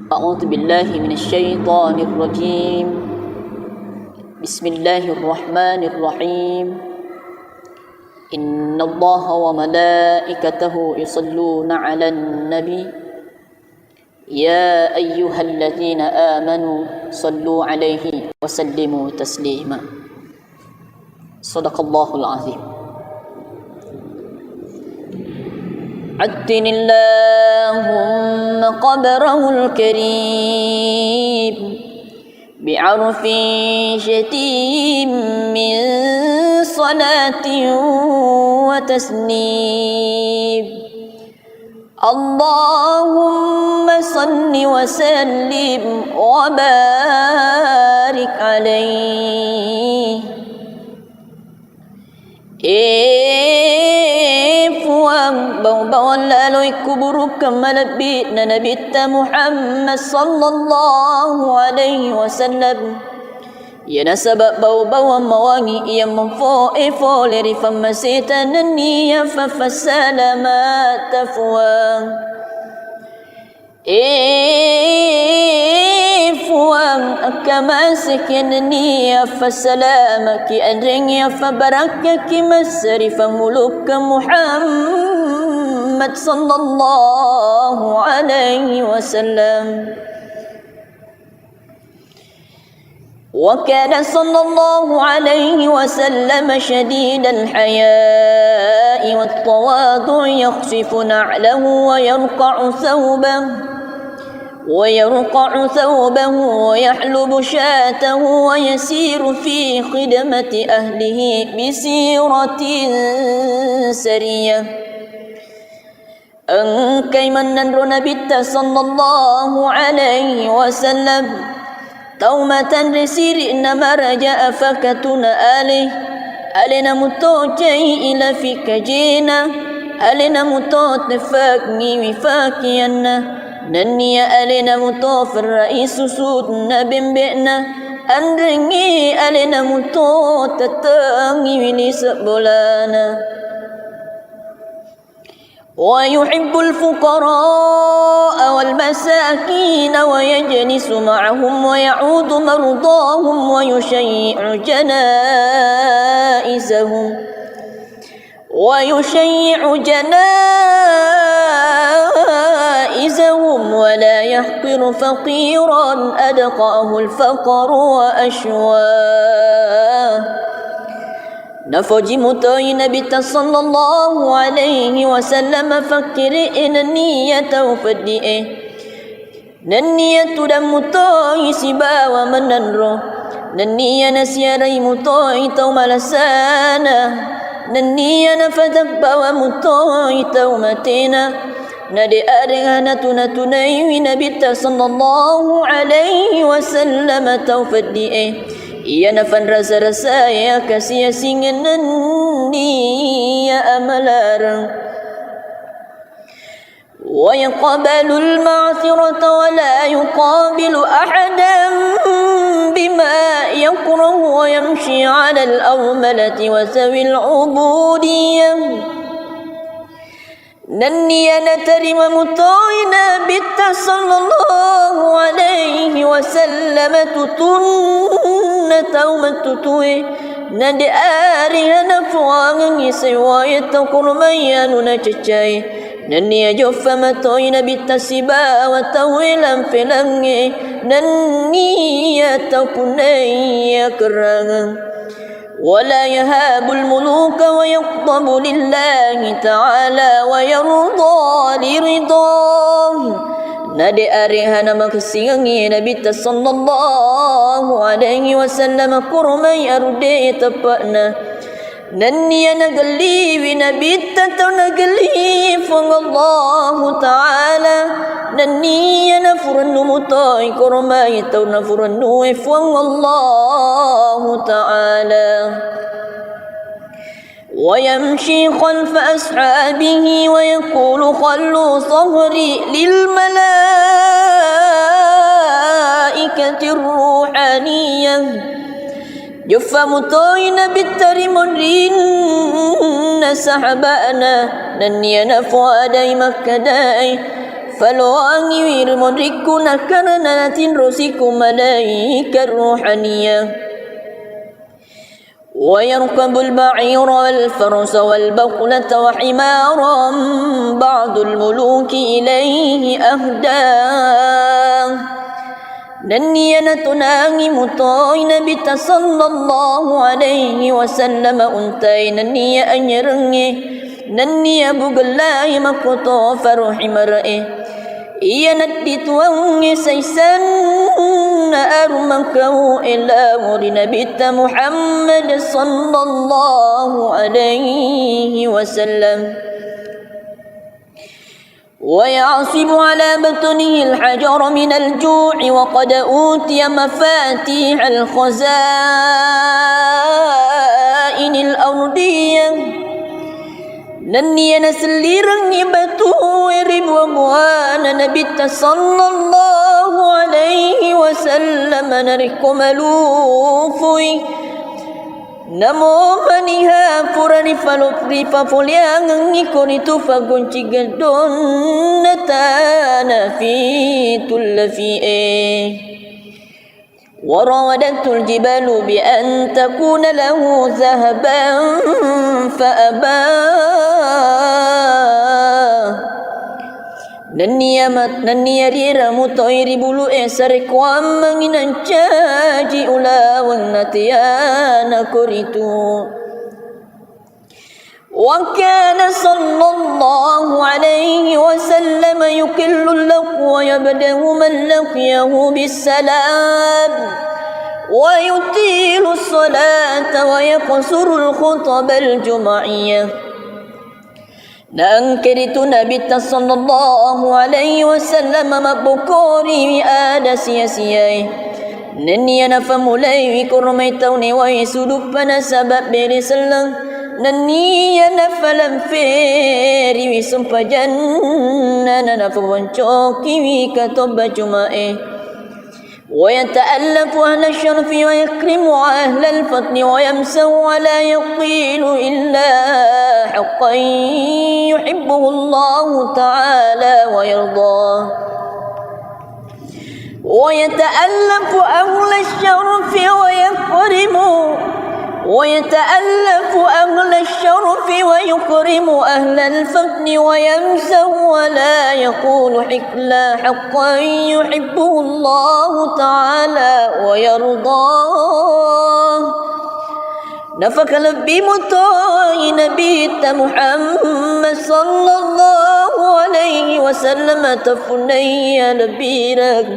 أعوذ بالله من الشيطان الرجيم. بسم الله الرحمن الرحيم. إن الله وملائكته يصلون على النبي يا أيها الذين آمنوا صلوا عليه وسلموا تسليما. صدق الله العظيم. عدن اللهم قبره الكريم بعرف شتيم من صلاة وتسليم. اللهم صل وسلم وبارك عليه. Puang bau-bau lalui kuburu kemalabit na nabita Muhammad sallallahu alaihi wasallam. Ya nasabab bau-bau mawangi ia memfo leri famasita naniya fafasalamat tafuang. Fuang akamasik yananiya fasalamaki adringya fabarakaki masri famuluk Muhammad sallallahu alaihi wasallam. وكان صلى الله عليه وسلم شديد الحياء والتواضع يخفف نعله ويرقع ثوبه ويحلب شاته ويسير في خدمة أهله بسيرة سرية. أنكي من نبت صلى الله عليه وسلم تومة رسير إنما رجاء فكتنا ألنا متوجي إلى فيك جينا ألنا متوت نفاقني وفاكينا نني ألنا متوف الرئيس سودنا بمبئنا أندرني ألنا متوت تتاني وليس بولانا. ويحب الفقراء والمساكين ويجلس معهم ويعود مرضاهم ويشيع جنائزهم ولا يحقر فقيرا أدقاه الفقر وأشواه. نفجي متوي نبي صلى الله عليه وسلم فكر إن النية وفدئ ننية دم متوي سبا ومننرو ننية نسيري متوي توم لسانا ننية نفذب ومتوي تومتنا ندي أرغانا تنتني نبي صلى الله عليه وسلم توفدئ ia nafan rasa-rasa ya kasih singin ya amalarang wa yaqbalu al-ma'thirata wa la yuqabilu ahadan bima yakrahu wa yamshi 'ala al-awmalati wa zawi al-'ubudiyyah. Nanniya natarima mutoina bitta sallallahu alaihi wasallam tutunna taumatutui nadi arihana fuangi sewayat kurmayanu na cacai nanniya joffa matoina bitta siba wa tawilan filangi nanniya tapunaya kerangan. ولا يهاب الملوك ويغضب لله تعالى ويرضى لرضاه. Nadi arihana maksingi Nabi sallallahu alaihi wasallam kurmai arude tapana nanniya nagali Nabi tato nagali fang Allah Ta'ala nanniya nafuranu mutai kurmai tau nafuranu fang Allah Ta'ala. ويمشي خلف أصحابه ويقول خلوا ظهري للملائكة الروحانية. جفا مطوين بالترمرين sahabana dan yana fuadai makkadai فالواني ويرمونركنا كرنات رسيكم ملائكة الروحانية ويركب البعير والفرس والبقلة وحمارا بعض الملوك إليه أهداه ننينا تناغي مطاي نبي صلى الله عليه وسلم أنتي ننيا أنيرني ننيا بغلاي مكتو فرحي مرئي إيا ندت واني سيسن أرمكو إلى مر نبي محمد صلى الله عليه وسلم ويعصب على بطنه الحجر من الجوع وقد أوتي مفاتيح الخزائن الأرضية نني نسليرني بتويرب وموانا نبيت صلى الله عليه وسلم نركم ملوفي Namo maniha purani falopri papoliang ngikonitu fagunci gedon natana fi tullafi'e وراودته الجبال بأن تكون له ذهبا فأبى Naniya rira mutoiri bulu esare kwam manginan caji ulawang natiyana kuritu وكان صلى الله عليه وسلم يكل اللقو ويبدأ من لقيه بالسلام ويطيل الصلاة ويقصر الخطب الجمعية Nangkiritu Nabi sallallahu alaihi wasallam mabukori ada sia-siai Naniya nafamulai wikurmai tauni wa sudupana sabab beri selang Naniya nafalam feri wisumpajanna nafawancoki wikatoba jumae ويتألف أهل الشرف ويكرم أهل الفضل ويمسه ولا يقيل إلا حقا يحبه الله تعالى ويرضاه ويتألف أهل الشرف ويكرم أهل الفضل ويمسه ولا يقول حكلا حقا يحبه الله تعالى ويرضاه نفك لبي مطاي نبي محمد صلى الله عليه وسلم تفني لبيرك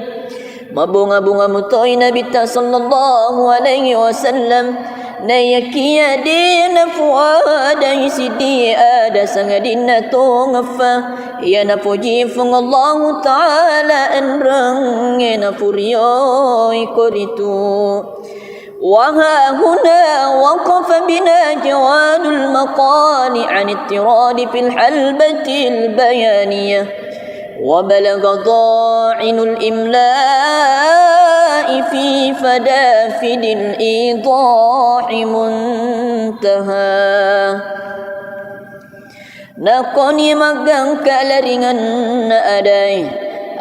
mabunga-bunga mutoy Nabi sallallahu alaihi wasallam nayakiya din fuada isidi ada sangadin to ngafa ya na puji fung Allah taala enrang na puriyo ikoritu وها هنا وقف بنا جواد المقال عن اضطراد في الحلبة البيانية وبلغ ضاعن الإملاء في فدافد الإيضاح منتهى Nakoni magang kalaringan na aday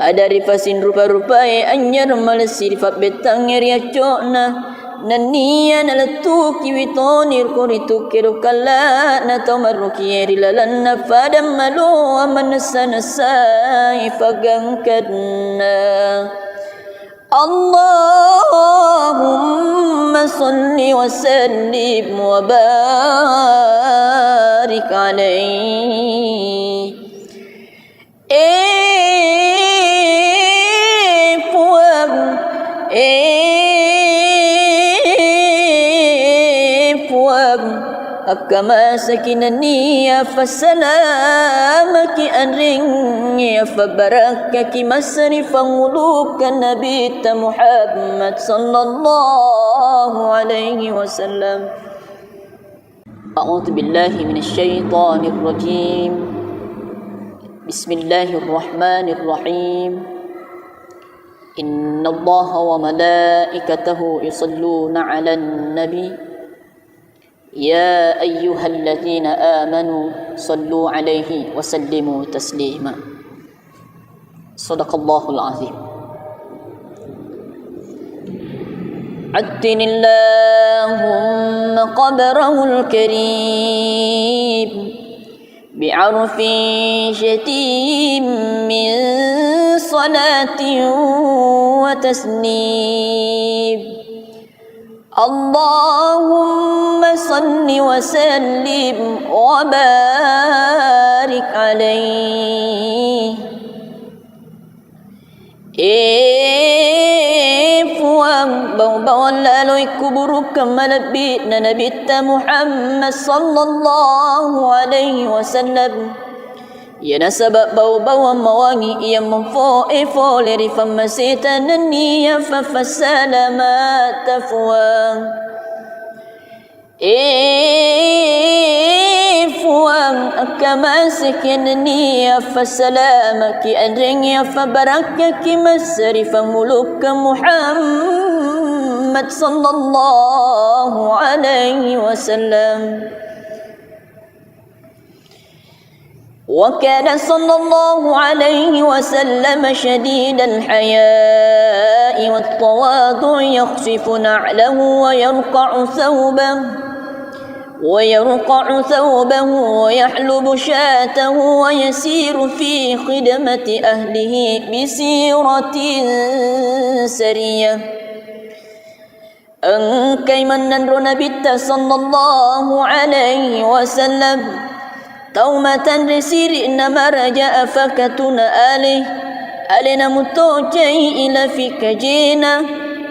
Ada rifasin rupa-rupai anyar malesir fat betang ria cokna Naniya nalatuki witonir kuritu kiru kala na tomaruki erilalan na fadam malo amanasa-nasai pagangkadna Allahumma salli wa sallim wa barik alaihi Akama sakinaniya fasalamaki anringya fabarakaki masrifan ulukan Nabi Muhammad sallallahu alaihi wasallam A'udzu billahi minasy syaithanir rajim Bismillahirrahmanirrahim Innallaha wa malaikatahu yusalluna 'alan nabi يا أيها الذين آمنوا صلوا عليه وسلموا تسليما Sadaqallahul azim. عتن اللهم قبره الكريم بعرف شتيم من صلاة وتسنيم. اللهم صل وسلم وبارك عليه. Puang bau-bau lalu kubur kemalabit na Nabi Muhammad sallallahu alaihi wasallam. Ya nasabab bau-bau mawangi ia memfo leri famasita naniya fafasalamat tafuang. Fuang akamasik naniya fasalamaki adringya fabarakaki masri famuluk Muhammad sallallahu alaihi wasallam. وكان صلى الله عليه وسلم شديد الحياء والتواضع يخفف نعله ويرقع ثوبه ويحلب شاته ويسير في خدمة أهله بسيرة سرية. Engkai menandro Nabi صلى الله عليه وسلم taumatan resiri nama raja afakatuna alina muto jai ila fikajina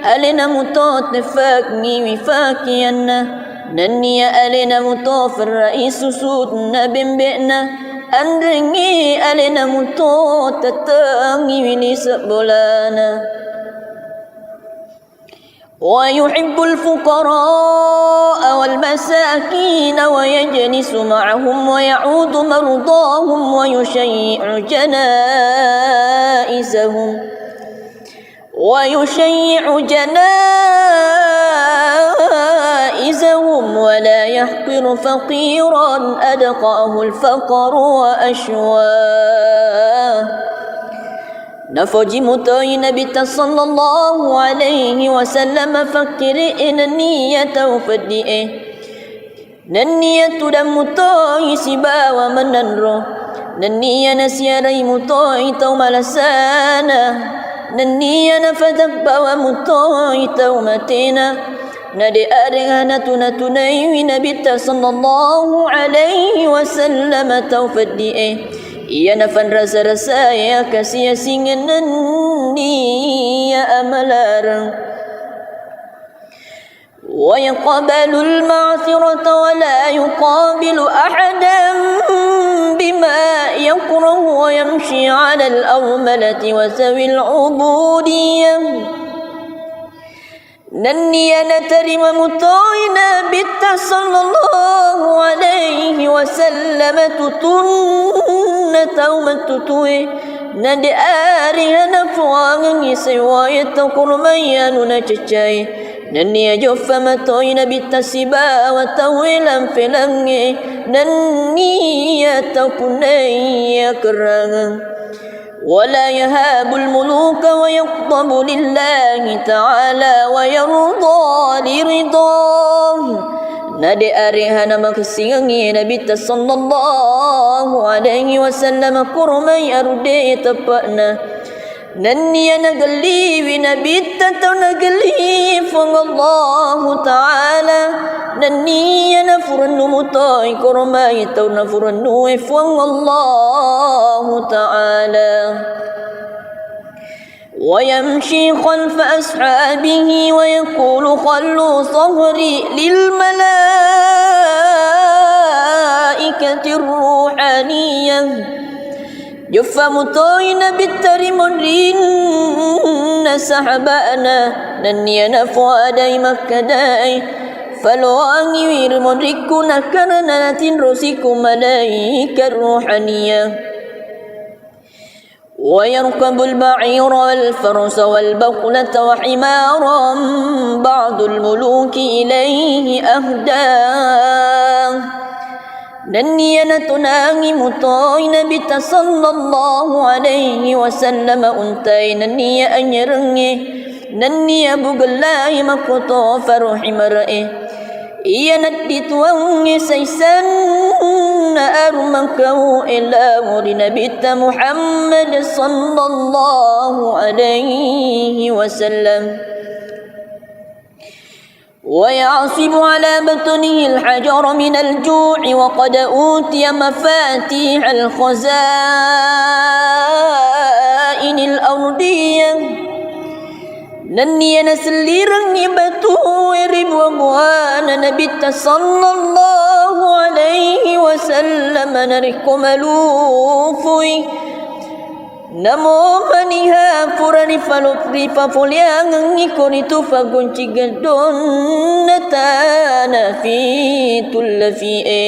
alina muto tefakni wifakianna naniya alina muto faraisu sudna bimbena andringi alina muto tatangi wilis bolana. ويحب الفقراء والمساكين ويجلس معهم ويعود مرضاهم ويشيع جنائزهم ولا يحقر فقيرا أدقاه الفقر وأشواه. Nafaji mutai Nabi sallallahu alaihi wasallam fakiri niyata ufadi'e niyatu dan mutai sibawa menanro niya nasiarai mutai tau malasana niya nafadak bawa mutai tau matena nadi arihana tunatunai Nabi sallallahu alaihi wasallam tau fadi'e. Ia nafan rasa-rasa ya kasih singan ya amalarang wa yaqbalu al-ma'thirata wa la yuqabilu ahadan bima yakrahu wa yamshi 'ala al-awmalati wa sawi al-'ubudiyyah. Naniya natarima mutai Nabi sallallahu alaihi wasallam tutunna taumatutui nadi arihana fuangang isewaya takurmayanu na cacay naniya jofa matoi Nabi tasiba wa tawilam filangi naniya taupunaya kerangang. ولا يهاب الملوك ويغضب لله تعالى ويرضى لرضاه. Nadi arihana makasingangi Nabi sallallahu alaihi wasallam kurmai arude tapana naniya nagali Nabi tataw nagali fang Allah ta'ala naniya nafuranu mutai kurmai taw nafuranu fang Allah ta'ala. ويمشي خلف أصحابه ويقول خلوا صهري للملائكة الروحانية. جف مطوين بالترمون سحبانا نني نفوا داي مكداي فلواني ويرمون ركونا كرنات رسيكم ملائكة الروحانية. ويركب البعير والفرس والبقلة وحمارا بعض الملوك إليه أهداه. dan niya natunangi mutoy Nabi ta sallallahu alaihi wasallam untay nan niya anyarangi nan niya bugalay makoto faruhi marae iya nadituangi saysan na armangkaw ila muri Nabi ta Muhammad sallallahu alaihi wasallam ويعصب على بطنه الحجر من الجوع وقد أوتي مفاتيح الخزائن الأرضية نني نسليرن بتويرب وبوان نبي صلى الله عليه وسلم نركم لوفي Namo maniha purani falopri papoliang ngikoritu fagunci gadon natana fitul fi'e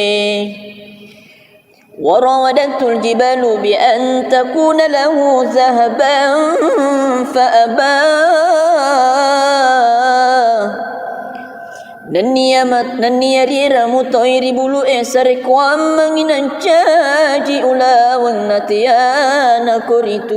warawadatul jibalu bi an takuna lahu zahaban faaba Naniya rira mutoiri bulu esare kwam manginan caji ulawang natiyana kuritu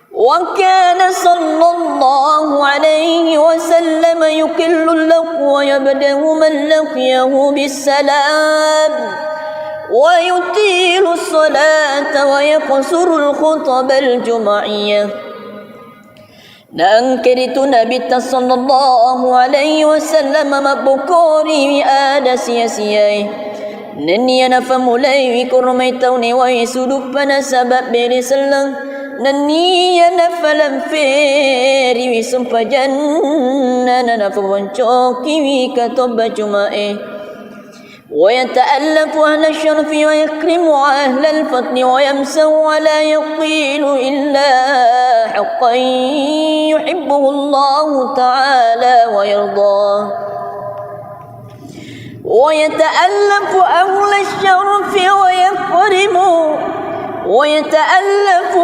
wa kana sallallahu alaihi wasallam yukillu lahu wa yabdahu man laqiyahu bisalam wa yutilu salata wa yaqsuru al-khutab al-jum'iyah Nangkiritu Nabi sallallahu alaihi wasallam mabukuri ada sia-siai Naniya nafamulai wikurmai tauni wa isuduk pada sabab beri selang Naniya nafalam feri wisumpajan Nana nafawancoki wikatoba jumae ويتألف أهل الشرف ويكرم أهل الفضل ويمسه ولا يقيل إلا حقا يحبه الله تعالى ويرضاه ويتألف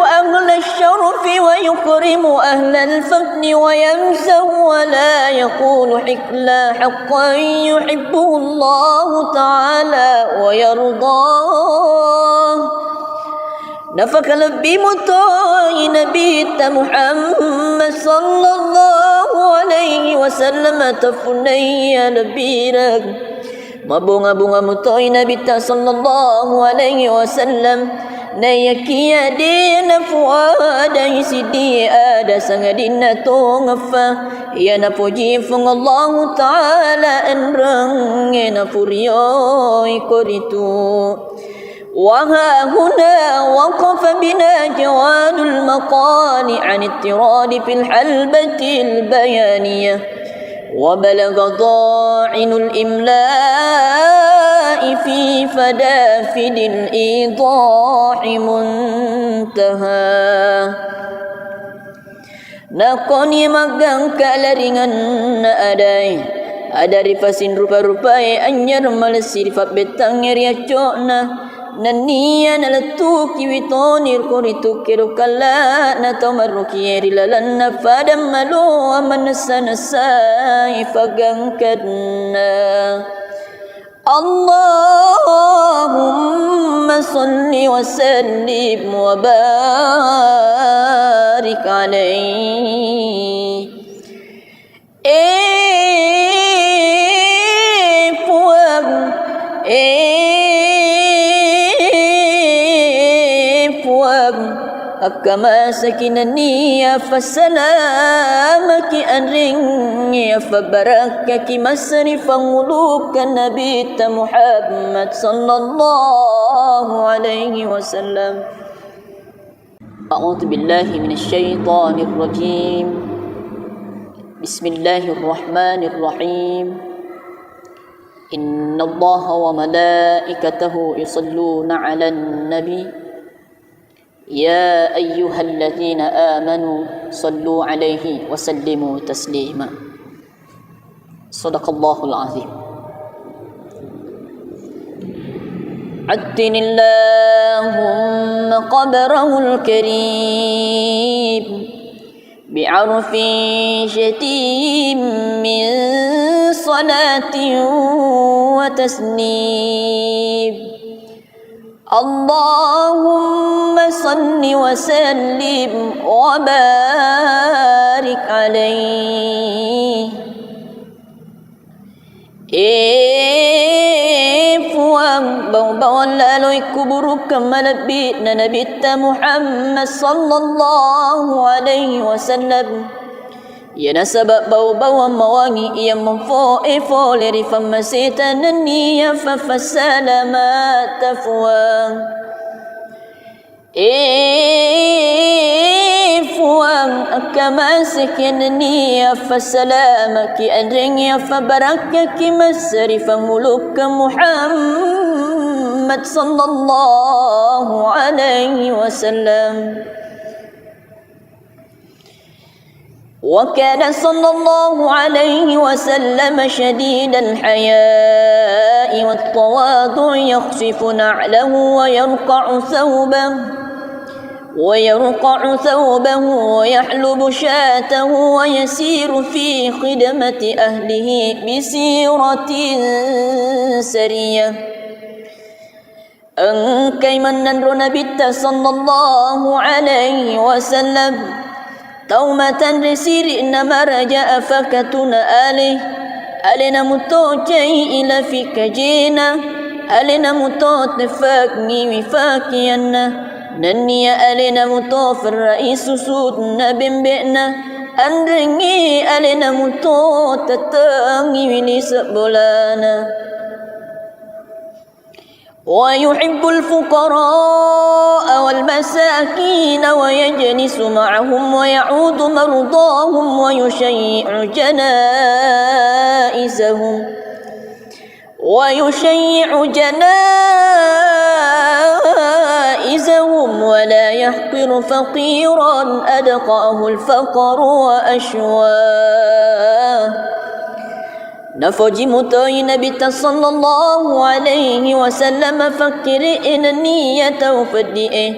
أهل الشرف ويكرم أهل الفضل ويمسه ولا يقول حقا يحبه الله تعالى ويرضاه نفك لبي مطاي نبي محمد صلى الله عليه وسلم تفني لبيرك mabunga-bunga mutoy Nabi sallallahu alaihi wasallam nayakiya din fuada isidi ada sangadin tungafa ya napuji fung Allah taala enrang na puriyo ikoritu وها هنا وقف بنا جواد المقال عن اضطراد في الحلبة البيانية وبلغ ضاعن الإملاء في فدافد الإيضاح منتهى Nakoni magang kalaringan na aday Adari pasin rupa-rupai anyar malesir fat betang riaco na Naniya nalatuki witonir kuritu kirukala na tomaruki rilalan na fadam malo amanasa ifagangkadna Allahumma salli wa sallim wa barik alayhi Kama sakinaniya fasalamaki anringya fabarakaki masrifan ulukan Nabi Muhammad sallallahu alaihi wasallam A'udhu billahi minasyaitanir rajim Bismillahirrahmanirrahim Inna Allah wa malaikatahu yusalluna 'alan nabi يا أيها الذين آمنوا صلوا عليه وسلموا تسليما صدق الله العظيم عدن اللهم قبره الكريم بعرف شتيم من صلاة وتسنيم اللهم صل وسلم وبارك عليه Puang bau-bau lalui kubur kemalabit na nabita Muhammad sallallahu alaihi wasallam. Ya nasabak bau-bau mawangi ia memfo leri famasita naniya fafasalamat tafuang. Fuang akamasik yananiya fasalamaki adringya fabarakaki masri famuluk Muhammad sallallahu alaihi wasallam. وكان صلى الله عليه وسلم شديد الحياء والتواضع يخفف نعله ويرقع ثوبه ويحلب شاته ويسير في خدمة أهله بسيرة سرية أنكي من ننر نبت صلى الله عليه وسلم تومة رسير إنما رجاء فكتنا ألنا متوجي إلى فيك جينا ألنا متوتفاكني وفاكينا نني ألنا متوف الرئيس سودنا بمبئنا أنرني ألنا متوتتاني ولسبولانا ويحب الفقراء والمساكين ويجلس معهم ويعود مرضاهم ويشيع جنائزهم ولا يحقر فقيرا أدقاه الفقر وأشواه نفوجي متوي نبي صلى الله عليه وسلم فكر إن النية وفدئه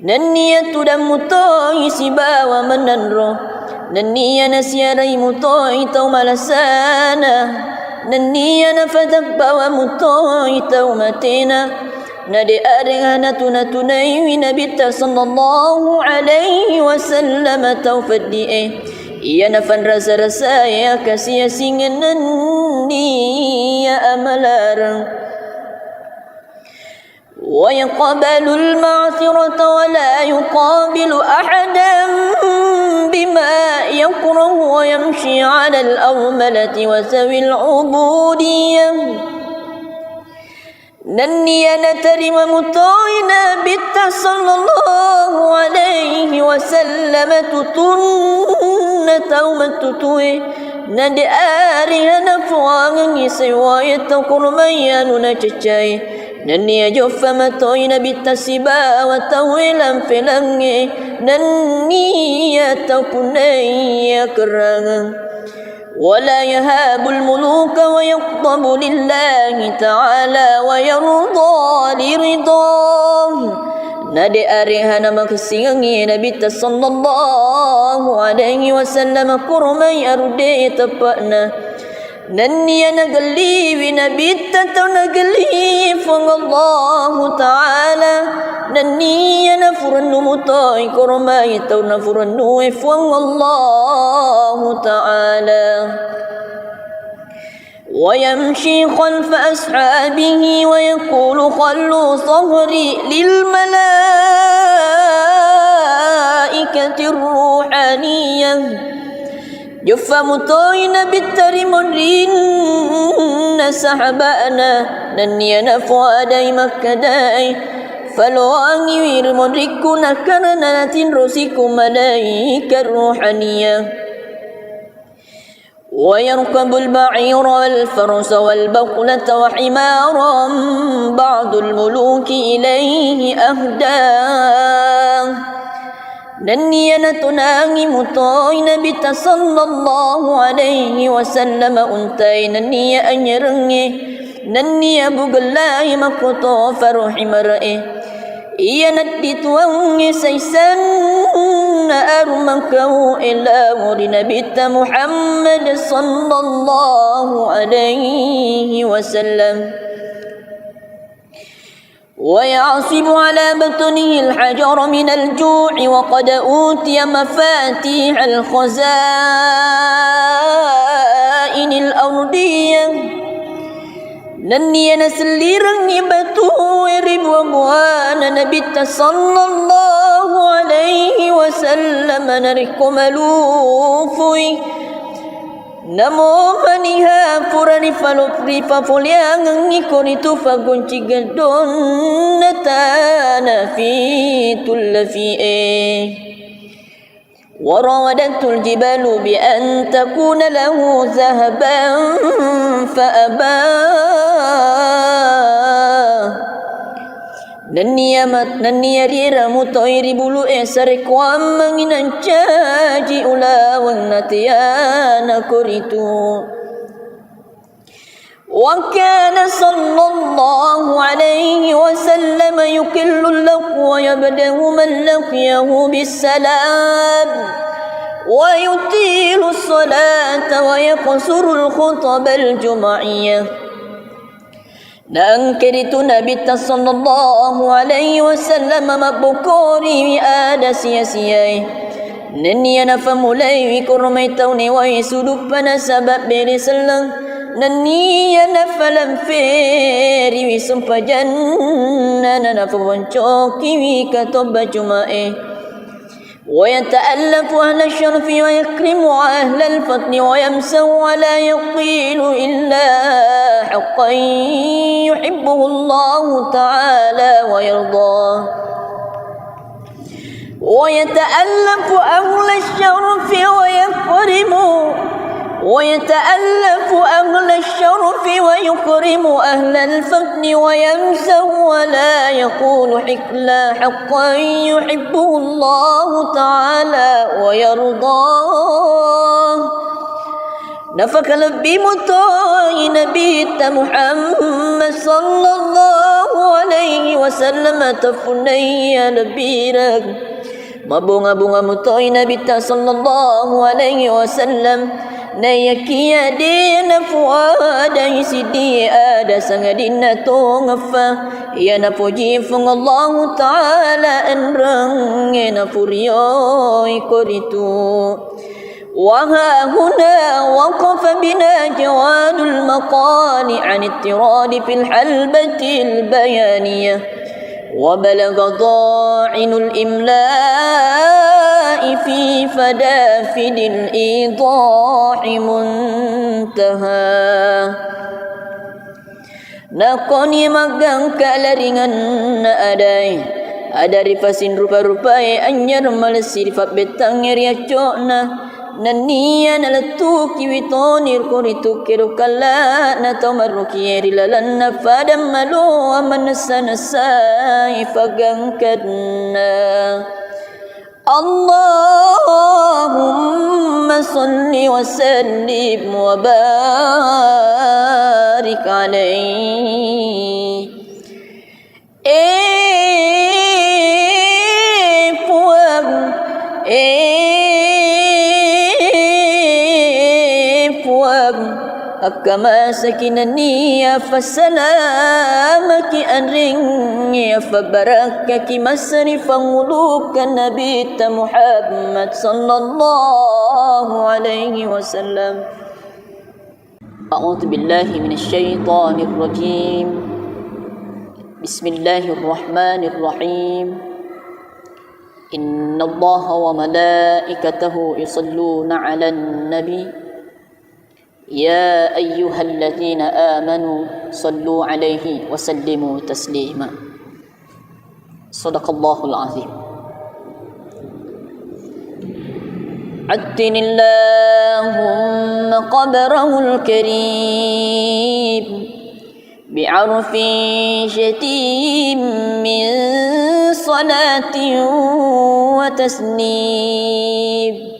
ننية دم متوي سبا ومننرو ننية نسيري متوي توم لسانا ننية نفدب ومتوي تومتنا ندي أرغانا تنتني نبي صلى الله عليه وسلم توفدئه Ia nafan rasa-rasa ya kasih singan ni ya amalarang wa yaqbalu al-ma'thirata wa la yuqabilu ahadan bima yakrahu wa yamshi 'ala al-awmalati wa sawi al-'ubudiyyah nanniya natarima mutoina bitta sallallahu alaihi wasallam tutunna taumatutui nadi arihana fuangan isiwaya takurmayanu na cacay nanniya joffa matoina bitta siba wa tawilan filangi nanniya takunaya kerangan ولا يهاب الملوك ويغضب لله تعالى ويرضى لرضاه نادي أريهنا مكسيني نبي صلى الله عليه وسلم كرمي أردي تبأنا نني نقلي بنبي نقلي فالله تعالى نني نفرن مطاي كرمي نفرن فالله تعالى ويمشي خلف أصحابه ويقول خلوا ظهري للملائكة الروحانية جف مطاين بالترمرين سحبانا نني نفوا داي مكداي فلواني ويرمركنا كرنات رسيك ملائكة الروحانية ويركب البعير والفرس والبقلة وحمارا بعض الملوك إليه أهداه نني نتناغي مطاي نبي صلى الله عليه وسلم أنتي نني أنيرني نني أبو قلاي مكتو فرح مرئي Iyanat dituang isaysan na armangkaw ilaw di Nabita Muhammad sallallahu alaihi wasallam. ويعصب على بطنه الحجر من الجوع وقد أوتي مفاتيح الخزائن الأرضية نني نسليرن بطو ربوان نبت صلى الله عليه وسلم نركم لوفي Namo maniha purani falopri fapoliang ngikoritu fagunci gedon natana fi tullafi'e warawadatul jibalu bi an takuna lahu zahaban faaba Naniya dira mutoiri bulu sarekwam manginan caji ulawang natiyana kuritu wa kana sallallahu alaihi wasallam yukillu lahu wa yabdahu man laqiyahu bisalam wa yutilu salata wa yaqsuru al-khutab al-jum'iyah Nangkiritu Nabi sallallahu alaihi wasallam mabukuri ada sia-siai Naniya nafamulai wikurmai tauni wa suduk pada sabab beri selang Naniya nafalam feri wisumpa janna nafawancoki wikatoba jumae ويتألف أهل الشرف ويكرم أهل الفضل ويمسه ولا يقيل إلا حقا يحبه الله تعالى ويرضاه ويتألف أهل الشرف ويكرم أهل الفضل ويمسه ولا يقول إلا حقا يحبه الله تعالى ويرضاه نفك لبي مطاي نبي محمد صلى الله عليه وسلم تفني لبيرك mabunga-bunga mutoy Nabi sallallahu alaihi wasallam nayakia dina fuada isidi ada sangadina tongfa ya napuji fung Allah taala enrang na puriyo ikoritu وها هنا وقف بنا جواد المقال عن اضطراد في الحلبة البيانية وبلغ ضاعن الإملاء في فدافد الإيضاح منتهى نقني مغان كالرنgan adai adari fasin rupa-rupai anyar malsir fa betang riacona naniya nalatuki witonir kuritu kirukalla na tomaruki rilalan na fadam malu amanasa ifagangkadna Allahumma salli wa sallim wa barik alaihi Akama sakinani fasalamaki anring fabarakaki masrifan ulukan Nabi Muhammad sallallahu alaihi wasallam A'udzu billahi minasy syaithanir rajim Bismillahirrahmanirrahim Innallaha wa malaikatahu yusalluna 'alan nabi يا أيها الذين آمنوا صلوا عليه وسلموا تسليما صدق الله العظيم عدن اللهم قبره الكريم بعرف شتيم من صلاة وتسليم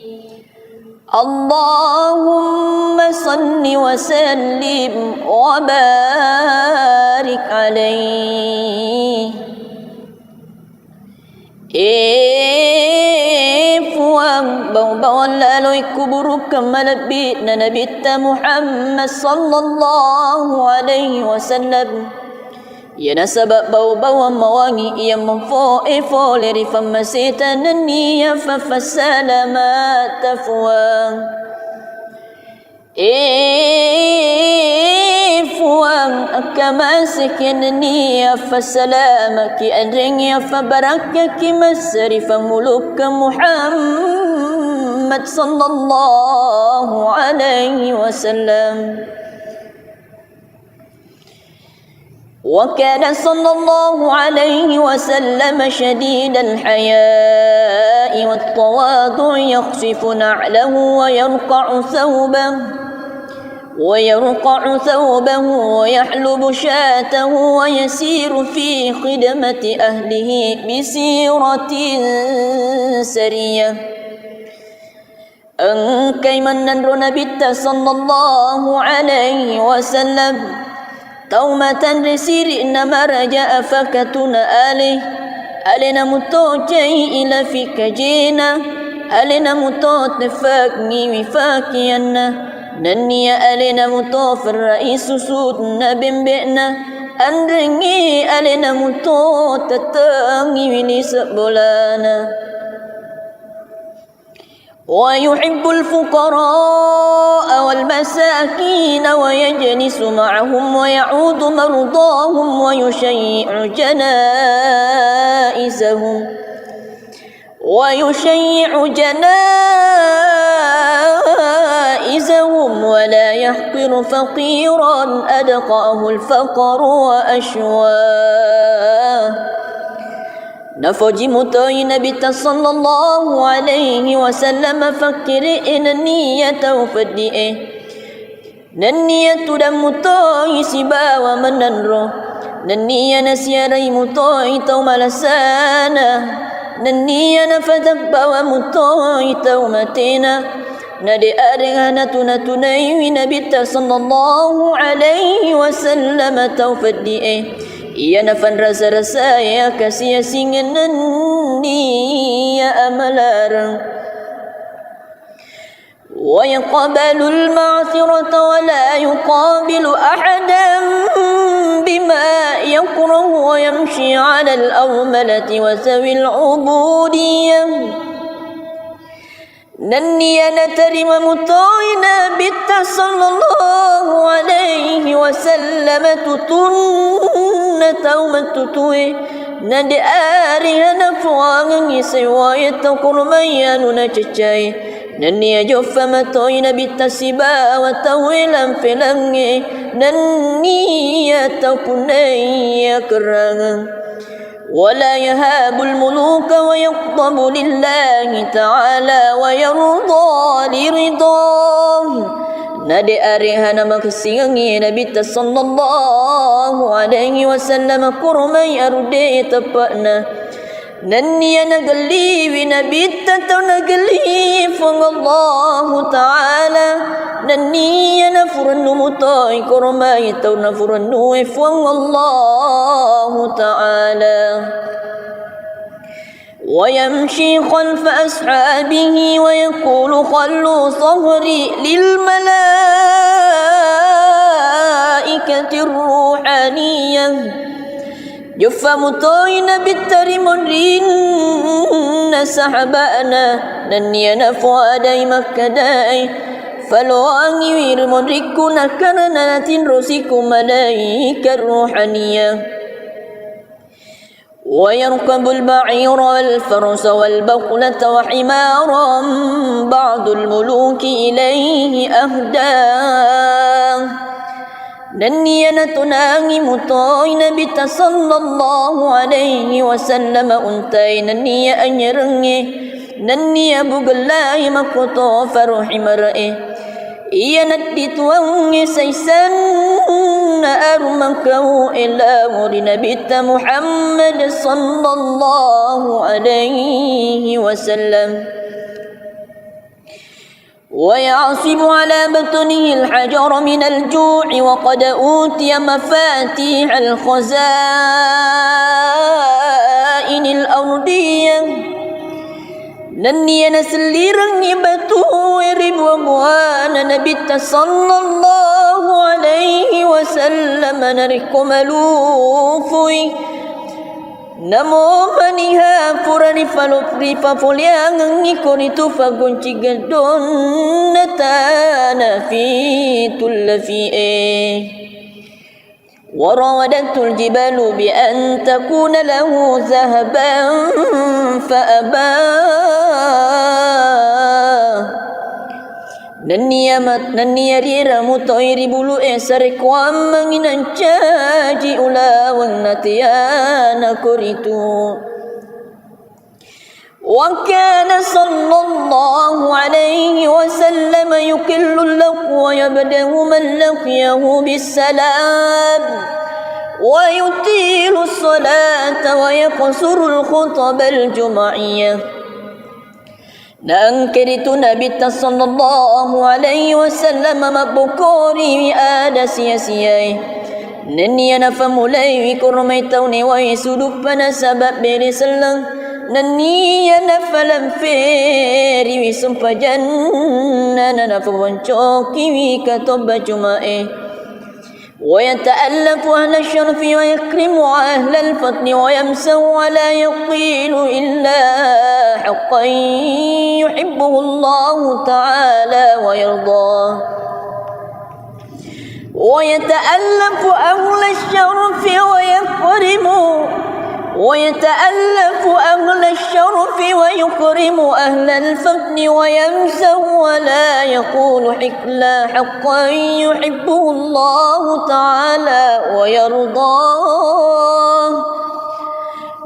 اللهم صل وسلم وبارك عليه Puang bau-bauan lalui kuburu kemalabit na nabita Muhammad sallallahu alaihi wasallam. Ia nasabab bau-bauan mawangi ia memfo leri famasita naniya fafasalamat tafuang. Fuang akamasik yananiya fasalamaki adringya fabarakaki masari famuluk Muhammad sallallahu alaihi wasallam. وكان صلى الله عليه وسلم شديد الحياء والتواضع يخصف نعله ويرقع ثوبه ويحلب شاته ويسير في خدمة أهله بسيرة سرية أنكي من نبي صلى الله عليه وسلم تومة رسير إنما رجاء فكتنا ألنا متوجي إلى فيك جينا ألنا متوتفاقني وفاكينا نني ألنا متوف الرئيس سودنا بمبئنا أنرني ألنا متوتتاني ونسبولانا ويحب الفقراء والمساكين ويجلس معهم ويعود مرضاهم ويشيع جنائزهم ولا يحقر فقيرا أدقاه الفقر وأشواه. نفجي متوي نبي صلى الله عليه وسلم فكر إن النية وفدئه ننية دم متوي سبا ومننرو ننية نسيري متوي توم لسانا ننية نفتقبا ومتوي تومتنا ندي أرغانا تنتني نبي صلى الله عليه وسلم توفدئه ia nafan rasa-rasa ya kasih singan ya amalarang wa yaqbalu al-ma'thirata wa la yuqabilu ahadan bima yakrahu wa yamshi 'ala al-awmalati wa zawi al-'ubudiyyah. Nanniya natarima mutoina bitta sallallahu alaihi wasallam tutunna taumatutui nadi arihana fuangang isewayata kurmayanu na cacay nanniya joffa matoina bitta siba wa tawilan filangi nanniya takunaya kerangang ولا يهاب الملوك ويغضب لله تعالى ويرضى لرضاه. Nadi arihana makasiyangi Nabi sallallahu alaihi wasallam kurmai arude tapana nanniya nagali Nabi tato nagali Allah ta'ala nanniya nafuranu mutai kurmai tau nafuranu Allah ta'ala ويمشي خلف أصحابه ويقول خلوا صهري للملائكة الروحانية جف مطوين بالترمرين سحبانا نني نفوا داي مكداي فلواني ويرمركنا كرنات رسيك ملائكة الروحانية ويركب البعير والفرس والبقلة وحمارا بعض الملوك إليه أهداه نني نتناغي مطوي نبي صلى الله عليه وسلم أنتي نني أنيرني نني بغلاي مكتو فرحي مرئي iya nadituangi saysan armakahu ila muri Nabi Muhammad sallallahu alaihi wasallam ويعصب على بطنه الحجر من الجوع وقد أوتي مفاتيح الخزائن الأرضية نني نسليرني بتوير بوغوانا نبيت صلى الله عليه وسلم نركم لوفي Namo maniha purani falopri papoliang ngikonitu fagunci gedon natana fi tullafi وراودته الجبال بأن تكون له ذهبا فأبى Naniya rira mutoiri bulu esare kwam manginan caji ulawang natiyana kuritu وكان صلى الله عليه وسلم يكل له ويبدأ من لقيه بالسلام ويطيل الصلاة ويقصر الخطب الجمعية Nangkiritu Nabi sallallahu alaihi wasallam mabukori ada sia-sia Naniya nafamulai wikurmai tauni wa isudupana sabab beri selang Naniya nafalam feri wisumpa janna nafawancoki wikatoba jumae ويتألف أهل الشرف ويكرم أهل الفضل ويمسه ولا يقيل إلا حقا يحبه الله تعالى ويرضاه ويتألف أهل الشرف ويكرم أهل الفضل ويمسه ولا يقول إلا حقا يحبه الله تعالى ويرضاه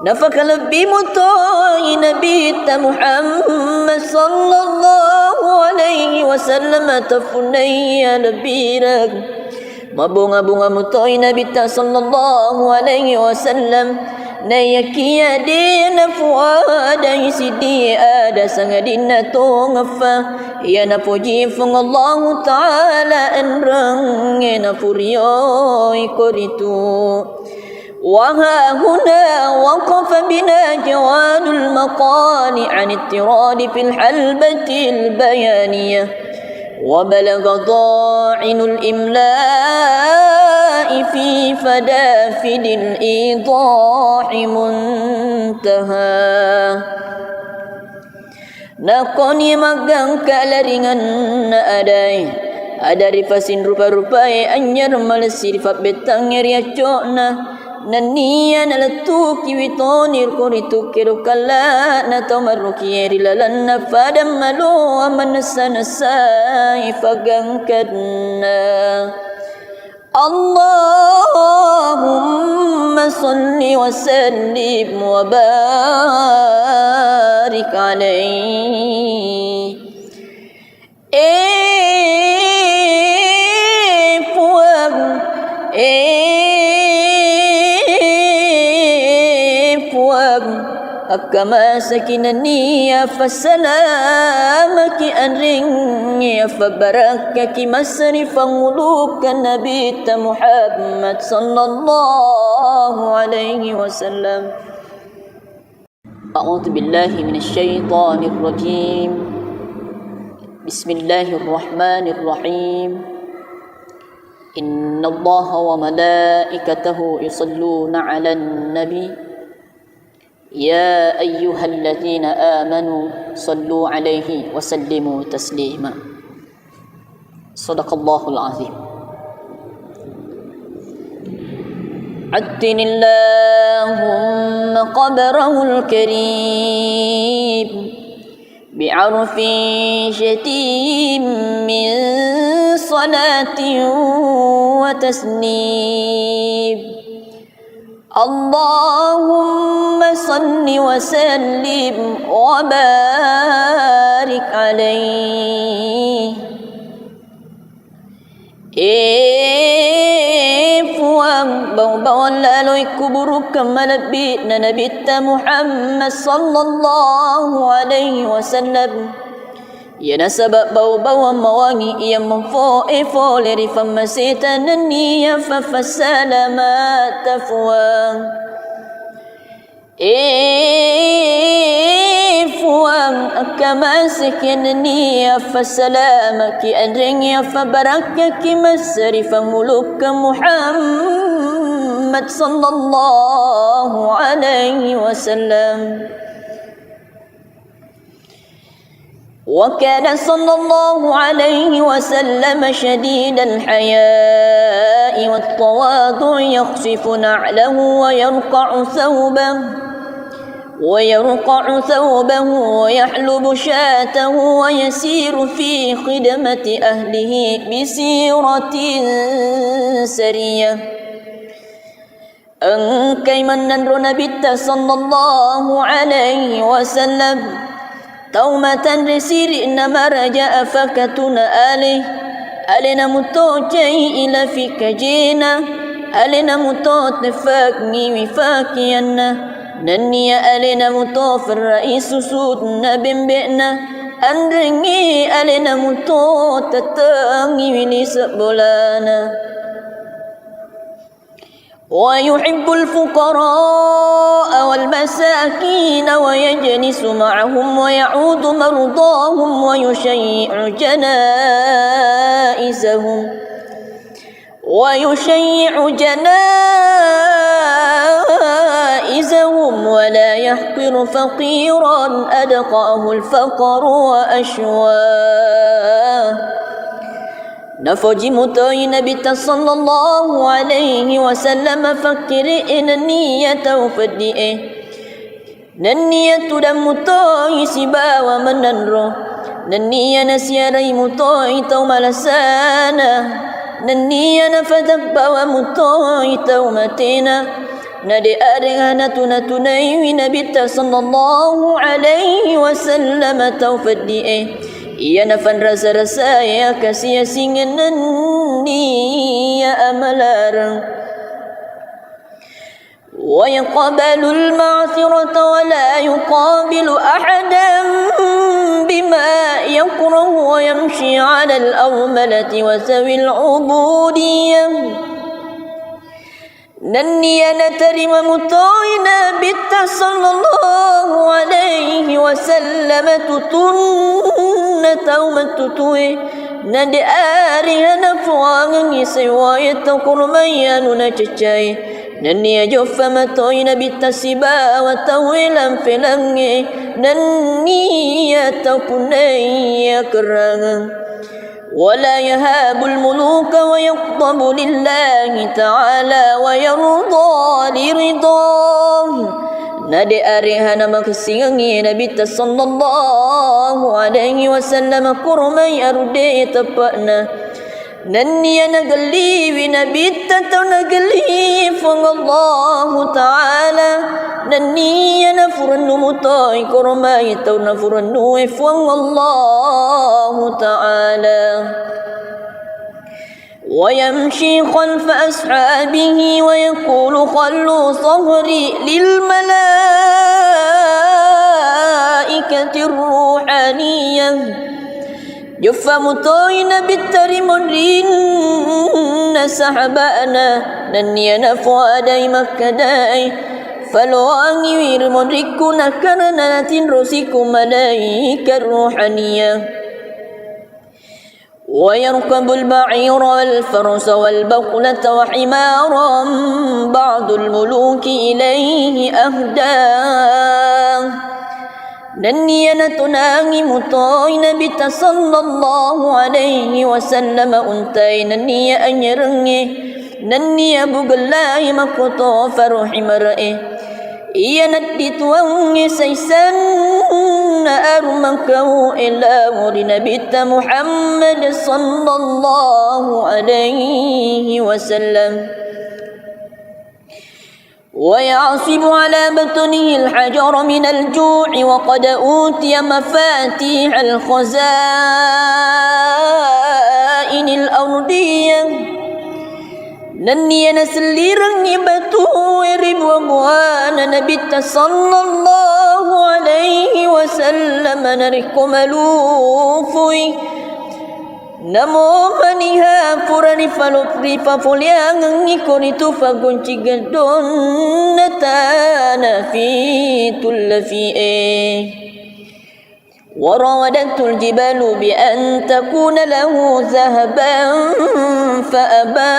نفك لبي مطاي نبي محمد صلى الله عليه وسلم تفني لبيرك mabunga-bunga mutoy Nabi sallallahu alaihi wasallam nayakia dina fuada isidi ada sangadina tongfa ya napuji fung Allah taala enrang na puriyo ikoritu وها هنا وقف بنا جواد المقال عن اضطراد في الحلبة البيانية وبلغ ضاعن الإملاء في فدافد الإيضاح منتهى Nakoni magang kalaringan na aday Ada rifasin rupa-rupai anyar malasi rifat betang ngeriacok na Naniya nalatuki witonir kuritu kirukala na taumaruki erilalan na fadam malo aman nasa-nasay fagangkadna Allahumma salli wa sallim wa barik alayhi Kama sakinani ya fasalamaki anring ya fabarakaki masrifan ulukan Nabi Muhammad sallallahu alaihi wasallam A'udzu billahi minasy syaithanir rajim Bismillahirrahmanirrahim Innallaha wa malaikatahu yusalluna 'alan nabi يا أيها الذين آمنوا صلوا عليه وسلموا تسليما صدق الله العظيم عدن اللهم قبره الكريم بعرف شتيم من صلاة وتسليم اللهم صل وسلم وبارك عليه puang bawang lalui kuburu kemalabit na nabita Muhammad sallallahu alaihi wasallam Ya nasabab bau-bau mawangi ia memfo'e-fo leri famasitan niya fafasalamat tafuang Fuang akamasik yanniya fasalamaki adringya fabarakaki masrifan muluk Muhammad sallallahu alaihi wasallam. وكان صلى الله عليه وسلم شديد الحياء والتواضع يخفف نعله ويرقع ثوبه ويحلب شاته ويسير في خدمة أهله بسيرة سرية أنكي من نبت صلى الله عليه وسلم تومة رسير إنما رجاء فكتنا ألنا متوجي إلى فيك جينا ألنا متوتفاكني وفاكينا نني ألنا متوف الرئيس سودنا بمبئنا أنرني ألنا متوتتاني ولسبولانا ويحب الفقراء والمساكين ويجلس معهم ويعود مرضاهم ويشيع جنائزهم ولا يحقر فقيرا أدقاه الفقر وأشواه. نفوجي متوي نبي صلى الله عليه وسلم فكر إن النية وفدئه ننية دم متوي سبا ومننرو ننية نسيري متوي توم لسانا ننية نفتب ومتوي تومتنا ندي أرغانا تنتني نبي صلى الله عليه وسلم توفدئه iya nafan rasa-rasa ya kasih singan ni ya amalarang wa yaqbalu al-ma'thirata wa la yuqabilu ahadan bima yakrahu wa yamshi 'ala al-awmalati wa sawi al-'ubudiyyah nanniya natarima mutoina bitta sallallahu alaihi wasallam tutunna taumatutui nadi arihana fuangan isiwaya takurmayanu na cacay nanniya joffa matoina bitta siba wa tawilan filangi nanniya takunaya kerangan ولا يهاب الملوك ويغضب لله تعالى ويرضى لرضاه نادي أريهنا مكسيغي نبي صلى الله عليه وسلم كرمي أردي تبأنا نني نقلي بنبي نقلي فالله تعالى نني نفرن مطاي كرمي نفرن فالله تعالى ويمشي خلف أصحابه ويقول خلوا صهري للملائكة الروحانية جف مطاينا بالترمرين سحبانا نني نفوا داي مكداي فلواني ويرمركنا كرنات رسيكم ملائكة الروحانية ويركب البعير والفرس والبقلة وحمارا بعض الملوك إليه أهداه نني نتناغي مطاي نبي صلى الله عليه وسلم أنتي نني أنيرني نني بقلاي مكتو فرحي مرئي إيا ندي تواني سيسان أرمكو إلا ورنبي محمد صلى الله عليه وسلم ويعصب على بطنه الحجر من الجوع وقد أوتي مفاتيح الخزائن الأرضية نني نسليرن بتو ربوان نبي صلى الله عليه وسلم نركم ملوفي Namo maniha purani falopri papoliang ngikoni tu fagunci gadon natana fi tullafi وراودته الجبال بأن تكون له ذهبا فأبى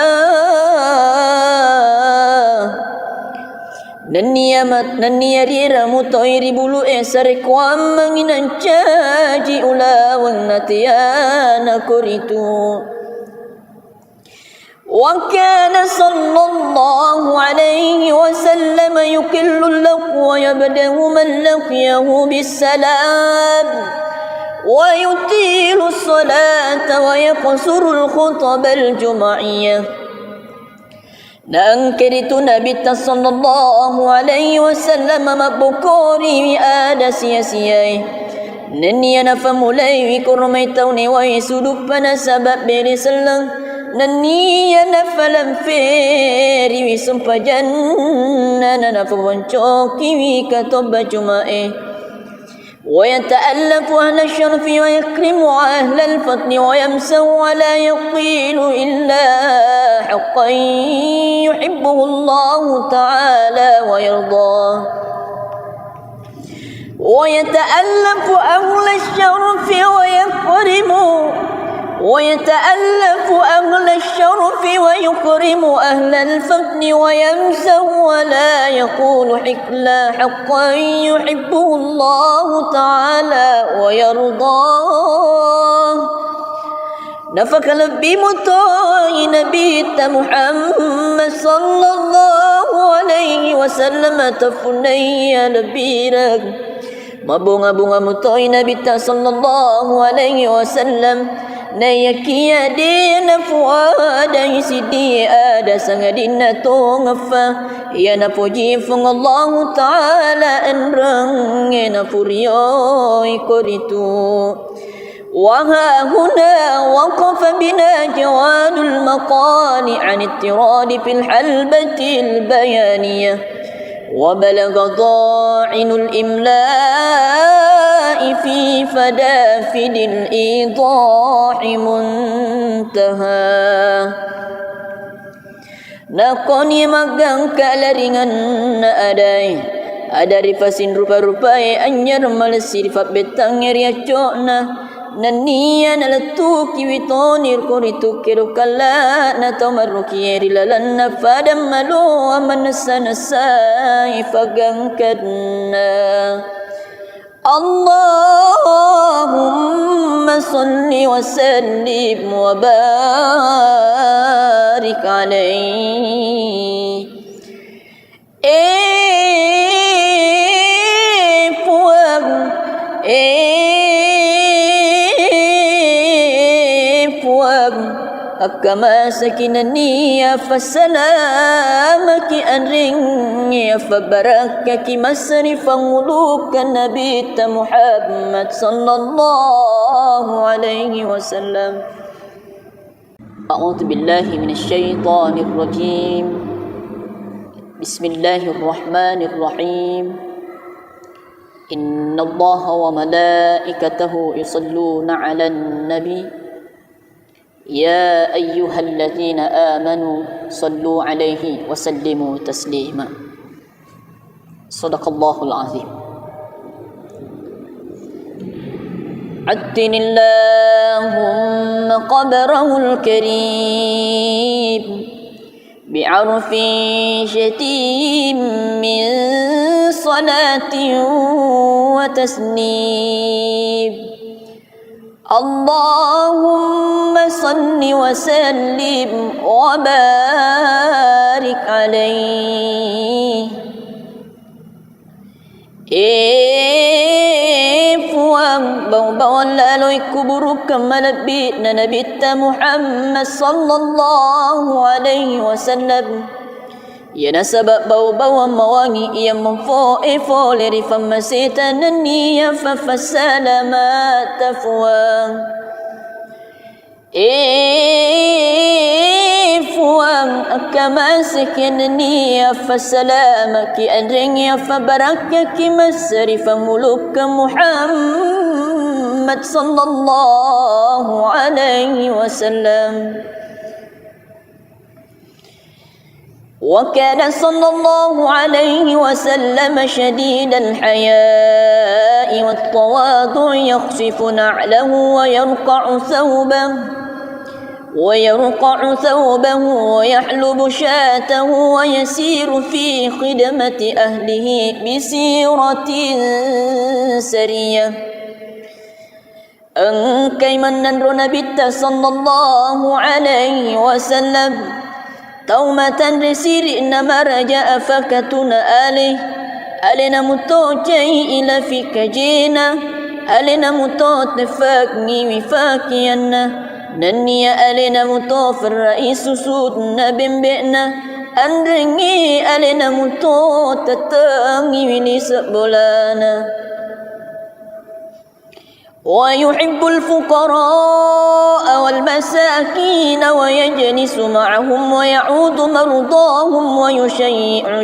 Nania rira mutoiri bulu esare kwam manginan caji ulawang natiana kuritu وكان صلى الله عليه وسلم يكل اللق ويبدأ من لقيه بالسلام ويطيل الصلاة ويقصر الخطب الجمعية Nangkiritu Nabi sallallahu alaihi wasallam mabukori ada sia-siai Nania nafamulai wikurmai tauni wa suduk pada sabab beri selang Nania nafalam feri wisumpa janna nafawancoki wikatoba jumae ويتألف أهل الشرف ويكرم أهل الفضل ويمسه ولا يقيل إلا حقا يحبه الله تعالى ويرضاه ويتألف أهل الشرف ويكرم أهل الفضل ويمسه ولا يقول إلا حقا يحبه الله تعالى ويرضاه نفك لبي مطاي نبي محمد صلى الله عليه وسلم تفني لبيرك mabunga-bunga mutoy Nabi sallallahu alaihi wasallam nayakia dina fuada isidi ada sangadina tongfa ya napuji fung Allah taala enrang na puriyo ikoritu وها هنا وقف بنا جواد المقال عن اضطراد في الحلبة البيانية وبلغ ضاعن الإملاء في فدافد الإيضاح منتهى Nakoni magang kalaringan na aday Adari fasin rupa-rupai anyar malasir fat betang riaco na Nania nalatuki witonir kuritu kirukala na tomaruki rilalan na fadam malu amanasa-nasay fagangkadna Allahumma salli wa sallim wa barik alayhi Kama sakinani fasalamaki anring fabarakaki masrifan ulukan Nabi Muhammad sallallahu alaihi wasallam A'udzu billahi minasy syaithanir rajim Bismillahirrahmanirrahim Innallaha wa malaikatahu yusalluna 'alan nabi يا أيها الذين آمنوا صلوا عليه وسلموا تسليما صدق الله العظيم عدن اللهم قبره الكريم بعرف شتيم من صلاة وتسليم اللهم صل وسلم وبارك عليه puang bawang lalui kuburu kemalabit na Nabi Muhammad sallallahu alaihi wasallam Ya nasabab bau-bau mawangi ia memfo leri famasita naniya fafasalamat tafuang fuang akamasik naniya fasalamaki adringya fabarakaki masrifan muluk Muhammad Muhammad sallallahu alaihi wasallam. وكان صلى الله عليه وسلم شديد الحياء والتواضع يخفف نعله ويرقع ثوبه ويحلب شاته ويسير في خدمة أهله بسيرة سرية. Engkai menandro Nabi sallallahu alaihi wasallam taumatan resiri nama raja afakatuna alena mutojai ila fikajena alena mutot nefakni wifakianna nanniya alena mutofir raisu sudna bembekna andrengi alena mutot tatangi wili sebolana. ويحب الفقراء والمساكين ويجلس معهم ويعود مرضاهم ويشيع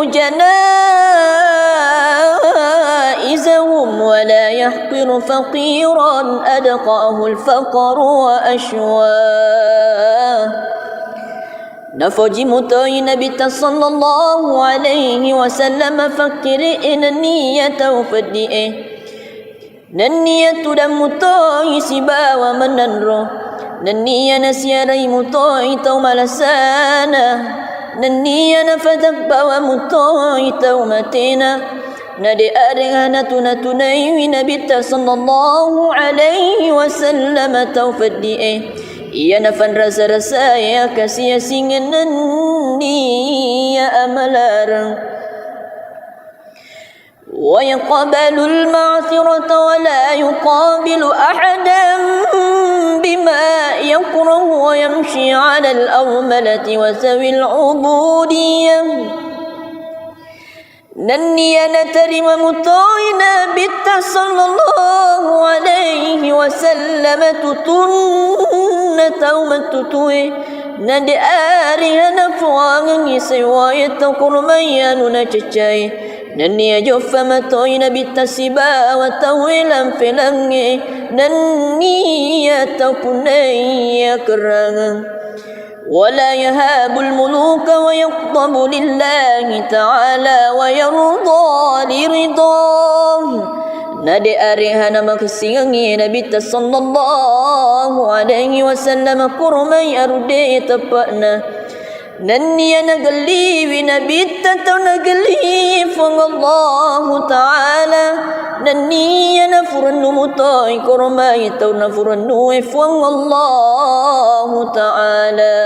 جنائزهم ولا يحقر فقيرا أدقاه الفقر وأشواه. Nafaji mutai Nabi sallallahu alaihi wasallam fakiri niyata ufaddi'e niyatu dan mutai sibawa menandro niya nasiarai mutai tau malasana niya nafadak bawa mutai tau matena nade adengana tunatunai Nabi sallallahu alaihi wasallam tau faddi'e ia nafan rasa-rasa ya kasih singan ya amalarang wa yaqbalu al-ma'thirata wa la yuqabilu ahadan bima yakrahu wa yamshi 'ala al-awmalati wa zawi al-'ubudiyyah. Nanniya natarima mutoina bitta sallallahu alaihi wasallam tutunna taumatutue nade arihana fuangi sewayata kurmayanu na cecai nanniya joffa matoina bitta siba wa tawilan filangi nanniya tapunaya kerangan. ولا يهاب الملوك ويغضب لله تعالى ويرضى لرضاه. Nade arihana maksiangi Nabi sallallahu alaihi wasallam kurmai arude tapana nanniya nagali Nabi tau nagali Allah taala nanniya nafurnu mutai kurmai tau nafurnu Allah taala.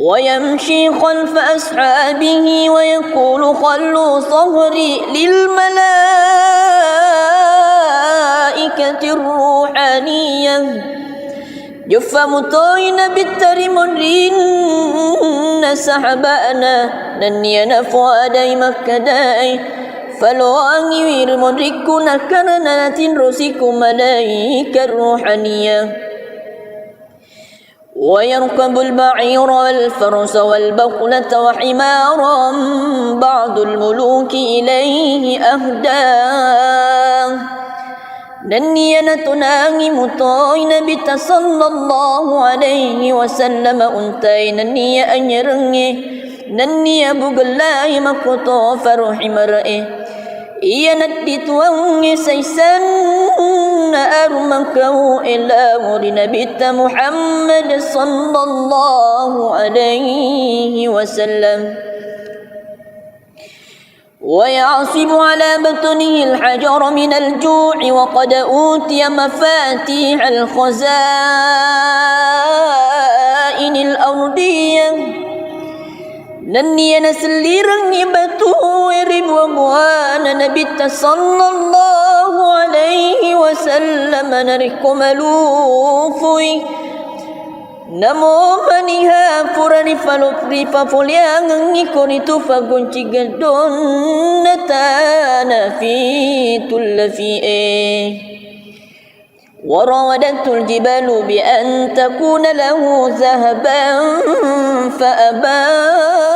ويمشي خلف أصحابه ويقول خلوا صهري للملائكة الروحانية. جفا مطوين بالترمرين سحبانا نني نفوا داي مكداي فلو أني مركنا كرنات رسيك ملائكة الروحانية. ويركب البعير والفرس والبقلة وحمارا بعض الملوك إليه أهداه. نني نتناغي مطاي نبي صلى الله عليه وسلم أنتي نني أنيرني نني بغلاي مكتو فرحي مرئي iya nati tuang saisan armangkau ila muri Nabi Muhammad sallallahu alaihi wasallam. ويعصب على بطنه الحجر من الجوع وقد أوتي مفاتيح الخزائن الأرضية. Nanniya naselirang ibatu ribuan Nabi sallallahu alaihi wasallam narikumalufui namo maniha purani falopri papoliang ngikon itu fagunci gadon natana fitul fi'e. وراودته الجبال بأن تكون له ذهبا فأباه.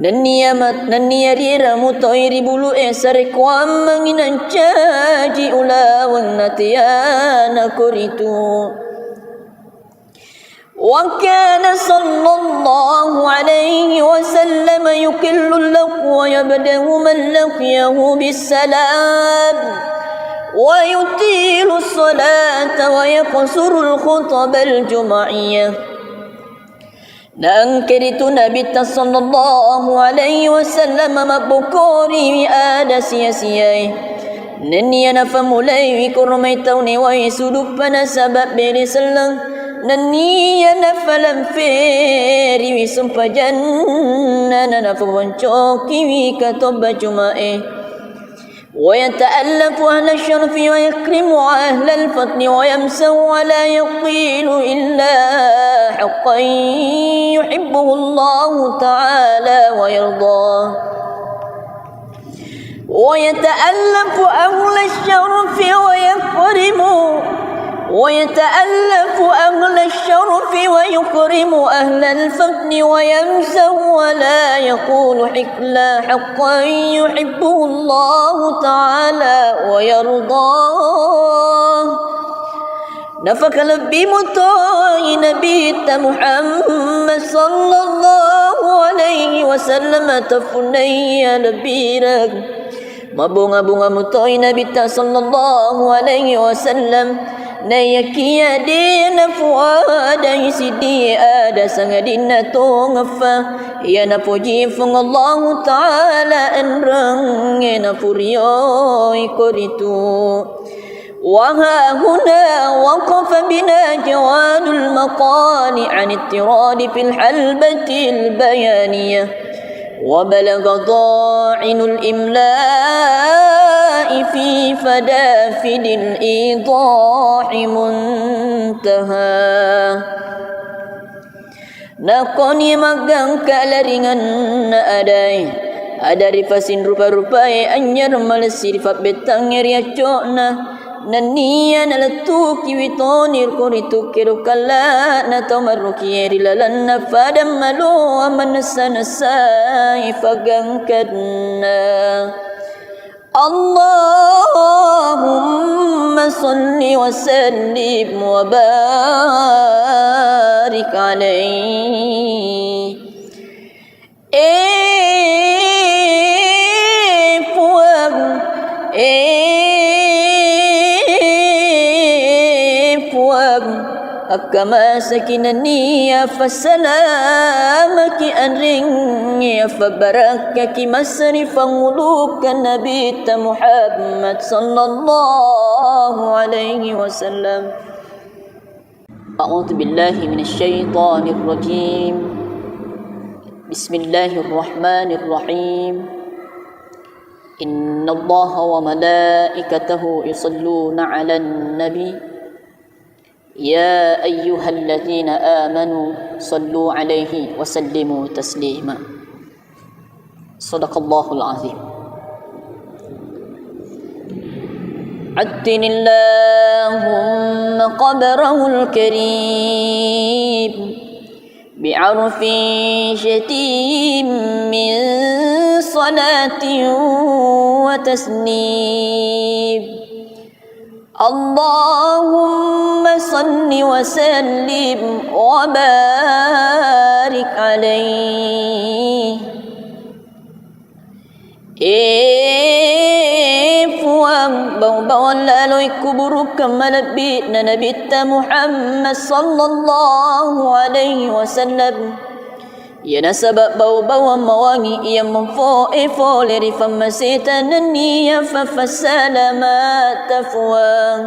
Nania rira mutoiri bulu esare kwam manginan caji ulawang natiana kuritu. وكان صلى الله عليه وسلم يكل اللق ويبدأ من لقيه بالسلام ويطيل الصلاة ويقصر الخطب الجمعية. Nangkiritu Nabi sallallahu alaihi wasallam mabukori ada sia-siai. Nenia na famulai wi kurmai tauni wa sudup pana sabab beri selang. Nenia na falam feri wi sumpajanna na faboncoki wi katoba jumae. ويتألف أهل الشرف ويكرم أهل الفضل ويمسه ولا يقيل إلا حقا يحبه الله تعالى ويرضاه. ويتألف أهل الشرف ويكرم أهل الفضل ويمسه ولا يقول إلا حقا يحبه الله تعالى ويرضاه. نفك لبي مطاي نبي محمد صلى الله عليه وسلم تفني لبيرك mabunga-bunga mutoy Nabi sallallahu alaihi wasallam na yakia din fuada isidi ada sangadin na tongafa ya na puji fung Allah taala enrang na puriyo ikoritu. وها هنا وقف بنا جواد المقال عن اضطراد في الحلبة البيانية وبلغ ضاعن الإملاء في فدافد الإيضاح منتهى. Nakoni magang kalaringan na aday adari fasin rupa-rupai anyar malesir fat betang riacona nania nalatuki witonir kuritu kirukala na tomaruki rilalan na fadam malo amanasa-nasai fagangkadna. Allahumma salli wa sallim wa barik alaihi. Kama sakinani ya fasalamaki anring ya fabarakaki masrifan ulukan Nabi Muhammad sallallahu alaihi wasallam. A'udzu billahi minasy syaithanir rajim. Bismillahirrahmanirrahim. Innallaha wa malaikatahu yusalluna 'alan nabi. يا أيها الذين آمنوا صلوا عليه وسلموا تسليما. صدق الله العظيم. عتن اللهم قبره الكريم بعرف شتيم من صلاة وتسليم. اللهم صل وسلم وبارك عليه. Fuang bawang lalu kuburu kemalabit na Nabi Muhammad sallallahu alaihi wasallam. Ya nasabab bau-bau mawangi yang memfo leri famasitan niya fafasalamat fuang.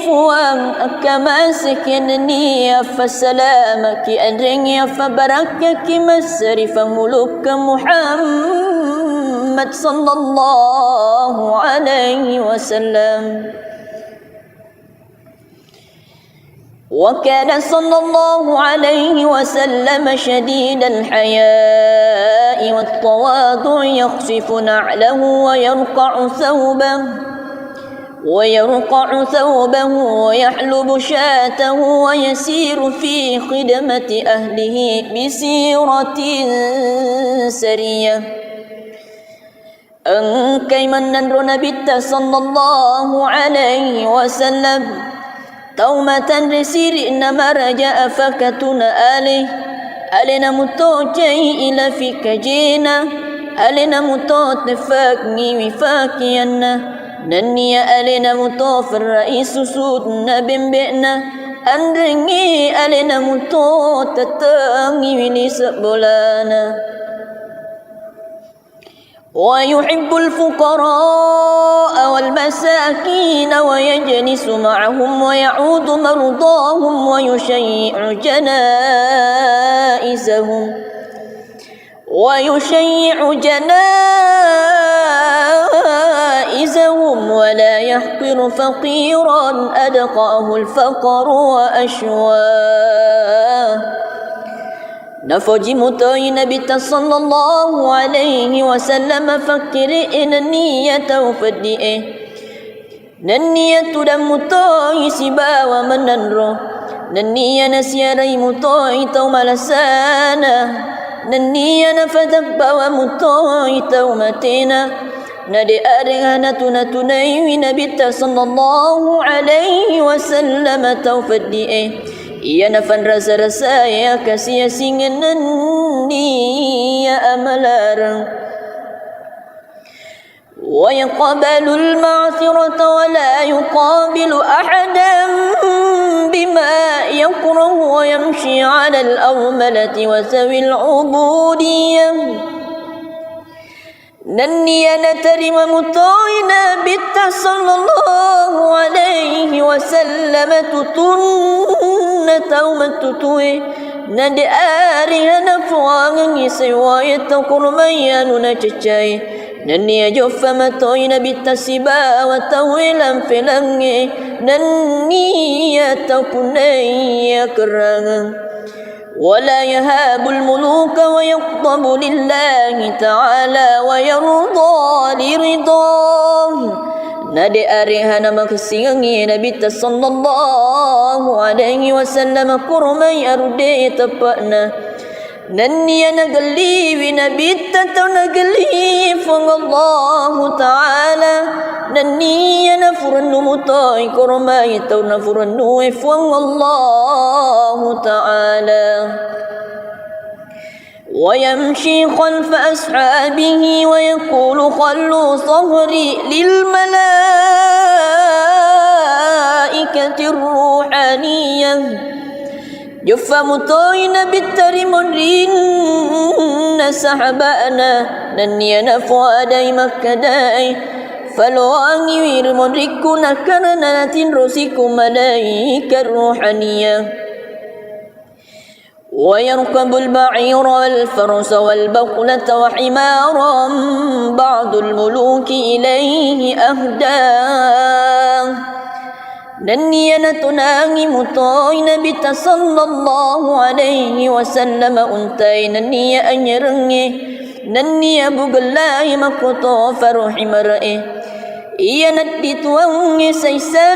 Fuang akamasik niya fasalamaki adring ya fabarakaki masrifan muluk Muhammad sallallahu alaihi wasallam. وكان صلى الله عليه وسلم شديد الحياء والتواضع يخفف نعله ويرقع ثوبه ويرقع ثوبه ويحلب شاته ويسير في خدمة أهله بسيرة سرية. Engkai menandro Nabi sallallahu alaihi wasallam taumatan risiri nama raja afakatuna alina mutojai ila fikajina alina mutot nefakni wifakianna nanniya alina mutofir raisu sudna bimbina andringi alina mutot tatangi wilisab bolana. ويحب الفقراء والمساكين ويجلس معهم ويعود مرضاهم ويشيع جنائزهم ولا يحقر فقيرا أدقاه الفقر وأشواه. Nafaji mutai Nabi sallallahu alaihi wasallam fakiri niyata ufaddi'e niyatu dan mutai sibawa menanro niya nasiyarai mutai tau malasana niya nafadak bawa mutai tau matina nadi arihana tunatunai Nabi sallallahu alaihi wasallam tau faddi'e. Ia nafan rasa-rasa ya kasih singan ya amalarang wa yaqbalu al-ma'thirata wa la yuqabilu ahadan bima yakrahu wa yamshi 'ala al-awmalati wa sawi al-'ubudiyyah. Nanniya natarima mutai Nabi sallallahu alaihi wasallam tutunna taumatutui nadi arihana fuangi sewayat kurmayanu na cacai nanniya joffa matoi Nabi tasiba wa tawilan filangi nanniya tapunaya kerangan. ولا يهاب الملوك ويغضب لله تعالى ويرضى لرضاه. Nadi arihana maksingi Nabi sallallahu alaihi wasallam kurmai arude tapana nanniya nagali Nabi tatau nagali Allah ta'ala nanniya nafuranu mutai kurmai tau nafuranu Allah ta'ala. ويمشي خلف أصحابه ويقول خلوا صهري للملائكة الروحانية. جفا مطوين بالترمون رين سحبانا نني نفوادي مكداي فلواني ويرمون ركونا كرنا تنرسكم ملائكة الروحانية. ويركب البعير والفرس والبقلة وحمارا بعض الملوك إليه أهداه. Nanniya natunangi mutoy Nabi sallallahu alaihi wasallam untay nanniya anyarangi nanniya bugalay makuto faruhimarae iya natituangi saysan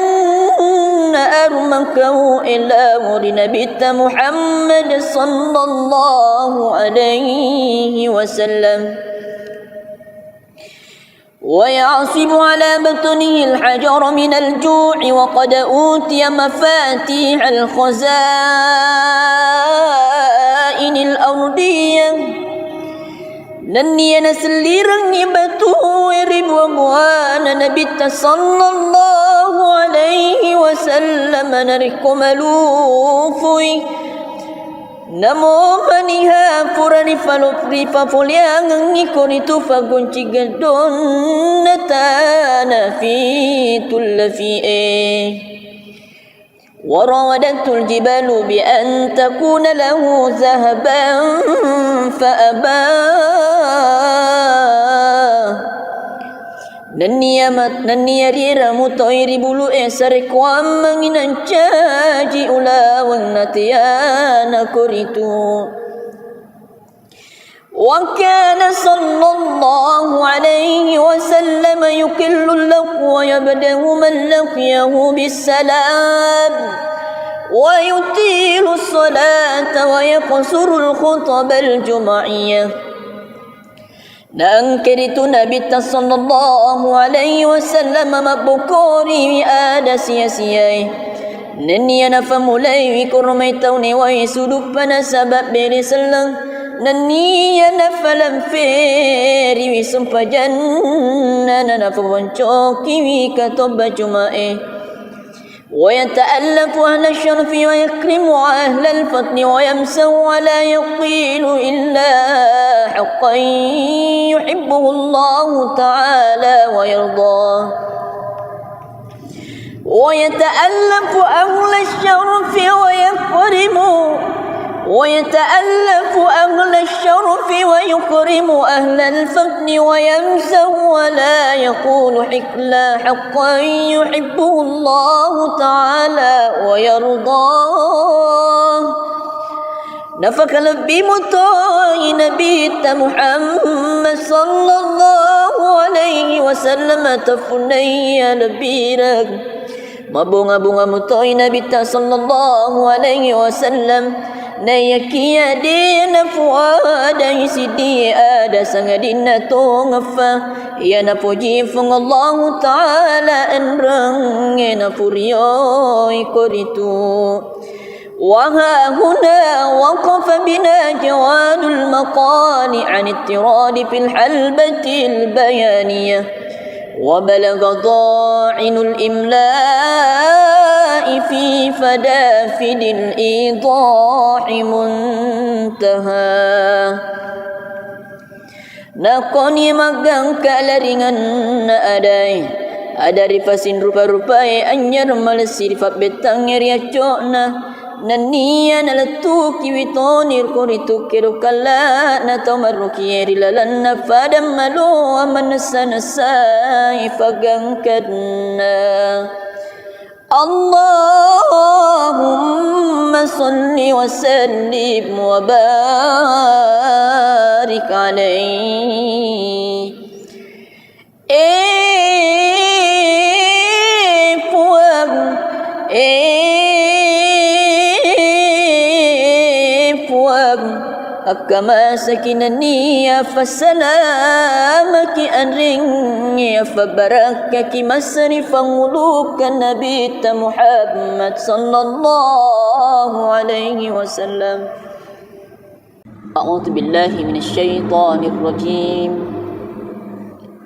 na arumangkaw ila muri Nabi Muhammad sallallahu alaihi wasallam. ويعصب على بطنه الحجر من الجوع وقد أوتي مفاتيح الخزائن الأرضية. Nanniya naselirang ibatu irib wa buana Nabi sallallahu alaihi wasallam narikumalufui namo maniha purani falopri papoliang ngikoni tu fagunci gadon natana fi tullafi'e. وراودته الجبال بأن تكون له ذهبا فأبى. Nanniya rira mutoiri bulu esare kwam manginan caji ulawang natiyana kuritu. وكان صلى الله عليه وسلم يكل اللقو ويبدأ من لقيه بالسلام ويطيل الصلاة ويقصر الخطب الجمعية. Nangkiritu Nabi sallallahu alaihi wasallam mabukori ada sia-siai nenia na famulai wi kurmai tauni wa suduk pana sabab beri selang nenia na falam feri wi sumpajan na fawancoki wi katoba jumae ويتألف أهل الشرف ويكرم أهل الفضل ويمسه ولا يقيل إلا حقا يحبه الله تعالى ويرضاه ويتألف أهل الشرف ويكرم أهل الفضل ويمسه ولا يقول إلا حقا يحبه الله تعالى ويرضاه. نفك لبي مطاي نبي محمد صلى الله عليه وسلم تفني لبيرك mabunga-bunga mutoy Nabi sallallahu alaihi wasallam na yakia dina fuada isidi ada sangadina tongafa ya na puji fung Allah taala enrang na puriyo ikoritu وها هنا وقف بنا جواد المقال عن اضطراد في الحلبة البيانية وبلغ ضاعن الإملاء في فدافد الإيضاح منتهى. Nakoni magang kalaringan na aday adari fasin rupa-rupai anyar malesir fat betang riaco na nania na latuki witonir koritu kirukala na tomaruki rilalan na fadam malu amanasa-nasa ifagangkadna. Allahumma salli wa sallim wa barik alaihi. Kama sakinani ya fasalamaki anring ya fabarakaki masrifan ulukan Nabi Muhammad sallallahu alaihi wasallam. A'udzu billahi minasy syaithanir rajim.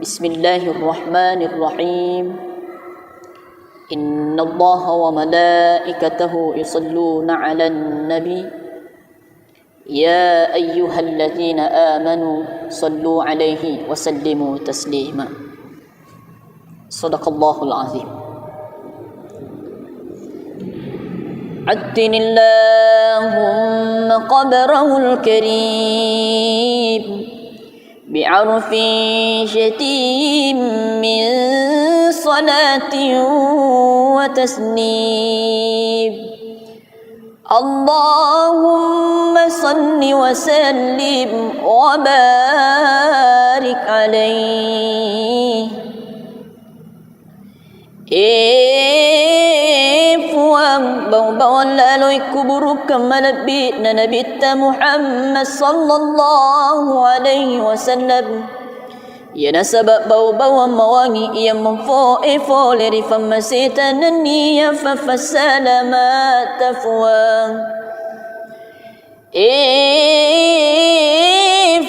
Bismillahirrahmanirrahim. Innallaha wa malaikatahu yusalluna 'alan nabi يا أيها الذين آمنوا صلوا عليه وسلموا تسليما. صدق الله العظيم. عدن اللهم قبره الكريم بعرف شتيم من صلاة وتسليم. اللهم صل وسلم وبارك عليه. Puang bau-bau lalu kubur kemalabit na Nabi Muhammad sallallahu alaihi wasallam. Ya nasabab bau-bau mawangi ia memfo leri famasita naniya fafasalamat tafuang.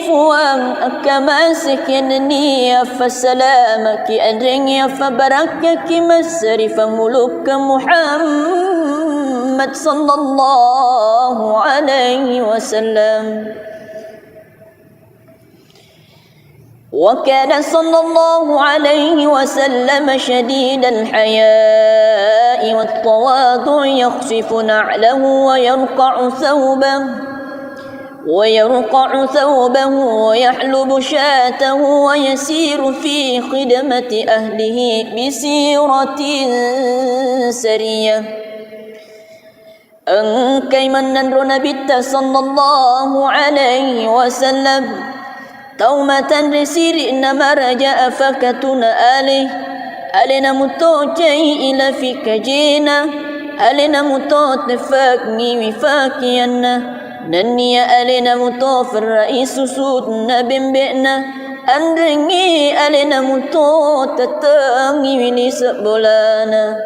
Fuang akamasik ya naniya fasalamaki adring ya fabarakaki masrifang muluk Muhammad sallallahu alaihi wasallam. وكان صلى الله عليه وسلم شديد الحياء والتواضع يخفف نعله ويرقع ثوبه ويحلب شاته ويسير في خدمة أهله بسيرة سرية. Engkai menandro Nabi sallallahu alaihi wasallam تومة رسير إنما رجاء فكتنا علينا متوجي إلى فيك جينا علينا متوت فاكني وفاكينا نني علينا متوف الرئيس سودنا بمبئنا أندرني علينا متوت تتاني ولسبولانا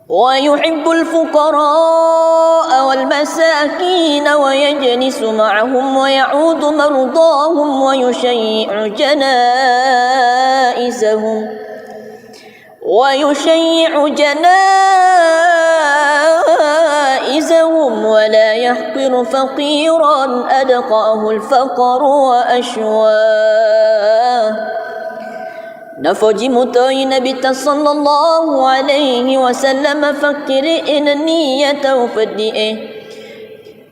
ويحب الفقراء والمساكين ويجلس معهم ويعود مرضاهم ويشيع جنائزهم ولا يحقر فقيرا أدقاه الفقر وأشواه نفوجي متوي نبي صلى الله عليه وسلم فكر إن النية وفدئه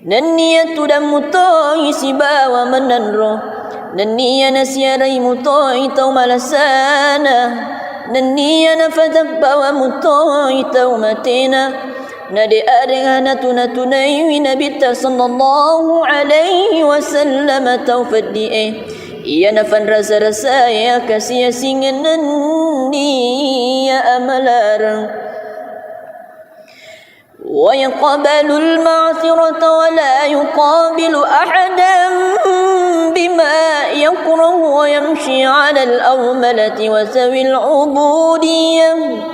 ننية دم متوي سبا ومننرو ننية نسيري متوي توم لسانا ننية نفتك ومتوي تومتنا ندي أرغانا تنتني نبي صلى الله عليه وسلم توفدئه iya nafan rasa-rasa ya kasih singan ni ya amalarang wa yaqbalu al-ma'thirata wa la yuqabilu ahadan bima yakrahu wa yamshi 'ala al-awmalati wa sawi al-'ubudiyyah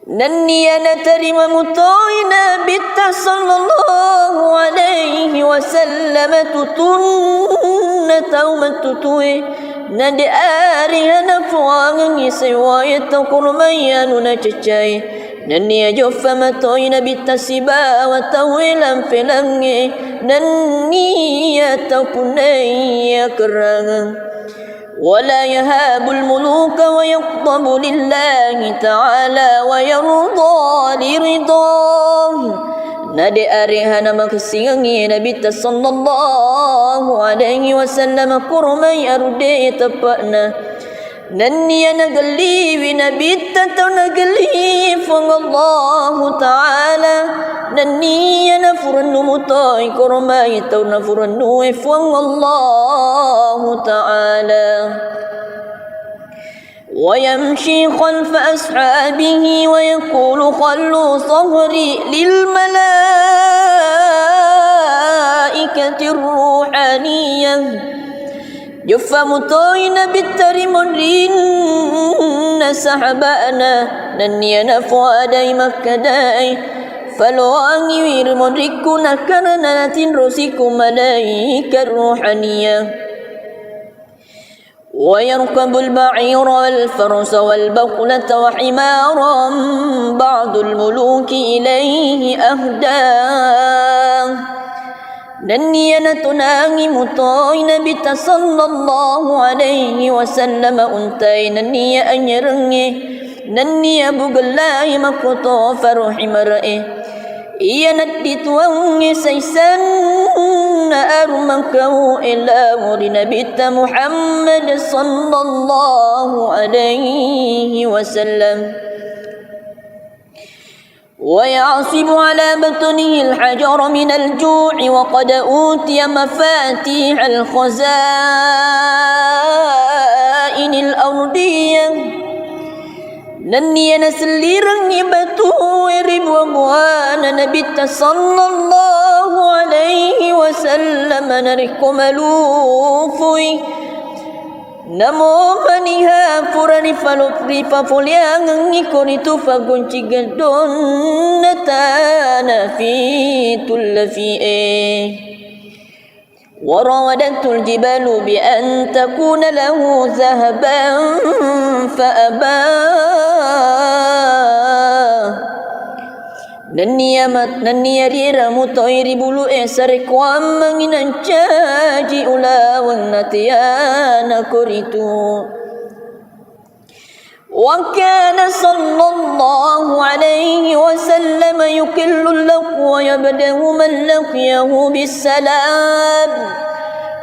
نني نترم مطوينا بيت صلى الله عليه وسلم تتن تومتتوي ندي آرها نفوان يسواية قرميان نججاي نني جف مطوينا بيت سبا وطويلا فلنغي نني يتقني كرغن ولا يهاب الملوك ويغضب لله تعالى ويرضى لرضاه ندي أريها مكسيني نبي صلى الله عليه وسلم كرمي أردي تبأنا نني نقلي بنبي تتنقلي فن الله تعالى نني نفرن مطاي كرمي تنفرن فن الله تعالى ويمشي خلف أصحابه ويقول خلوا صهري للملائكة الروحانية جف مطوين بالترمرين سحبانا نني نفوا داي مكداي فلو أنير مدركنا كرنا تنرسك ملائكة الروحانية ويركب البعير والفرس والبقلة وحمارا بعض الملوك إليه أهداه نني نتناغي مطوي نبي صلى الله عليه وسلم أنتي نني أنيرني نني أبو الله مكتو فرحي مرئي إيا ندت واني سيسن أرمكو إلى مر نبي محمد صلى الله عليه وسلم ويعصب على بطنه الحجر من الجوع وقد أوتي مفاتيح الخزائن الأرضية نني نسليرني بتوير بوغوانا نبي صلى الله عليه وسلم نركم لوفي Namo maniha purani falopri papoliangang ikonitu fagunci gadon natana fi tullafi'e warawadatul jibalu bi an takuna lahu zahaban faabah Nanniya rira mutoiri bulu esare kwam manginan caji ulawang natiyana kuritu wa kana sallallahu alaihi wasallam yukillu lahu wa yabdahu man laqiyahu bisalam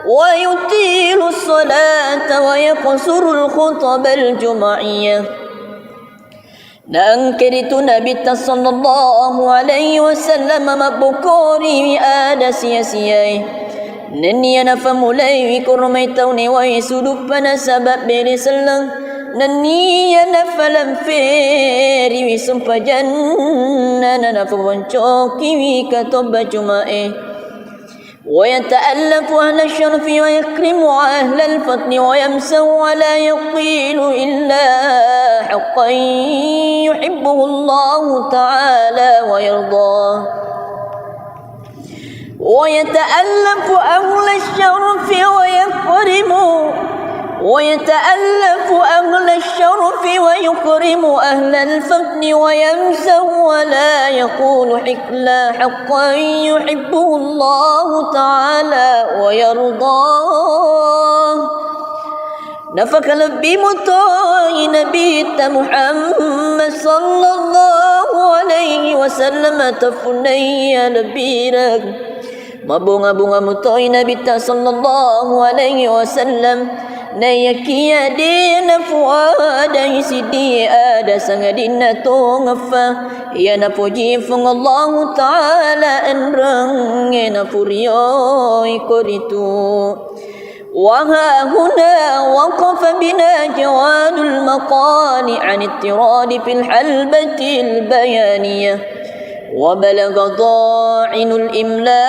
wa yutilu salata wa yaqsuru al-khutab al-jum'iyah Nangkiritu Nabi sallallahu alaihi wasallam mabukuri ada sia-siai Nani ana famulai wi kormai tauni wa suduk pana sabab beri selang nani ana falam feri wi sumpajan nana fawancoki wi katoba jumae ويتألف أهل الشرف ويكرم أهل الفضل ويمسه ولا يقيل إلا حقا يحبه الله تعالى ويرضاه ويتألف أهل الشرف ويكرم أهل الفضل ويمسه ولا يقول حكلا حقا يحبه الله تعالى ويرضاه نفك لبي مطاي نبي محمد صلى الله عليه وسلم تفني لبيرك mabunga-bunga mutoy Nabi sallallahu alaihi wasallam na yakia dina fuada isidi ada sangadina tungafa ya na puji fung Allah taala enrang na puriyo ikoritu وها هنا وقف بنا جواد المقال عن اضطراد في الحلبة البيانية وبلغ ضاعن الإملاء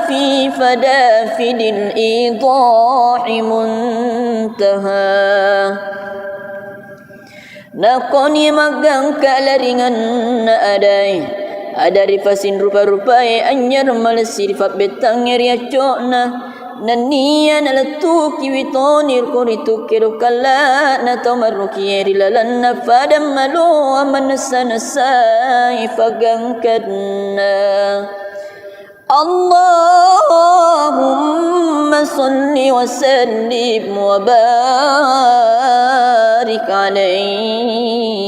في فدافد الإيضاح منتهى نقني مغان كالرنgan adai adari fasin rupa-rupai anyar malsir fa betang ya cokna nania nalatuki witonir kuritu kirukalla na tomaruki rilalan na fadam malu amanasa ifagangkadna Allahumma salli wa sallim wa barik alaihi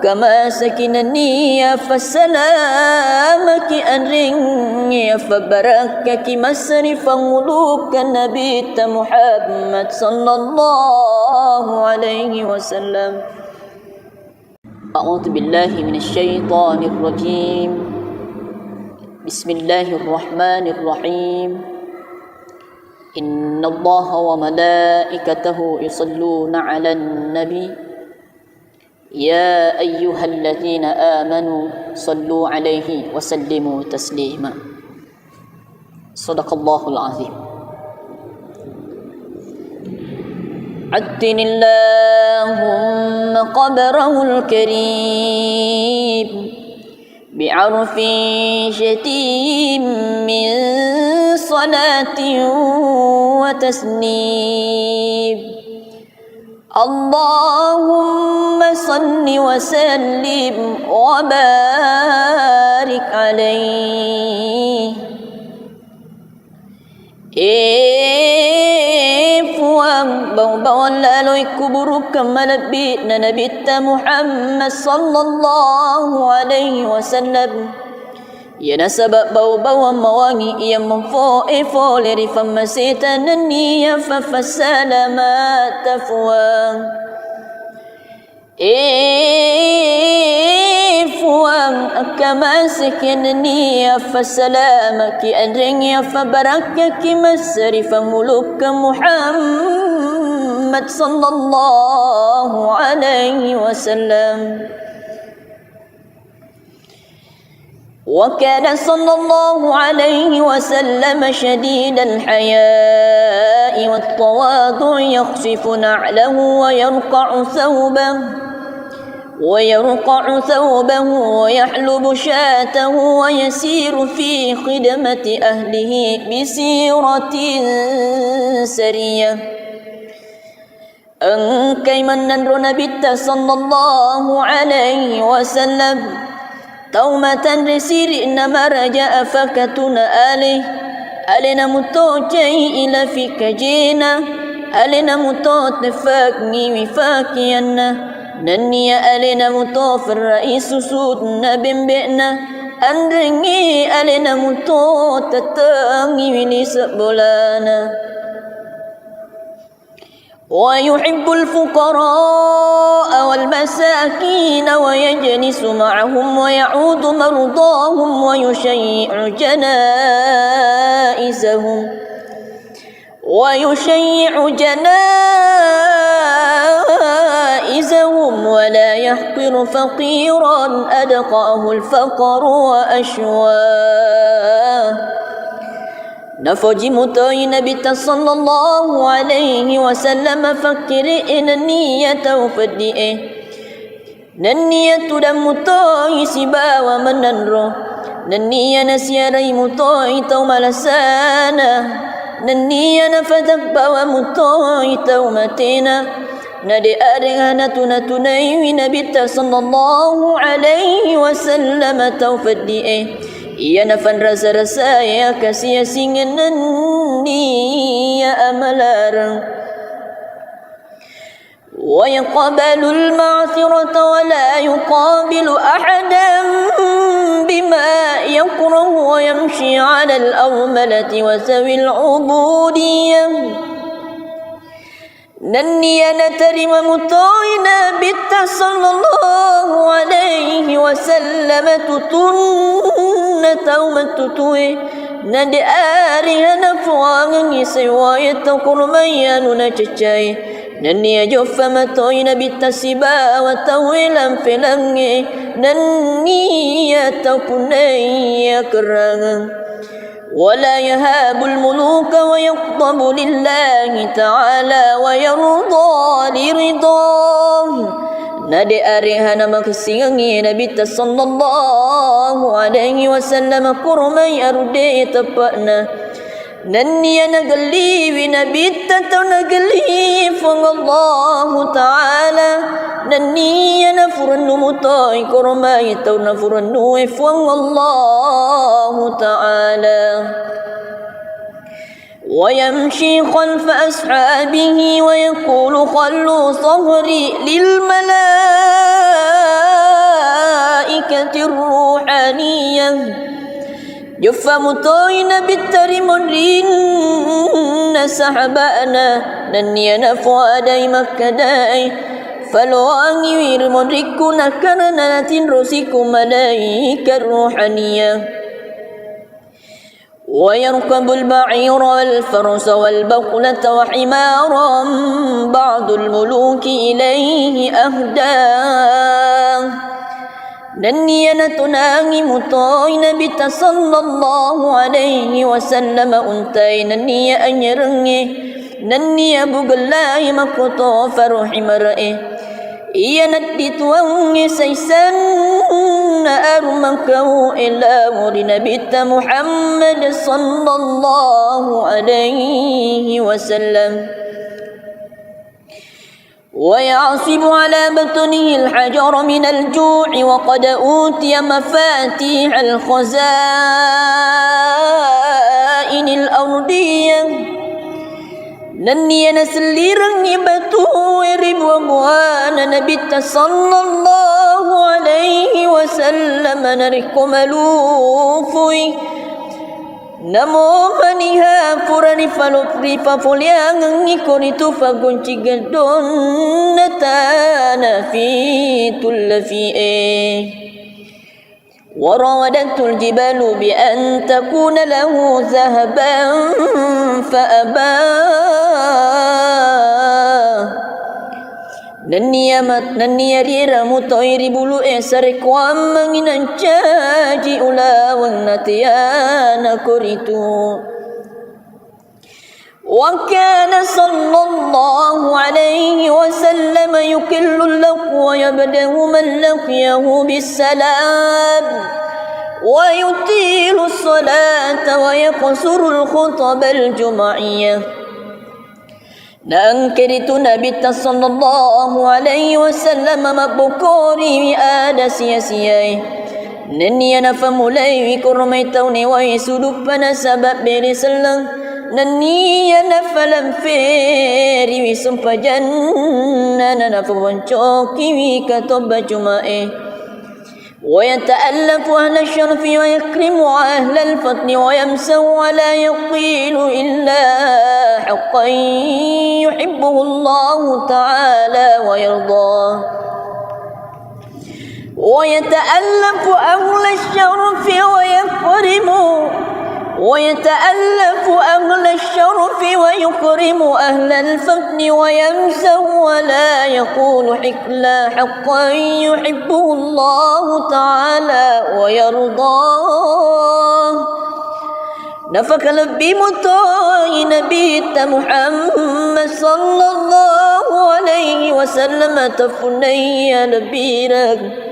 كما سكنني فسلامك أنرني فبركك مسرف ملوك النبي محمد صلى الله عليه وسلم أعوذ بالله من الشيطان الرجيم بسم الله الرحمن الرحيم إن الله وملائكته يصلون على النبي يا أيها الذين آمنوا صلوا عليه وسلموا تسليما صدق الله العظيم عدن اللهم قبره الكريم بعرف شتيم من صلاة وتسليم اللهم صل وسلم وبارك عليه fuang bawang lalu kuburu kamal bit na nabita Muhammad sallallahu alaihi wasallam ya nasabab bawang mawangi ia memfo leri famasita naniya fafasalamat fuang fuang akamaskin niya fasalamaki adringya fabarakaki masrifa muluk Muhammad sallallahu alaihi wasallam وكان صلى الله عليه وسلم شديد الحياء والتواضع يخفف نعله ويرقع ثوبه ويحلب شاته ويسير في خدمة أهله بسيرة سرية أنكي من نبت صلى الله عليه وسلم تومة رسير إنما رجاء فكتنا ألنا متوجي إلى فيك جينا ألنا متوت فاكني وفاكينا نني ألنا متوف الرئيس سودنا بمبئنا أنرني ألنا متوت تتاني وليس بولانا ويحب الفقراء والمساكين ويجلس معهم ويعود مرضاهم ويشيع جنائزهم ولا يحقر فقيرا أدقاه الفقر وأشواه. نفوجي متوي نبي صلى الله عليه وسلم فكر إن النية وفدئه ننية دم متوي سبا ومننرو ننية نسيري متوي توم لسانا ننية نفذب ومتوي تومتنا ندي أرغانا تنتني نبي صلى الله عليه وسلم توفدئه ia nafan rasa-rasa ya kasih singan ni ya amalarang wa yaqbalu al-ma'thirata wa la yuqabilu ahadan bima yakrahu wa yamshi 'ala al-awmalati wa sawi al-'ubudiyyah. Nanniya natarima mutoina bitta sallallahu alaihi wasallam tutunna taumatutui nade arihana fuangi sewayat kurmayanu na cecai nanniya joffa matoina bitta siba wa tawilan filangi nanniya taupunaya kerangan ولا يهاب الملوك ويغضب لله تعالى ويرضى لرضاه. Nade arihana maksingi Nabi sallallahu alaihi wasallam kurmai arude tapana nanniya nagali Nabi tato nagali fong Allah taala nanniya nafuranu mutai kurmai tau nafuranu fong Allah taala. ويمشي خلف أصحابه ويقول خلوا صهري للملائكة الروحانية جف مطوين بالترمون سحبانا نني نفوا داي مكة داي فلواني ويرمون ركونا كرنا تنرسكم ملائكة الروحانية ويركب البعير والفرس والبقلة وحمارا بعض الملوك إليه أهداه. نني نتناغي مطوين بت صلى الله عليه وسلم أنتي نني أنيرني نني بقلاي مكتو فرحم رأيه iya nadituangi saysan armakahu ila muri Nabi Muhammad sallallahu alaihi wasallam ويعصب على بطنه الحجر من الجوع وقد أوتي مفاتيح الخزائن الأرضية nanniya naselirang ibatu ribu buana Nabi sallallahu alaihi wasallam narikumalufui namo maniha purani falupri papoliang ngikoni tu fagunci gadon natana fi tullafi'e وراودته الجبال بأن تكون له ذهبا فأبى nanniya rira mutoiri bulu esare kwam manginan caji ulawang natiyana kuritu وكان صلى الله عليه وسلم يكل اللق ويبدأ من لقيه بالسلام ويطيل الصلاة ويقصر الخطب الجمعية. Nangkiritu Nabi sallallahu alaihi wasallam mabukori ada sia-siai nanniya nafamulai kurmai tauni wa suduk pana sabab beri selang nanniya nafalam feri wi sumpajanna nafawancoki wi katoba jumae ويتألف أهل الشرف ويكرم أهل الفضل ويمسح ولا يقيل إلا حقا يحبه الله تعالى ويرضاه ويتألف أهل الشرف ويكرم أهل الفضل ويمسح ولا يقول حكلا حقا يحبه الله تعالى ويرضاه نفك لبي مطاي نبي محمد صلى الله عليه وسلم تفني لبيرك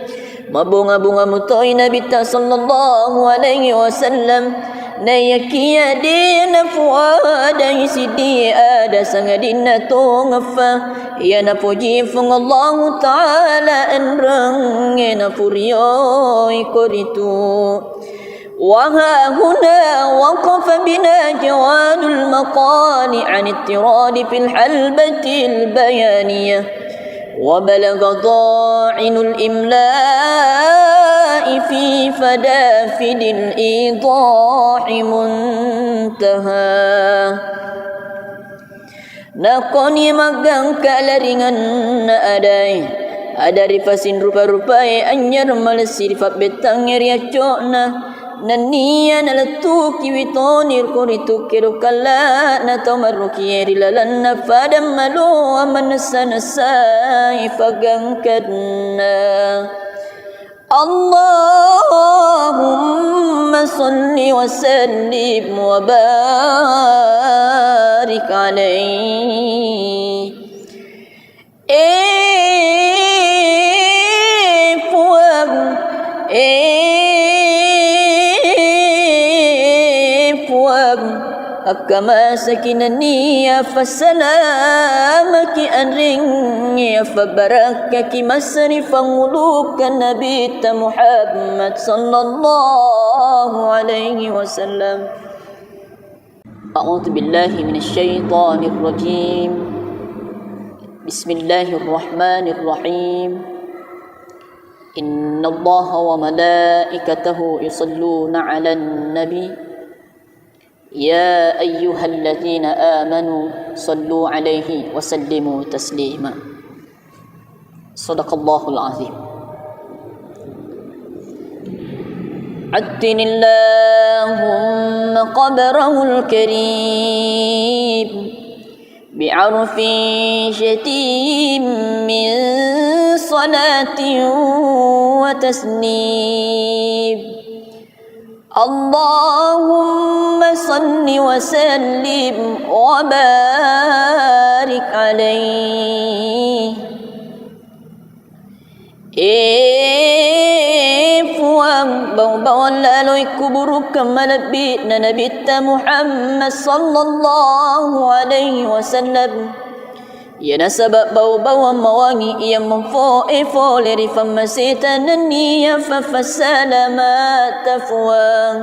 ما bunga mutoy Nabi sallallahu alaihi wasallam na yakia dina fuada isidi ada sangadina tongafa ya na puji fung Allah taala enrang na puriyo ikoritu وها هنا وقف بنا جواد المقال عن اضطراد في الحلبة البيانية وبلغ ضاعن الإملاء في فدافد الإيضاح منتهى نقني مغان كالرنgan ada rifasin rupa-rupai anyar malesir betang riacona nania nalatu kiwitonir kuritu kirukalla na tomaruki rilalan na fadam malu amanasa ifagangkadna Allahumma salli wa sallim wa barik alaihi كما سكنني فسلامك أنرني فبركك مسرف ملوك النبي محمد صلى الله عليه وسلم أعوذ بالله من الشيطان الرجيم بسم الله الرحمن الرحيم إن الله وملائكته يصلون على النبي يا أيها الذين آمنوا صلوا عليه وسلموا تسليما صدق الله العظيم عدن اللهم قبره الكريم بعرف شتيم من صلاة وتسليم اللهم صل وسلم وبارك عليه fuang bau-bau lalu kuburuk kemalabit na nabita Muhammad sallallahu alaihi wasallam ya nasabab bau-bau mawangi ia memfo leri famasita naniya fafasalamat fuang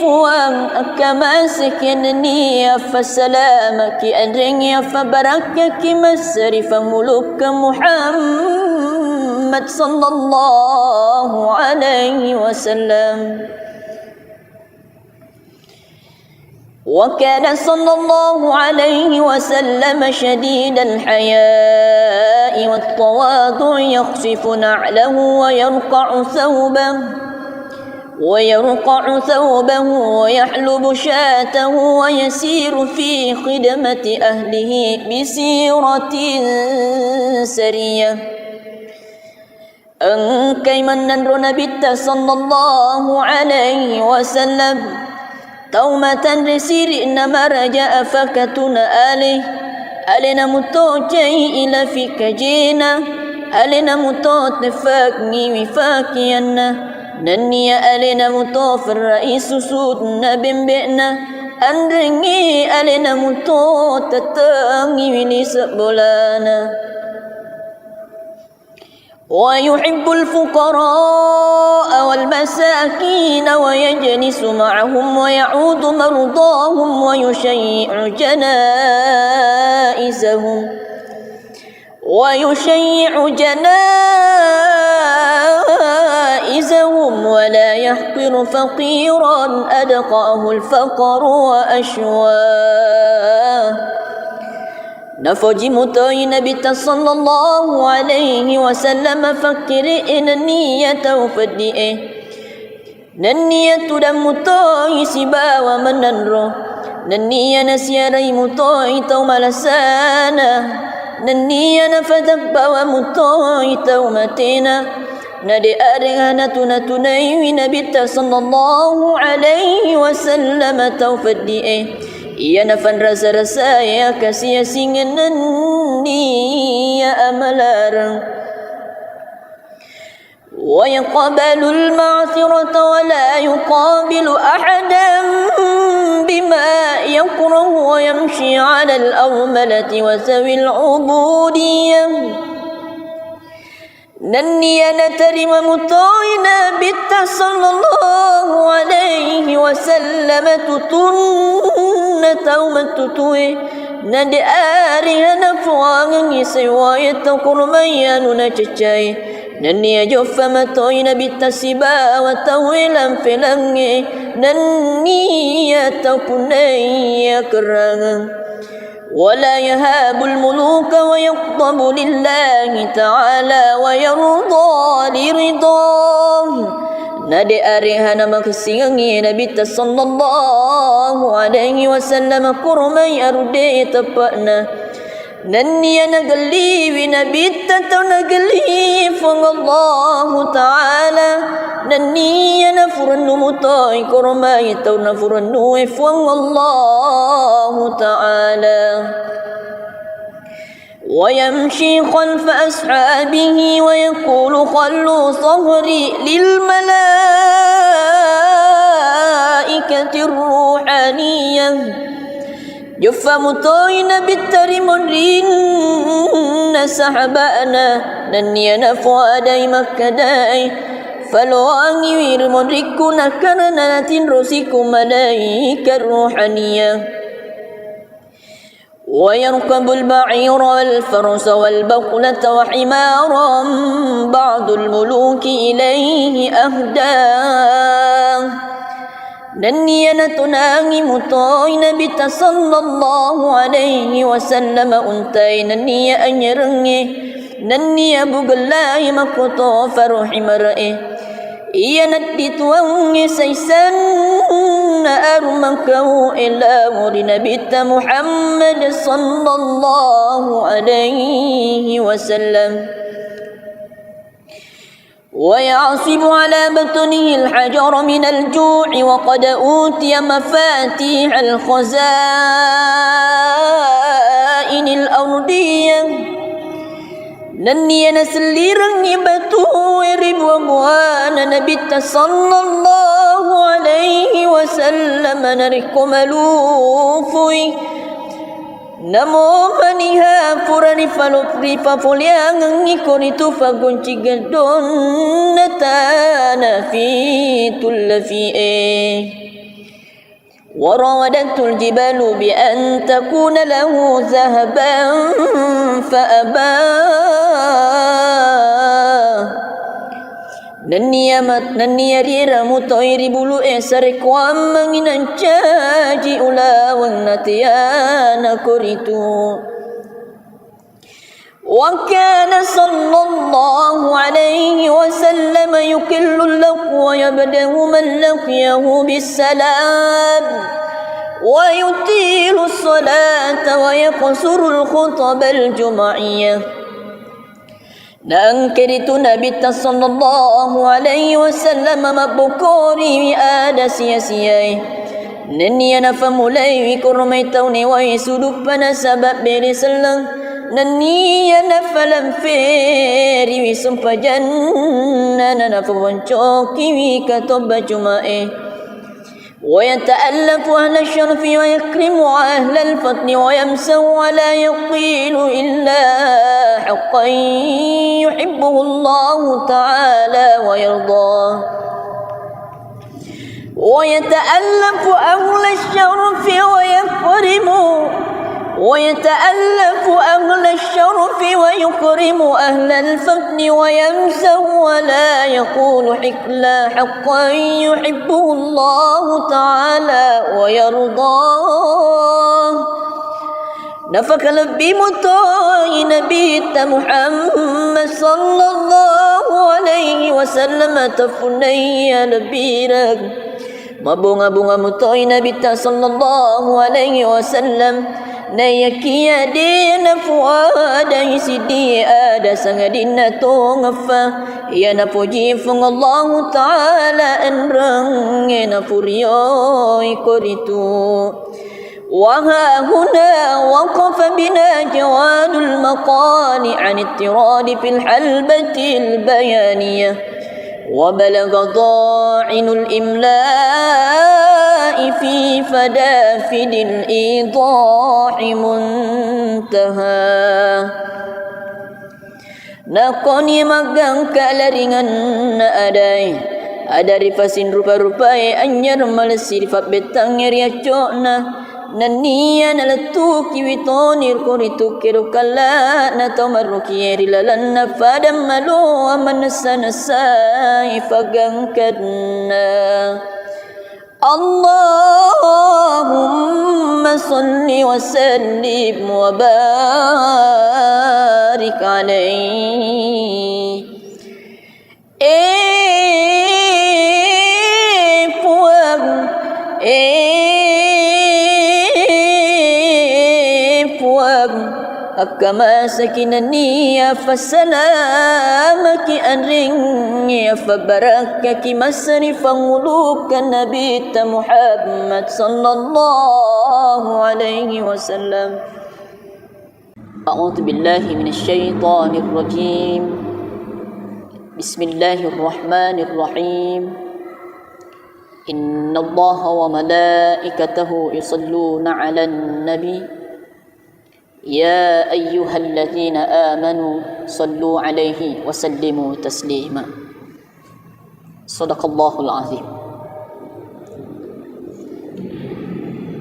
fuang akamaskin niya fasalamaki adringya fabarakaki masrifa muluk Muhammad sallallahu alaihi wasallam وكان صلى الله عليه وسلم شديد الحياء والتواضع يخفف نعله ويرقع ثوبه ويحلب شاته ويسير في خدمة أهله بسيرة سرية أنكي من نبت صلى الله عليه وسلم تومة رسير إنما رجاء فكتنا ألنا متوجي إلى فيك جينا ألنا متوتفاكني وفاكينا نني ألنا متوفر رئيس سودنا بمبئنا أنرني ألنا متوتتاني ولسبولانا ويحب الفقراء والمساكين ويجلس معهم ويعود مرضاهم ويشيع جنائزهم ويشيع جنائزهم ولا يحقر فقيرا أدقاه الفقر وأشواه. نفوجي متوي نبي صلى الله عليه وسلم فكر إن النية وفدئه ننية دم متوي سبا ومننرو ننية نسيري متوي توم لسانا ننية نفدب ومتوي تومتنا ندي أرغانا تنتني نبي صلى الله عليه وسلم توفدئه iya nafan rasa-rasa ya kasih singan ni ya amalarang wa yaqbalu al-ma'thirata wa la yuqabilu ahadan bima yakrahu wa yamshi 'ala al-awmalati wa sawi al-'ubudiyyah nanniya natarima mutoina bitta sallallahu alaihi wasallam tutunna taumatutue nade arihana fuangi sewayata kurmayanu na cecai nanniya joffa matoina bitta siba wa tawilan filangi nanniya tapunaya kerangan ولا يهاب الملوك ويغضب لله تعالى ويرضى لرضاه نادي أريهنا مكسيني نبي صلى الله عليه وسلم كرمي أردي تبأنا نني نقلي بنبي تنقلي فالله تعالى نني نفرن مطاي كرمي تنفرن فالله تعالى ويمشي خلف أصحابه ويقول خلوا صهري للملائكة الروحانية جف مطاين بالترمرين سحبانا نني نفوا داي مكداي فلو أنير مدركنا كرنا تنرسك ملائكة الروحانية ويركب البعير والفرس والبقلة وحمارا بعض الملوك إليه أهداه نني نتناغي مطاي نبي صلى الله عليه وسلم أنتي نني أنيرني نني بغلاي مكتو فرحي مرئي إيا ندت واني سيسن أرمكو إلا مر نبي محمد صلى الله عليه وسلم ويعصب على بطنه الحجر من الجوع وقد أوتي مفاتيح الخزائن الأرضية نني نسليرني بتوير وغوان نبي صلى الله عليه وسلم نرك ملوفي Namo maniha purani falopri papoliangi koritu fagunci gedon natana fi tullafi'e warawadatul jibalu bi an takuna lahu zahaban faabah Nanniya rira mutoiri bulu esare kwam manginan caji ulawang natiyana koritu wa kana sallallahu alaihi wasallam yukillu lahu wa yabdahu man laqiyahu bisalam wa yutilu salata wa yaqsuru al-khutab al-jum'iyah Nangkiritu Nabi sallallahu alaihi wasallam mabukuri ada sia-siai Naniya nafamulai wikurmai tauni wa suduk pada sabab beri selang Naniya nafalam feri wisumpa janna nafawancoki wikatoba jumae ويتألف أهل الشرف ويكرم أهل الفضل ويمسه ولا يقيل إلا حقا يحبه الله تعالى ويرضاه ويتألف أهل الشرف ويكرم ويتألف أهل الشرف ويكرم أهل الفضل ويمسه ولا يقول إلا حقا يحبه الله تعالى ويرضاه. نفك لبي مطاي نبي محمد صلى الله عليه وسلم تفني لبيرك mabunga-bunga mutoy nabi ta sallallahu alaihi wasallam na yakia din fuada isidi ada sangadin to ngafa ya na puji fung Allah taala enrang na puriyo ikoritu وها هنا وقف بنا جواد المقال عن التراد في الحلبة البيانية وبلغ ضاعن الإملاء في فدافد الإيضاح منتهى. Nakoni magang kalaringan na aday adari fasin rupa-rupai anyar malsir fa betang ria chona naniya nalatu kiwitonir koritu kerukala na tomarukieri lalanna fadam malu amanasa ifagangkadna. Allahumma salli wa sallim wa barik alaihi. Kama sakinani fasalamaki anring fabarakaki masrif ngulukan nabi Muhammad sallallahu alaihi wasallam. A'udzu billahi minasyaitonir rajim. Bismillahirrahmanirrahim. Innallaha wa malaikatahu yusalluna 'alan nabi يا أيها الذين آمنوا صلوا عليه وسلموا تسليما. صدق الله العظيم.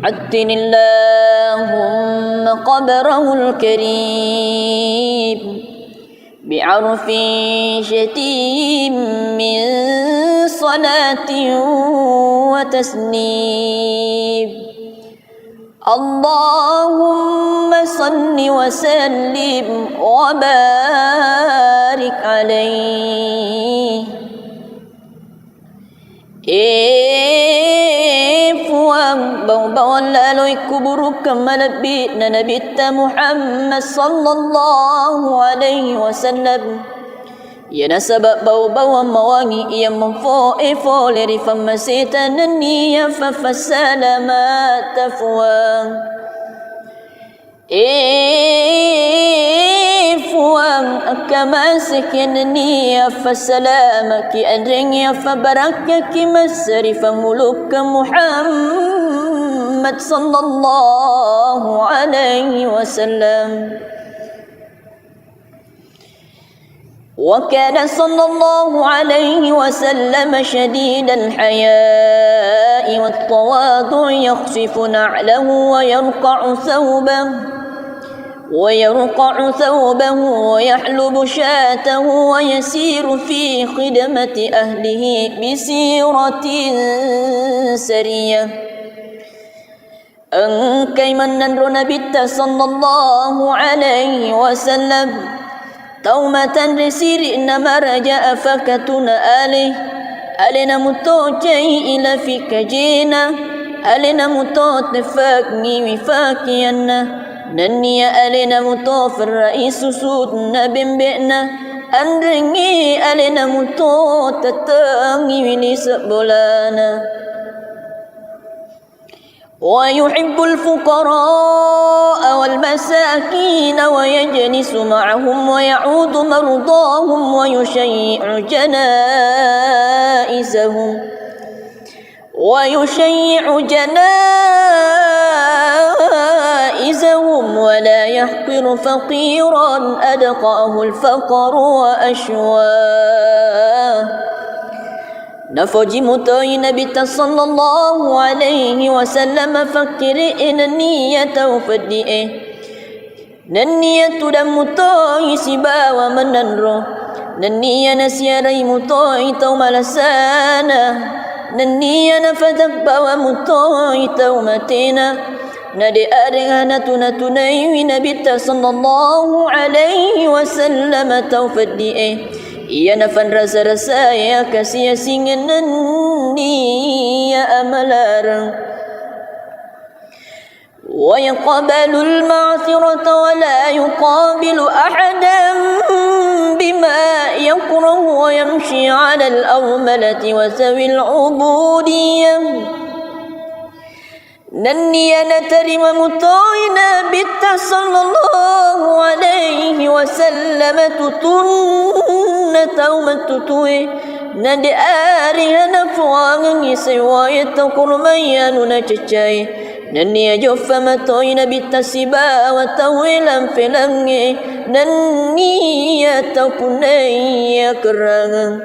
عدن اللهم قبره الكريم بعرف شتيم من صلاة وتسليم. اللهم صل وسلم وبارك عليه. Puang bawang lalui kuburuk kemalabit na nabita Muhammad sallallahu alaihi wasallam. Ya nasabab bau-bau mawangi ia memfo leri famasita naniya fafasalamat tafuang. Fuang akamasik naniya fasalamaki andringya fabarakaki masri famuluk Muhammad sallallahu alaihi wasallam. وكان صلى الله عليه وسلم شديد الحياء والتواضع يخصف نعله ويرقع ثوبه ويحلب شاته ويسير في خدمة أهله بسيرة سرية. أنكي من نبت صلى الله عليه وسلم تومة رسير إنما رجاء فكتنا ألنا متوجي إلى فيك جينا ألنا متوت فاكني وفاكينا نني ألنا متوف الرئيس سودنا بنبئنا أنرني ألنا متوت تتاني ولسبولانا. ويحب الفقراء والمساكين ويجلس معهم ويعود مرضاهم ويشيع جنائزهم ولا يحقر فقيرا أدقاه الفقر وأشواه. نفجي متوي نبي صلى الله عليه وسلم فكر إن النية وفدئه Nania tudam mutoi sibawa menanro. Nania nasiarai mutoi tau malasana. Nania nafadak bawa mutoi tau matena. Nade adengana tunai Nabi sallallahu alaihi wasallam tau faddi Ia nafan rasa-rasa ya kasih singan nania amalarang. ويقبل المعصرة ولا يقابل أحدا بما يكره ويمشي على الأرملة وسوي العبودية. نني نترم مطوينا بت صلى الله عليه وسلم تطن تومتتوي ند آرها نفوان يسوي تقرميان نججاي نني جف مطوينا بت سبا وتويلا فلنغي نني تقني كرغن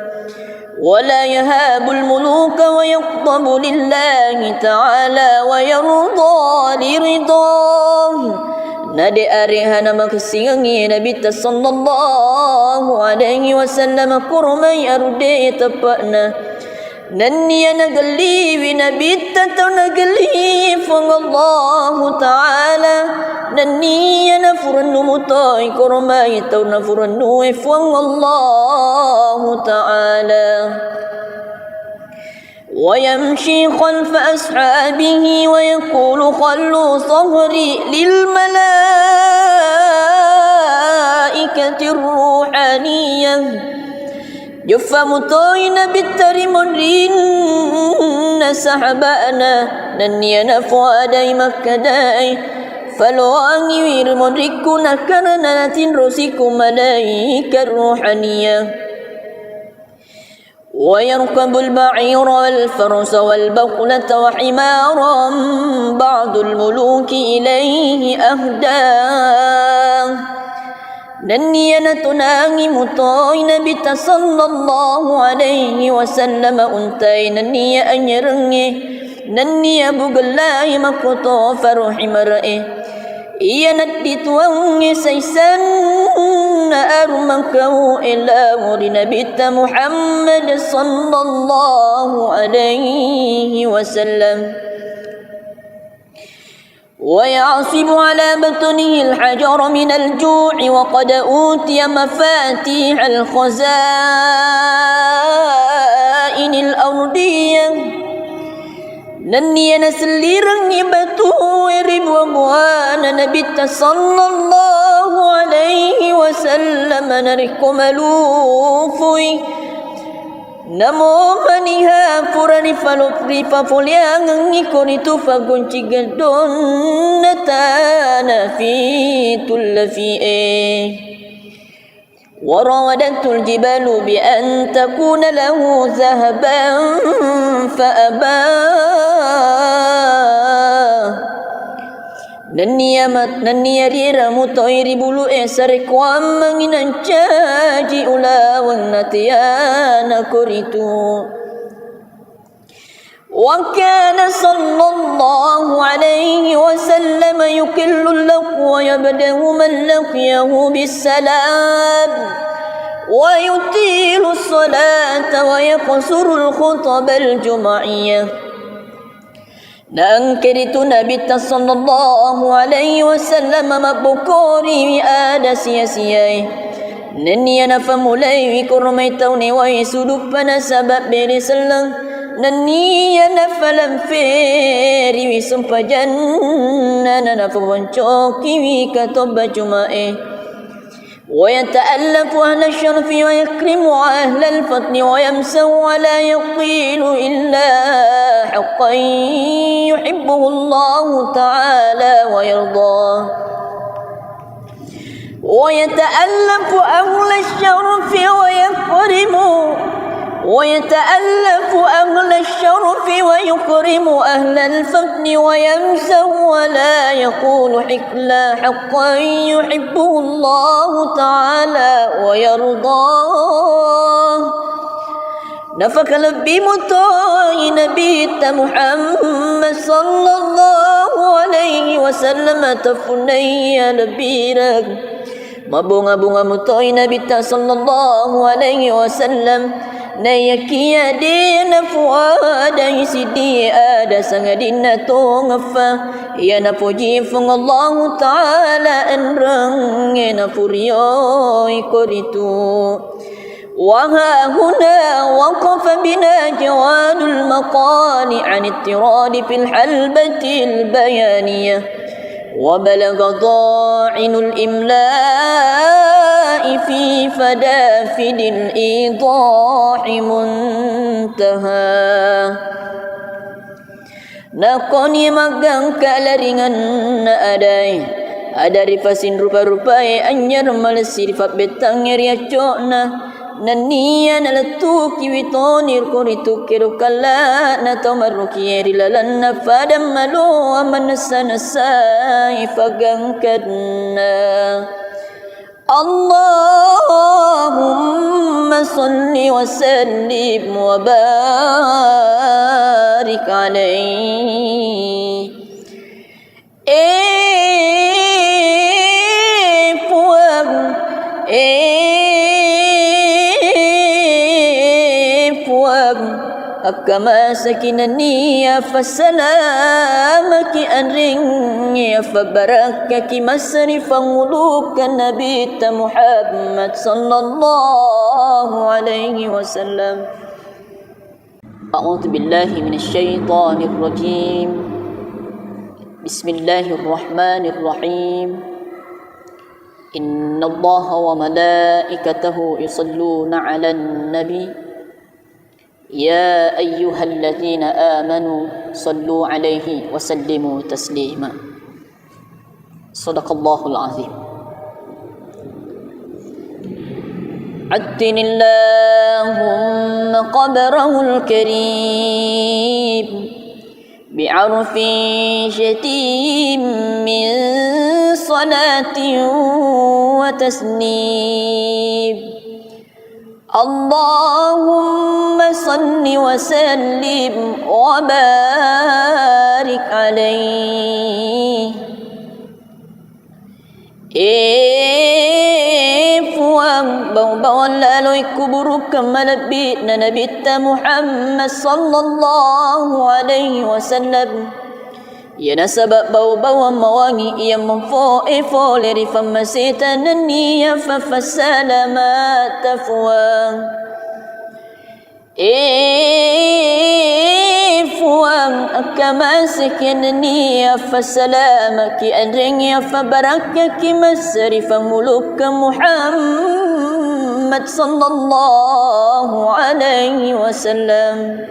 ولا يهاب الملوك ويغضب لله تعالى ويرضى لرضاه. Nade arihana maksingi Nabi sallallahu alaihi wasallam kurmai arude tapana. Naniya nagali Nabi tatau nagali Allah Ta'ala. Naniya nafuranu mutai kurmai tau nafuranu Allah Ta'ala. ويمشي خلف أصحابه ويقول خلوا صهري للملائكة الروحانية. جف مطوينا بالترمرين سحبانا نني نفوا داي مكداي فلو أني مركنا كرنا تنرسك ملائكة الروحانية. ويركب البعير والفرس والبقلة وحمارا بعض الملوك إليه أهداه. نني نتناغي مطوين بت صلى الله عليه وسلم أنتي نني أنيرني نني بقلاي مكتو فرحي مرئي iya nadi tuang saisan armangkau ila muri Nabi Muhammad sallallahu alaihi wasallam. ويعصب على بطنه الحجر من الجوع وقد أوتي مفاتيح الخزائن الأرضية. Nani naselirang ibatu ribuan Nabi sallallahu alaihi wasallam narikumalufui namo maniha purani falopri papoliang ngikoni tu fagunci gadon natana fi tullafi وراودته الجبال بأن تكون له ذهبا فأبى. Naniya rira mutoiri bulu esare kwam manginan caji ulawang natiyana kuritu. وكان صلى الله عليه وسلم يكل اللق ويبدأ من لقيه بالسلام ويطيل الصلاة ويقصر الخطب الجمعية. نأنكرت نبي صلى الله عليه وسلم مبكوري آد سياسيي نني نفمولي كرميتوني ويسودبنا سبب برسلن nani nafalam feri wisumpa janna nafawancoki wikatoba jumae. ويتألف أهل الشرف ويكرم أهل الفضل ويمسه ولا يقيل إلا حقا يحبه الله تعالى ويرضاه. ويتألف أهل الشرف ويكرم أهل الفضل ويمسه ولا يقول إلا حقا يحبه الله تعالى ويرضاه. نفك لبي مطاي نبي محمد صلى الله عليه وسلم تفني لبيرك mabunga-bunga mutoy Nabi sallallahu alaihi wasallam na yakiya din fuada isidi ada sangadin na tongfa ya na puji fung Allah taala enrang na puryo ikoritu وها هنا وقف بنا جواد المقال عن اضطراد في الحلبة البيانية وبلغ ضاعن الإملاء في فدافد الإيضاح منتهى نقني مقام كالرنgan adai ada rifasin rupa-rupai anyar malsir fa betang ria cokna nania nalatu kiwitonir kuritu kirukalla na tomaruki rilalan na fadam malu amanasana ifagangkadna Allahumma salli wa sallim wa barik alaihi كما سكنني فسلامك أنرني فبركك مسرفا ملوك النبي محمد صلى الله عليه وسلم أعوذ بالله من الشيطان الرجيم بسم الله الرحمن الرحيم إن الله وملائكته يصلون على النبي يا أيها الذين آمنوا صلوا عليه وسلموا تسليما صدق الله العظيم عدن اللهم قبره الكريم بعرف شتيم من صلاة وتسليم اللهم صل وسلم وبارك عليه fuang bau-bau lalu kuburu kemalabit na Nabi Muhammad sallallahu alaihi wasallam ya nasabab bau-bau mawangi yang memfo leri famasitan niya fa fasalamat fuang fuang akamasik niya fa salamaki adrinya fa barakaki masrif muluk Muhammad sallallahu alaihi wasallam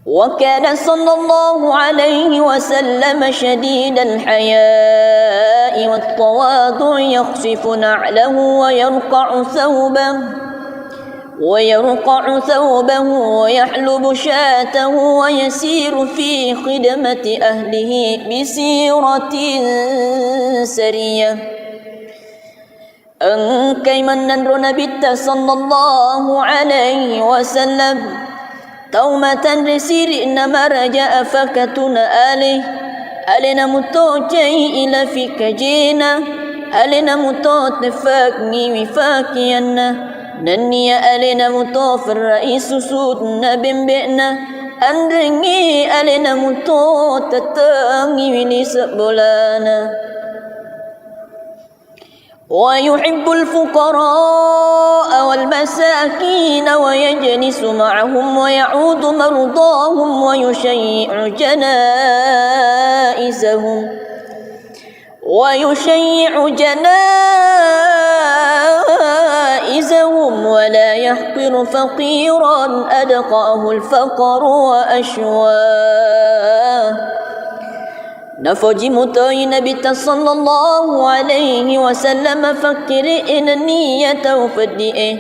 وكان صلى الله عليه وسلم شديد الحياء والتواضع يخفف نعله ويرقع ثوبه ويحلب شاته ويسير في خدمة أهله بسيرة سرية أنكي من نبي صلى الله عليه وسلم تومة رسير إنما رجاء فكتنا ألنا متوجي إلى فيك جينا ألنا متوت فاكني وفاكينا نني ألنا متوف الرئيس سودنا بمبئنا أنرني ألنا متوت تتاني وليس بولانا ويحب الفقراء والمساكين ويجلس معهم ويعود مرضاهم ويشيع جنائزهم ولا يحقر فقيرا أدقاه الفقر وأشواه نفجي متوي نبي صلى الله عليه وسلم فكر إن النية وفدئ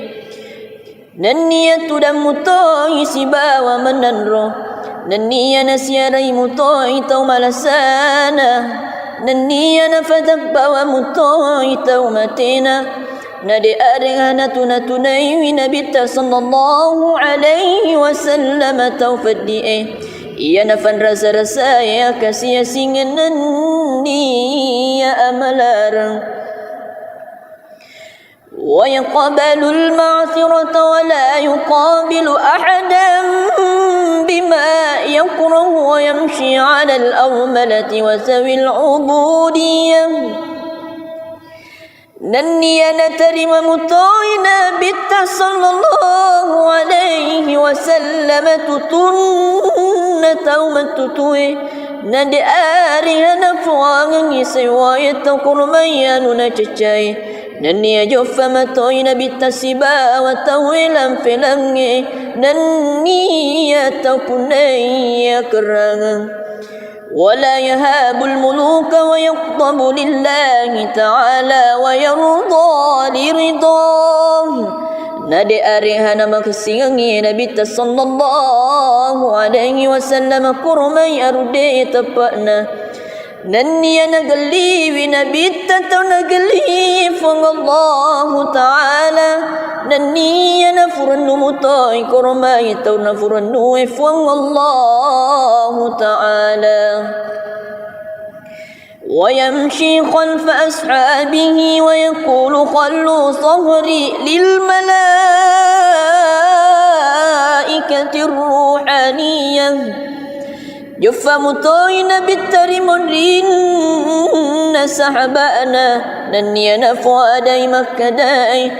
النية دم متوي سبا ومننرو النية نسيري متوي توم لسانا النية نفذب ومتوي تومتنا ندي أرغانا تنتني نبي صلى الله عليه وسلم توفدئ Ia nafan rasa-rasa ya kasih singan ni ya amalarang ويقبل المعصرة ولا يقابل أحدا بما يكره ويمشي على الأرملة وسوي العبودية نني نترم مطاعنا بت صلى الله عليه وسلم تطن تومتتوي ند آرها نفوان سواية قرميان نججاي نني جف مطاعنا بت سبا وتويلا فلنغي نني تكني كرغا ولا يهاب الملوك ويغضب لله تعالى ويرضى لرضاه نادي أريهنا مكسيني نبي صلى الله عليه وسلم كرمي أردي تبأنا نني نقلي بنبي تتنقلي فن الله تعالى نني نفر النمطاي كرمي تونفر النوف فن الله تعالى ويمشي خلف أصحابه ويقول خلوا صهري للملائكة الروحانية جف مطاين بالترمرين سحبانا نني نفوادي مكداي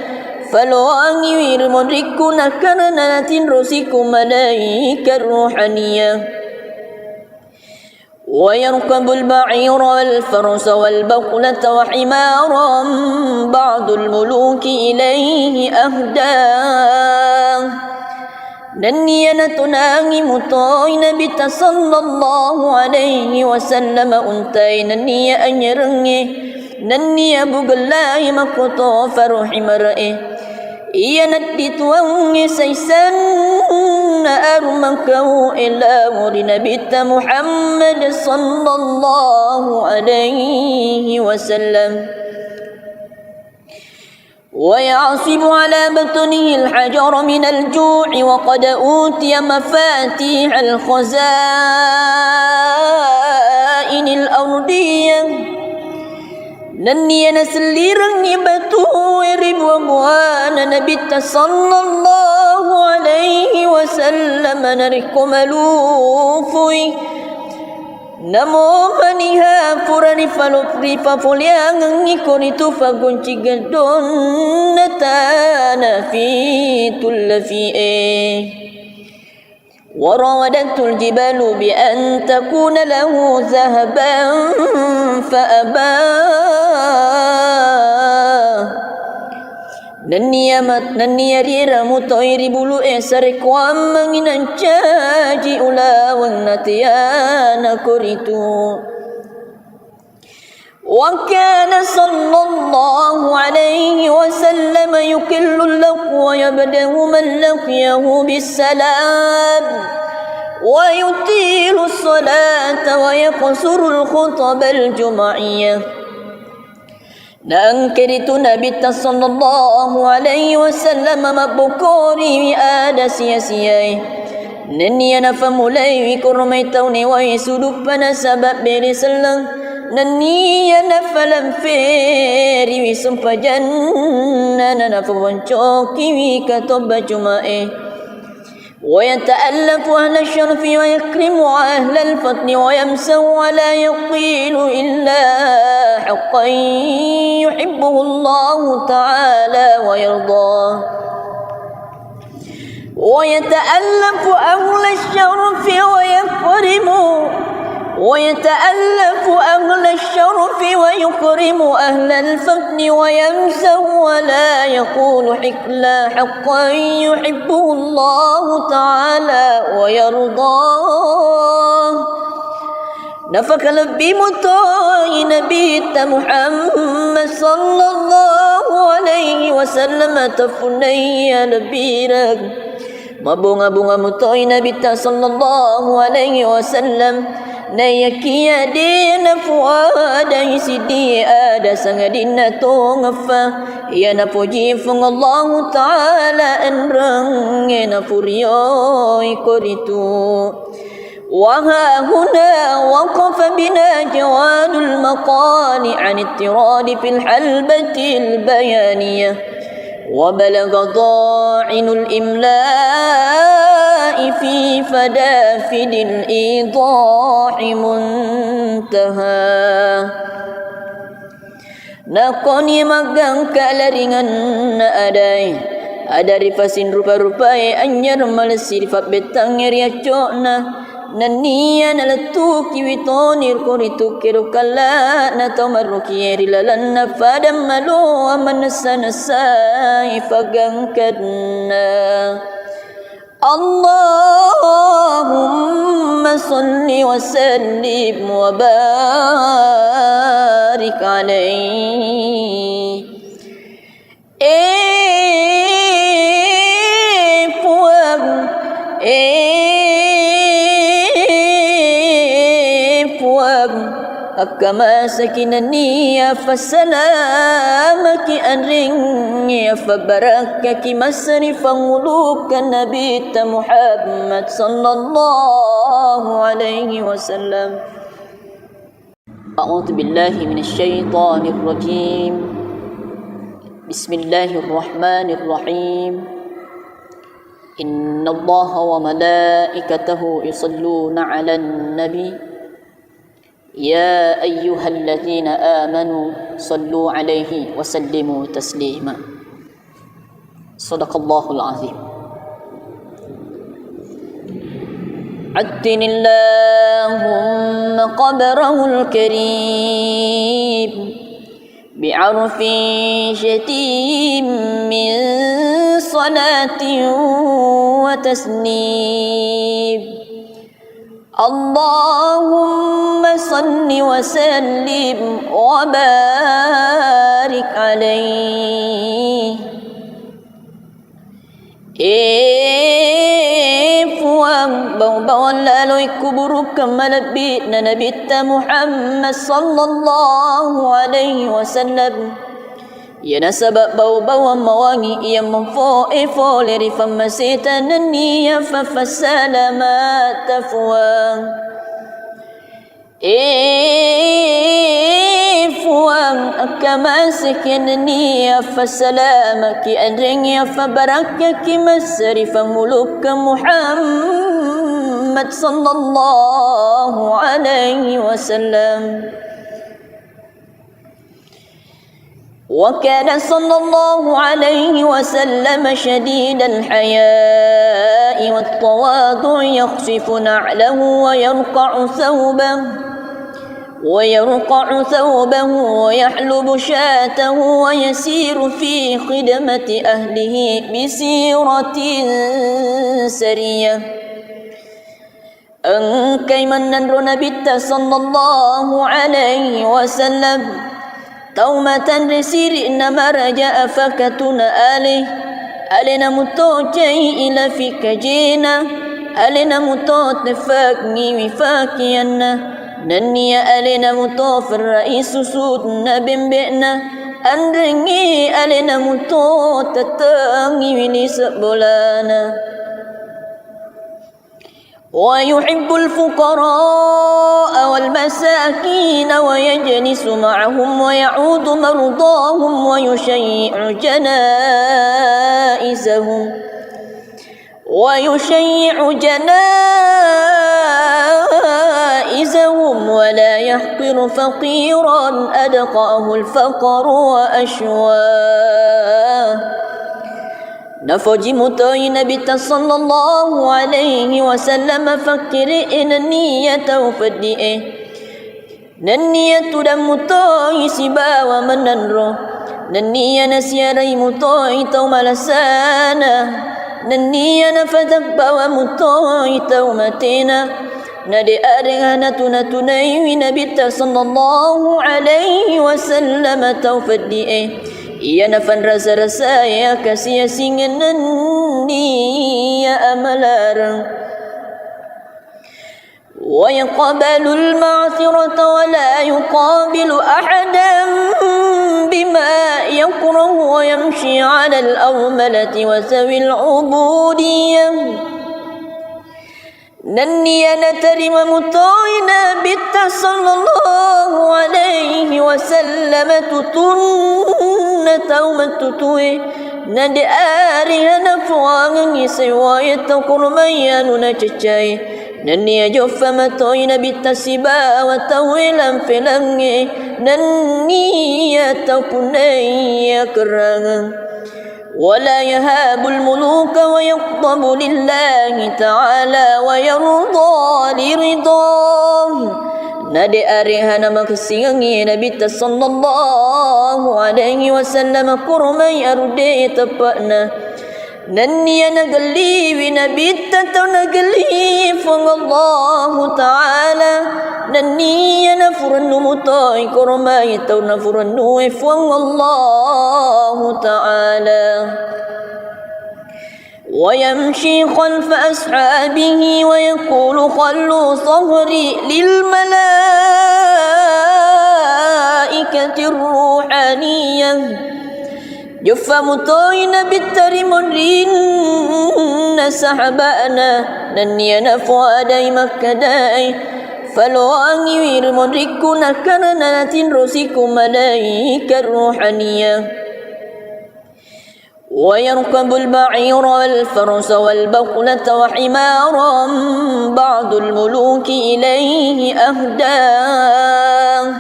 فلو أنير مريكنا كرنات رسيكم ملائكة الروحانية ويركب البعير والفرس والبقلة وحمارا بعض الملوك إليه أهداه نني نتناغي مطاين بت صلى الله عليه وسلم أنتي نني أنيرني نني بقلاي مكتو فرح مرئي إيا ندت واني سيسن أرمكو إلى ورن بت محمد صلى الله عليه وسلم ويعصب على بطنه الحجر من الجوع وقد أوتي مفاتيح الخزائن الأرضية نني نسليرني بتويرب وموانا نبت صلى الله عليه وسلم نركم لوفي Namo maniha purani falopri papoliang ngikoni tufa gonci gedon natana fi tullafi وراودته الجبال بأن تكون له ذهبا فأبى نني ريرا مطير بلو إسرك وامن انشاجي أولا ونتيانا كريتو وكان صلى الله عليه وسلم يكل اللق ويبدأ من لقيه بالسلام ويطيل الصلاة ويقصر الخطب الجمعية نأنكرت نبي صلى الله عليه وسلم مبكوري آد سياسيي نني نفهم لي كرميتوني ويسدفنا سبب برسلن نني نفلم فيري وسمف جنة نفهم شوكي وكتب جمائي ويتألف أهل الشرف ويكرم أهل الفضل ويمسه ولا يقيل إلا حقا يحبه الله تعالى ويرضاه ويتألف أهل الشرف ويكرم أهل الفضل ويمسه ولا يقول حكلا حقا يحبه الله تعالى ويرضاه نفك لبي مطاي نبيت محمد صلى الله عليه وسلم تفني لبيرك mabunga-bunga mutoy nabita sallallahu alaihi wasallam na yakiya din fuada isidi ada sangadin na tongafa ya na puji fung Allah taala enrang na puryo ikoritu وها هنا وقف بنا جواد المقال عن اضطراد في الحلبة البيانية، وبلغ ضاعن الإملاء في فدافد الإيضاح منتهى. Nakoni magang kalaringan na aday adari fasin rupa-rupai anyar malesir fat betang riaco na nania na latu kiwitonir koritu kiru kala na tamaruki rilalan na fadam malu amanasa-nasa ifagang kadna. Allahumma salli wa sallim wa barik alaihi. Kama sakinani ya fasalamaki anringi ya fabarakaki masrifan ulukan Nabi Muhammad sallallahu alaihi wasallam. A'udzu billahi minasy syaithanir rajim. Bismillahirrahmanirrahim. Innallaha wa malaikatahu yusalluna 'alan nabi. يا أيها الذين آمنوا صلوا عليه وسلموا تسليما. صدق الله العظيم. عدن اللهم قبره الكريم بعرف شتيم من صلاة وتسليم. اللهم صل وسلم وبارك عليه. Puang bau-bau lalu kuburu kemalabit na Nabi Muhammad sallallahu alaihi wasallam. Ya nasabab bau-bau mawangi ia memfo leri famasita naniya fafasalamat tafuang. Fuang akamaskin naniya fasalamaki adringya fabarakaki masrifan muluk Muhammad sallallahu alaihi wasallam. وكان صلى الله عليه وسلم شديد الحياء والتواضع يخفف نعله ويرقع ثوبه ويحلب شاته ويسير في خدمة أهله بسيرة سرية. أنكي من نبت صلى الله عليه وسلم taumatan resiri nama raja afakatuna alina muto jai ila fikajina alina muto tefakni wifakianna nania alina muto faraisu sudna bimbena andringi alina muto tatangi wilisa bolana. ويحب الفقراء والمساكين ويجلس معهم ويعود مرضاهم ويشيع جنائزهم ولا يحقر فقيرا أدقاه الفقر وأشواه. Nafaji mutai Nabi sallallahu alaihi wasallam fakiri niyata ufadi'e niyatu dan mutai sibawa menanro niya nasiyarai mutai tau malasana niya nafadak bawa mutai tau matina nadi adengana tunatunai Nabi sallallahu alaihi wasallam tau fadi'e. Ia nafan rasa-rasa ya kasih singan ni ya amalarang. Wa yaqbalu al-ma'thirata wa la yuqabilu ahadan bima yakrahu wa yamshi 'ala al-awmalati wa sawi al-'ubudiyyah. Nanniya terima mutoina bitta sallallahu alaihi wasallam tutunna taumatutui nade arihana fuangi sewaya takurmayanu na cecai nanniya joffa matoina bitta siba wa tawilan filangi nanniya taupunaya kerangan ولا يهاب الملوك ويغضب لله تعالى ويرضى لرضاه nade arihana maksingi Nabi sallallahu alaihi wasallam kurmai arude tapana nanniya nagali Nabi tataw nagali fong Allah taala nanniya nafurnu mutoy kurmai taw nafurnu fong Allah taala ويمشي خلف أصحابه ويقول خلوا صهري للملائكة الروحانية جف مطوين بالترمرين سحبانا نني نفوا داي مكداي فلواني ويرمركنا كرنات رسيكم ملائكة الروحانية ويركب البعير والفرس والبقلة وحمارا بعض الملوك إليه أهداه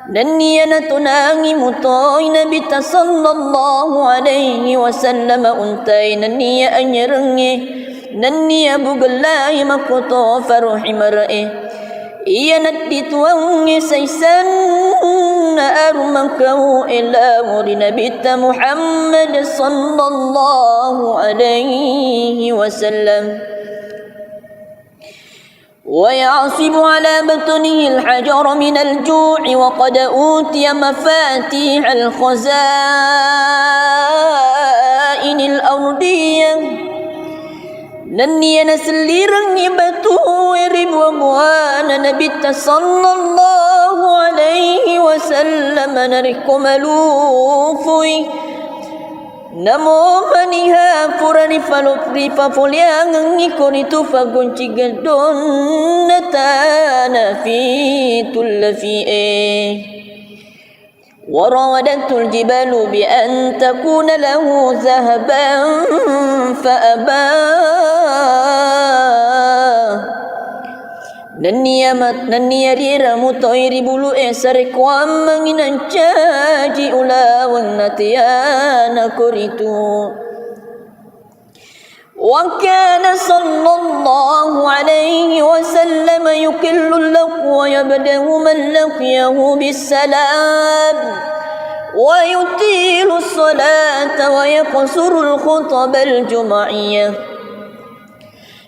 نني نتناغي مطوين بت صلى الله عليه وسلم أنتي نني أنيرني نني بقلاي مكتو فرح مرئي iya nadituangi saysan armakahu ila muri Nabi Muhammad sallallahu alaihi wasallam ويعصب على بطنه الحجر من الجوع وقد أوتي مفاتيح الخزائن الأرضية nanniya naselirang ibatu ribu buana Nabi sallallahu alaihi wasallam narikumalufui namo maniha purani falopri papoliang ngikoni tu fagunci gadon natana fi tullafi'e وراودته الجبال بأن تكون له ذهبا فأبى nanniya rira mutoiri bulu esare kwam manginan caji ulawang natiyana kuritu وكان صلى الله عليه وسلم يكل اللق ويبدأ من لقيه بالسلام ويطيل الصلاة ويقصر الخطب الجمعية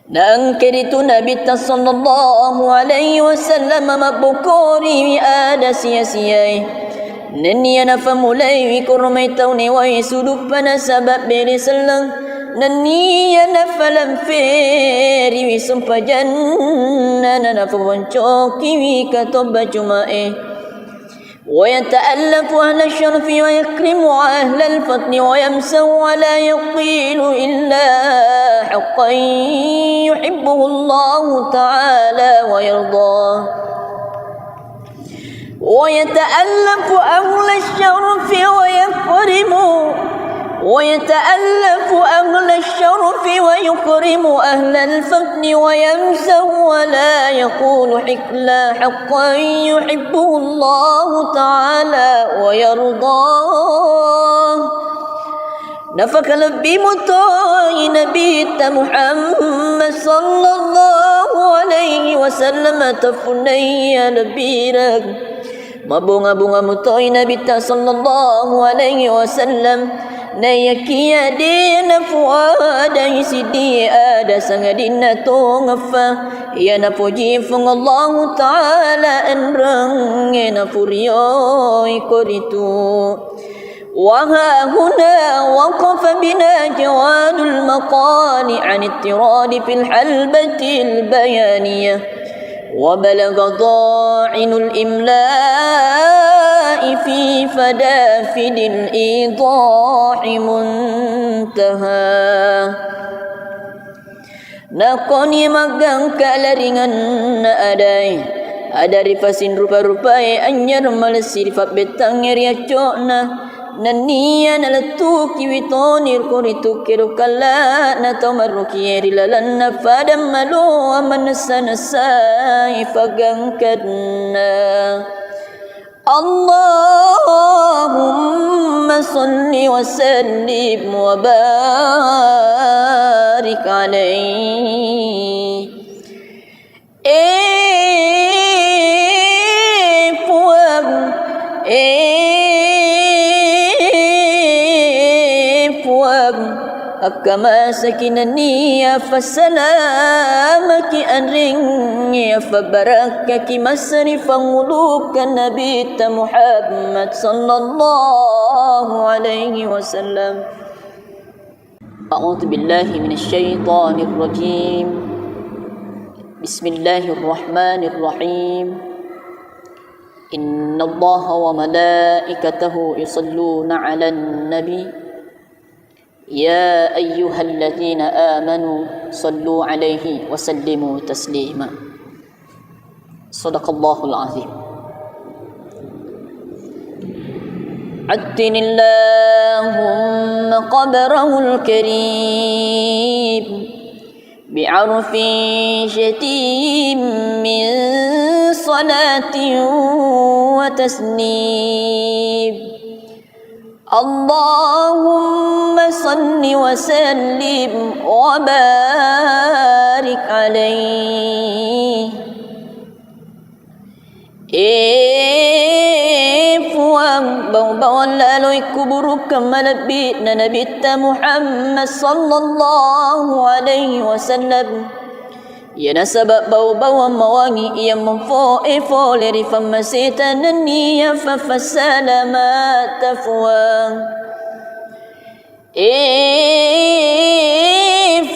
نأنكرت نبي صلى الله عليه وسلم مبكوري آد سياسيي نني نفمولي كرميتوني ويسودبنا سبب برسلن nanni nafalam feri wi sumpajanna nafawancoki wi katoba jumae ويتألف أهل الشرف ويكرم أهل الفضل ويمسو ولا يقيل إلا حقا يحبه الله تعالى ويرضاه ويتألف أهل الشرف ويتألف أهل الشرف ويكرم أهل الفضل ويمسه ولا يقول حكلا حقا يحبه الله تعالى ويرضاه نفك لبي مطاي نبي محمد صلى الله عليه وسلم تفني لبيرك mabunga-bunga mutoy Nabi sallallahu alaihi wasallam nayakiya din fuada isidi ada sangadin tungafa ya napuji fung Allah taala enrang na puriyo ikoritu وها هنا وقف بنا جواد المقال عن اضطراد في الحلبة البيانية وبلغ ضاعن الإملاء في فدافد الإيضاح منتهى Nakoni magang kalaringan na aday ada rifasin rupa-rupai anyar malesi rifat betang riaco na naniya nalatu kiwitonir koritu kirukala na tomaruki rilalan na fadam malu amanasa ifagangkadna Allahumma salli wa sallim wa barik alaihi Kama sakinani fasalamaki anringi fabarakaki masrifan ulubkan Nabi Muhammad sallallahu alaihi wasallam. A'udzu billahi minasyaitonir rajim. Bismillahirrahmanirrahim. Innallaha wa malaikatahu yusalluna 'alan nabi يا أيها الذين آمنوا صلوا عليه وسلموا تسليما صدق الله العظيم عدن اللهم قبره الكريم بعرف شتيم من صلاة وتسليم اللهم صل وسلم وبارك عليه puang bau-bau lalui kubur kemalabit na Nabi Muhammad sallallahu alaihi wasallam ya nasabab bau-bau mawangi ia memfo leri famasita naniya fasalama tafwang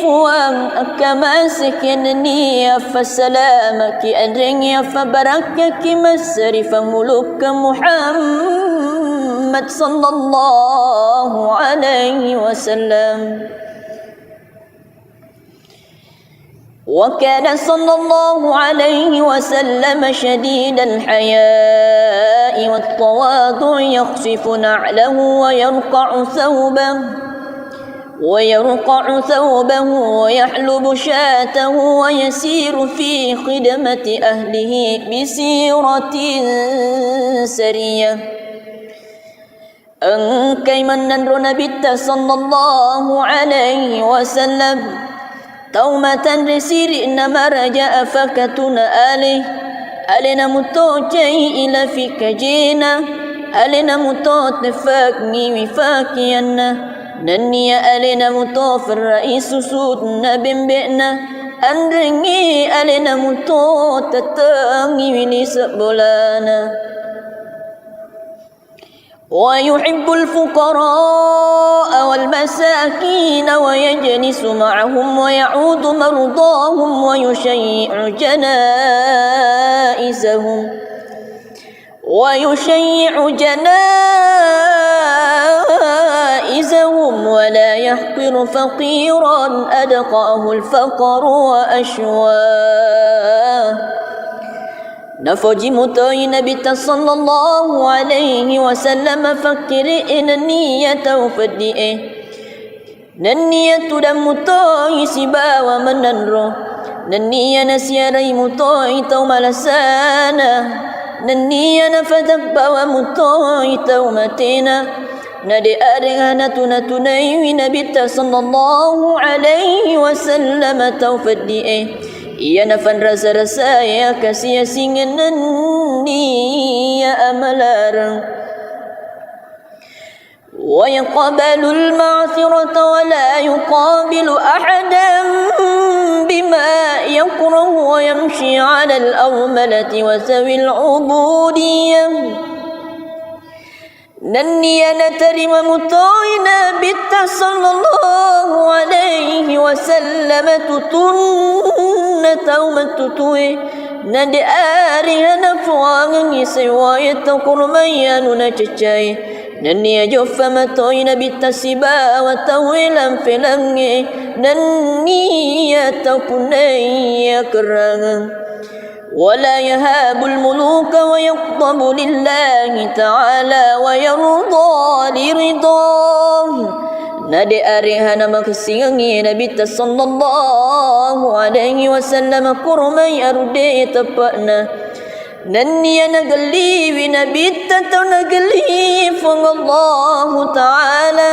fuang akamaskin niya fasalamaki adringya fabarakaki masrifa muluk Muhammad sallallahu alaihi wasallam. وكان صلى الله عليه وسلم شديد الحياء والتواضع يخفف نعله ويرقع ثوبه ويحلب شاته ويسير في خدمة أهله بسيرة سرية أنكي من ننر نبت صلى الله عليه وسلم تومة رسير إنما رجاء فكتنا ألنا متوجي إلى فيك جينا ألنا متوتفاكني وفاكينا نني ألنا متوف الرئيس سودنا بنبئنا أنرني ألنا متوتتاني ولسبولانا ويحب الفقراء والمساكين ويجلس معهم ويعود مرضاهم ويشيع جنائزهم ولا يحقر فقيرا أدقاه الفقر وأشواه نفجي متوي نبي صلى الله عليه وسلم فكر إن النية وفدئه ننية دم متوي سبا ومننرو ننية نسيري متوي توم لسانا ننية نفتبا ومتوي تومتنا ندي أرغانا تنتني نبي صلى الله عليه وسلم توفدئه iya nafan rasa-rasa ya kasih singan ni ya amalarang wa yaqbalu al-ma'thirata wa la yuqabilu ahadan bima yakrahu wa yamshi 'ala al-awmalati wa sawi al-'ubudiyyah nanniya natarima mutoina bitta sallallahu alaihi wasallam tutunna taumatutui nadi arihana fuangan isiwayat kurmayanu na cacay nanniya joffa matoina bitta siba wa tawilan filangi ننية كنية كرغ ولا يهاب الملوك ويغضب لله تعالى ويرضى لرضاه nade arihana makasiangi Nabi sallallahu alaihi wasallam kurmai arude tepakna nanniya nagali wi Nabi tatau nagali fong Allah taala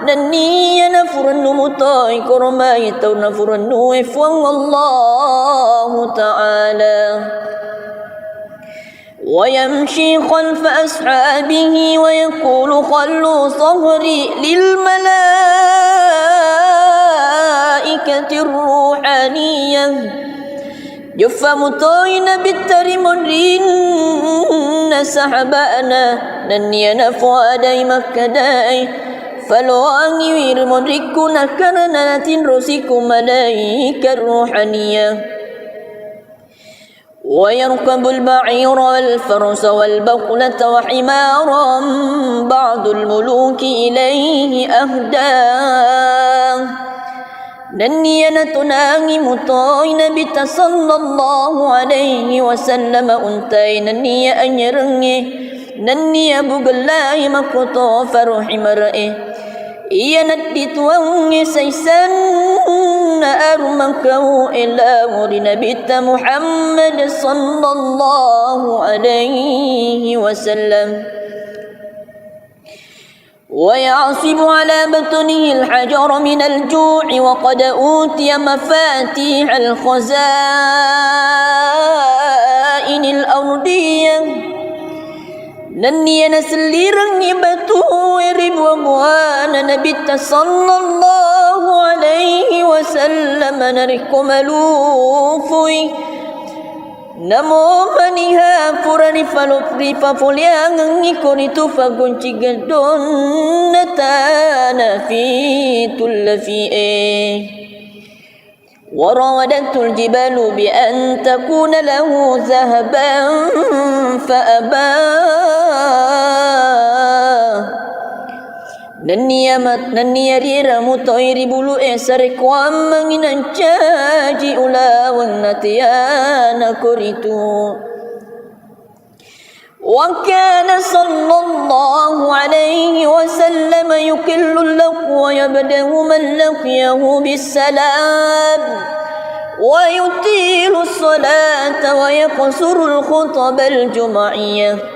nanniya na furanu mutai kurmai tau na furanu fong Allah taala ويمشي خلف أصحابه ويقول خلوا صهري للملائكة الروحانية يفهمتين بالترمرين سحبانا ننينا فؤادي مكداي فلو أنير مريكنا كرنا تنرسيكم ملائكة الروحانية ويركب البعير والفرس والبقلة وحمارا بعض الملوك إليه أهداه ننينا تناغي مطاين بت صلى الله عليه وسلم أنتي ننيا أنيرني ننيا بقلاي مكتو فرحي مرئي iya nadit wangi saisan armangkau ila muri Nabi Muhammad sallallahu alaihi wasallam ويعصب على بطنه الحجر من الجوع وقد أوتي مفاتيح الخزائن الأرضية نني نسليرن بتو ربوان نبي صلى الله عليه وسلم نركم لوفي نمو منها فرني فلوفري ففوليان نيكونيتو فغونشي غدون نتانا في تلفي وراودته الجبال بأن تكون له ذهبا فأبى نني ريرا مطير بلو إسرك وامن انشاجي أولا ونتيانا كوريتو وكان صلى الله عليه وسلم يكل اللق ويبدأ من لقيه بالسلام ويطيل الصلاة ويقصر الخطب الجمعية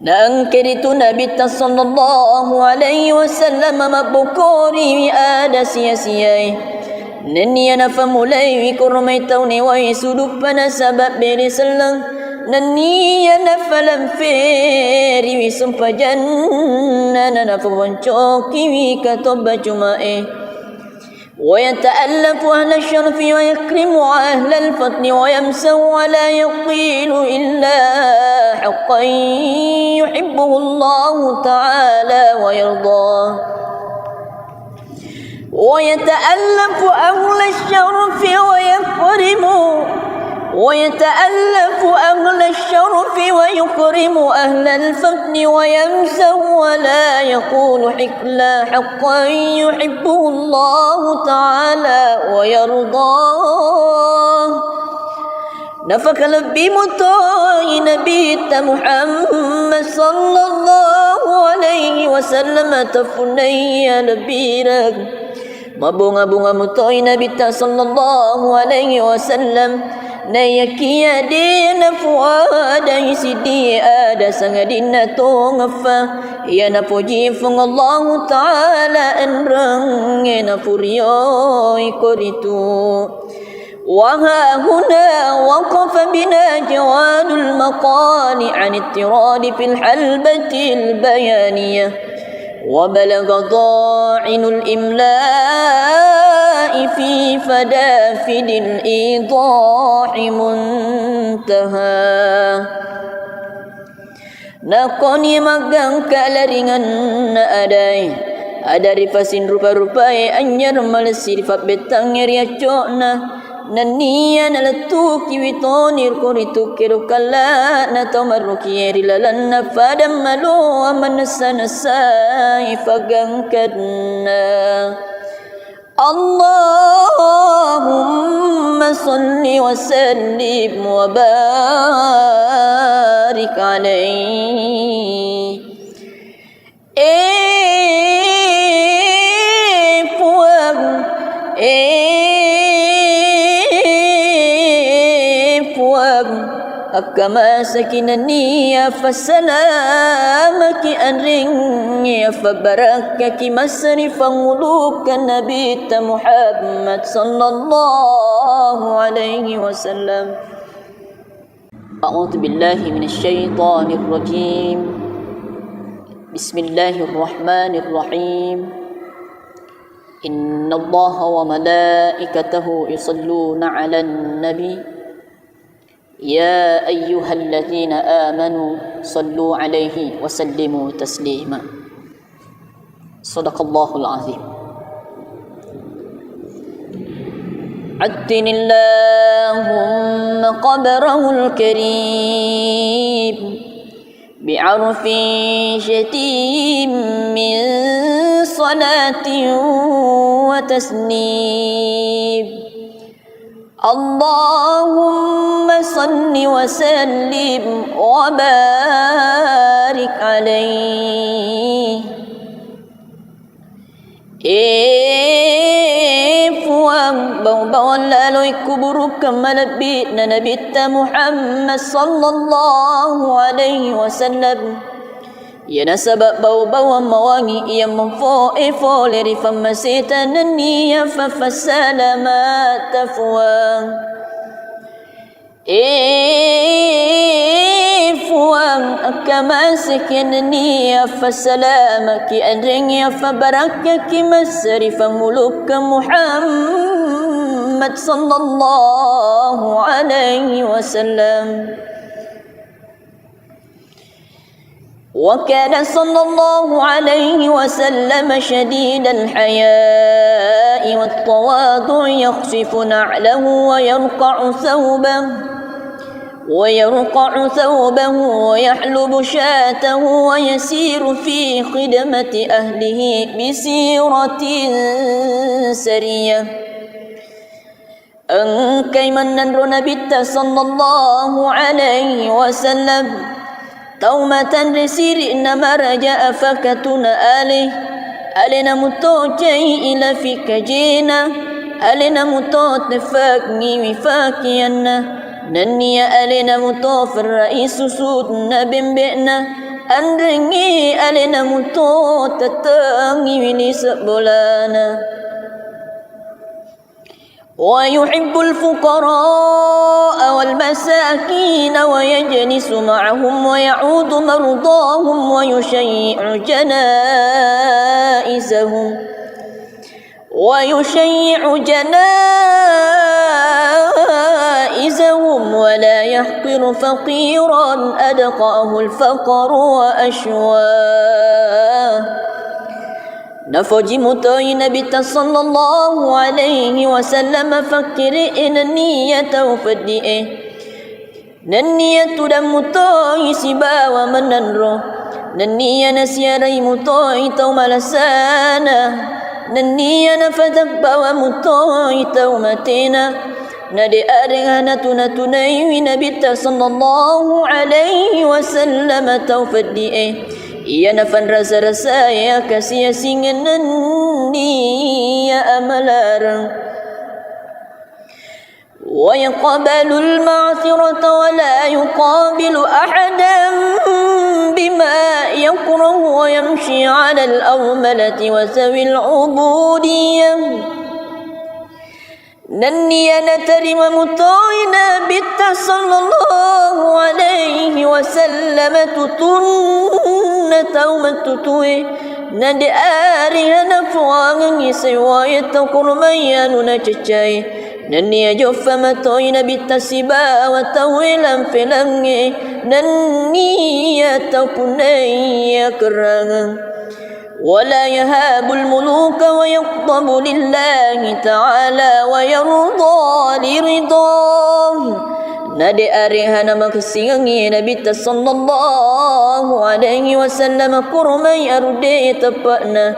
نأنكرت نبي صلى الله عليه وسلم مبكوري آد سياسيي نني نفهم لي كرميتوني ويسودبنا سبب برسلن نني نفلم فيري وسمپ جنن نفوانشوكي وكتب جمعي ويتألف أهل الشرف ويكرم أهل الفضل ويمسه ولا يقيل إلا حقا يحبه الله تعالى ويرضاه ويتألف أهل الشرف ويتألف أهل الشرف ويكرم أهل الفضل ويمسه ولا يقول حكلا حقا يحبه الله تعالى ويرضاه نفك لبي مطاي نبي محمد صلى الله عليه وسلم تفني لبيرك mabunga-bunga mutoy Nabi sallallahu alaihi wasallam na yakia din fuada isidi ada sangadin to ngafa ya na puji fung Allah taala enrang na puriyo ikoritu وها هنا وقف بنا جواد المقال عن اضطراد في الحلبة البيانية وبلغ ضاعن الإملاء في فدافد الإيضاح منتهى نقني مغان كالرنgan adai adari fasin rupa-rupai anyar malsir fa betang ria chona naniya nalatuki witonir koritu kirukalla na tomaruki rilalan na fadam malo amanasa nasai fagangkadna Allahumma salli wa sallim wa barik alaihi. Kama sakinani ya fasalamaki anringi ya fabarakaki masrifan ulukan Nabi Muhammad sallallahu alaihi wasallam. A'udzu billahi minasyaitonir rajim. Bismillahirrahmanirrahim. Innallaha wa malaikatahu yusalluna 'alan nabi. يا أيها الذين آمنوا صلوا عليه وسلموا تسليما. صدق الله العظيم. عدن اللهم قبره الكريم بعرف شتيم من صلاة وتسليم. اللهم صل وسلم وبارك عليه. Puang bawang lalui kuburu kemalabit na Nabi Muhammad sallallahu alaihi wasallam. Ya nasabab bau-bau mawangi yang memfo leri famasitan niya fafasalamat tafwang. Fuang akamaskin niya fasalamaki adringya fabarakaki masrifan muluk Muhammad sallallahu alaihi wasallam. وكان صلى الله عليه وسلم شديد الحياء والتواضع يخفف نعله ويرقع ثوبه ويحلب شاته ويسير في خدمة أهله بسيرة سرية. أنكي من نبي صلى الله عليه وسلم taumatan risiri nama raja afakatuna alina muto jai ila fikajina alina muto tefakni wifakianna nanniya alina muto faraisu sudna bimbe'na andringi alina muto tatangi wili sebolana. ويحب الفقراء والمساكين ويجلس معهم ويعود مرضاهم ويشيع جنائزهم ولا يحقر فقيرا أدقاه الفقر وأشواه. Nafaji mutai Nabi sallallahu alaihi wasallam fakiri niyata ufaddi'e niyatu dan mutai sibawa menanro niya nasiarai mutai tau malasana niya nafadak bawa mutai tau matena nadi arihana tunatunai Nabi sallallahu alaihi wasallam tau faddi'e. Ia nafan rasa-rasa ya kasih singan ya amalarang. Wa yaqbalu al-ma'thirata wa la yuqabilu ahadan bima yakrahu wa yamshi 'ala al-awmalati wa zawi al-'ubudiyyah. Nanniya natarima mutai Nabi sallallahu alaihi wasallam tutunna taumatutui nadi arihana fuangang isaiwayat kurmayanu na cacay nanniya joffa matai Nabi siba wa tawilan filangi nanniya tapunaya kerangang. ولا يهاب الملوك ويغضب لله تعالى ويرضى لرضاه. Nadi arihana makasiangi Nabi sallallahu alaihi wasallam kurmai arude tepakna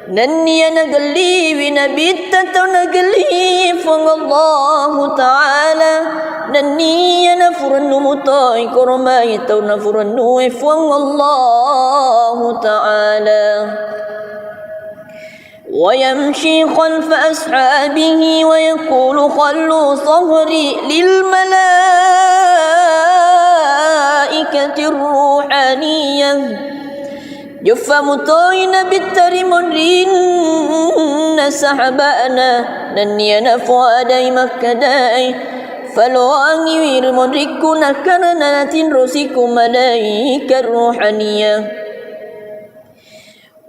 نني نقلي ونبيت نقلي فوق الله تعالى نني نفر النمطاي كرماي تو نفر النوي فوق الله تعالى ويمشي خلف أصحابه ويقول خلوا صهري للملائكة الروحانية يفهم طوين بالترمرين سحبانا نني نفوادي مكداي فلو أنير مريكنا كرنات رسيك ملائكة الروحانية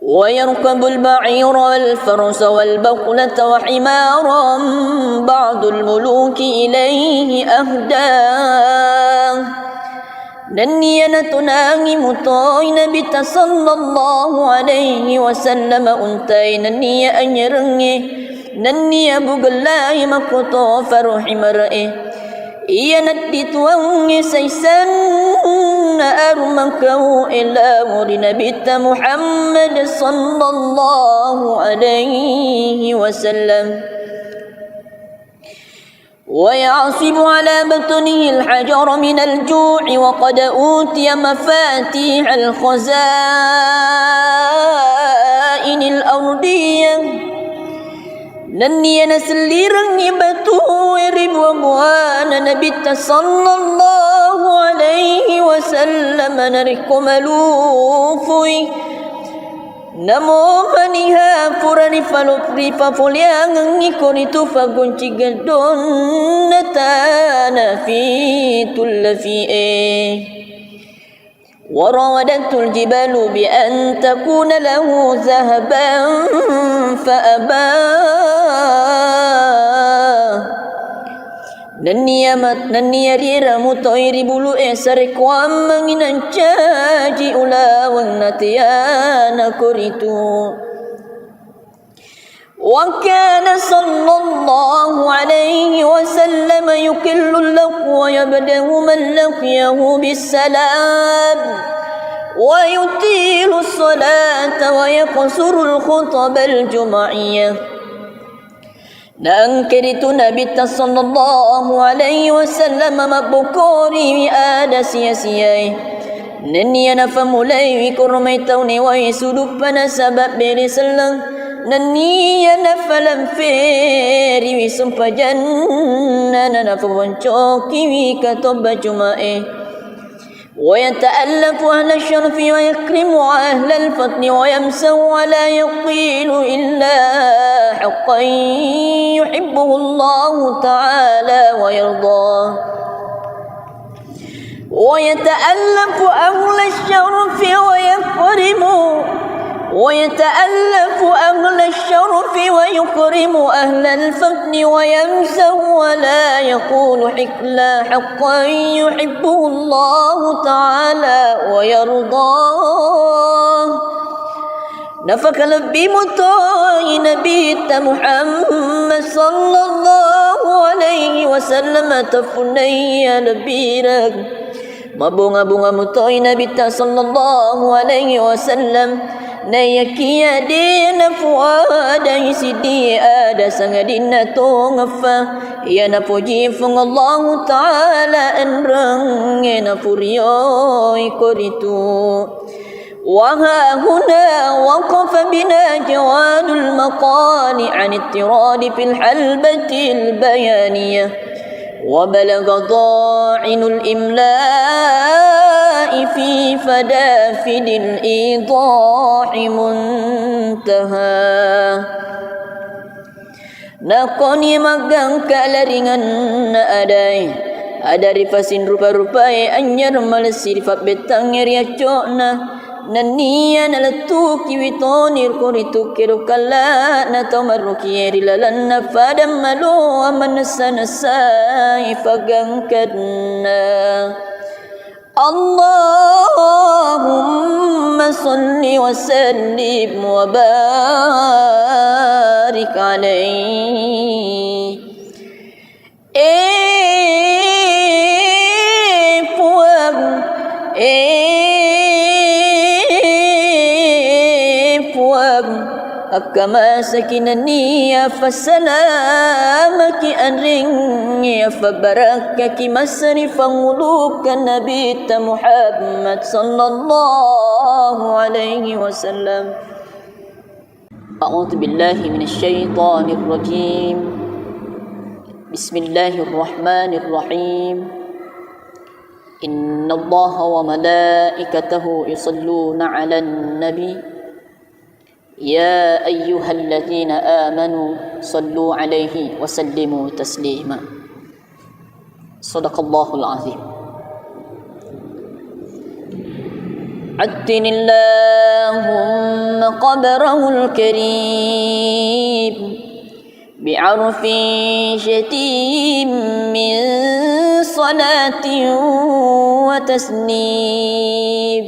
ويركب البعير والفرس والبقلة وحمارا بعض الملوك إليه أهداه نني نتناغي مطاين بت صلى الله عليه وسلم أنتي نني أنيرني نني بقلاي مقطو فرح مرئي إيا ندت واني سيسن أرمكو إلا ورنا بت محمد صلى الله عليه وسلم ويعصب على بطنه الحجر من الجوع وقد أوتي مفاتيح الخزائن الأرضية نني نسلي رني بطوير وبوان نبت صلى الله عليه وسلم نركم لوفي Namo maniha purani falopri papoliang ngikonitu fagunci gedon natana fi tullafi وراودته الجبال بأن تكون له ذهبا فأبى Nanniya rira mutoiri bulu esare kwam manginan caji ulawang natiyana kuritu وكان صلى الله عليه وسلم يكل اللق ويبدأ من لقيه بالسلام ويطيل الصلاة ويقصر الخطب الجمعية Nangkiritu Nabi sallallahu alaihi wasallam mabukori ada sia-siai Naniya na famulay wikurmay tawni wa isudup pa na sabab beri selang Naniya na falamferi wisumpa janna na fawanchoki wikatoba jumae ويتألف أهل الشرف ويكرم أهل الفضل ويمسه ولا يقيل إلا حقا يحبه الله تعالى ويرضاه ويتألف أهل الشرف ويكرم أهل الفضل ويمسه ولا يقول حكلا حقا يحبه الله تعالى ويرضاه نفك لبي مطاي نبيت محمد صلى الله عليه وسلم تفني لبيرك mabunga-bunga mutoy nabita sallallahu alaihi wasallam nayakiya din fuada isidi ada sangadin to ngafa ya na puji fung Allah taala enrang na puriyo ikoritu وها هنا وقف بنا جواد المقال عن اضطراد في الحلبة البيانية وبلغ ضاعن الإملاء في فدافد الإيضاح منتهى نقني مقام كالرنgan adai ada rifasin rupa-rupai anyar malesir fat betang riacona Naniya nalatuki witonir kuritu kirukala na tomaruki rilalan na fadam malo aman sanasay pagangkadna Allahumma salli wa sallim wa barik alayhi أكما سكنني فالسلامك أنرني فبركك مسرفا ملوك النبي محمد صلى الله عليه وسلم. أعوذ بالله من الشيطان الرجيم. بسم الله الرحمن الرحيم. إن الله وملائكته يصلون على النبي يا أيها الذين آمنوا صلوا عليه وسلموا تسليما. صدق الله العظيم. عتن اللهم قبره الكريم بعرف شتيم من صلاة وتسليم.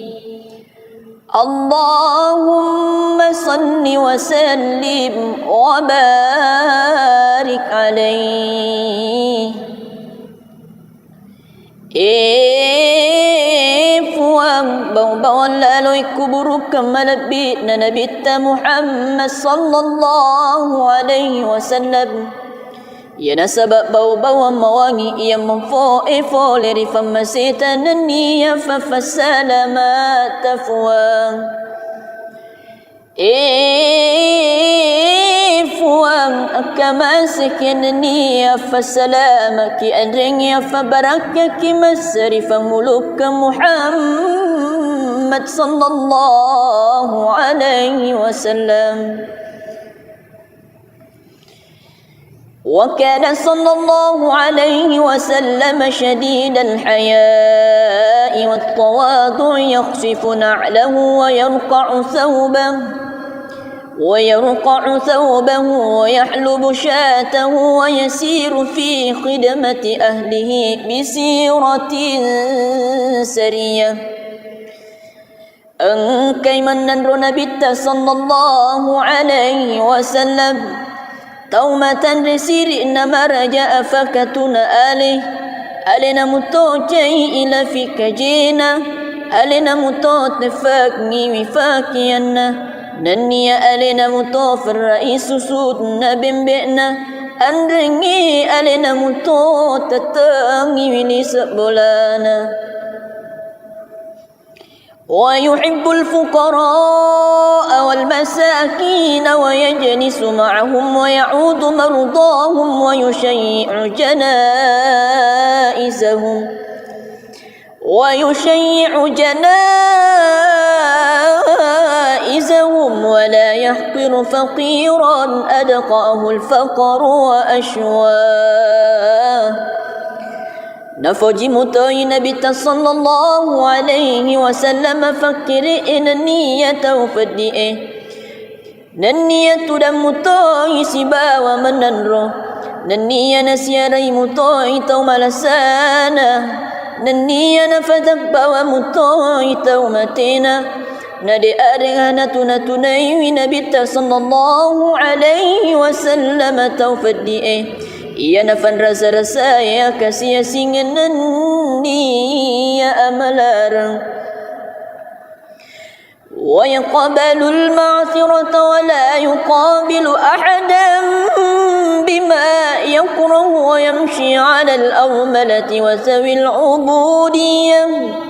اللهم صل وسلم وبارك عليه. Fuang bau-bau lalui kuburu kemalabit na Nabi Muhammad sallallahu alaihi wasallam. Ya nasabab bau-bau mawangi yang memfo leri famasitan niya fafasalamat fuang. Fuang akama sekianni fasalamaki adrengi fabarakaki masrifa muluk Muhammad sallallahu alaihi wasallam. وكان صلى الله عليه وسلم شديد الحياء والتواضع يخفف نعله ويرقع ثوبه ويحلب شاته ويسير في خدمة أهله بسيرة سرية. أنكي من نبي صلى الله عليه وسلم تومة رسير إنما رجاء فكتنا ألنا متوجي إلى فيك جينا ألنا متوت فاكني وفاكينا نني ألنا متوف الرئيس سودنا بمبئنا أنرني ألنا متوت تتاني وليس بولانا. ويحب الفقراء والمساكين ويجلس معهم ويعود مرضاهم ويشيع جنائزهم ولا يحقر فقيرا أدقاه الفقر وأشواه. نفجي متوي نبي صلى الله عليه وسلم فكر إن النية وفدئه ننية دم متوي سبا ومننرو ننية نسيري متوي توم لسانا ننية نفذب ومتوي تومتنا ندي أرغانا تنتني نبي صلى الله عليه وسلم توفدئه iya nafan rasa-rasa ya kasih singan ni ya amalarang wa yaqbalu al-ma'thirata wa la yuqabilu ahadan bima yakrahu wa yamshi 'ala al-awmalati wa zawi al-'ubudiyyah.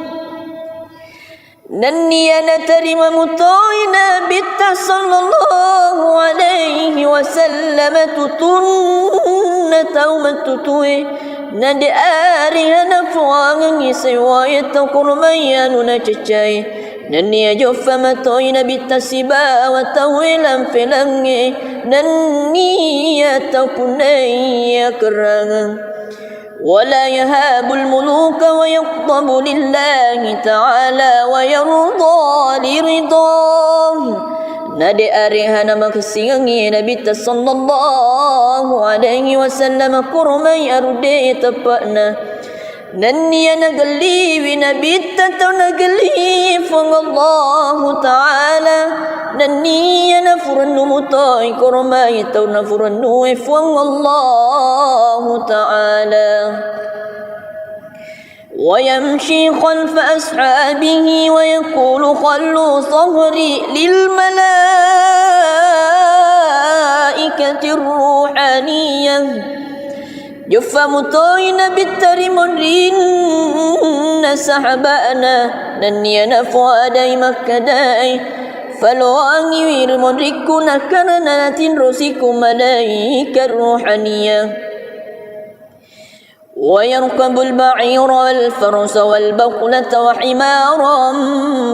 Nanniya natarima mutoina bitta sallallahu alaihi wasallam tutunna taumatutui nadi arihana fuangi sewayat kurmayanu na cacai nanniya joffa matoina bitta siba wa tawilan filangi nanniya tapunaya kerangan. ولا يهاب الملوك ويغضب لله تعالى ويرضى لرضاه. Nadi arihana maksingi Nabi sallallahu alaihi wasallam kurmai arude tapana nanniya nagali Nabi tataw nagali fang Allah ta'ala nanniya nafurannu mutai kurmai taw nafurannu fang Allah ta'ala. ويمشي خلف أصحابه ويقول خلوا ظهري للملائكة المحبة الروحانية جف مطوين بالترمرين سحبانا نني نفوادي مكداي فلواني وير مدركنا كرنا تنرسكم ملائكة الروحانية ويركب البعير والفرس والبقلة وحمارا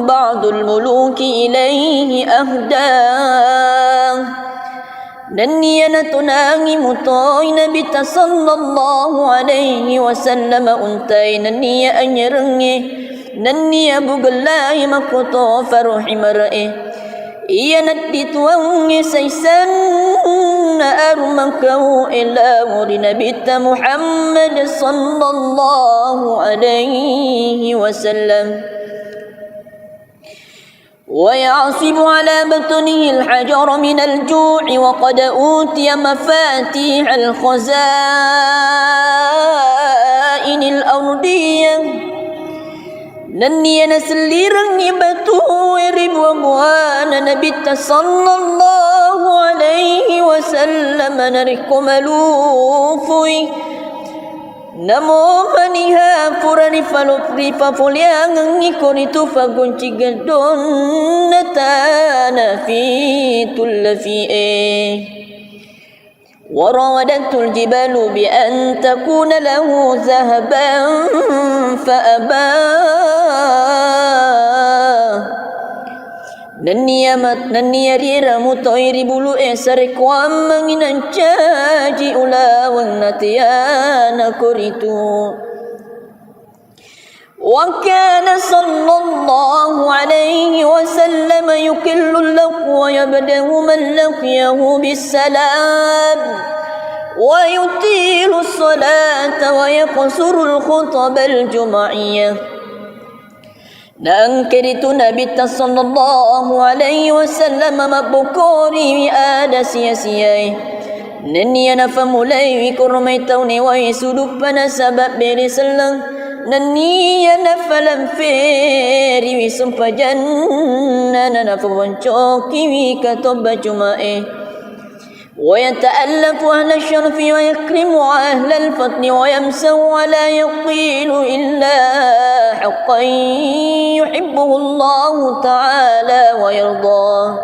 بعض الملوك إليه أهداه نني نتناغي مطوين بت صلى الله عليه وسلم أنتي نني أنيرني نني بقلاي مكتو فرح مرئي iya nadituang saysan na armangkaw ila muri nabita Muhammad sallallahu alaihi wasallam ويعصب على بطنه الحجر من الجوع وقد أوتي مفاتيح الخزائن الأرضية نني نسليرن بتو ربوان نبي صلى الله عليه وسلم نركم لوفي نمو منها فرني فلوفري ففوليان يكوني تفاقونتي قدون نتانا في تلفي وراودت الجبال بأن تكون له ذهبا فأبى نني ريرا مطير بلو إسرك وامن انشاجي أولا ونتيانا كوريتو وكان صلى الله عليه وسلم يكل اللق ويبدأ من لقيه بالسلام ويطيل الصلاة ويقصر الخطب الجمعية نأنكرت نبي صلى الله عليه وسلم مبكوري آد سياسيي نني نفهم لي كرميتوني ويسدبنا سبب برسلن نني نفلم فيري وسمپ جنن نفون شوكي وكتب جمائي ويتألف أهل الشرف ويكرم أهل الفضل ويمسو ولا يقيل إلا حقا يحبه الله تعالى ويرضاه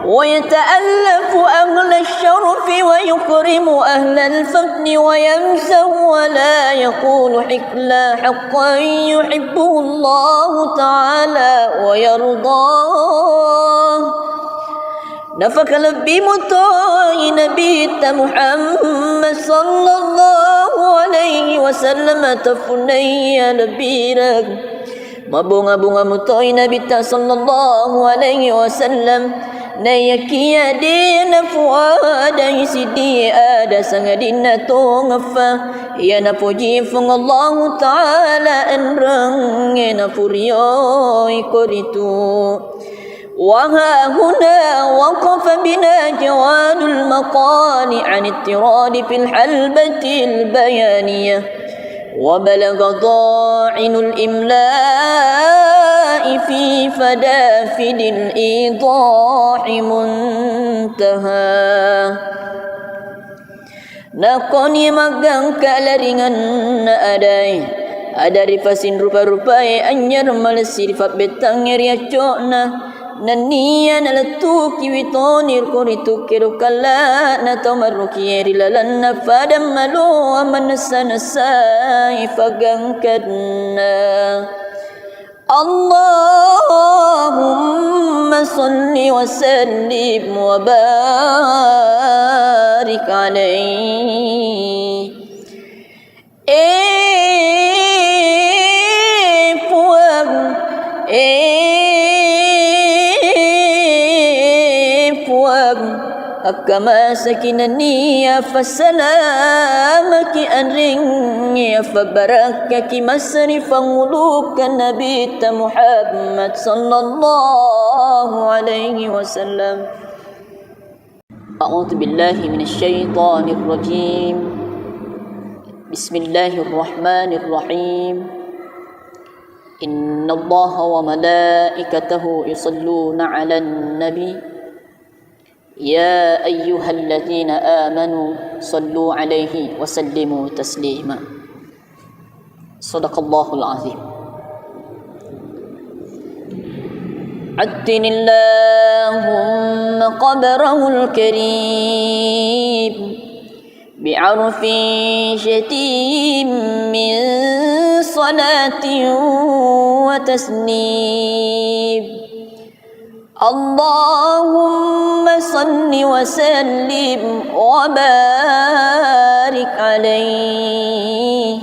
ويتألف أهل الشرف ويكرم أهل الفضل ويمسو ولا يقول حكلا حقا يحبه الله تعالى ويرضاه نفك لبي مطاي نبيت محمد صلى الله عليه وسلم تفني لبيرك mabunga-bunga mutoy nabita sallallahu alaihi wasallam na yakiya din fuada isidi ada sangadin na tongafa ya na puji fung Allah taala enrang na puriyo ikoritu وها هنا وقف بنا جواد المقال عن اضطراد في الحلبة البيانية وبلغ ضاعن الإملاء في فدافد الإيضاح منتهى نقني مغان كالرنgan adai ada rifasin rupa-rupai anyar malesir fa betang ria cokna naniya nalatuki witonir kuritu kirukalla na tomaruki rilalanna fadam malu amanasana sai fagangkadna Allahumma salli wa sallim wa barik alaihi كما سكنني فسلامك أنرني فبركك مسرف ملوك النبي محمد صلى الله عليه وسلم أعوذ بالله من الشيطان الرجيم بسم الله الرحمن الرحيم إن الله وملائكته يصلون على النبي يا أيها الذين آمنوا صلوا عليه وسلموا تسليما صدق الله العظيم عدن اللهم قبره الكريم بعرف شتيم من صلاة وتسليم اللهم صل وسلم وبارك عليه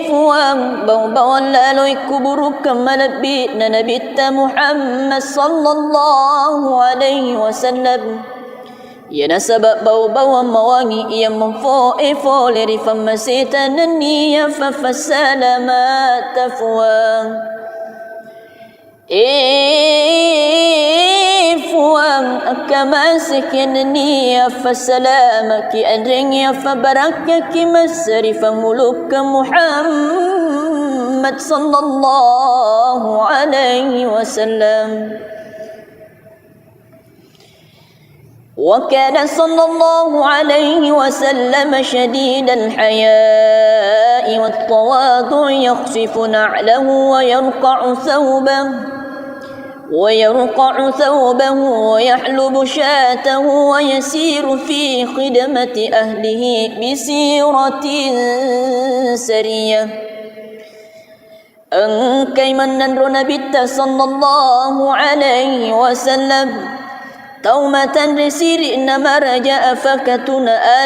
Puang bau-bau lalui kubur kemalabit na Nabi Muhammad sallallahu alaihi wasallam. Ya nasabab bau-bau mawangi yang memfo leri famasitan niya fafasalamat tafuang. Fuang akamasik niya fasalamaki adringya fabarakaki masri famuluk Muhammad sallallahu alaihi wasallam. وكان صلى الله عليه وسلم شديد الحياء والتواضع يخفف نعله ويرقع ثوبه ويحلب شاته ويسير في خدمة أهله بسيرة سرية أنكي من نبي صلى الله عليه وسلم تومة رسير إنما رجاء فكتنا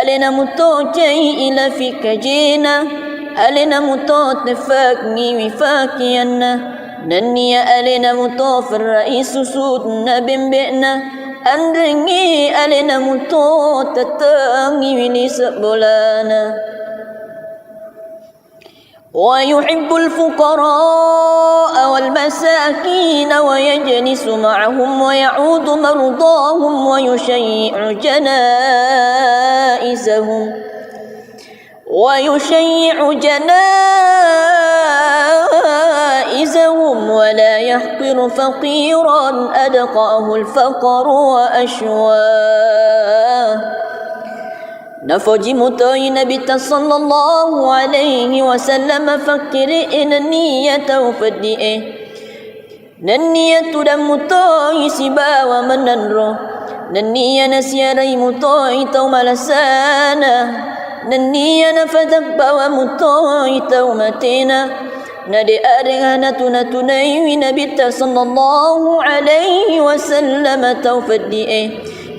ألنا متوجي إلى فيك جينا ألنا متوت فاكني وفاكينا نني ألنا متوف الرئيس سودنا بمبئنا أنرني ألنا متوت تتاني وليس بولانا ويحب الفقراء والمساكين ويجلس معهم ويعود مرضاهم ويشيع جنائزهم ولا يحقر فقيرا أدقاه الفقر وأشواه نفجي متوي نبي صلى الله عليه وسلم فكر إن النية وفدئه ننية دم متوي سبا ومننرو ننية نسيري متوي توم لسانا ننية نفذب ومتوي تومتنا ندي أرغانا تنتني نبي صلى الله عليه وسلم توفدئه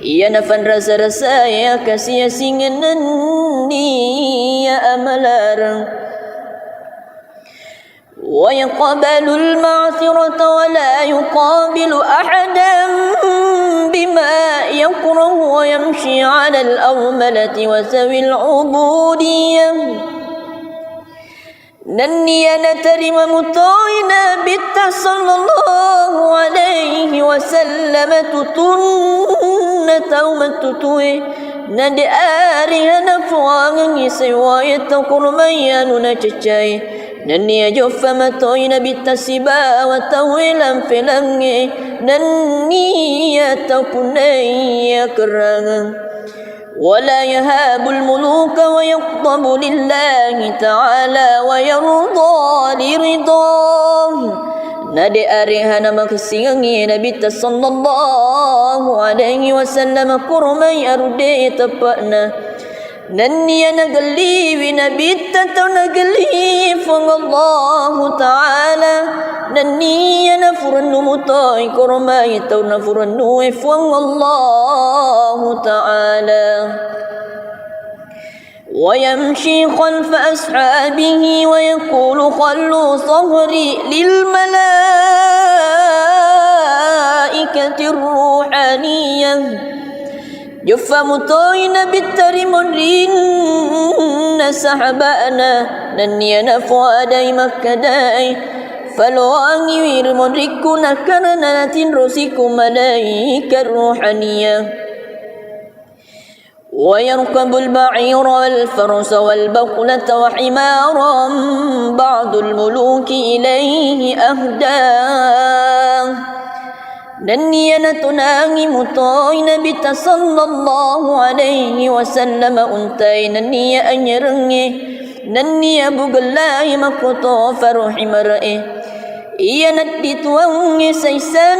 Ia nafan rasa-rasa ya kasih singan ya amalarang wa yaqbalu al-ma'thirata wa la yuqabilu ahadan bima yakrahu wa yamshi 'ala al-awmalati wa zawi al-'ubudiyyah Nanniya natarima mutoina bitta sallallahu alaihi wasallam tutunna taumatutui nadi arihana fuangi sewayat kurmayanu na cecai nanniya joffa matoina bitta siba wa tawilan filangi nanniya tapunaya kerangan ولا يهاب الملوك ويغضب لله تعالى ويرضى لرضاه نادي أريهنا مكسيني نبي صلى الله عليه وسلم كرمي أردي تبأنا نني نقلي بنبي تتنقلي فالله تعالى نني نفرن مطاي كرمي تونفرن فالله تعالى ويمشي خلف أصحابه ويقول خلوا صهري للملائكة الروحانية جفا مطوين بالترمرين سحبانا نني نفوا داي مكة داي فلواني ويرمركنا كرنات رسيك ملائكة الروحانية ويركب البعير والفرس والبقلة وحمارا بعض الملوك إليه أهداه. Dan ia natunangi mutoy Nabi sallallahu alaihi wasallam untay nan ia anyarengi nan ia bugalay makuto faruhi marae ia natituangi saysan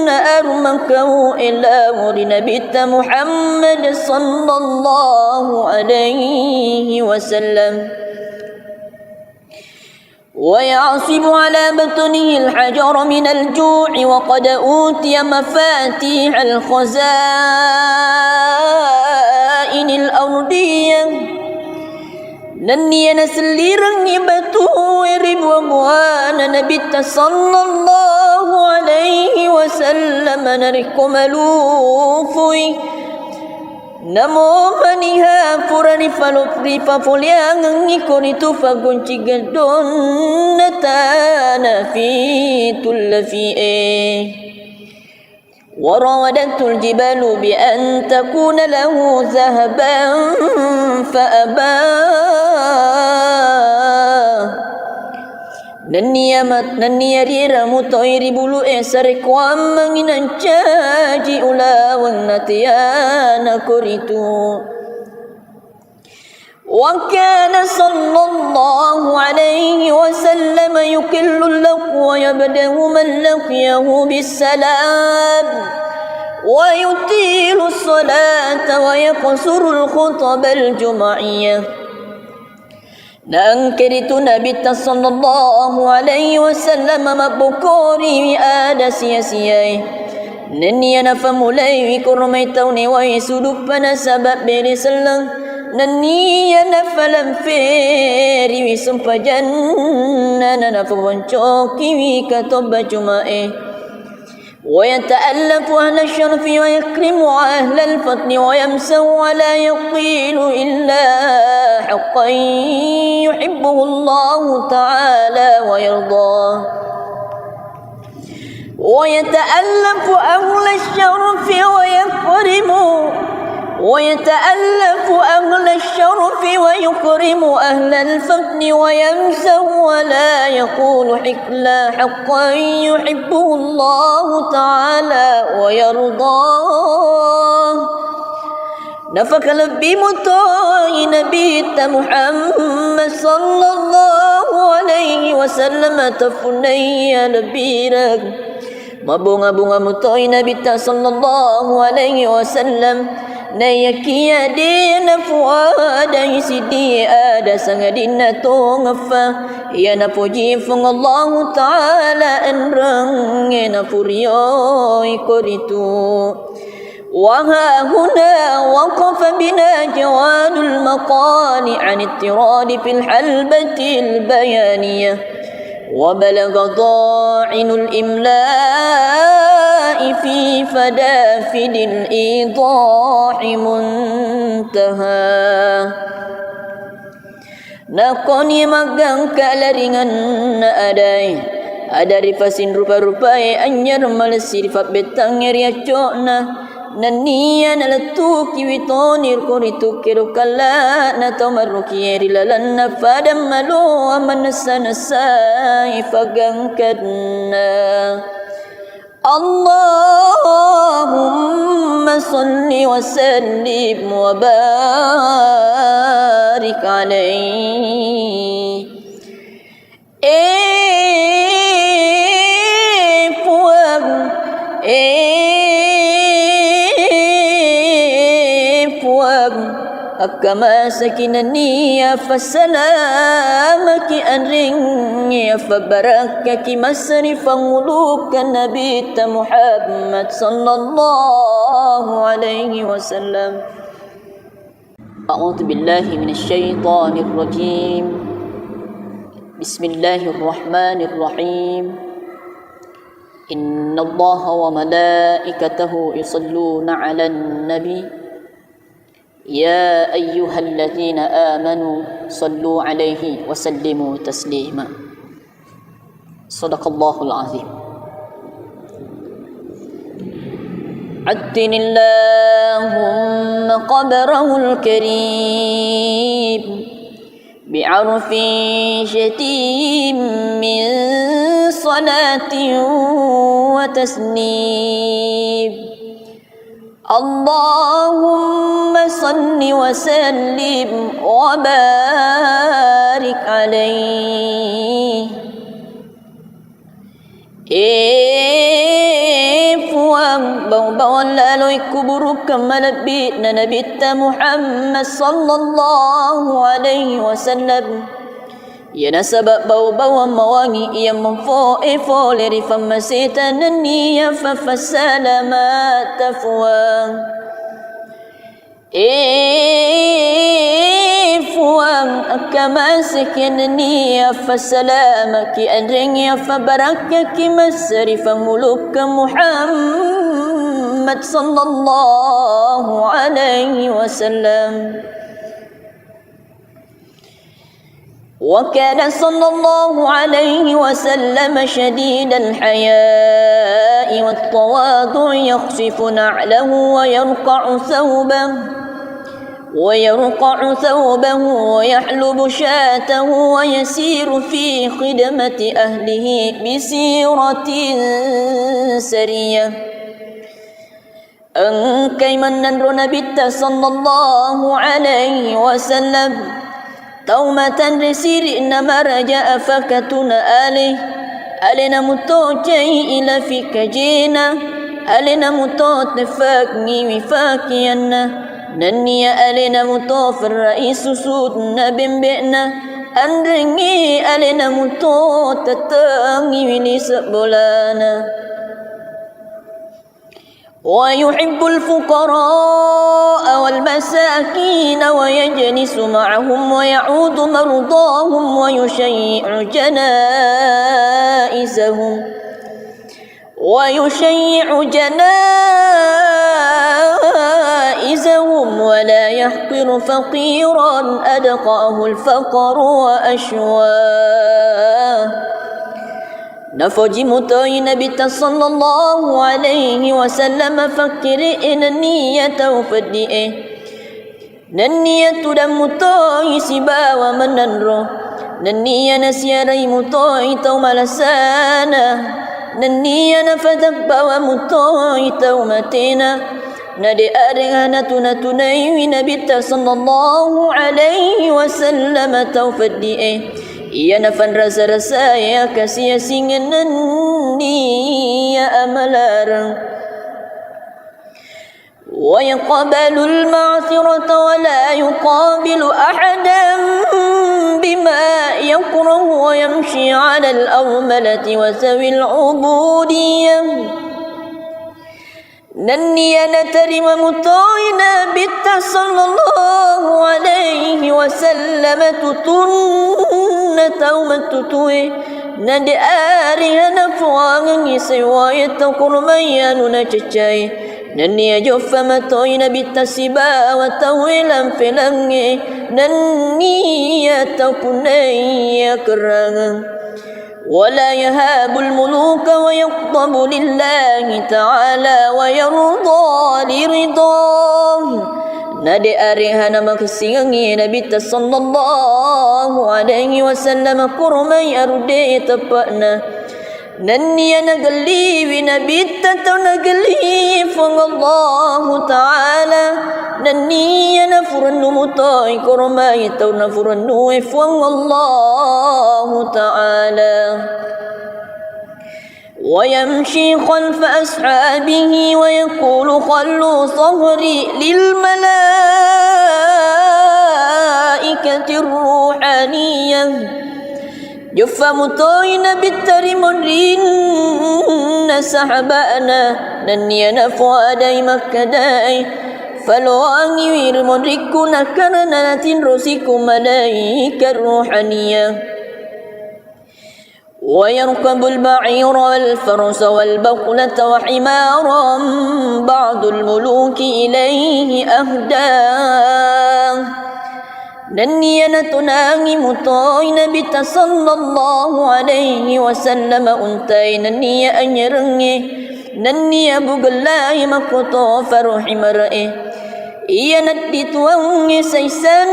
na armakau ila muri Nabi Muhammad sallallahu alaihi wasallam. ويعصب على بطنه الحجر من الجوع وقد أوتي مفاتيح الخزائن الأرضية. نني نسليرن بتو ربوان نبي صلى الله عليه وسلم نركم لوفي Namo maniha purani falopri papoliang ngikoni tu fagunci gedon natana fi tullafi warawadantul jibalu bi an takuna lahu zahaban fa abah. Nanniya rira mutoiri bulu sarekwam manginan caji ulawang natiyana kuritu. Wa kana sallallahu alaihi wasallam yukillu lahu wa yabdahu man laqiyahu bisalam wa yutilu salata wa yaqsuru al-khutab al-jum'iyah. Nang keritu Nabi sallallahu alaihi wasallam mabukori ada sia-siai nenia na famulai wi kurmai tauni wa suduk pana sabab beri selang nenia na falam feri wi sumpajan na faboncoki wi katoba jumae ويتألف أهل الشرف ويكرم أهل الفضل ويمسه ولا يقيل إلا حقا يحبه الله تعالى ويرضاه. ويتألف أهل الشرف ويكرم أهل الفضل ويمسه ولا يقول حكلا حقا يحبه الله تعالى ويرضاه. نفك لبي مطاي نبي محمد صلى الله عليه وسلم تفني لبيرك mabunga-bunga mutoy Nabi sallallahu alaihi wasallam na yakia dina fuada isidi ada sangadina tongafa ya na puji fung Allah taala enrang na puriyo ikoritu. وها هنا وقف بنا جواد المقال عن اضطراد في الحلبة البيانية وبلغ ضاعن الإملاء في فدافد الإيضاح منتهى. Nakoni magang kalaringan na aday adari fasin rupa-rupai anyar malesir fat betang riacona naniya nalatuki witonir kuritu kirukala na tomaruki rilalan na fadam malo amanasa-nasay pagangkadna. Allahumma salli wa sallim wa barik alayhi. Akama sakinaniya fasalamaki anringya fabarakaki masrifan ulukan Nabi Muhammad sallallahu alaihi wasallam. A'udzu billahi minasy syaithanir rajim. Bismillahirrahmanirrahim. Innallaha wa malaikatahu yusalluna 'alan nabi يا أيها الذين آمنوا صلوا عليه وسلموا تسليما. صدق الله العظيم. عدن اللهم قبره الكريم بعرف شتيم من صلاة وتسليم اللهم صل وسلم وبارك عليه. Puang bau-bau lalui kubur kemalabit na nabita Muhammad sallallahu alaihi wasallam. Ya nasabab bau-bau mawangi ia memfo leri famasita naniya fafasalamat tafuang. Fuang akamasik yananiya fasalamaki adringya fabarakaki masri famuluk Muhammad sallallahu alaihi wasallam. وكان صلى الله عليه وسلم شديد الحياء والتواضع يخفف نعله ويرقع ثوبه ويحلب شاته ويسير في خدمة أهله بسيرة سرية. Engkai menandro Nabi sallallahu alaihi wasallam taumatan risiri nama raja afakatuna alina muto jai ila fikajina alina muto tefakni wifakianna naniya alina muto firraisu sudna bimbina andringi alina muto tatangi wili sebolana. ويحب الفقراء والمساكين ويجلس معهم ويعود مرضاهم ويشيع جنائزهم ولا يحقر فقيرا أدقاه الفقر وأشواه. Nafoji mutoi Nabi sallallahu alaihi wasallam fakiri niyata ufadi'e niyatu dan mutoi sibawa menanro niya nasiarai mutoi tau malasana niya nafadak bawa mutoi tau matena nadi arihana tunatunai Nabi sallallahu alaihi wasallam tau fadi'e ia nafan rasa-rasa ya kasih singan ya amalarang wa yaqbalu al-ma'thirata wa la yuqabilu ahadan bima yakrahu wa yamshi 'ala al-awmalati wa sawi al-'ubudiyyah. Naniya natarima mutoi Nabi sallallahu alaihi wasallam tutunna taumatutui nadi arihana fuangi sewayat kurmayanu na cacai naniya joffa matoi Nabi tasiba wa tawilan filangi naniya taupunaya kerangan ولا يهاب الملوك ويغضب لله تعالى ويرضى لرضاه. Nadi arihana makasingi Nabi sallallahu alaihi wasallam kurmai arude tepakna naniya nagali Nabi tau nagali fang Allah Ta'ala naniya nafurannu mutai kurmai tau nafurannu fang Allah Ta'ala. ويمشي خلف أصحابه ويقول خلوا صهري للملائكة الروحانية. جف مطوين بالترمون sahabana naniana fuadai makadai falwangi wirmondrikuna karena natin rosiku malaika ruhaniyah ويركب البعير والفرس والبقلة وحمارا بعض الملوك إليه أهداه ننينا تناغي مطاين بتا صلى الله عليه وسلم أنتي ننيا أنيرني ننيا بغلاي مكتو فرحي مرئي Iyanat dituang isaysan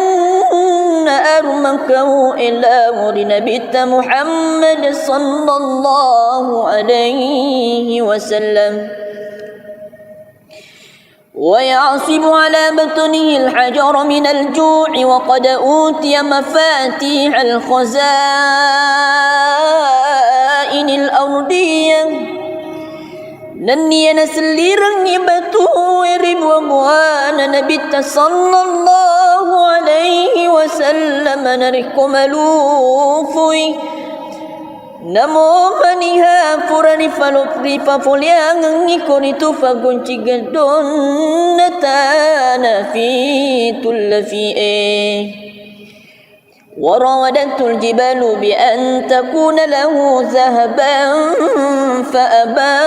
na arumangkaw ilawri Nabi Muhammad sallallahu alaihi wasallam. ويعصب على بطنه الحجر من الجوع وقد أوتي مفاتيح الخزائن الأرضية نني نسليرن بتو ورب وبوان نبي صلى الله عليه وسلم نركم لوفي Namo maniha purani falopri papoliang ngikon itu fagunci gedon natana fitul fi'e warawadatul jibalu bi an takuna lahu zahaban faaba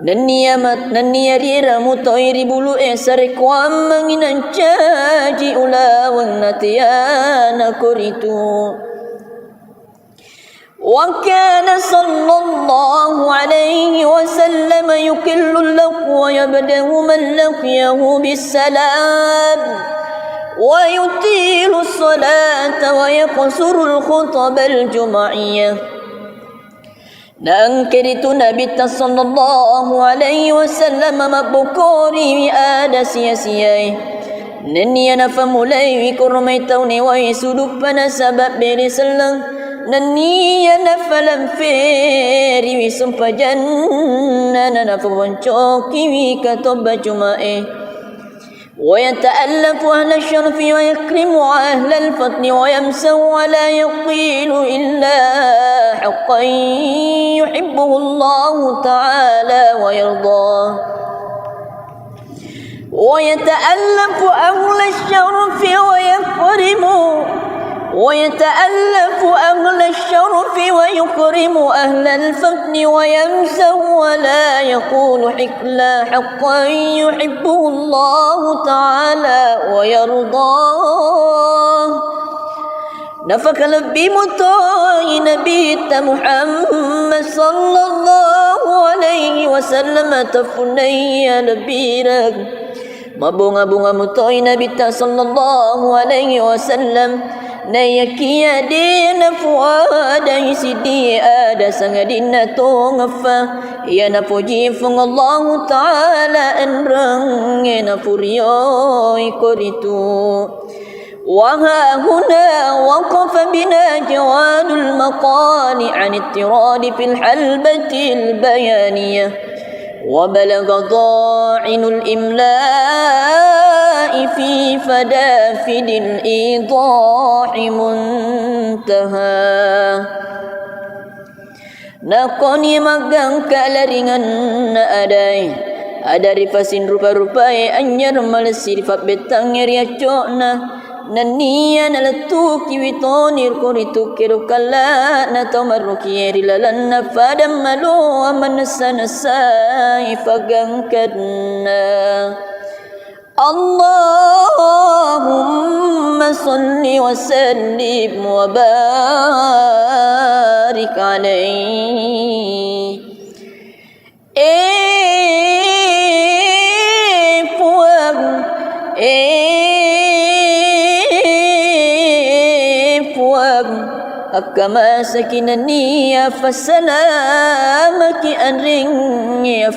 Naniya rira mutoiri bulu esare kwam manginan caji ulawang natiyana kuritu wa kana sallallahu alaihi wasallam yukillu lahu wa yabdahu man laqiyahu bisalam wa yutilu salata wa yaqsuru al-khutab al-jum'iyah Nangkir itu Nabi sallallahu alaihi wasallam mabukuri ada sia-sia Naniya nafamulai wikurmai tauni wa suduk pada sabab beri selang Naniya nafalam feri wisumpa janna nafawancoki wikatoba jumae ويتألف أهل الشرف ويكرم أهل الفضل ويمسه ولا يقيل إلا حقا يحبه الله تعالى ويرضاه ويتألف أهل الشرف ويكرم أهل الفضل ويمسه ولا يقول حكلا حقا يحبه الله تعالى ويرضاه نفك لبي مطاي نبي محمد صلى الله عليه وسلم تفني لبيرك mabunga-bunga mutoy Nabi sallallahu alaihi wasallam nayakiya din fuada isidi ada sangadin ngafa ya napuji fung Allah taala enrang na puriyo ikoritu wa huna waqafa bina jawadul maqali an ittirad fil halbati al bayaniyah وبلغ ضاعن الإملاء في فدافد الإيضاح منتهى Nakoni magang kalaringan na aday Ada rifasin rupa-rupai anyar malasi rifat betang riaco na Naniya nalatuki witonir kuritu kirukala na tomaruki rilalan na fadam malu amanasa ifagangkadna Allahumma salli wa sallim wa barik alayhi Kama sakinani fasalamaki anring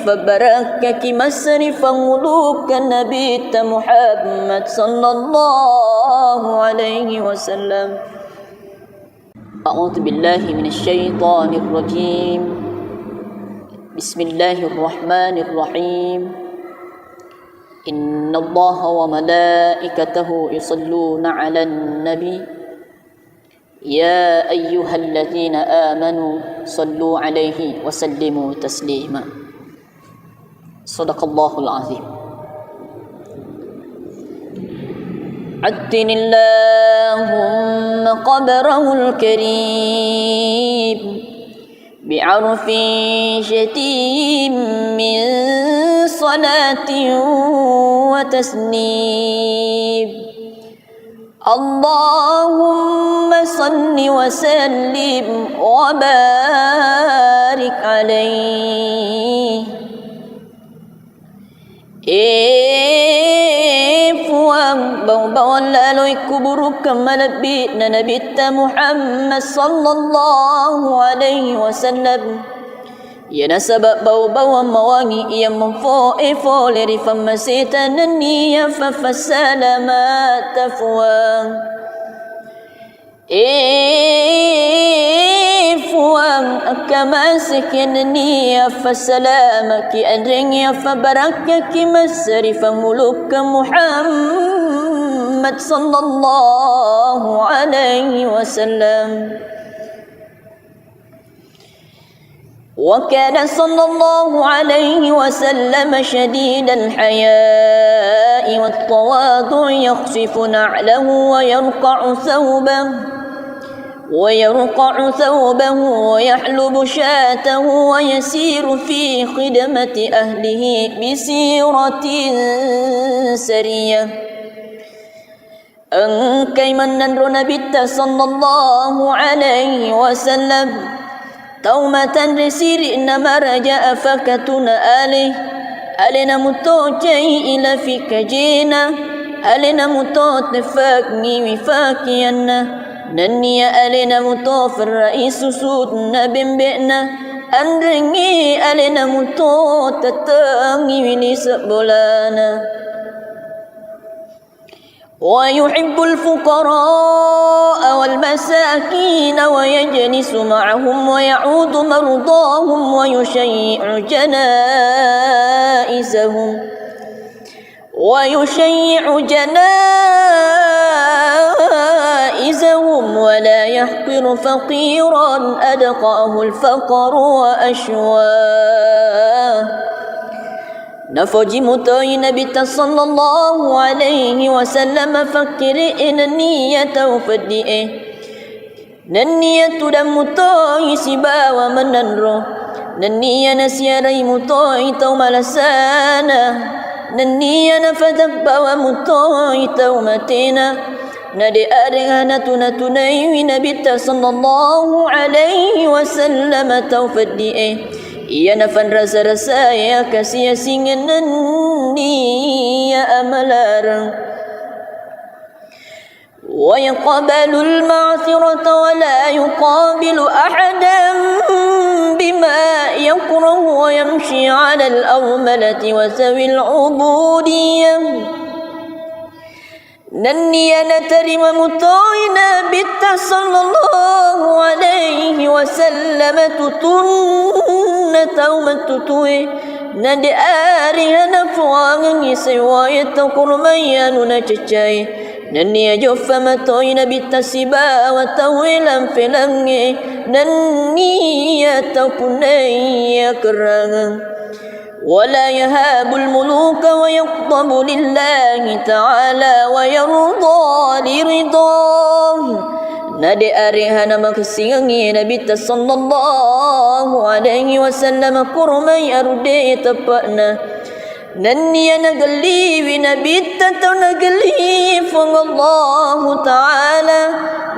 fabarakaki masrifan ulukan Nabi Muhammad sallallahu alaihi wasallam A'udzu billahi minasy syaithanir rajim Bismillahirrahmanirrahim Innallaha wa malaikatahu yusalluna 'alan nabi يا أيها الذين آمنوا صلوا عليه وسلموا تسليما صدق الله العظيم عدن اللهم قبره الكريم بعرف شتيم من صلاة وتسليم اللهم صل وسلم وبارك عليه Puang bau-bauan lalui kuburu kemalabit na nabita Muhammad sallallahu alaihi wasallam. Ya nasabab bau-bauan mawangi ia memfo leri famasita naniya fafasalamat tafuang. Fuang akamasik yananiya fasalamaki adringya fabarakaki masri famuluk Muhammad sallallahu alaihi wasallam. وكان صلى الله عليه وسلم شديد الحياء والتواضع يخفف نعله ويرقع ثوبه ويحلب شاته ويسير في خدمة أهله بسيرة سرية أنكي من نبت صلى الله عليه وسلم تومة رسير إنما رجاء فكتنا ألنا متوجي إلى فيك جينا ألنا متوتفاكني وفاكينا نني ألنا متوف الرئيس سودنا بمبئنا أنرني ألنا متوتتاني ولسبولانا ويحب الفقراء والمساكين ويجلس معهم ويعود مرضاهم ويشيع جنائزهم ولا يحقر فقيرا أدقاه الفقر وأشواه. نفجي متوي نبي صلى الله عليه وسلم فكر إن النية وفدئه ننية دم متوي سبا ومننرو ننية نسيري متوي توم لسانا ننية نفدب ومتوي تومتنا ندي أرغانا تنتني نبي صلى الله عليه وسلم توفدئه iya nafan rasa-rasa ya kasih singan ni ya amalarang wa yaqbalu al-ma'thirata wa la yuqabilu ahadan bima yakrahu wa yamshi 'ala al-awmalati wa sawi al-'ubudiyyah nanniya natarima mutoina bitta sallallahu alaihi wasallam tutunna taumatutue nade arihana fuangan yiswaya takurmayanu na cacai nanniya joffa matoina bitta siba wa tawilan filange nanniya takunaya kerangan ولا يهاب الملوك ويغضب لله تعالى ويرضى لرضاه نادي أريهنا مكسيني نبي صلى الله عليه وسلم كرمي أردي تبأنا نني نقلي ونبي تنقلي فالله تعالى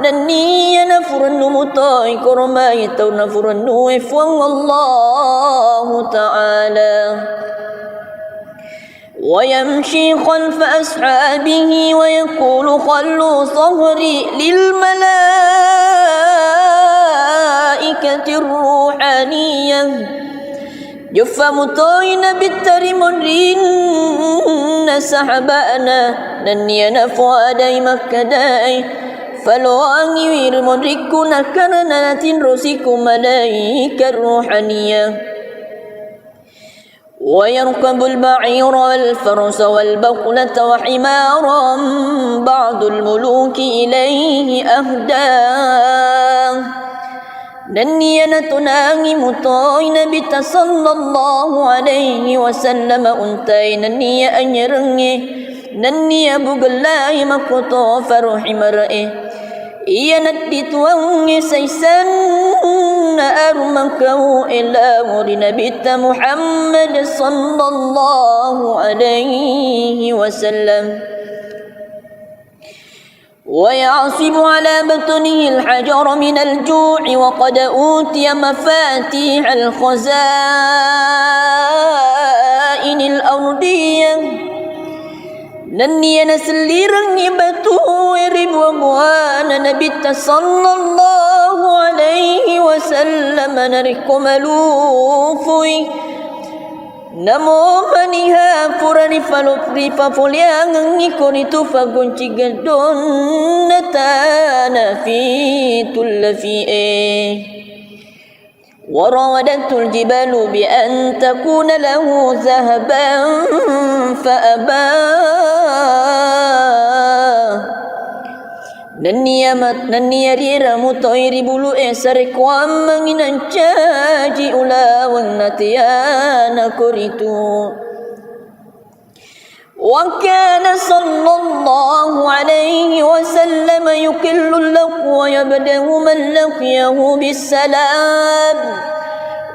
نني نفرن مطاي كرمي تنفرن فالله تعالى ويمشي خلف أصحابه ويقول خلوا صهري للملائكة الروحانية جف مطاين بالترمرين سحبانا نني نفوا داي مكداي فلو أنير مدركنا كرنات رسيك ملائكة الروحانية ويركب البعير والفرس والبقلة وحمارا بعض الملوك إليه أهداه نني نتناغي مطاي نبي صلى الله عليه وسلم أنتي نني أنيرني نني بغلاي مكتو فرحي مرئي إيا ندت واني سيسن أرمكو إلا مر نبي محمد صلى الله عليه وسلم ويعصب على بطنه الحجر من الجوع وقد أوتي مفاتيح الخزائن الأرضية Nani ana selirang ibatu ribuan Nabi sallallahu alaihi wasallam narikum alufui Namo maniha purani falopri papoliang ngikoni tu fagunci gadon natana fi tullafi وراودته الجبال بأن تكون له ذهبا فأبى Nani rira mutoiri bulu esare kwam manginan caji ulawang natiana kuritu وكان صلى الله عليه وسلم يكل اللق ويبدأ من لقيه بالسلام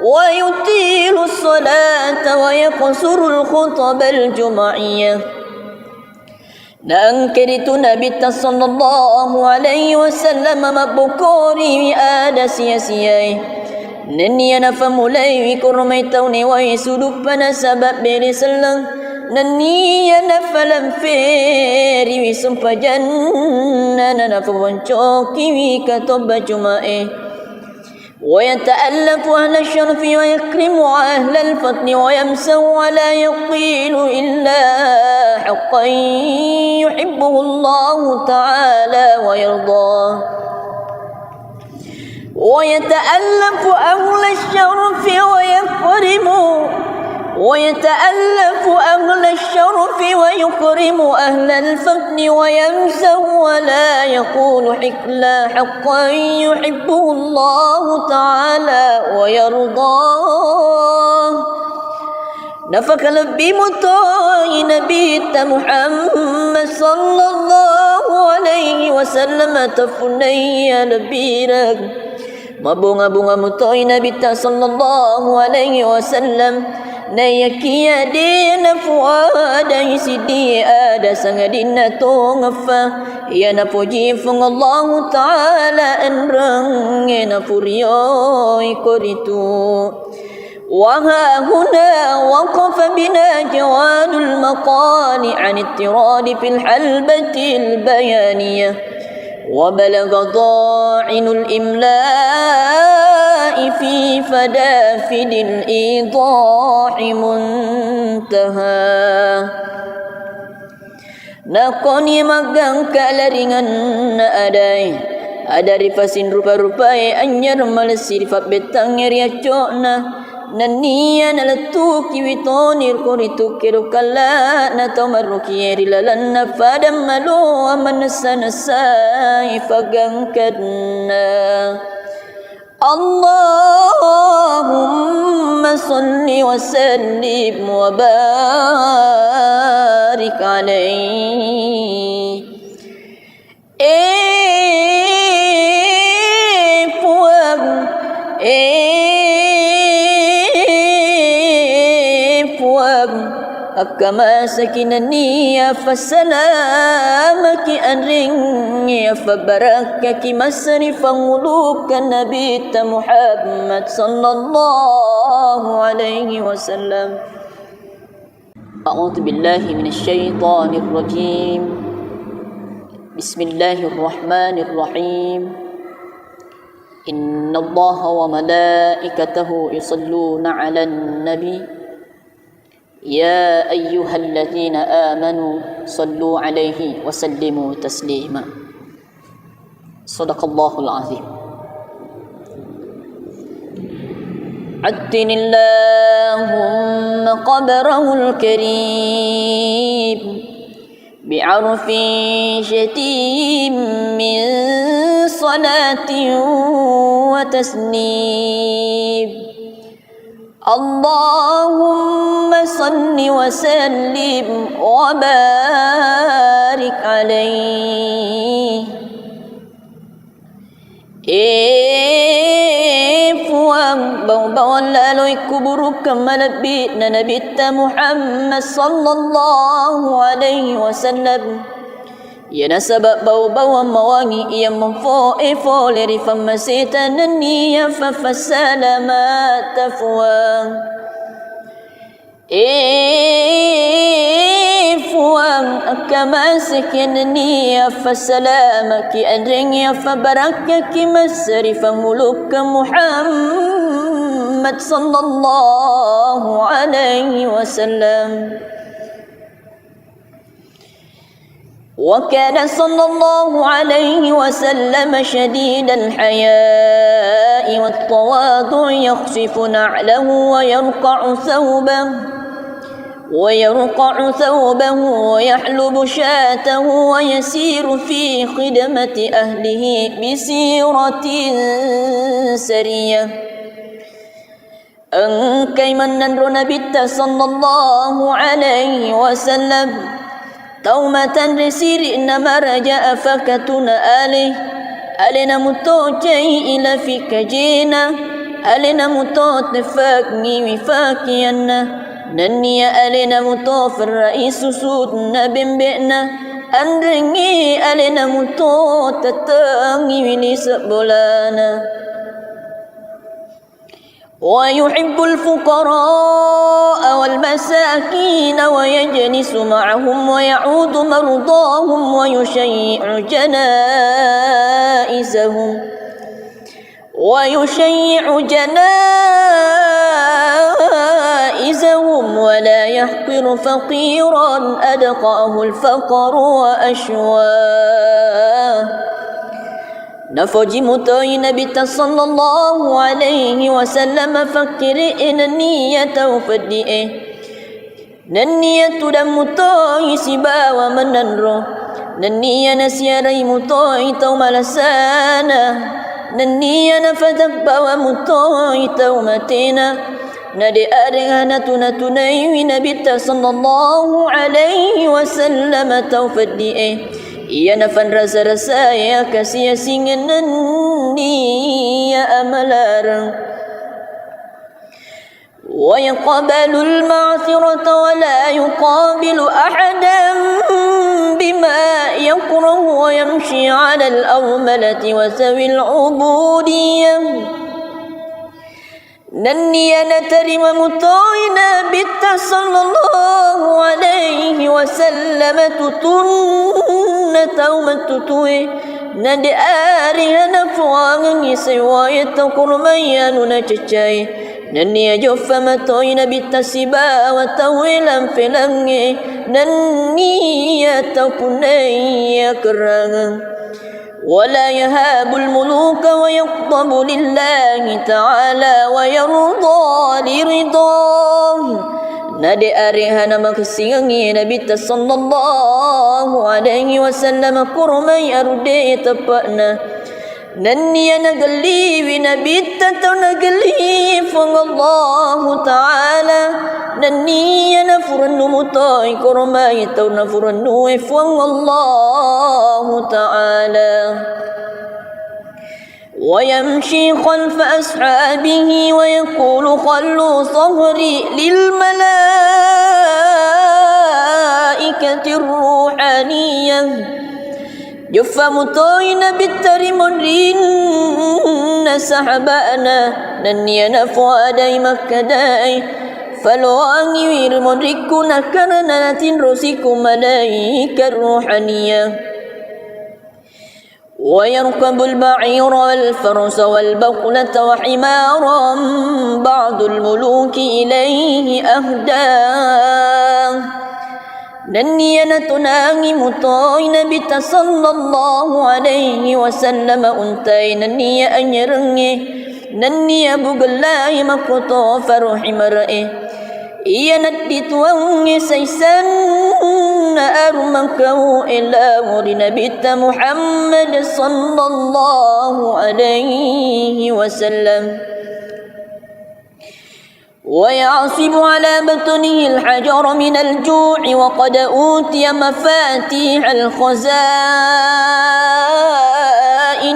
ويطيل الصلاة ويقصر الخطب الجمعية نأنكرت نبي صلى الله عليه وسلم مبكوري آد سياسيي نني أنا فمولي كرميتوني ويسودك سبب برسلن Nani ana falam feri wi sumpa janna nana fawancoki wi katoba jumae wa yata'allafu ahla syarfi wa yakrimu ahla al-fatni wa yamsahu wa la yaqilu illa haqqan yuhibbuhu Allah ta'ala wa yardah wa yata'allafu ahla syarfi wa yakrimu ويتألف أهل الشرف ويكرم أهل الفضل ويمسه ولا يقول حكلا حقا يحبه الله تعالى ويرضاه نفك لبي مطاي نبي محمد صلى الله عليه وسلم تفني لبيرك mabunga-bunga mutoy Nabi sallallahu alaihi wasallam nayakia dina fuada isidi ada sangadina tongfa ya napuji fung Allah taala enrang na puriyo ikoritu وها هنا وقف بنا جواد المقال عن التراد في الحلبة البيانية وبلغ ضاعن الإملاء في فدافد الإيضاح منتهى نقني مغان كالرنgan adai adari fasin rupa-rupai anyar malsir fa betang ya cokna nania nalatu kiwitonir koritu kerukala na tomarukieri lalanna fadam malu amanasana ifagangkadna Allahumma salli wa sallim wa barik alaihi Akama sakinani ya fasalamaki anring ya fabarakaki masrif ngulukan Nabi Muhammad sallallahu alaihi wasallam. A'udzu billahi minasy syaithanir rajim. Bismillahirrahmanirrahim. Innallaha wa malaikatahu yusalluna 'alan nabi يا أيها الذين آمنوا صلوا عليه وسلموا تسليما صدق الله العظيم عدن اللهم قبره الكريم بعرف شتيم من صلاة وتسليم اللهم صل وسلم وبارك عليه puang bawang lalui kuburu kemalabit na nabita Muhammad sallallahu alaihi wasallam ya nasabab bau-bau mawangi ia memfo leri famasitan niya fafasalamat tafwang fuang كما سكنني فسلامك أدرني فبركك مسرف ملوك محمد صلى الله عليه وسلم. وكان صلى الله عليه وسلم شديد الحياء والتواضع يخصف نعله ويرقع ثوبه ويحلب شاته ويسير في خدمة أهله بسيرة سرية. Engkai menandro Nabi sallallahu alaihi wasallam taumatan resiri nama raja afakatuna alina mutocai ila fikajina alina mutot fakni wifakianna nanniya alina mutofir raisu sudna bimbi'na andringi alina mutot tatangi wili sebolana. ويحب الفقراء والمساكين ويجلس معهم ويعود مرضاهم ويشيع جنائزهم ولا يحقر فقيرا أدقاه الفقر وأشواه. Nafaji mutai Nabi sallallahu alaihi wasallam fakir niyata ufadi'e niyatu dan mutai sibawa menandro niya nasiarai mutai tau malasana niya nafadak bawa mutai tau matina nadi adengana tunatunai Nabi sallallahu alaihi wasallam tau fadi'e ia nafan rasa-rasa ya kasih singan ya amalarang wa yaqbalu al-ma'thirata wa la yuqabilu ahadan bima yakrahu wa yamshi 'ala al-awmalati wa sawi al-'ubudiyyah. Nanniya natarima mutoi Nabi sallallahu alaihi wasallam tutunna taumatutui nadi arihana fuangan yisawaya takurmayanu na cacay nanniya joffa matoi Nabi tasiba wa tawilan filangi nanniya takunaya kerangan. ولا يهاب الملوك ويغضب لله تعالى ويرضى لرضاه. Nadi arihana makasiangi Nabi sallallahu alaihi wasallam kurmai arude tapakna nanniya nagali Nabi tatau nagali Allah ta'ala nanniya nafuranu mutai kurmai tau nafuranu Allah ta'ala. ويمشي خلف أصحابه ويقول خلوا صهري للملائكة الروحانية. جفا مطوين بالترمرين سحبانا ننينا فؤادي مكداي فلواني ويرمركنا كرنات رسيكم ملائكة الروحانية. ويركب البعير والفرس والبقلة وحمارا بعض الملوك إليه أهداه. Nanniya natunangi mutoy Nabi sallallahu alaihi wasallam untay nanniya anyarangi nanniya bugalay makoto faruhi marae iya natituangi saysan na arumangkaw ila muri Nabi Muhammad sallallahu alaihi wasallam. ويعصب على بطنه الحجر من الجوع وقد أوتي مفاتيح الخزائن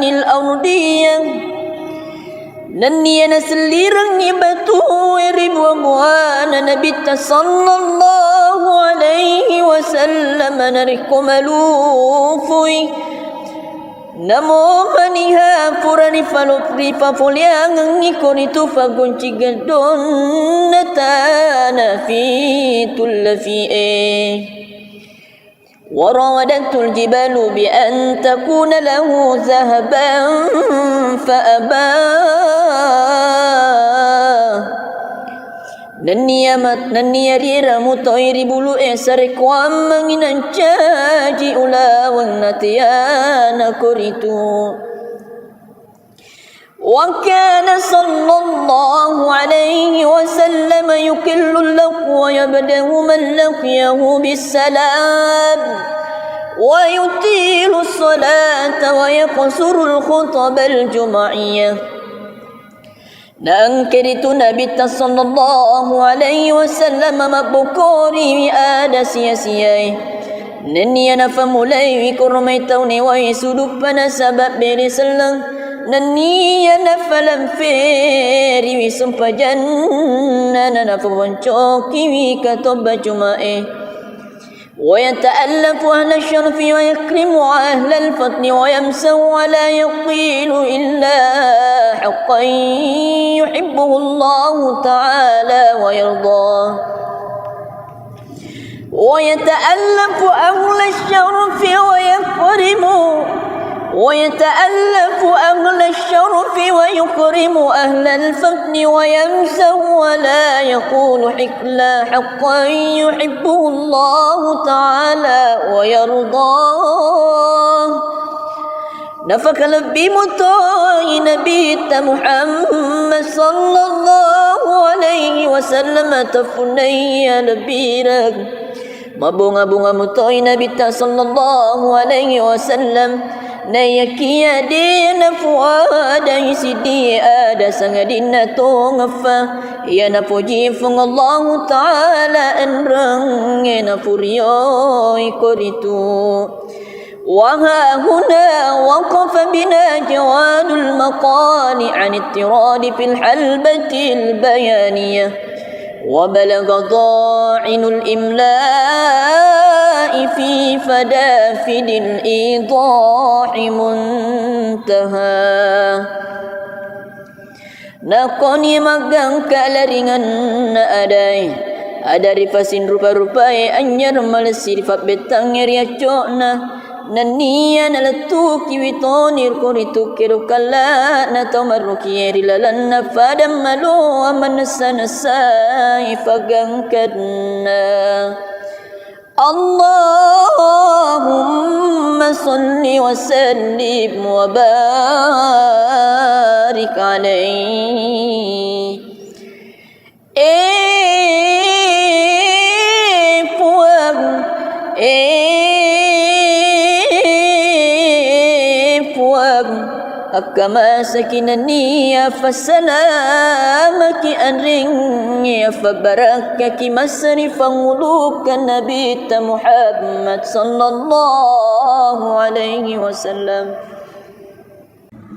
الأرضية. Nanniya naselirang ibatu ribu abuana Nabi sallallahu alaihi wasallam narikumalufui Namo maniha purani falopri papoliang ngikonitu fagunci gadon natana fi tullafi وراودته الجبال بأن تكون له ذهبا فأبى Nania rira mutoiri bulu esare kwam manginan caji ulawang natiana kuritu وكان صلى الله عليه وسلم يكل اللق ويبدأ من لقيه بالسلام ويطيل الصلاة ويقصر الخطب الجمعية Nangkiritu Nabi sallallahu alaihi wasallam mabukori ada sia-siai Nania nafamulai wikurmai tauni wa sudupana sabab beri selang Nania nafalam feri wisumpa janna nafawancoki wikatoba jumae ويتألف أهل الشرف ويكرم أهل الفضل ويمسه ولا يقيل إلا حقا يحبه الله تعالى ويرضاه ويتألف أهل الشرف ويكرم أهل الفضل ويمسه ولا يقول إلا حقا يحبه الله تعالى ويرضاه نفك لبي مطاي نبي محمد صلى الله عليه وسلم تفني لبيرك mabunga-bunga mutoy Nabi sallallahu alaihi wasallam nayakia dina fuada isidi ada sangadina tongfa ya napuji fung Allah taala enrang na puriyo ikoritu وها هنا وقف بنا جواد المقال عن اضطراد في الحلبة البيانية وبلغ ضاعن الإملاء في فدافد الإيضاح منتهى Nakoni magang kalaringan na aday Ada rifasin rupa-rupai anyar malesir fat betang riacok na Nania nalatuki witonir kuritu kirukala na tamaruki rilalan na fadam malu amanasa-nasai fagangkadna Allahumma salli wa sallim wa barik alaih Kama sakinani ya fasalamaki anring ya fabarakaki masrifan ulukan Nabi Muhammad sallallahu alaihi wasallam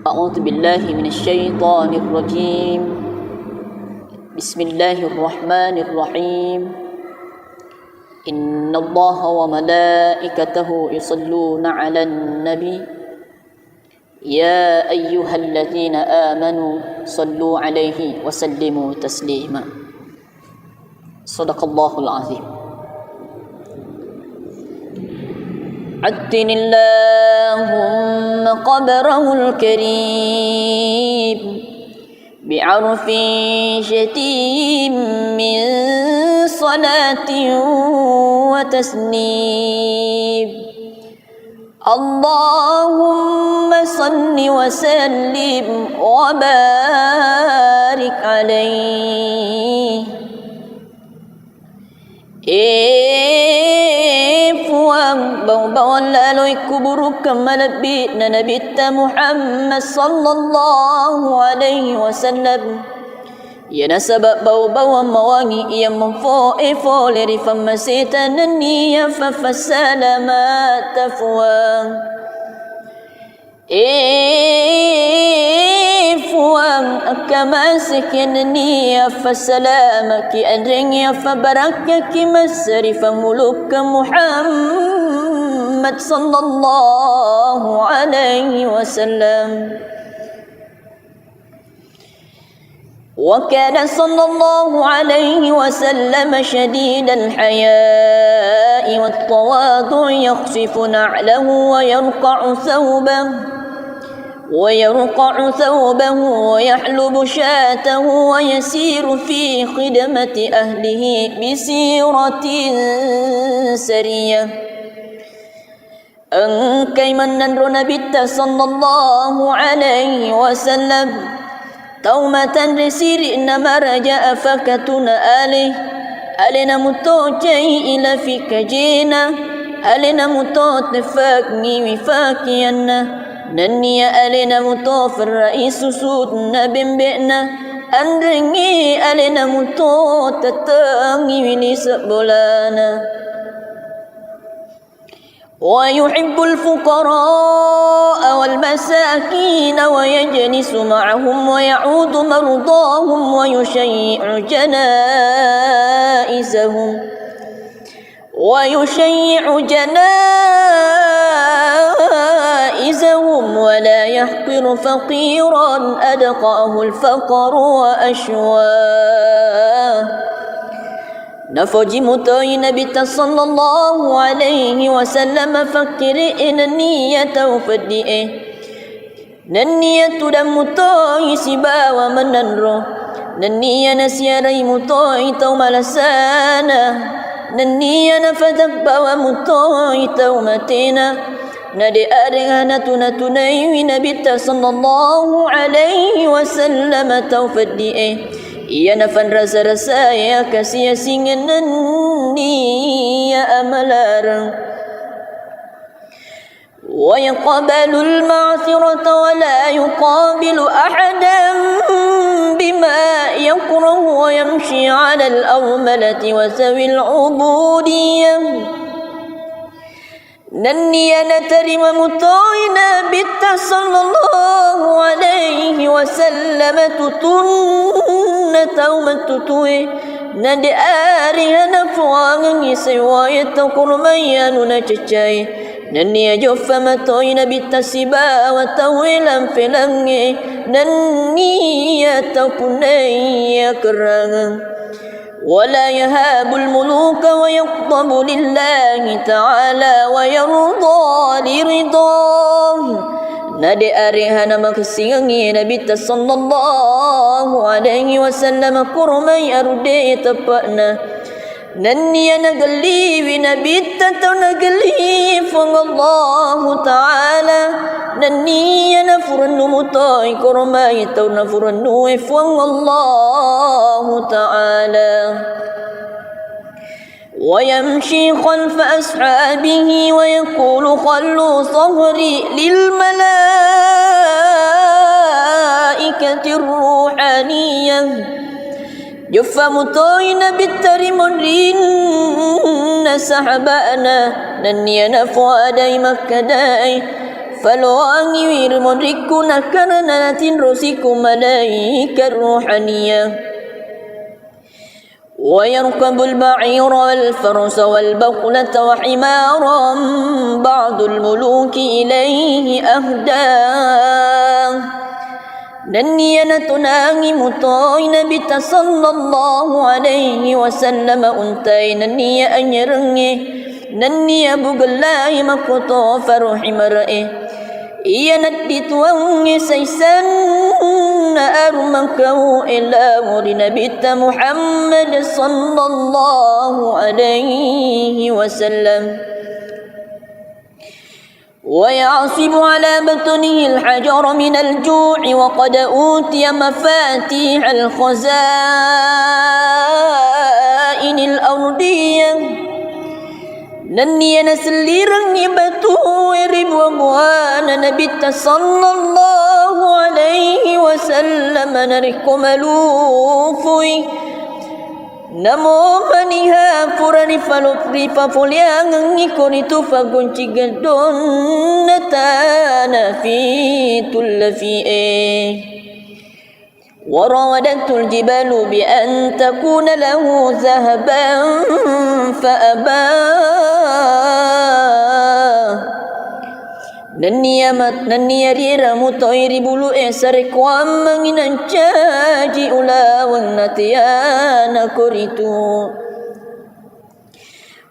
A'udzu billahi minasy syaithanir rajim Bismillahirrahmanirrahim Innallaha wa malaikatahu yusalluna 'alan nabi يا أيها الذين آمنوا صلوا عليه وسلموا تسليما صدق الله العظيم عدن اللهم قبره الكريم بعرف شتيم من صلاة وتسليم اللهم صل وسلم وبارك عليه puang bau-bauan lalui kuburu kemalabit na Nabi Muhammad sallallahu alaihi wasallam Ya nasabab bau-bauan mawangi ia memfo'e-fo leri famasitan niya fafasalamat tafuang fuang akamasik niya fasalamaki adring ya fabarakaki masrifan muluk Muhammad sallallahu alaihi wasallam وكان صلى الله عليه وسلم شديد الحياء والتواضع يخفف نعله ويرقع ثوبه ويحلب شاته ويسير في خدمة أهله بسيرة سرية Engkai menandro Nabi sallallahu alaihi wasallam taumatan risiri nama raja afakatuna alina mutojai ila fikajina alina mutot nefakni wifakianna naniya alina mutofir raisu sudna bimbina andringi alina mutot tatangi wili sebolana ويحب الفقراء والمساكين ويجلس معهم ويعود مرضاهم ويشيع جنائزهم ولا يحقر فقيرا أدقاه الفقر وأشواه Nafaji mutai Nabi sallallahu alaihi wasallam fakiri niyata ufaddi'e niyatu dan mutai sibawa menanro niya nasiyarai mutai tau malasana niya nafadak bawa mutai tau matina nadi arihana tunatunai Nabi sallallahu alaihi wasallam tau faddi'e Ia nafan rasa-rasa ya kasih singan ya amalarang wa yaqbalu al-ma'thirata wa la yuqabilu ahadan bima yakrahu wa yamshi 'ala al-awmalati wa zawi al-'ubudiyyah Nanniya natarima mutoina bitta sallallahu alaihi wasallam tutunna taumatutue nade arihana fuangi sewayat kurmayanu na cecai nanniya joffa matoina bitta siba wa tawilan filangi nanniya tapunaya kerangan ولا يهاب الملوك ويغضب لله تعالى ويرضى لرضاه nade arihana maksingi Nabi sallallahu alaihi wasallam kurmai arude tapana nanniya nagali Nabi tato nagali fang Allah taala nanniya nafurnu mutai kurmai tau nafurnu fang Allah taala ويمشي خلف أصحابه ويقول خلوا ظهري للملائكة الروحانية جفا مطوين بالترمرين سحبانا ننينا فؤادي مكداي فلواني ويرمركنا كرنات رسيكم ملائكة الروحانية ويركب البعير والفرس والبقلة وحمارا بعض الملوك إليه أهداه ننيا نتناغي مطاي نبي صلى الله عليه وسلم أنتي ننيا أنيرني ننيا بغلاي مكتو فرحي مرئي Ia natituangi saysan armakahu ila muri Nabi Muhammad sallallahu alaihi wasallam ويعصب على بطنه الحجر من الجوع وقد أوتي مفاتيح الخزائن الأرضية Nanniya naselirang ibatu ribu buana Nabi sallallahu alaihi wasallam nariku malufui Namo maniha purani falupri papuliang ngikon itu fagunci gadon natana fitul fi'e وراودته الجبال بأن تكون له ذهبا فأبى Nania dira mutoiri bulu esare kwam manginan caji ulawang natiana kuritu.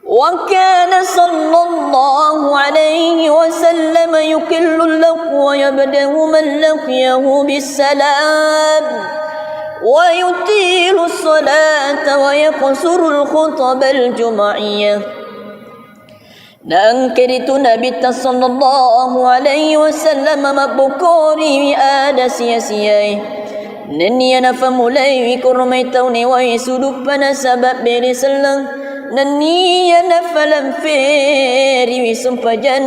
وكان صلى الله عليه وسلم يكل اللق ويبدأ من لقيه بالسلام ويطيل الصلاة ويقصر الخطب الجمعية. Nangkiritu Nabi sallallahu alaihi wasallam mabukori ada sia-siai. Nenia na famulai wi kurmai tauni wa suduk pana sabab beri selang. Nenia na falam feri wi sumpajan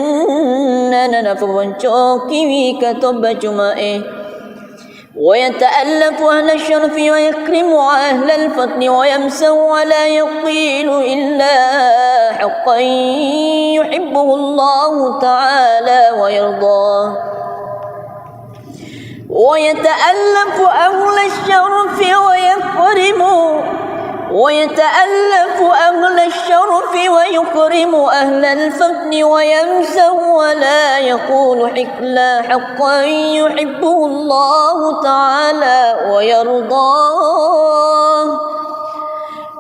na faboncoki wi katoba jumae. ويتألف أهل الشرف ويكرم أهل الفضل ويمسه ولا يقيل إلا حقا يحبه الله تعالى ويرضاه. ويتألف أهل الشرف ويكرم أهل الفضل ويمسه ولا يقول إلا حقا يحبه الله تعالى ويرضاه.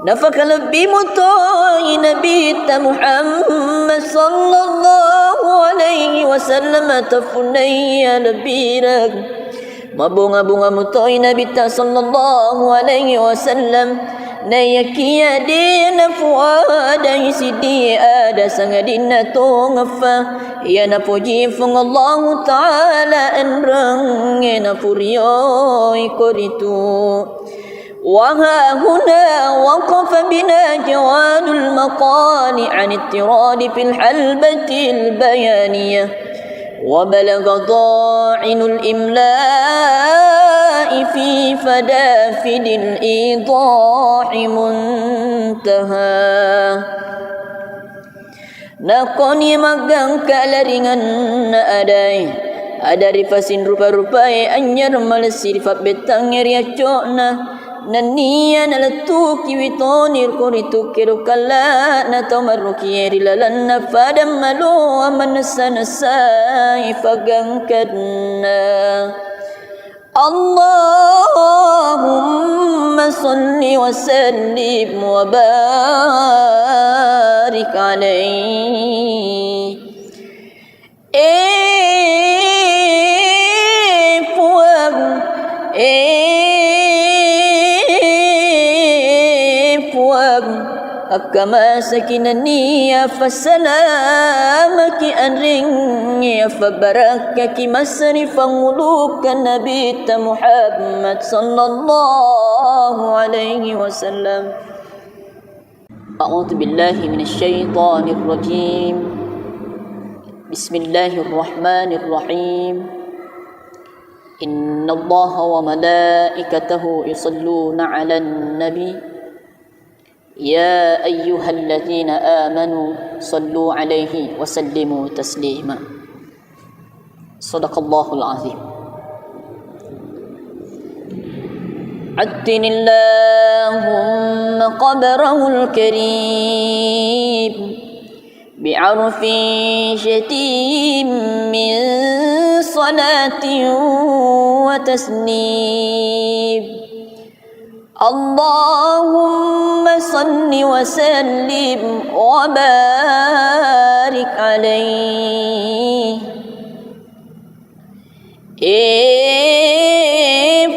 نفك لبي مطاي نبي محمد صلى الله عليه وسلم تفني لبيرك mabunga-bunga mutoy Nabi sallallahu alaihi wasallam na yakia dina fuada isidi ada sangadina tongafa ya na puji fung Allah taala enrang na puriyo ikoritu. وها هنا وقف بنا جواد المقال عن اضطراد في الحلبة البيانية وبلغ ضاعن الإملاء في فدافد الإيضاح منتهى. Nakoni magang kalaringan na aday adari fasin rupa-rupai anyar malesir fat betang ria cokna nania na latuki witonir kuritu kiru kala na tomaruki rilalan na fadam malu amanasa-nasai fagangkadna. Allahumma salli wa sallim wa barik alaihi. Kama sakinani ya fasalamaki anring ya fabarakaki masrifan ulukan Nabi Muhammad sallallahu alaihi wasallam. A'udzu billahi minasy syaithanir rajim. Bismillahirrahmanirrahim. Innallaha wa malaikatahu yusalluna 'alan nabi. يا أيها الذين آمنوا صلوا عليه وسلموا تسليما. صدق الله العظيم. عتن اللهم قبره الكريم بعرف شتيم من صلاة وتسليم. اللهم صل وسلم وبارك عليه.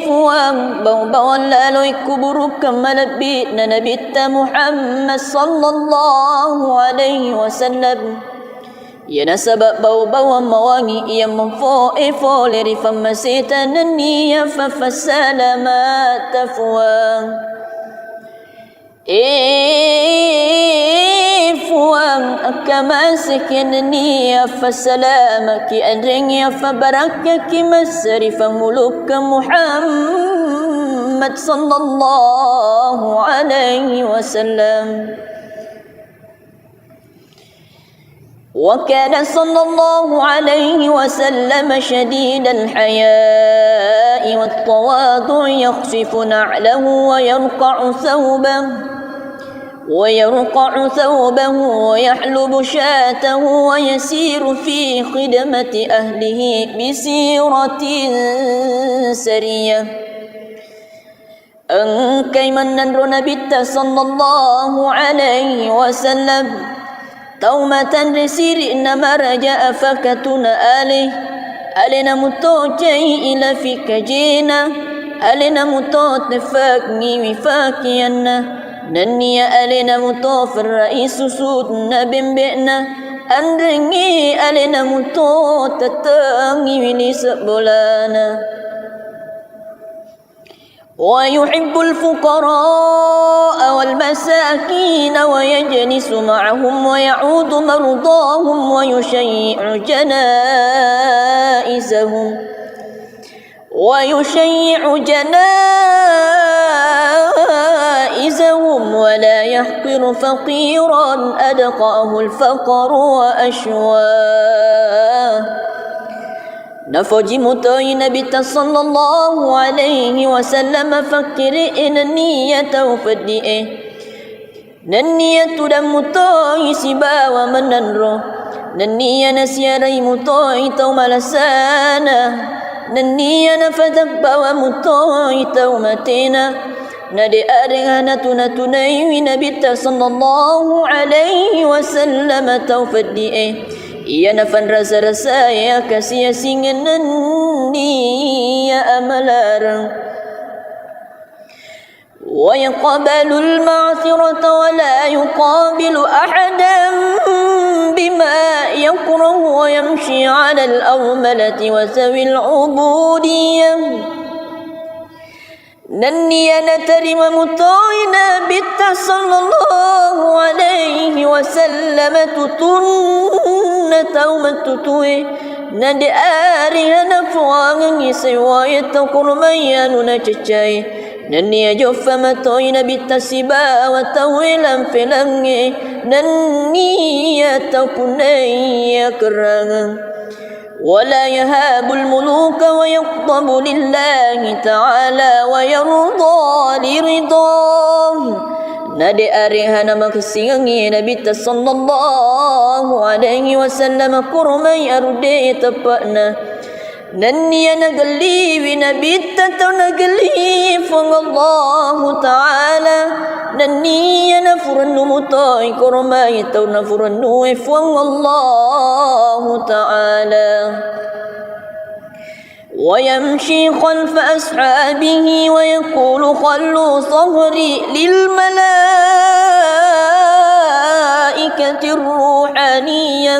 Puang bau-bauan lalu kuburuk kemalabit na Nabi Muhammad sallallahu alaihi wasallam. Ya nasabab bau-bauan mawangi ia memfo leri famasitan niya fafasalamat tafuang. Fuang akamaskin niya fasalamaki adringya fabarakaki masrifan muluk Muhammad sallallahu alaihi wasallam. وكان صلى الله عليه وسلم شديد الحياء والتواضع يخفف نعله ويرقع ثوبه ويرقع ثوبه ويحلب شاته ويسير في خدمة أهله بسيرة سرية. Engkai menandro Nabi sallallahu alaihi wasallam taumatan resiri nama raja afakatuna alina mutojai ila fikajina alina mutot nefakni wifakianna nania alina mutofir raisu sudna bimbena andrengi alina mutot tatangi wilis bolana. ويحب الفقراء والمساكين ويجلس معهم ويعود مرضاهم ويشيع جنائزهم ولا يحقر فقيرا أدقاه الفقر وأشواه. Nafaji mutai Nabi sallallahu alaihi wasallam fakiri niyata ufadi'e niyatu dan mutai sibawa menanro niya nasiarai mutai tau malasana niya nafadak bawa mutai tau matena nadi arihana tunatunai Nabi sallallahu alaihi wasallam tau fadi'e ia nafan rasa-rasa ya kasih singan ya amalarang wa yaqbalu al-ma'thirata wa la yuqabilu ahadan bima yakrahu wa yamshi 'ala al-awmalati wa sawi al-'ubudiyyah. Nania natarima mutai Nabi sallallahu alaihi wasallam tutunna taumatutui nadi arihana fuangi sewayat kurmayanu na cecai nania jofa matoi Nabi tasiba wa tawilan filangi nania taupunai kerangan ولا يهاب الملوك ويغضب لله تعالى ويرضى لرضاه. Nadi arihana makisingi Nabi sallallahu alaihi wasallam kurmai arude tapakna nania nagali Nabi tatau nagali fang Allah Ta'ala nania nafuranu mutai kurmai tau nafuranu fang Allah Ta'ala. ويمشي خلف أصحابه ويقول خلوا صهري للملائكة الروحانية.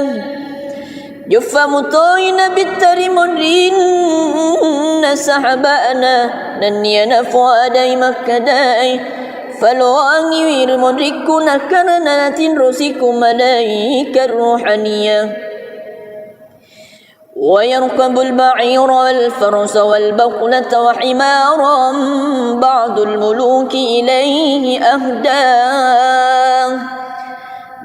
جف مطوين بالترمون sahabana naniana fuadai makkadai falwangi wirmodrikuna karena natin rosiku malaika ruhaniyah ويركب البعير والفرس والبقلة وحمارا بعض الملوك إليه أهداه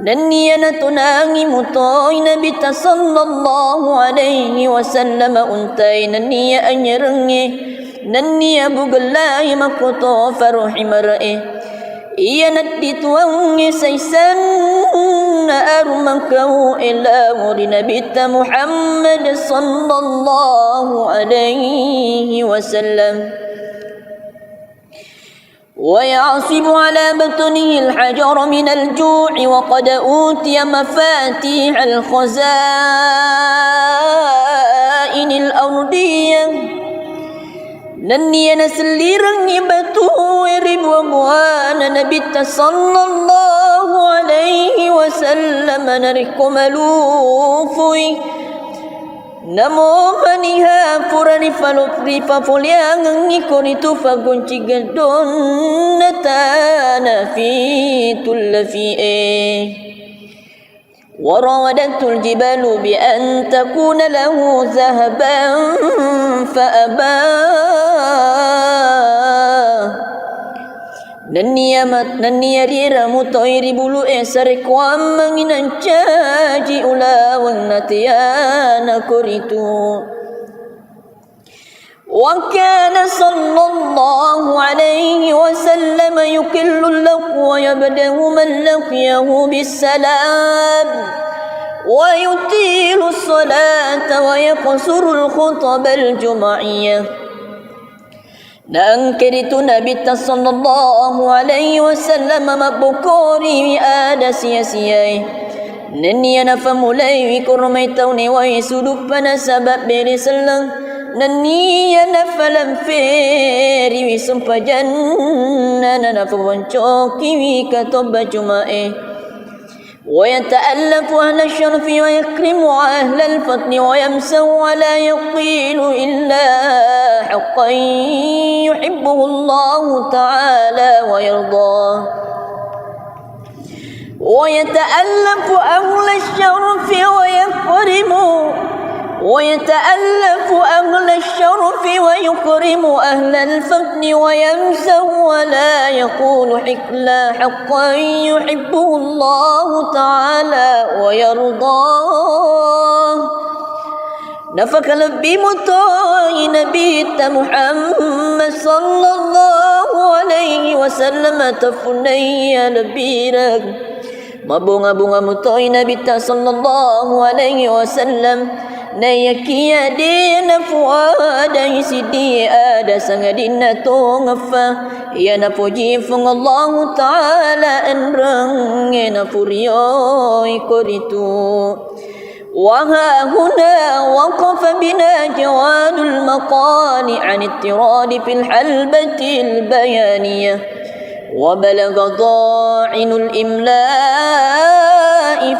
ننينا تناغي مطاين بت صلى الله عليه وسلم أنتي ننيا أنيرني ننيا بقلاي مكتو فرحي مرئي iya nadituangi saysan armangkau ila muri Nabi Muhammad sallallahu alaihi wasallam ويعصب على بطنه الحجر من الجوع وقد أوتي مفاتيح الخزائن الأرضية نني نسليرن بتو ربو بوانا نبي صلى الله عليه وسلم نركم لوفوي نمو منها فرني فلوفري ففوليان نيكوني توفا قنشي قدون نتانا في تلفي وراودته الجبال بأن تكون له ذهبا فأبى ننيا ريرا مطير بلو إسرك وامن انشاجي أولا ونتيانا كوريتو وكان صلى الله عليه وسلم يكل اللقو ويبدأ من لقيه بالسلام ويطيل الصلاة ويقصر الخطب الجمعية. Nangkiritu Nabi sallallahu alaihi wasallam mabukori ada sia-siai nenia na famulai wi kurmai tauni wa suduk pana sabab beri selang nenia na falam feri wi sumpajan na fawancoki wi katoba jumae ويتألف أهل الشرف ويكرم أهل الفضل ويمسه ولا يقيل إلا حقا يحبه الله تعالى ويرضاه ويتألف أهل الشرف ويكرم أهل الفضل ويمسه ولا يقول إلا حقا يحبه الله تعالى ويرضاه. نفك لبي مطاي نبي محمد صلى الله عليه وسلم تفني لبيرك mabunga-bunga mutoy Nabi sallallahu alaihi wasallam na yakia din fuada isidi ada sangadin tungafa ya na puji fung Allah taala enrang na puriyo ikoritu وها هنا وقف بنا جواد المقال عن اضطراد في الحلبة البيانية وبلغ ضاعن الإملاء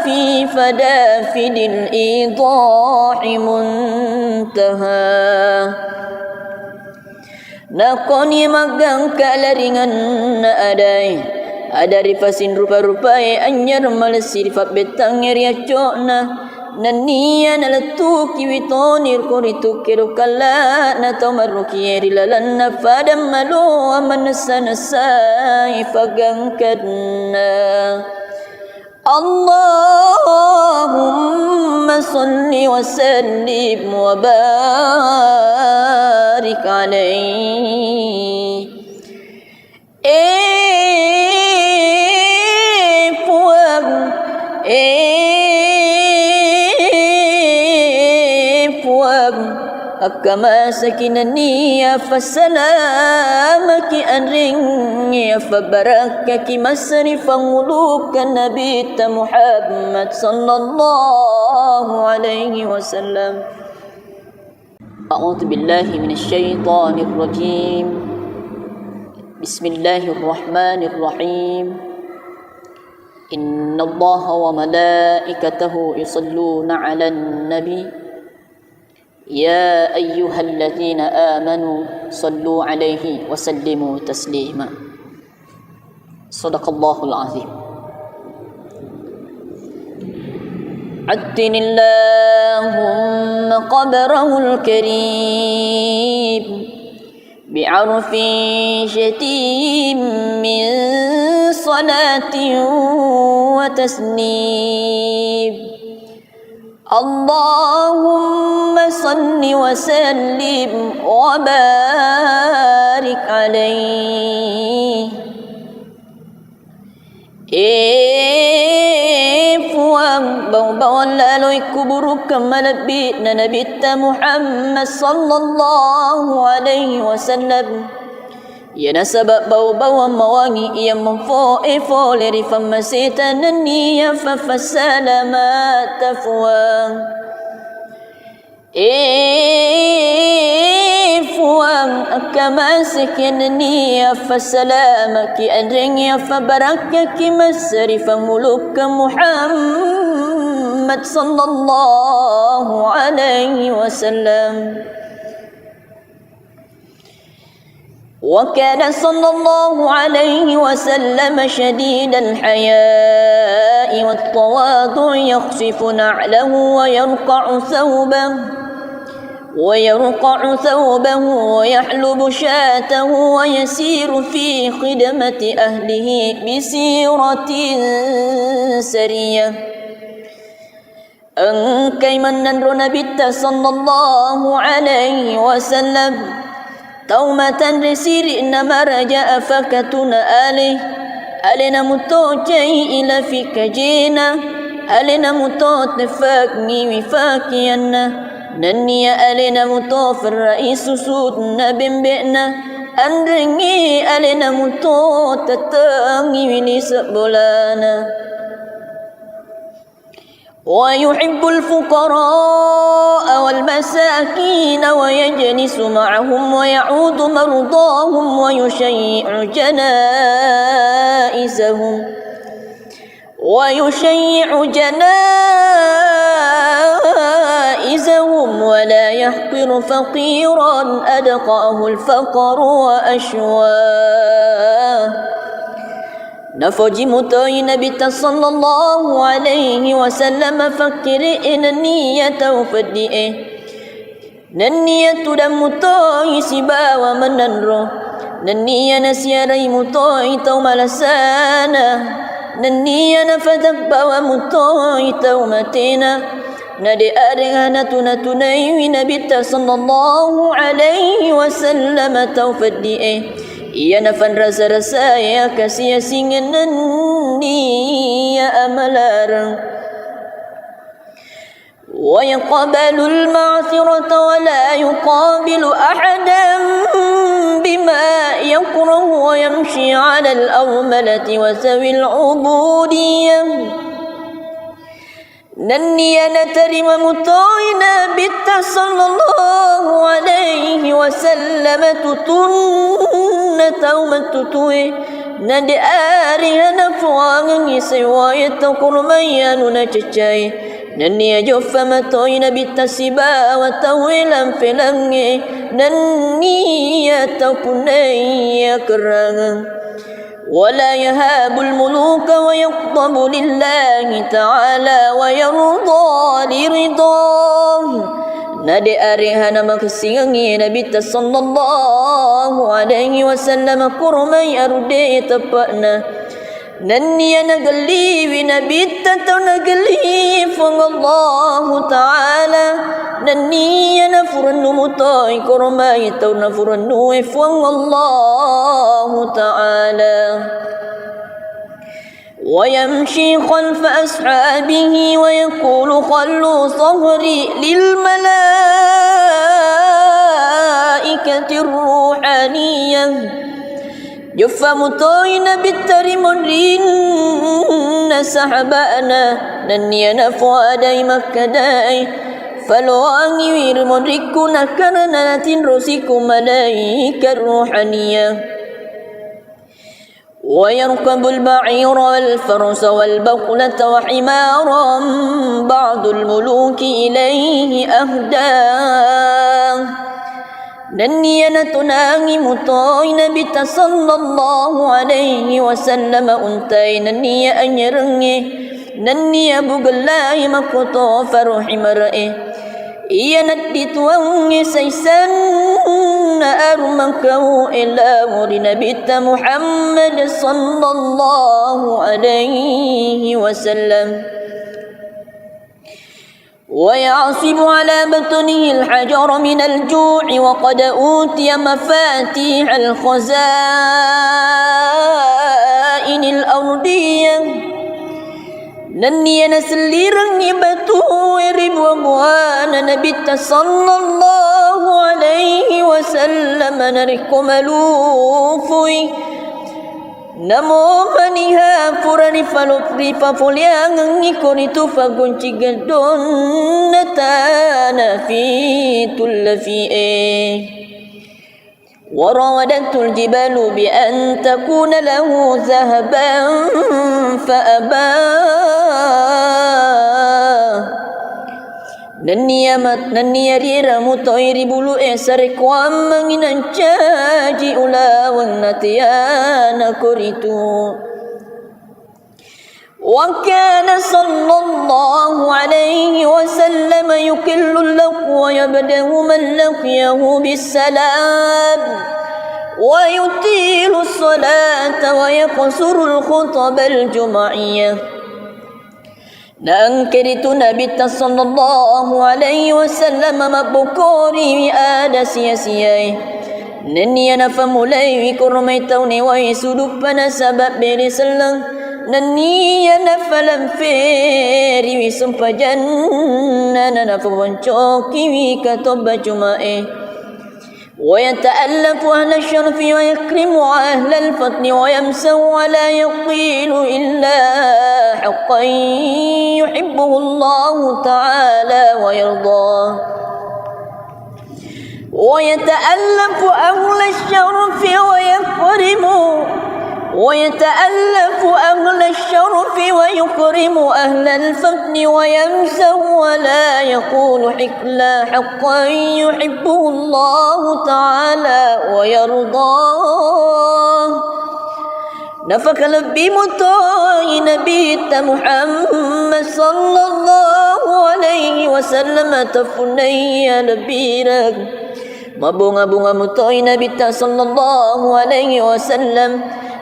في فدافد الإيضاح منتهى. Nakoni magang kalaringan na aday adari fasin rupa-rupai anyar malasi rifat betang riacokna nania nalatuki witonir kuritu kirukala na tomaruki rilalan na fadam malu amanasa ifagangkadna. Allahumma salli wa sallim wa barik alaihi. Kama sakinani fasalamaki anring fabarakaki masrifan ulukan Nabi Muhammad sallallahu alaihi wasallam. A'udzu billahi minasy syaithanir rajim. Bismillahirrahmanirrahim. Innallaha wa malaikatahu yusalluna 'alan nabi يا أيها الذين آمنوا صلوا عليه وسلموا تسليما. صدق الله العظيم. عدن اللهم قبره الكريم بعرف شتيم من صلاة وتسليم. اللهم صل وسلم وبارك عليه. Puang bau-bau lalu kubur kemalabit na Nabi Muhammad sallallahu alaihi wasallam. Ya nasabab bau-bau mawangi ia memfo leri famasita naniya fafasalamat tafuang. Fuang akamasik naniya fasalamaki adringya fabarakaki masrifa muluk Muhammad sallallahu alaihi wasallam. وكان صلى الله عليه وسلم شديد الحياء والتواضع يخفف نعله ويرقع ثوبه ويحلب شاته ويسير في خدمة أهله بسيرة سرية. Engkai menandro Nabi sallallahu alaihi wasallam taumatan resiri nama raja afakatuna alena muto cai ila fikajena alena muto tefakni wifakianna nania alena muto faraisu sudna bembena andrengi alena muto tatangi wili sebolana ويحب الفقراء والمساكين ويجلس معهم ويعود مرضاهم ويشيع جنائزهم ولا يحقر فقيرا أدقاه الفقر وأشواه نفوجي متوي نبي صلى الله عليه وسلم فكر إن النية وفدئه ننية دم متوي سبا ومننرو ننية نسيري متوي توم لسانا ننية نفدب ومتوي تومتنا ندي أرغانا تنتني نبي صلى الله عليه وسلم توفدئه iya nafan rasa-rasa ya kasih singan ni ya amalarang wa yaqbalu al-ma'thirata wa la yuqabilu ahadan bima yakrahu wa yamshi 'ala al-awmalati wa sawi al-'ubudiyyah nanniya natarima mutoina bitta sallallahu alaihi wasallam tutunna taumatutue nade arihana fuangi sewayata kurmayanu na cecai nanniya joffa matoina bitta siba wa tawilan filangi nanniya tapunaya kerangan ولا يهاب الملوك ويغضب لله تعالى ويرضى لرضاه نادي أريهنا مكسيني نبي صلى الله عليه وسلم كرمي أردي تبأنا نني نقلي ونبي تنقلي فالله تعالى نني نفرن مطاي كرمي تنفرن فالله تعالى ويمشي خلف أصحابه ويقول خلوا صهري للملائكة الروحانية جف مطاين بالترمرين سحبانا نني نفوا داي مكداي فلواني ويرمركنا كرنا تنرسكم ملائكة الروحانية ويركب البعير والفرس والبقلة وحمارا بعض الملوك إليه أهداه نني نتناغي مطاي نبي صلى الله عليه وسلم أنتي نني أنيرني نني أبو قلاي مكتو فرحي مرئي إيا ندت واني سيسن أرمكو إلى مر نبي محمد صلى الله عليه وسلم ويعصب على بطنه الحجر من الجوع وقد أوتي مفاتيح الخزائن الأرضية نني نسليرن بتو ربوان نبي صلى الله عليه وسلم نركم لوفي Namo maniha purani falopri papoliang ngikoritu fagunci gedon natana fi tullafi'e warawadatul jibalu bi an takuna lahu zahaban faabah Nanniya rira mutoiri bulu esare kwam manginan caji ulawang natiyana kuritu wa kana sallallahu alaihi wasallam yukillu lahu wa yabdahu man laqiyahu bisalam wa yutilu salata wa yaqsuru al-khutab al-jum'iyah Nangkiritu Nabi sallallahu alaihi wasallam mabukuri ada sia-siai Nani ana famulai wi kormai tauni wa suduk pana sabab beri selang Nani ana falam feri wi sumpajan nana fawancoki wi katoba jumae ويتألف أهل الشرف ويكرم أهل الفضل ويمسه ولا يقيل إلا حقا يحبه الله تعالى ويرضاه ويتألف أهل الشرف ويكرم أهل الفضل ويمسه ولا يقول إلا حقا يحبه الله تعالى ويرضاه نفك لبي مطاي نبي محمد صلى الله عليه وسلم تفني لبيرك mabunga-bunga mutoy Nabi sallallahu alaihi wasallam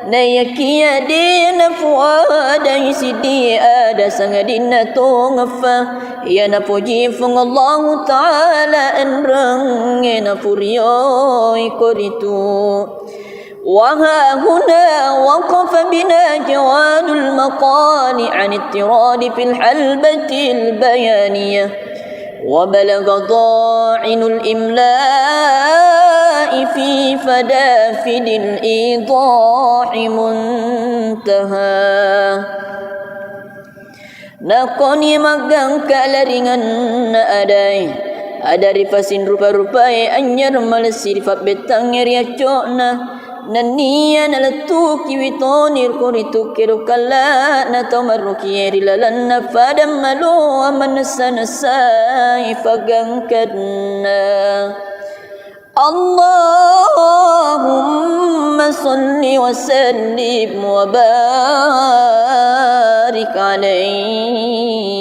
na yakia din fuada isidi ada sangadina to ngafa ya na puji fung Allah taala enrang na puriyo ikoritu وها هنا وقف بنا جواد المقال عن اضطراد في الحلبة البيانية وبلغ ضاعن الإملاء في فدافد الإيضاح منتهى نقني مغان كالرنgan adai adari fasin rupa-rupai anyar malsir fa betang ya cokna nania nalatuki witonir kuritu kirukalla na tomaruki rilalan na fadam malu amanasa ifagangkadna Allahumma salli wa sallim wa barik alaihi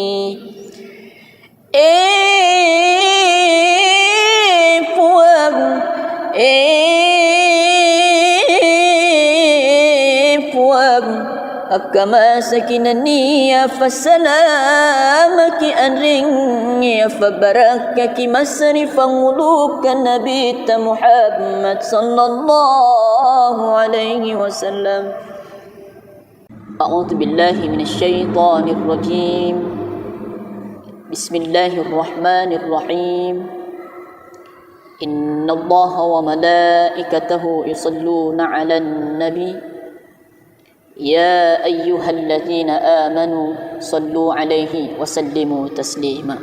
كما سكنني فسلامك أنرني فبركك مسرف ملوك النبي محمد صلى الله عليه وسلم أعوذ بالله من الشيطان الرجيم بسم الله الرحمن الرحيم إن الله وملائكته يصلون على النبي يا أيها الذين آمنوا صلوا عليه وسلموا تسليما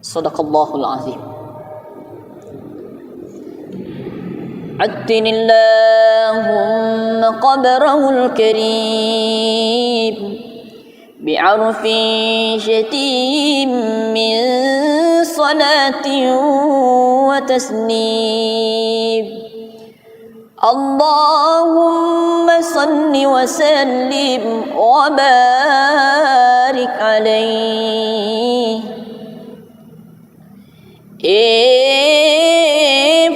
صدق الله العظيم عدن اللهم قبره الكريم بعرف شتيم من صلاة وتسليم اللهم صل وسلم وبارك عليه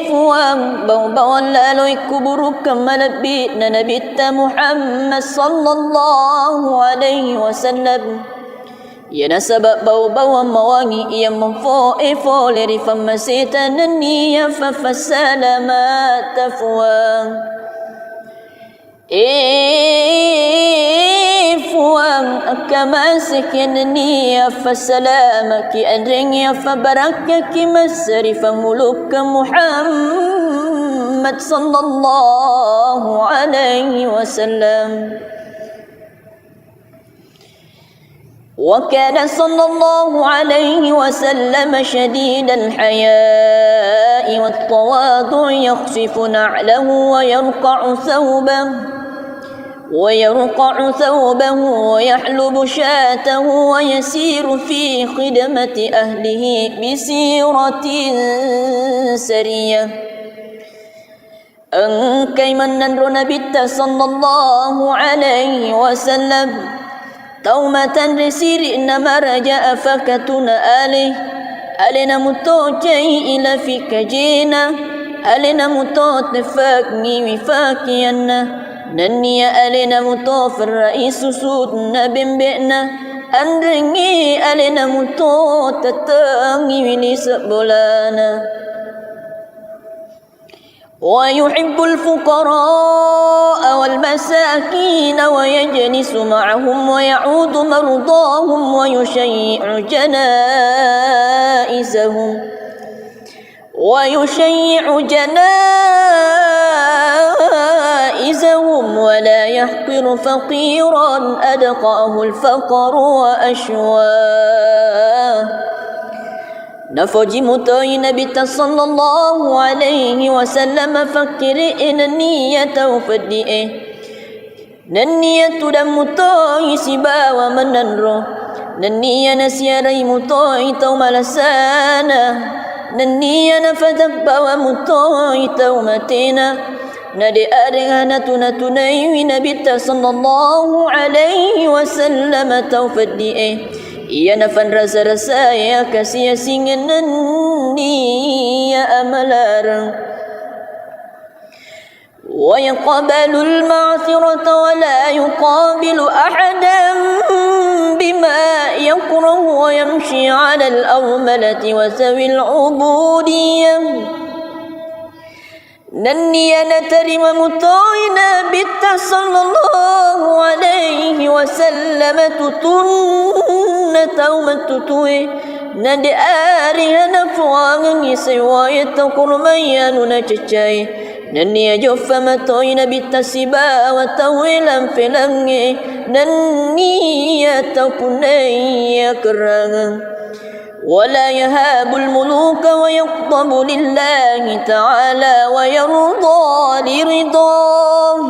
puang bawang lalui kuburuk kemalabit na nabita Muhammad sallallahu alaihi wasallam ya nasabab bau-bau mawangi ia memfo leri famasita naniya fafasalamat tafuang fuang akamasik naniya fasalamaki adringya fabarakaki masrifa muluk Muhammad sallallahu alaihi wasallam وكان صلى الله عليه وسلم شديد الحياء والتواضع يخفف نعله ويرقع ثوبه ويحلب شاته ويسير في خدمة أهله بسيرة سرية أنكي من نبت صلى الله عليه وسلم تومة رسير إنما رجاء فكتنا ألنا متوجي إلى فيك جينا ألنا متوت فاكني وفاكينا نني ألنا متوف الرئيس سودنا بمبئنا أنرني ألنا متوت تتاني وليس بولانا ويحب الفقراء والمساكين ويجلس معهم ويعود مرضاهم ويشيع جنائزهم ولا يحقر فقيرا أدقاه الفقر وأشواه. Nafaji mutai Nabi sallallahu alaihi wasallam fakir niyata ufadi niyatu dan mutai sibawa menanro niya nasiarai mutai tau malasana niya nafadak bawa mutai tau matena nade arengana tunatunai Nabi sallallahu alaihi wasallam tau fadi ia nafan rasa-rasa ya kasih singan ya amalarang wa yaqbalu al-ma'thirata wa la yuqabilu ahadan bima yakrahu wa yamshi 'ala al-awmalati wa sawi al-'ubudiyyah. Naniya natarima mutoina bitta sallallahu alaihi wasallam tutunna taumatutue nade arihana fuangan isewayata kurmayanu na cacai naniya joffa matoina bitta siba wa tawilan filange naniya takunaya kerangan ولا يهاب الملوك ويغضب لله تعالى ويرضى لرضاه.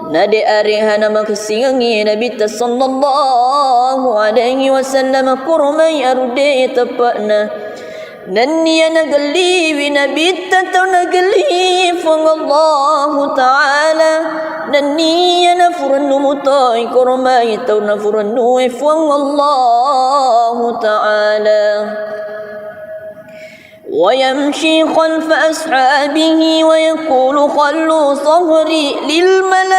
Nade arihana maksingi Nabi sallallahu alaihi wasallam kurmai arude tapana nanniya nagali Nabi tato nagali Allah taala nanniya nafurnu mutai kurmai tau nafurnu Allah taala ويمشي خلف أصحابه ويقول خلوا صهري للملائكة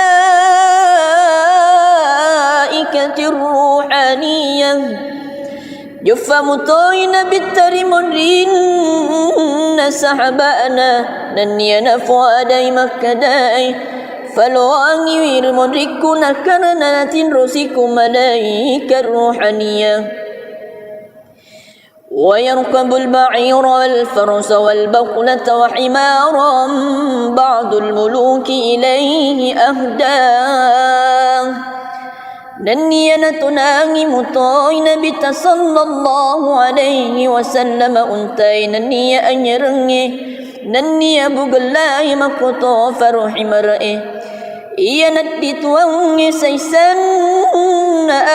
الروحانية جف مطوين بالترمرين سحبانا ننينا فؤادي مكداي فلواني ويرمركنا كرنات رسيك ملائكة الروحانية ويركب البعير والفرس والبقلة وحمارا بعض الملوك إليه أهداه. ننينا تناغي مطوين بت صلى الله عليه وسلم أنتي ننيا أنيرني ننيا بقلاي مكتو فرحي مرئي iya nadit wangi saisan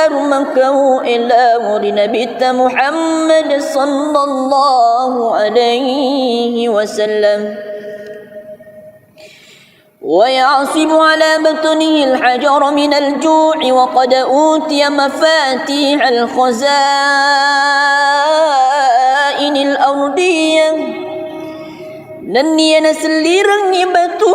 armakahu ila muri Nabi Muhammad sallallahu alaihi wasallam ويعصب على بطنه الحجر من الجوع وقد أوتي مفاتيح الخزائن الأرضية نني نسليرن بتو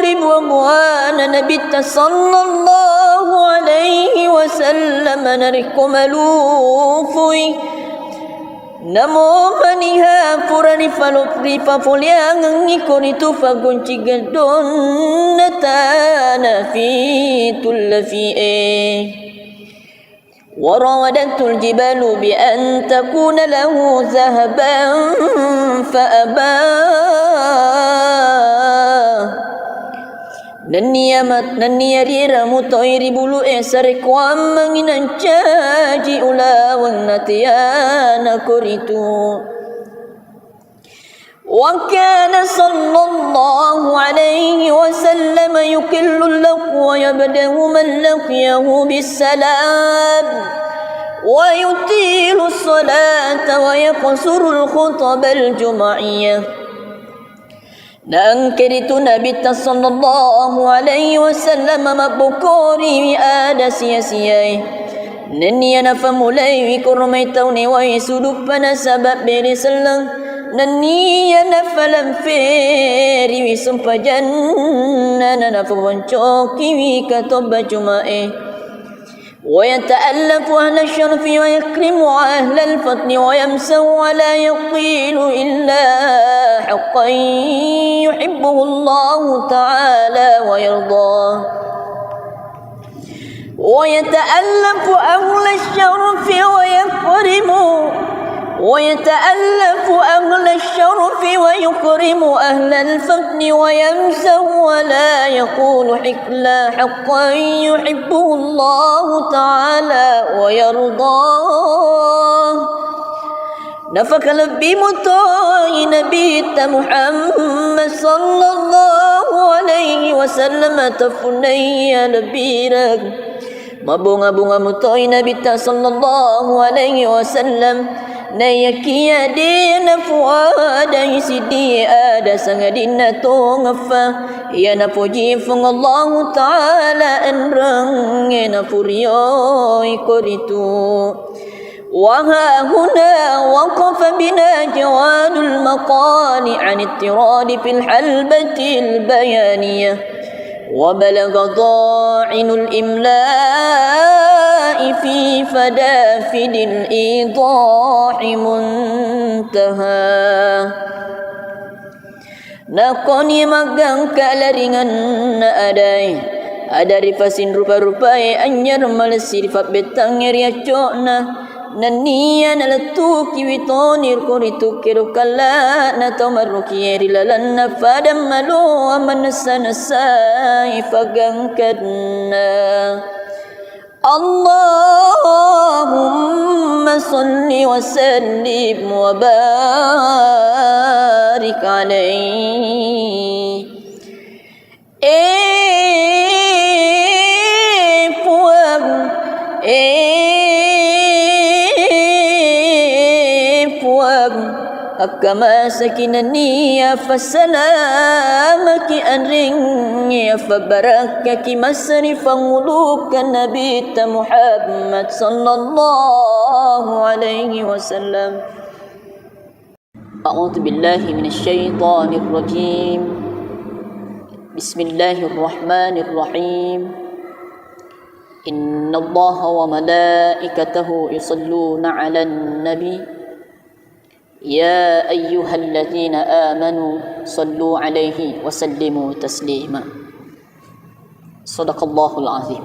ربوان نبي صلى الله عليه وسلم نركم لوفي نمو منها فرني فلوفري ففوليان يكونيتو فغونشي غدون نتانا في تلفي وراودته الجبال بأن تكون له ذهبا فأبى نني ريرا مطير بلو إسرك ومن انشاجي أولا ونتيانا كريتو وكان صلى الله عليه وسلم يكل اللق ويبدأ من لقيه بالسلام ويطيل الصلاة ويقصر الخطب الجمعية نأنكرت نبي صلى الله عليه وسلم مبكوري آد سياسيي نني نفمولي كرميتوني ويسدفنا سبب برسلن نني نفلم فيري وسمpa جنة نفوانشوكي وكتب جمعي ويتألف أهل الشرف ويكرم أهل الفضل ويمسه ولا يقيل إلا حقا يحبه الله تعالى ويرضاه ويتألف أهل الشرف ويكرم أهل الفضل ويمسه ولا يقول إلا حقا يحبه الله تعالى ويرضاه نفك لبي مطاي نبي محمد صلى الله عليه وسلم تفني لبيرك mabunga-bunga mutoy Nabi sallallahu alaihi wasallam na yakia din fuada isidi ada sangadin to ngafa ya na puji fung Allah taala enrang na puriyo ikoritu وها هنا وقف بنا جواد المقال عن اضطراد في الحلبة البيانية وبلغ ضاعن الإملاء في فدافد الإيضاح منتهى نقني مغان كالرنgan adai ada rifasin rupa-rupai anyar malsir fa betang ria cona nania nalatu kiwitonir kuritu kirukalla na tomaruki rilalanna fadam malu amanasana ifagangkadna Allahumma salli wa sallim wa barik alaihi كما سكنني فسلامك أنرني فبركك مسرف ملوك النبي محمد صلى الله عليه وسلم أعوذ بالله من الشيطان الرجيم بسم الله الرحمن الرحيم إن الله وملائكته يصلون على النبي يا أيها الذين آمنوا صلوا عليه وسلموا تسليما صدق الله العظيم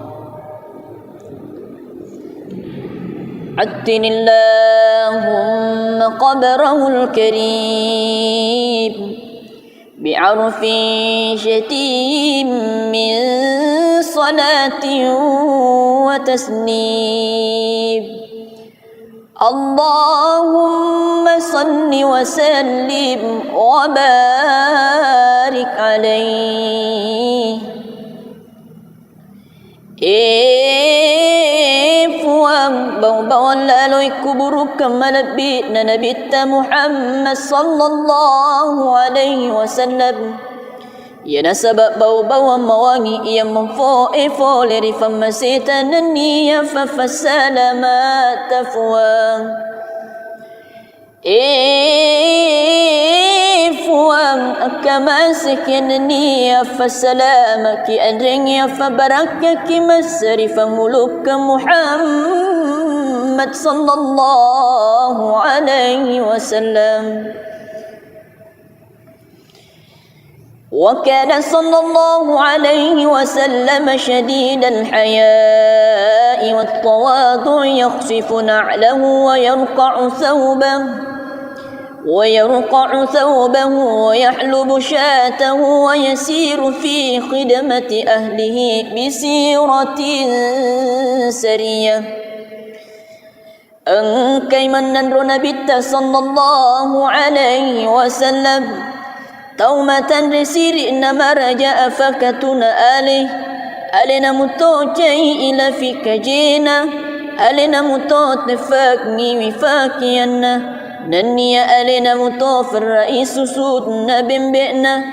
عدن اللهم قبره الكريم بعرف شتيم من صلاة وتسليم اللهم صل وسلم وبارك عليه fuang bawang lalui kuburu kamalabit na nabita Muhammad sallallahu alaihi wasallam ya nasabab bau-bau mawangi ia memfo leri famasita naniya fasalama tafwang fuang kama sakinaniya fasalamaki adrinya fabarakaki masrifa muluk Muhammad sallallahu alaihi wasallam وكان صلى الله عليه وسلم شديد الحياء والتواضع يخصف نعله ويرقع ثوبه ويحلب شاته ويسير في خدمة أهله بسيرة سرية أنكي من نبت صلى الله عليه وسلم تومة رسير إنما رجاء فكتنا ألنا متوجي إلى فيك جينا ألنا متوتفاكني وفاكينا نني ألنا متوف الرئيس سودنا بنبئنا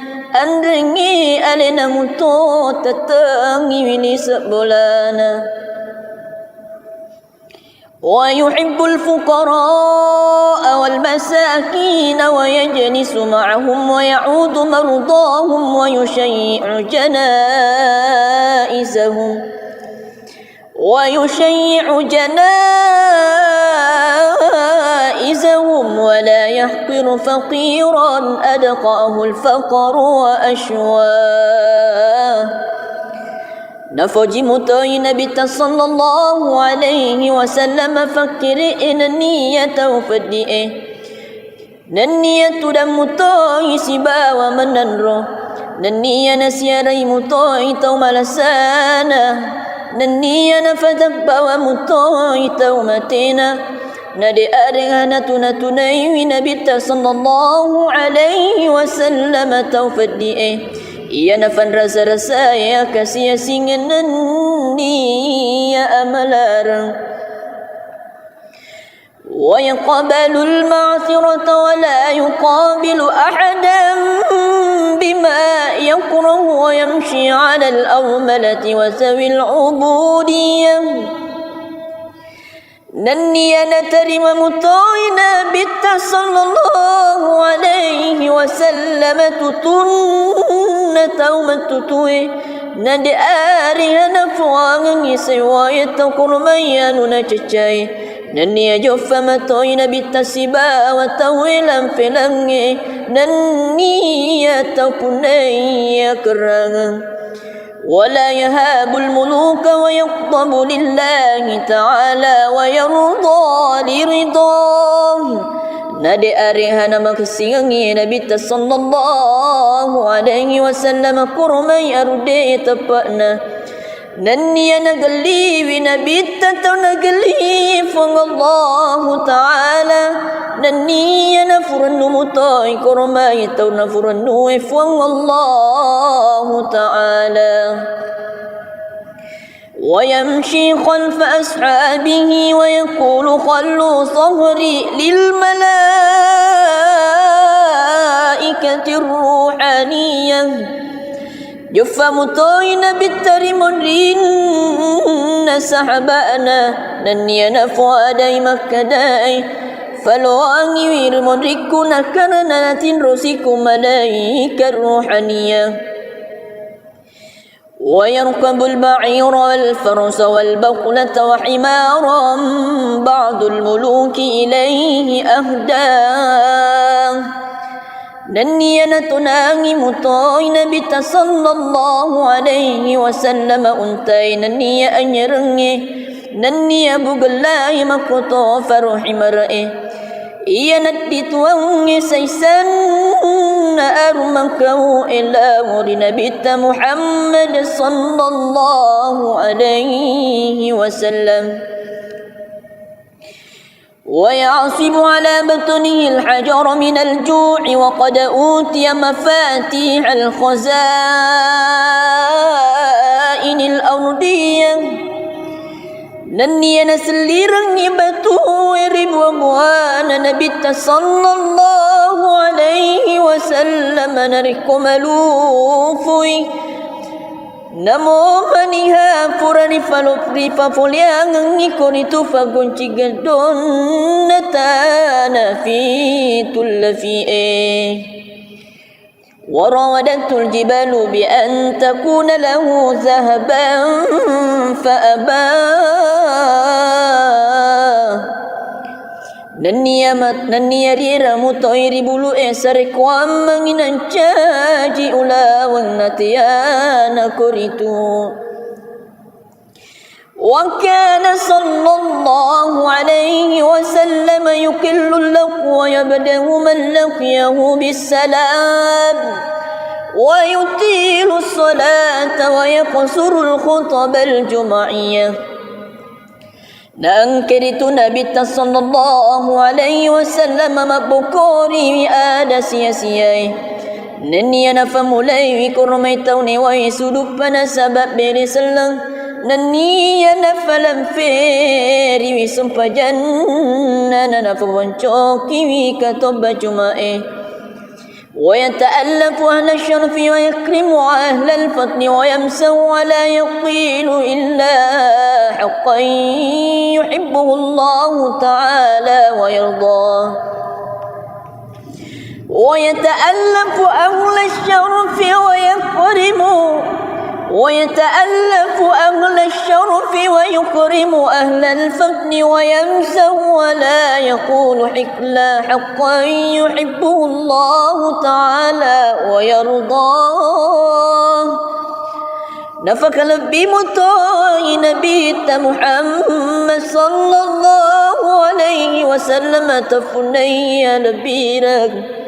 أنرني ألنا متوتتاني ولسبولانا ويحب الفقراء والمساكين ويجلس معهم ويعود مرضاهم ويشيع جنائزهم ويشيع جنائزهم ولا يحقر فقيرا أدقاه الفقر وأشواه. نفوجي متوي نبي صلى الله عليه وسلم فكر إن النية وفدئه ننية دم متوي سبا ومننرو ننية نسيري متوي توم لسانا ننية نفتق ومتوي تومتنا ندي أرغانا تنتني نبي صلى الله عليه وسلم توفدئه iya nafan rasa-rasa ya kasih singan ni ya amalarang wa yaqbalu al-ma'thirata wa la yuqabilu ahadan bima yakrahu wa yamshi 'ala al-awmalati wa sawi al-'ubudiyyah nanniya natarima mutoina bitta sallallahu alaihi wasallam tutunna taumatutue nade arihana fuangan isewaya takurmayanu na cacai nanniya joffa matoina bitta siba wa tawilan filange nanniya takunaya kerangan ولا يهاب الملوك ويغضب لله تعالى ويرضى لرضاه نادي أريهنا مكسيغي نبي صلى الله عليه وسلم كرمي أردي تبأنا نني نقلي بنبي تتنقلي فالله تعالى نني نفرن مطاي كرمي تنفرن فالله تعالى ويمشي خلف أصحابه ويقول خلوا صهري للملائكة الروحانية جف مطوين بالترمرين سحبانا نني نفوا داي مكداي فلو أنير مريكنا كرنات رسيكم ملائكة الروحانية ويركب البعير والفرس والبقلة وحمارا بعض الملوك إليه أهداه نني نتناغي مطوين بت صلى الله عليه وسلم أنتي نني أنيرني نني بقلاي مكتو فرحي مرئي iya nadit wangi saisan armangkau ila muri Nabi Muhammad sallallahu alaihi wasallam ويعصب على بطنه الحجر من الجوع وقد أوتي مفاتيح الخزائن الأرضية نني نسليرن بتو ربوان نبي صلى الله عليه وسلم نركم لوفي نمو منها فرني فلوفري ففوليان نيكوني توفا قنشي قدون نتانا في تلفي وراودته الجبال بأن تكون له ذهبا فأبى نني ريرا مطير بلو إسرك ومن انشاجي أولا ونتيانا كريتو وكان صلى الله عليه وسلم يكل اللق ويبدأ من لقيه بالسلام ويطيل الصلاة ويقصر الخطب الجمعية نأنكرت نبي صلى الله عليه وسلم مبكوري آد سياسيي نني نفهم لي كرميتوني ويسدبنا سبب برسلن نني نفلم فيري وسمپ جنن نفون شوكي وكتب جمائي ويتألف أهل الشرف ويكرم أهل الفضل ويمسو ولا يقيل إلا حقا يحبه الله تعالى ويرضاه ويتألف أهل الشرف ويكرم ويتألف أهل الشرف ويكرم أهل الفضل ويمسه ولا يقول إلا حقا يحبه الله تعالى ويرضاه نفك لبي مطاي نبي محمد صلى الله عليه وسلم تفني نبيرك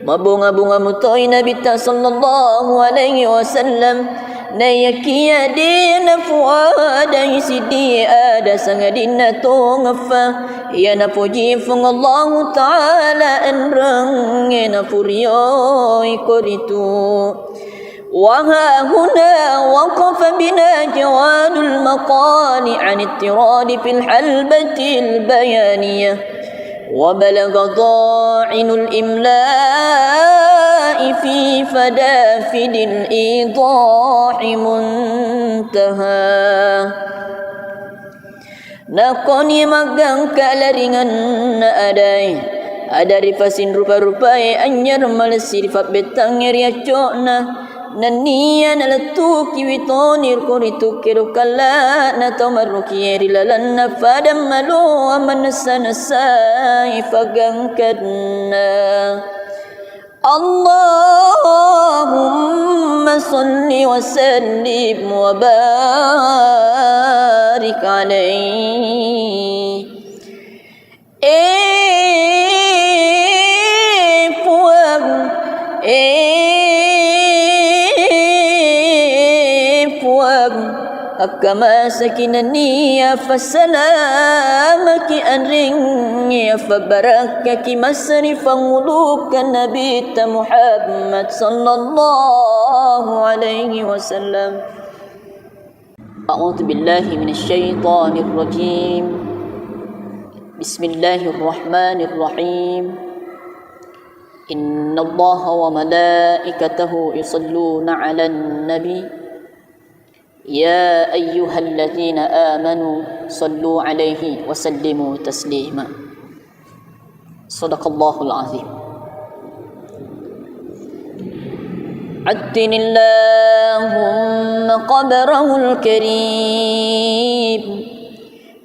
mabunga-bunga mutoy Nabi sallallahu alaihi wasallam na yakia din fuada isidi ada sangadin to ngafa ya na puji fung Allah taala enrang na puriyo ikoritu وها هنا وقف بنا جواد المقال عن اضطراد في الحلبة البيانية وبلغ ضاعن الإملاء في فدافد الإيضاح منتهى نقني مغان كالرنgan adai ada rifasin rupa-rupai anyar malsir fa betang ria cona nania nalatu kiwitonir kuritu kirukalla na tamarruki rilalan fadam malu amanasana sai fagangkadna Allahumma salli wa sallim wa barik alaihi كما سكنني فسلامك أنرني فبركك مسرف ملوك النبي محمد صلى الله عليه وسلم أعوذ بالله من الشيطان الرجيم بسم الله الرحمن الرحيم إن الله وملائكته يصلون على النبي يا أيها الذين آمنوا صلوا عليه وسلموا تسليما صدق الله العظيم عدن اللهم قبره الكريم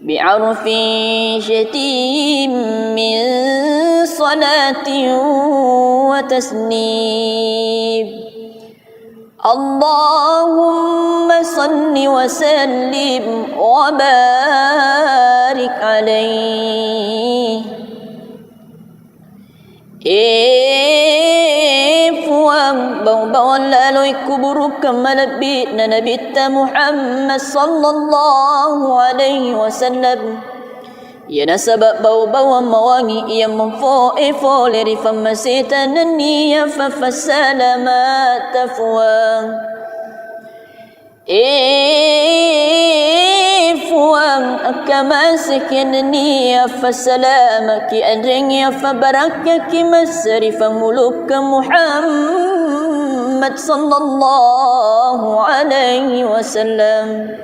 بعرف شتيم من صلاة وتسليم اللهم صل وسلم وبارك عليه fuang bawang lalui kuburu kamalabit na nabita Muhammad sallallahu alaihi wasallam ya nasabab bau-bau mawangi ia memfo leri famasita naniya fafasalamat fuang fuang akamaskin naniya fasalamaki adringya fabarakaki masrif muluk Muhammad sallallahu alaihi wasallam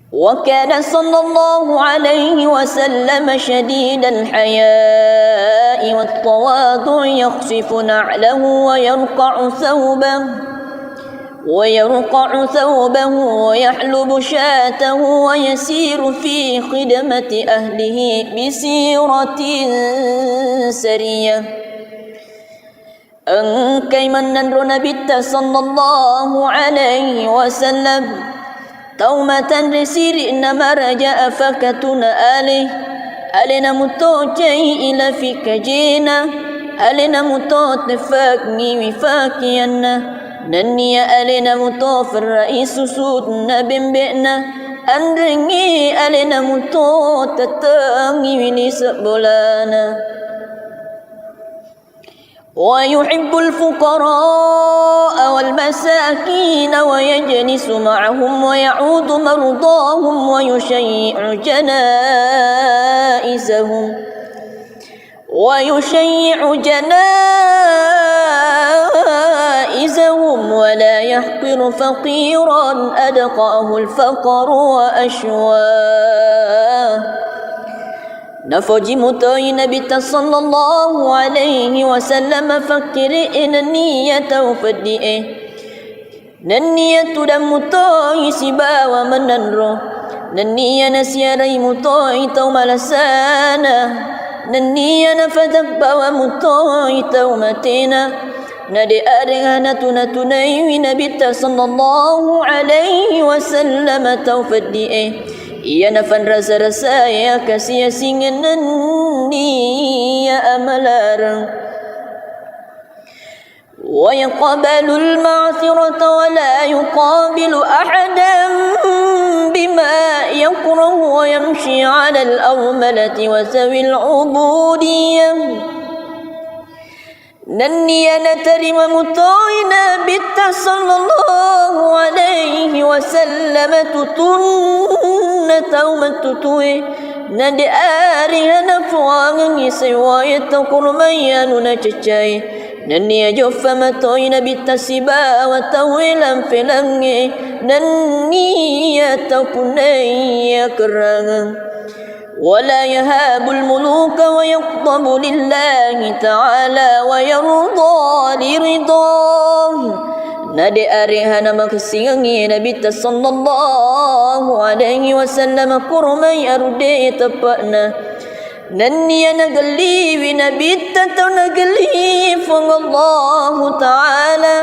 وكان صلى الله عليه وسلم شديد الحياء والتواضع يخفف نعله ويرقع ثوبه ويحلب شاته ويسير في خدمة أهله بسيرة سرية أنكي من نبت صلى الله عليه وسلم تومة رسير إنما رجاء فكتنا ألنا متوجي إلى فيك جينا ألنا متوت فاكني وفاكينا نني ألنا متوف الرئيس سودنا بمبئنا أنرني ألنا متوت تتاني وليس بولانا ويحب الفقراء والمساكين ويجلس معهم ويعود مرضاهم ويشيع جنائزهم ولا يحقر فقيرا أدقاه الفقر وأشواه نفجي متوي نبي صلى الله عليه وسلم فكر إن النية وفدئه Nania tudam mutoi sibawa menanro Nania nasiarai mutoi tau malasana Nania nafadak bawa mutoi tau matena Nade adengana tunatunai winabita sallallahu alaihi wasallam tau faddi'e Ia nafan rasa-rasa ya kasih singan nania amalarang ويقبل المعصرة ولا يقابل أحدا بما يكره ويمشي على الأرملة وسوي العبودية نني نترم مطوينا بت صلى الله عليه وسلم تطن تومة تطوي ند آرها نفوان سواية قرميان نججاي Nani ajofa matoi nabi tasiba wa tawilan filangi Nani atapunai kerang ولا يهاب الملوك ويغضب لله تعالى ويرضى لرضاه Nade arihana maksingi nabi sallallahu alaihi wasallam kurmai arude tapana Nania nagali winabita tau nagali fang Allah Ta'ala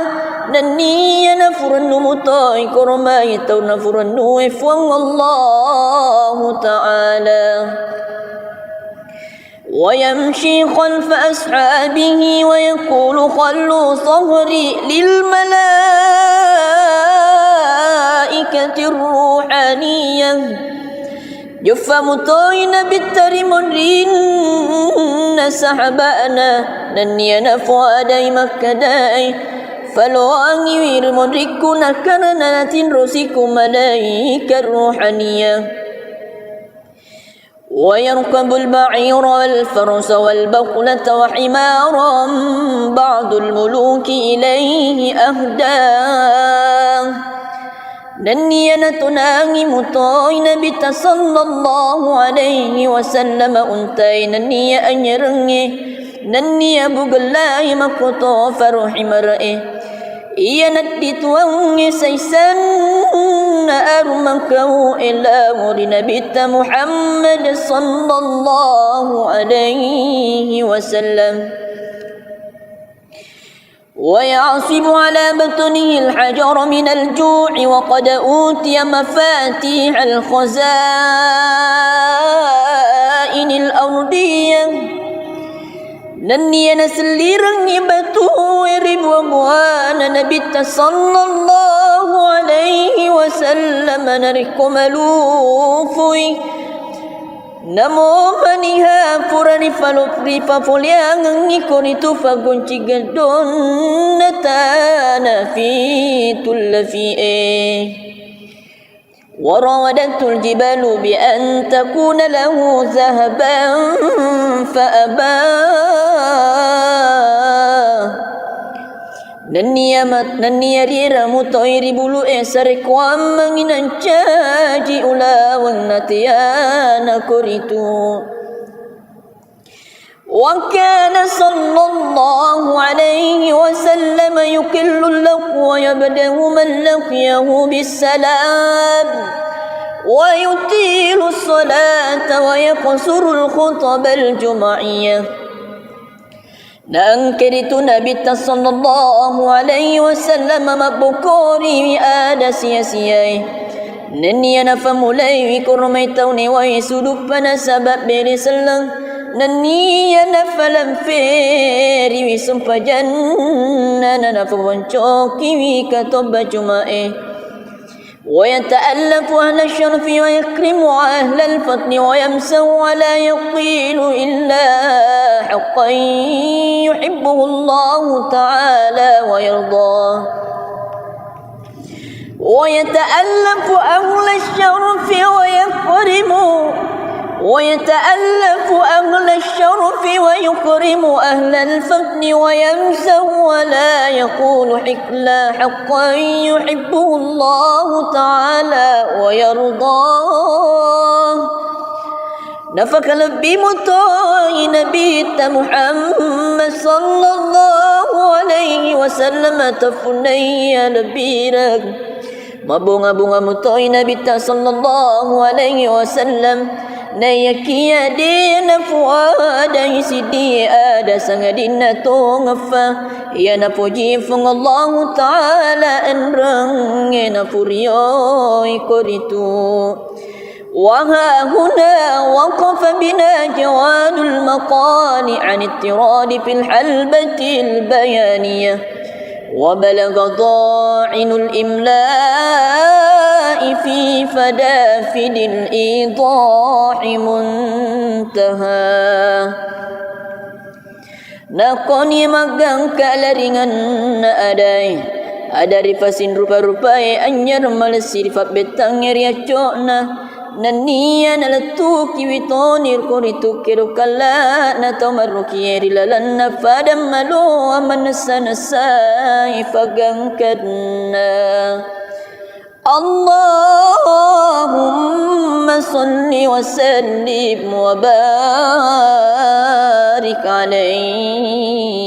Nania nafuranu mutai kormai tau nafuranu fang Allah Ta'ala ويمشي خلف أصحابه ويقول خلوا صهري للملائكة الروحانية Jufa mutoina bitarimun rinna sahabana Nania nafuadai makkadai Faluangi wirmun rikuna karana natin rosiku malaika ruhaniya ويركب البعير والفرس والبقلة وحمارا بعض الملوك إليه أهداه Nania natunangi mutoi nabi sallallahu alaihi wasallam untai nania anyarangi Nania bugalai makoto faruhi marae Ia natituangi saysan na armakau ila muri nabi Muhammad sallallahu alaihi wasallam ويعصب على بطنه الحجر من الجوع وقد أوتي مفاتيح الخزائن الأرضية نني نسليرن بتو ربوان نبي صلى الله عليه وسلم نركم لوفي Namo maniha purani falopri papoliang ngikoni tu fagunci gedon natana fi tullafi'e Warawadatul jibalu bi an takuna lahu zahaban fa'abah Nania rira mutoiri bulu esare kwam manginan caji ulawang natiana kuritu Wa kana sallallahu alaihi wasallam yukillu lahu wa yabdahu man laqiyahu bisalam wa yutilu salata wa yaqsuru al-khutab al-jum'iyah Nangkiritu Nabi sallallahu alaihi wasallam mabukori ada sia-siai Nania nafamulai wikurmai tauni wa sudupana sabab beri selang Nania nafalam feri wisumpa janna nafawancoki wikatoba jumae ويتألف أهل الشرف ويكرم أهل الفضل ويمسه ولا يقيل إلا حقا يحبه الله تعالى ويرضاه ويتألف أهل الشرف ويكرم أهل الفضل ويمسه ولا يقول إلا حقا يحبه الله تعالى ويرضاه نفك لبي مطاي نبي محمد صلى الله alaihi wasallam tafunai labirak mabunga-bunga mutoy Nabi ta sallallahu alaihi wasallam na yakiya din fuada isidi ada sangadin na tongafa ya na puji fung Allah taala enrang na puriyo ikoritu وها هنا وقف بنا جواد المقال عن اضطراد في الحلبة البيانية وبلغ ضاعن الإملاء في فدافد الإيضاح منتهى نقني مقام كالرنgan adai ada rifasin rupa-rupai anyar malesir fat betang riacokna naniya nalatu kiwitonir kuritu kirukalla na tomarukieri lalanna fadam malu amanasa ifagangkadna Allahumma salli wa sallim wa barik alaihi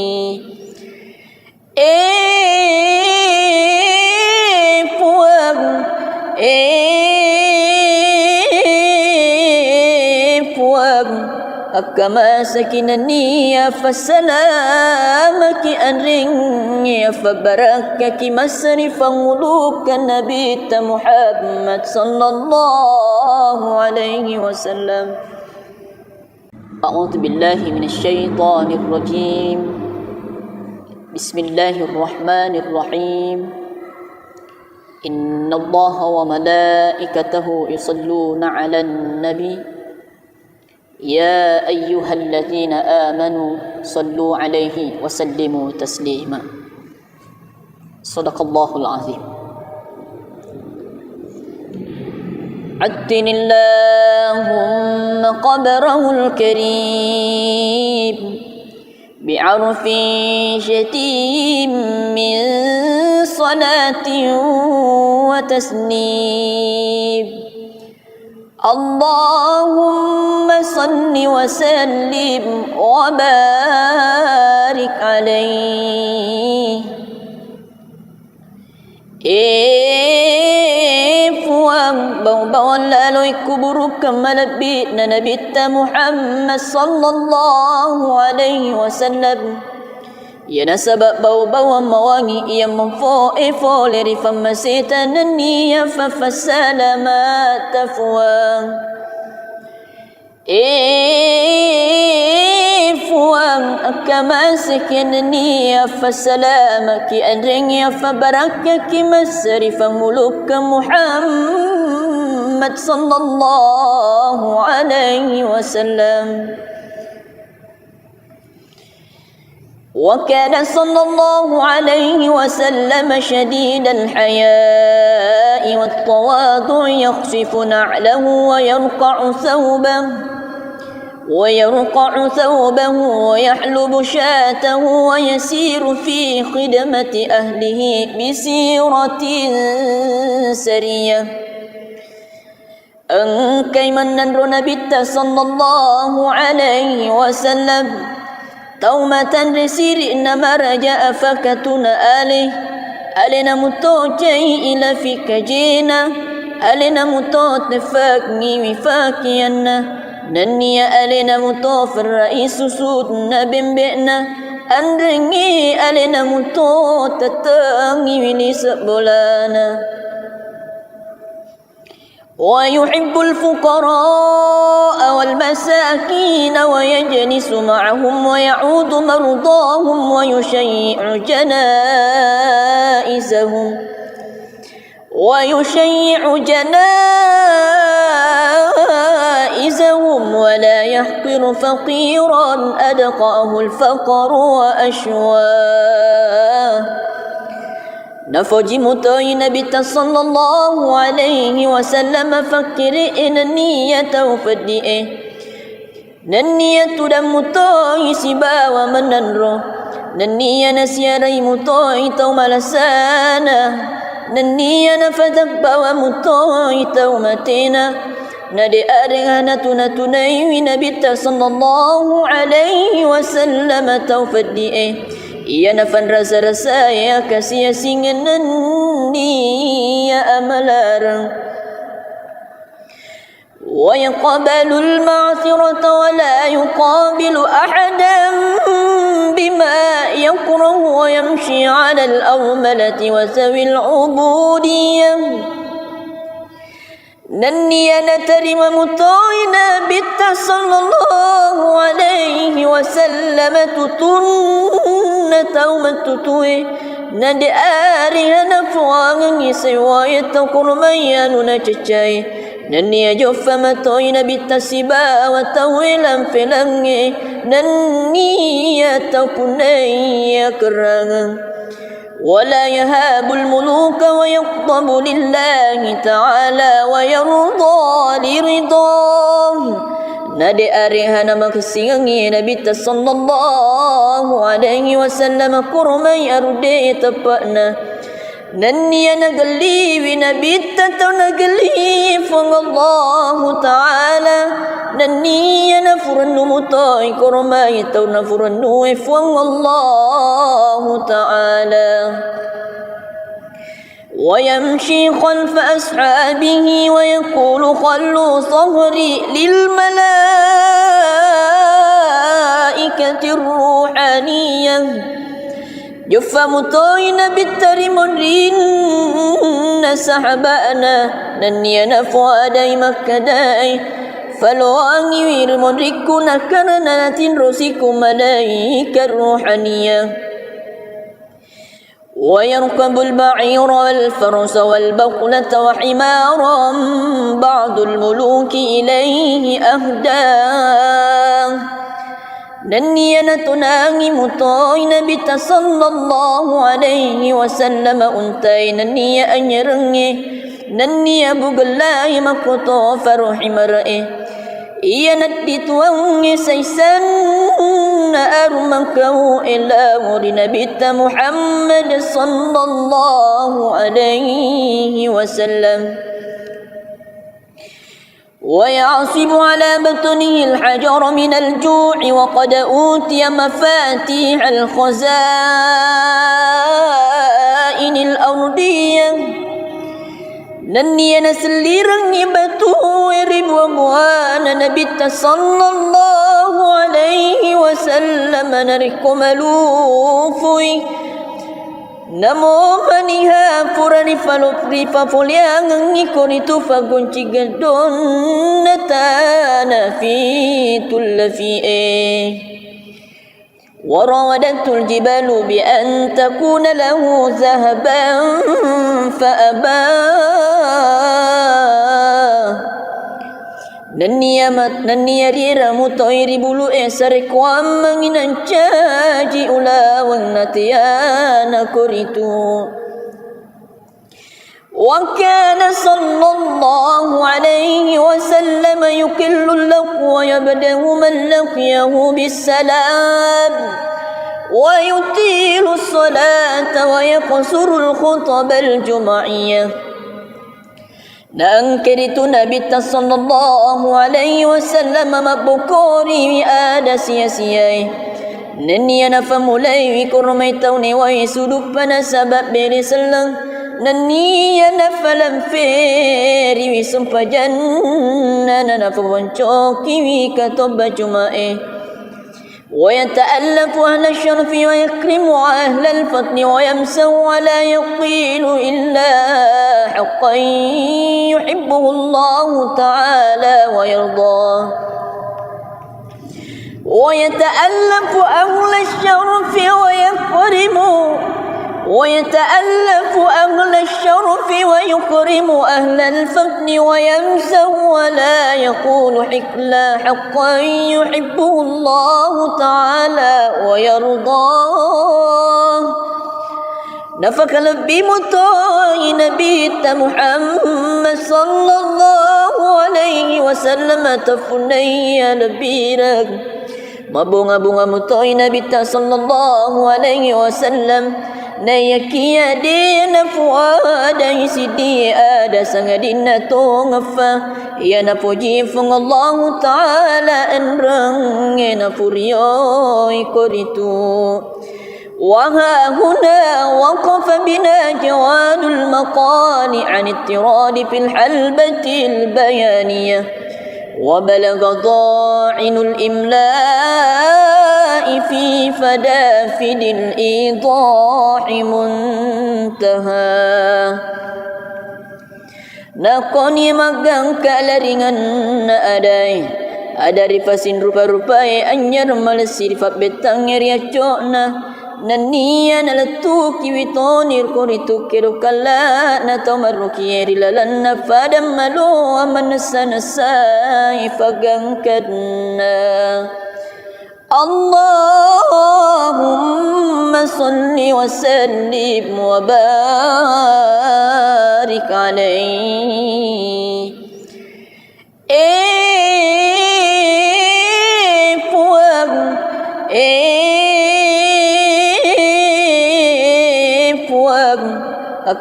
كما سكنني فسلامك أنرني فبركك مسرفا ملوك النبي محمد صلى الله عليه وسلم أعوذ بالله من الشيطان الرجيم بسم الله الرحمن الرحيم إن الله وملائكته يصلون على النبي يا أيها الذين آمنوا صلوا عليه وسلموا تسليما صدق الله العظيم عدن اللهم قبره الكريم بعرف شتيم من صلاة وتسليم اللهم صل وسلم وبارك عليه fuang bau-bauan lalu kuburuk kemalabit na nabita Muhammad sallallahu alaihi wasallam ya nasabab bau-bauan mawangi ia memfo leri famasita naniya fafasalamat tafuang fuang akamaskin naniya fasalamaki adringya fabarakaki masrifang muluk Muhammad sallallahu alaihi wasallam وكان صلى الله عليه وسلم شديد الحياء والتواضع يخفف نعله ويرقع ثوبه ويحلب شاته ويسير في خدمة أهله بسيرة سرية أنكي من نبت صلى الله عليه وسلم تومة رسير إنما رجاء فكتنا ألنا متوجي إلى فيك جينا ألنا متوت نفاقني وفاكينا نني ألنا متوف الرئيس سودنا بمبئنا أنرني ألنا متوت تتاني وليس بولانا ويحب الفقراء والمساكين ويجلس معهم ويعود مرضاهم ويشيع جنائزهم ولا يحقر فقيرا أدقاه الفقر وأشواه نفوجي متوي نبي صلى الله عليه وسلم فكر إن النية وفدئه ننية دم متوي سبا ومننرو ننية نسيري متوي توم لسانا ننية نفتب ومتوي تومتنا ندي أرغانا تنتني نبي صلى الله عليه وسلم توفدئه Ia nafan rasa-rasa ya kasih singan ni ya amalarang ويقبل المعثرة ولا يقابل أحدا بما يكره ويمشي على الأرملة وذوي العبودية نني نترم مطاعنا بت صلى الله عليه وسلم تتن تومتتوي ندأرها نفواني سواية قرميان نججاي نني جف مطاعنا بت سبا وتويلا فلنغي نني تكني كرغا ولا يهاب الملوك ويغضب لله تعالى ويرضى لرضاه نادي أريهنا مكسيغي نبي صلى الله عليه وسلم كرمي أردي تبأنا نني نقلي بنبي نقلي فالله تعالى نني نفرن مطاي كرمي نفرن فالله تعالى ويمشي خلف أصحابه ويقول خلوا صهري للملائكة الروحانية جف مطاين بالترمرين سحبانا نني نفوادي مكداي فلواني وير مدركنا كرنا تنرسكم ملائكة الروحانية ويركب البعير والفرس والبقلة وحمارا بعض الملوك إليه أهداه نني نتناغي مطاين بت صلى الله عليه وسلم أنتي نني أنيرني نني أبو الله مكتو فرحي مرئي إيا ندت واني سيسن أرمكو إلى مرنا بت محمد صلى الله عليه وسلم ويعصب على بطنه الحجر من الجوع وقد أوتي مفاتيح الخزائن الأرضية نني نسليرني بتويرب وموانا نبت صلى الله عليه وسلم نركم لوفي Namo maniha purani falopri papoliang ngikonitu fagunci gedon natana fi tullafi وراودته الجبال بأن تكون له ذهبا فأبى Nanniya rira mutoiri bulu esare kwam manginan caji ulawang natiyana kuritu wa kana sallallahu alaihi wasallam yukillu lahu wa yabdahu man laqiyahu bisalam wa yutilu salata wa yaqsuru al-khutab al-jum'iyah Nangkiritu Nabi sallallahu alaihi wasallam mabukuri ada sia-siai Naniya nafamulai wikurmai tauni wa isuduk pada sabab beri selang Naniya nafalam feri wisumpa janna nafawancoki wikatoba jumae ويتألف أهل الشرف ويكرم أهل الفضل ويمسه ولا يقيل إلا حقا يحبه الله تعالى ويرضاه ويتألف أهل الشرف ويكرم أهل الفضل ويمسه ولا يقول حكلا حقا يحبه الله تعالى ويرضاه نفك لبي مطاي نبيت محمد صلى الله عليه وسلم تفني لبيرك mabunga-bunga mutoy nabita sallallahu alaihi wasallam nayakiya dina fuada isidi ada sangadina tongafa ya napuji fung Allah taala enrang na puriyo ikoritu وها هنا وقف بنا جواد المقال عن اضطراد في الحلبة البيانية وبلغ ضاعن الإملاء في فدافد الإيضاح منتهى Nakoni magang kalaringan na ada rifasin rupa-rupai anyar malesir fa betang ria cokna nania na latu kiwitonir koritu kero kala na tomaruki rilalan na fadam malu amanasana sai fagangkadna Allahumma salli wa sallim wa barik alaihi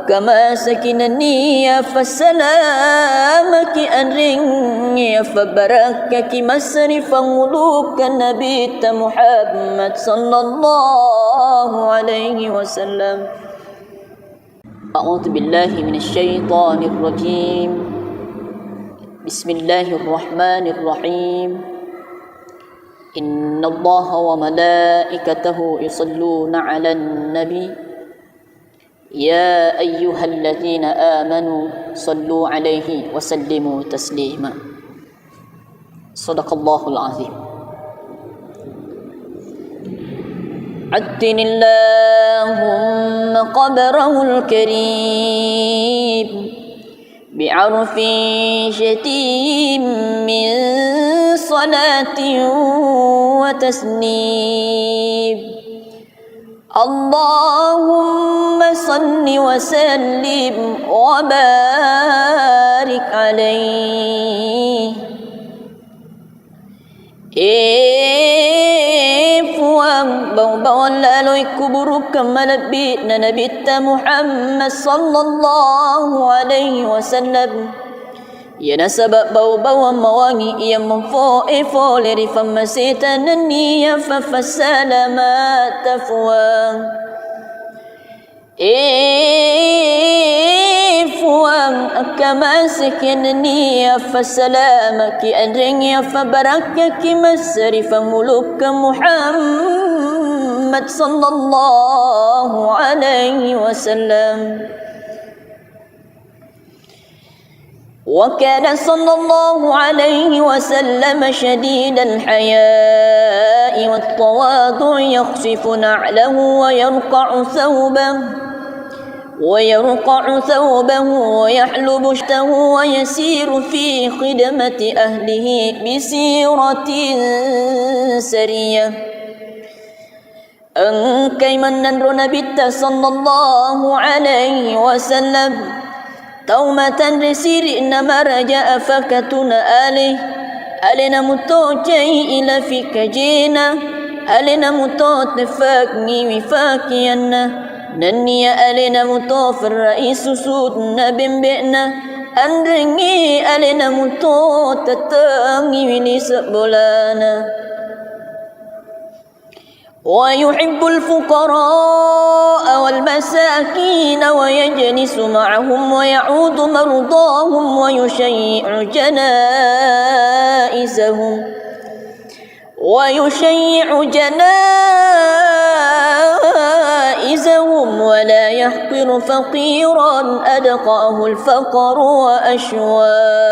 Kama sakinani ya fasalamaki anring ya fabarakaki masrifan ulukan Nabi Muhammad sallallahu alaihi wasallam. A'udzu billahi minasy syaithanir rajim. Bismillahirrahmanirrahim. Innallaha wa malaikatahu yusalluna 'alan nabi يا أيها الذين آمنوا صلوا عليه وسلموا تسليما صدق الله العظيم عدن اللهم قبره الكريم بعرف شتيم من صلاة وتسليم اللهم صل وسلم وبارك عليه puang bau-bauan lalui kuburu kemalabit na nabita Muhammad sallallahu alaihi wasallam ya nasabab bau-bauan mawangi ia memfo leri famasitan niya fafasalamat tafuang fuang akamaskin niya fasalamaki adringya fabarakaki masrifan muluk Muhammad sallallahu alaihi wasallam وكان صلى الله عليه وسلم شديد الحياء والتواضع يخفف نعله ويرقع ثوبه ويحلب شته ويسير في خدمة أهله بسيرة سرية أنكي من ننر نبت صلى الله عليه وسلم تومة رسير إنما رجاء فكتنا ألنا متوجي إلى فيك جينا ألنا متوت فاقني وفاكينا نني ألنا متوف الرئيس سودنا بمبئنا أنرني ألنا متوت تتاني وليس بولانا ويحب الفقراء والمساكين ويجلس معهم ويعود مرضاهم ويشيع جنائزهم ولا يحقر فقيرا أدقاه الفقر وأشواه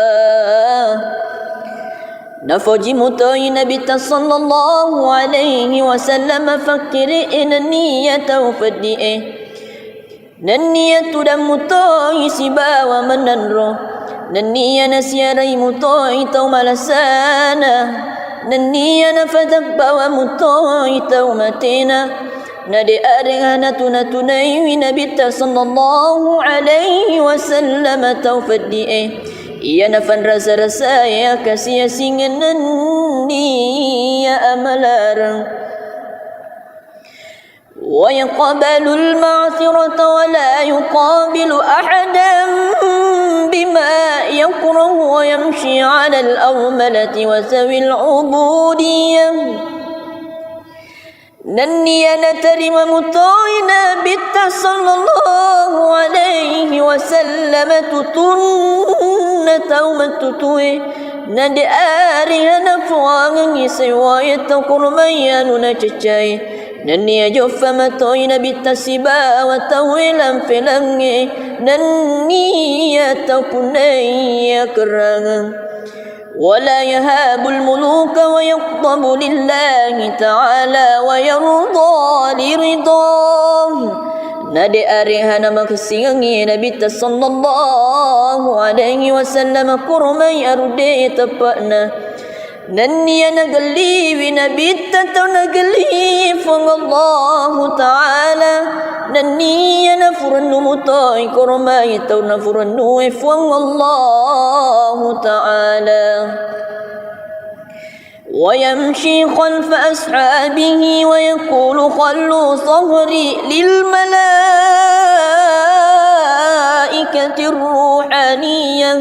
نفجي متوي نبي صلى الله عليه وسلم فكر إن النية وفدئه ننية دم متوي سبا ومننرو ننية نسيري متوي توم لسانا ننية نفدب ومتوي تومتنا ندي أرغانا تنتني نبي صلى الله عليه وسلم توفدئه Ia nafan rasa-rasa ya kasih singan ya amalarang wa yaqbalu al-ma'thirata wa la yuqabilu ahadan bima yakrahu wa yamshi 'ala al-awmalati wa zawi al-'ubudiyyah نني أنا ترم مطوينا بت صلى الله عليه وسلم تتن توم تتوي ند آرها نفوان سواية قرميان نججاي نني جف مطوينا بت سبا وتويلا فلنغي نني تكني كرغ ولا يهاب الملوك ويغضب لله تعالى ويرضى لرضاه نادي أريهنا مكسيني نبي صلى الله عليه وسلم كرمي أردي تبأنا نني نقلي بنبي تتنقلي فالله تعالى نني نفر النمطاي كرمي تنفر النوف والله تعالى ويمشي خلف أصحابه ويقول خلوا صهري للملائكة الروحانية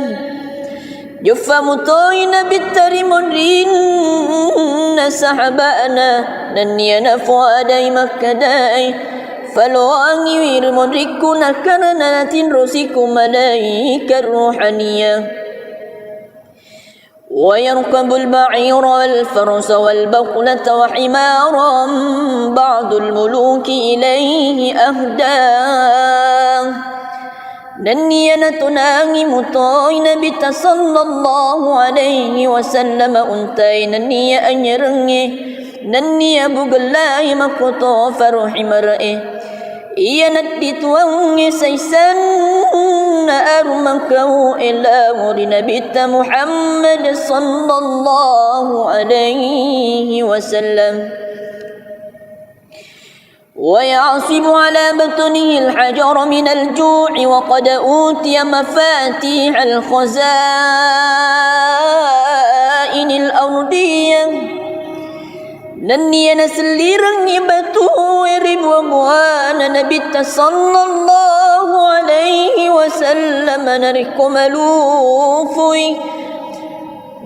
جف مطوين بالترمرين سحبانا نني نفوادي مكداي فلو أنير مريكنا كرنات رسيك ملائكة الروحانية ويركب البعير والفرس والبقلة وحمارا بعض الملوك إليه أهداه نني نتناغي مطوين بت صلى الله عليه وسلم أنتي نني أنيرني نني بقلاي مكتو فرح مرئي إيا ندت واني سيسن أرمكو إلا ورن بت محمد صلى الله عليه وسلم ويعصب على بطنه الحجر من الجوع وقد أوتي مفاتيح الخزائن الأرضية نني نسليرني بتويرب وموانا نبت صلى الله عليه وسلم نركم ملوفي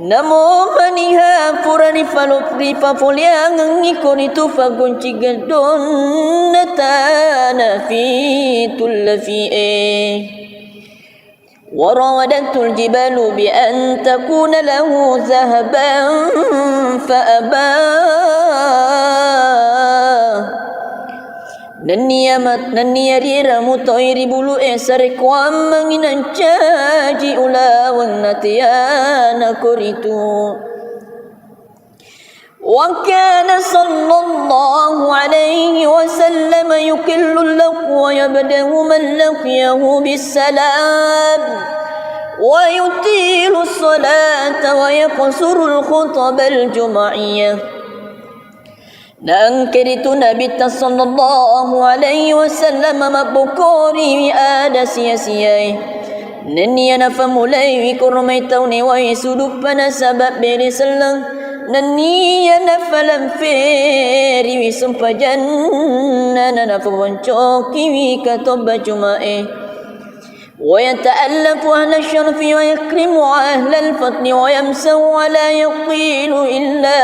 Namo maniha purani falupri papuliang ngikoni tufa gunci gedon natana fi tullafi وراودته الجبال بأن تكون له ذهبا فأبى نني ريرا مطير بلو إسرك ومن انشاجي أولا والنتيان كريتو وكان صلى الله عليه وسلم يكل اللق ويبدأ من لقيه بالسلام ويطيل الصلاة ويقصر الخطب الجمعية نأنكرت نبي صلى الله عليه وسلم مبكوري آد سياسيي نني نفهم لي كرميتوني ويسدبنا سبب برسلن نني نفلم فيري وسمپ جنن نفهم شوكي وكتب جمائي ويتألف أهل الشرف ويكرم أهل الفضل ويمسه ولا يقيل إلا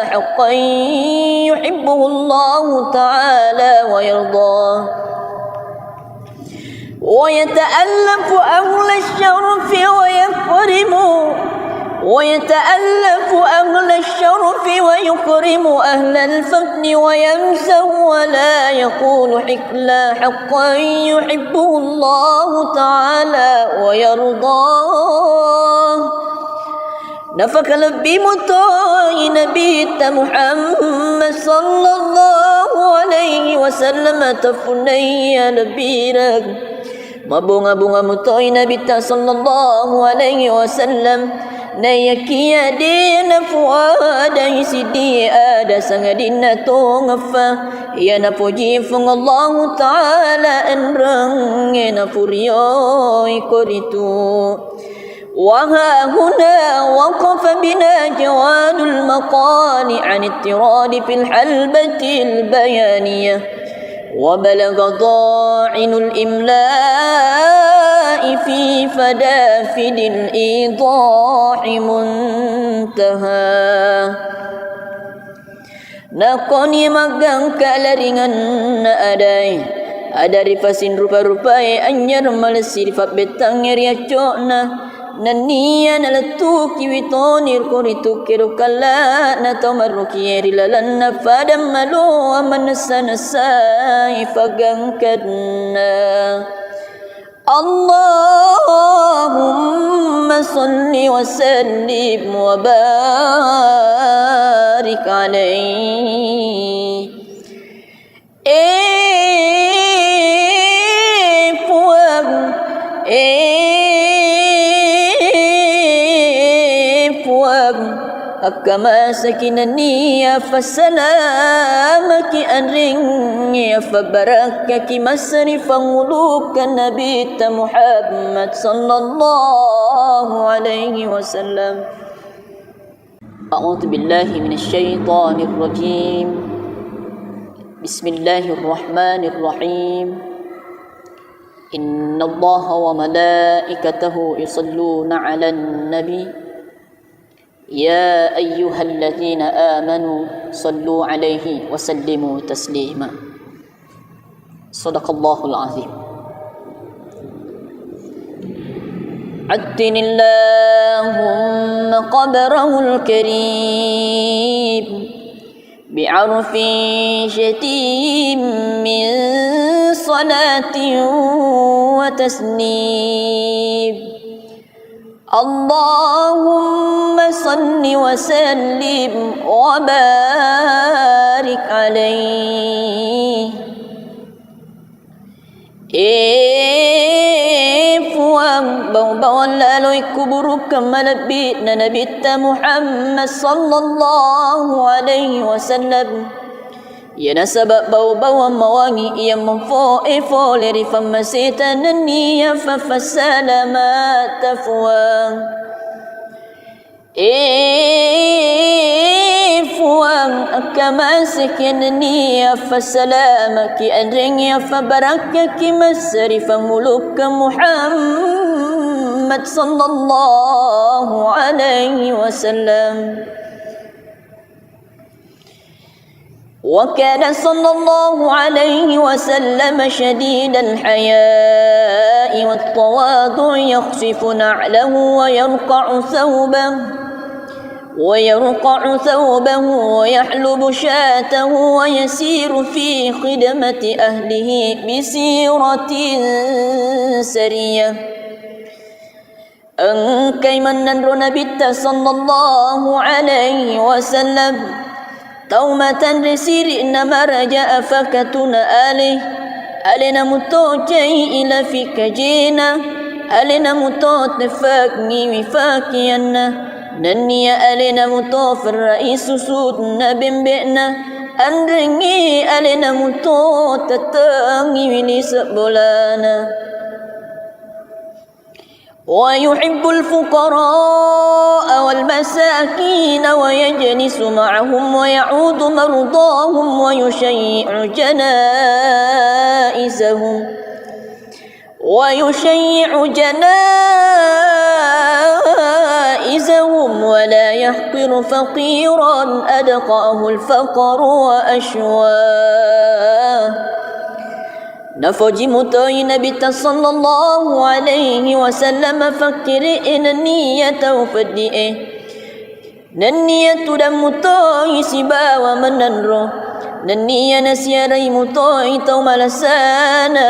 حقا يحبه الله تعالى ويرضاه ويتألف أهل الشرف ويكرم أهل الفضل ويمسه ولا يقول إلا حقا يحبه الله تعالى ويرضاه نفك لبي مطاي نبيت محمد صلى الله عليه وسلم تفني لبيرك mabunga-bunga mutoy nabita sallallahu alaihi wasallam na yakia din fuada isidi ada sangadin na tongafa ya na puji fung Allah taala enrang na puriyo ikoritu وها هنا وقف بنا جواد المقال عن اضطراد في الحلبة البيانية وبلغ ضاعن الإملاء في فدافد الإيضاح منتهى Nakoni magang kalaringan na aday Ada rifasin rupa-rupai anyar malesir fat betang riaco na Nania na latu kiwitonir koritu kiro kala na tamaruki rilalan na fadam malo aman nasay fagangkadna Allahumma salli wa sallim wa barik alaihi Kama sakinani ya fasalamaki anringi ya fabarakaki masrifan ulukan Nabi Muhammad sallallahu alaihi wasallam. A'udzu billahi minasy syaithanir rajim. Bismillahirrahmanirrahim. Innallaha wa malaikatahu yusalluna 'alan nabi يا أيها الذين آمنوا صلوا عليه وسلموا تسليما صدق الله العظيم عدن اللهم قبره الكريم بعرف شتيم من صلاة وتسليم اللهم صل وسلم وبارك عليه puang bawang lalui kuburu kemalabit na nabita Muhammad sallallahu alaihi wasallam Ya nasabak bau-bau mawangi ia memfo leri famasita naniya fafasalamat tafuang fuang akamasik naniya fasalamaki adringya fabarakaki masrifan muluk Muhammad sallallahu alaihi wasallam وكان صلى الله عليه وسلم شديد الحياء والتواضع يخفف نعله ويرقع ثوبه ويحلب شاته ويسير في خدمة أهله بسيرة سرية أنكي من نبت صلى الله عليه وسلم تومة رسير إنما رجاء فكتنا ألنا متوجي إلى فيك جينا ألنا متوت نفاقني وفاكينا نني ألنا متوف الرئيس سودنا بمبئنا أنرني ألنا متوت تتاني وليس بولانا ويحب الفقراء والمساكين ويجلس معهم ويعود مرضاهم ويشيع جنائزهم ولا يحقر فقيرا أدقاه الفقر وأشواه نفوجي متوي نبي صلى الله عليه وسلم فكر إن النية وفدئه ننية دم متوي سبا ومننرو ننية نسيري متوي توم لسانا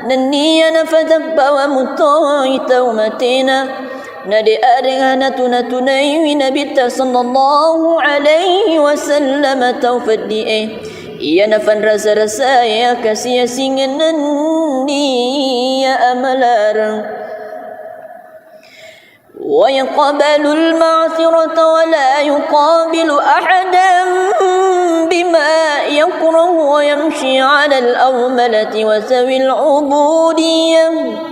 ننية نفتب ومتوي تومتنا ندي أرغانا تنتني نبي صلى الله عليه وسلم توفدئه Ia nafan rasa-rasa ya kasih singan ni ya amalarang wa yaqbalu al-ma'thirata wa la yuqabilu ahadan bima yakrahu wa yamshi 'ala al-awmalati wa zawi al-'ubudiyyah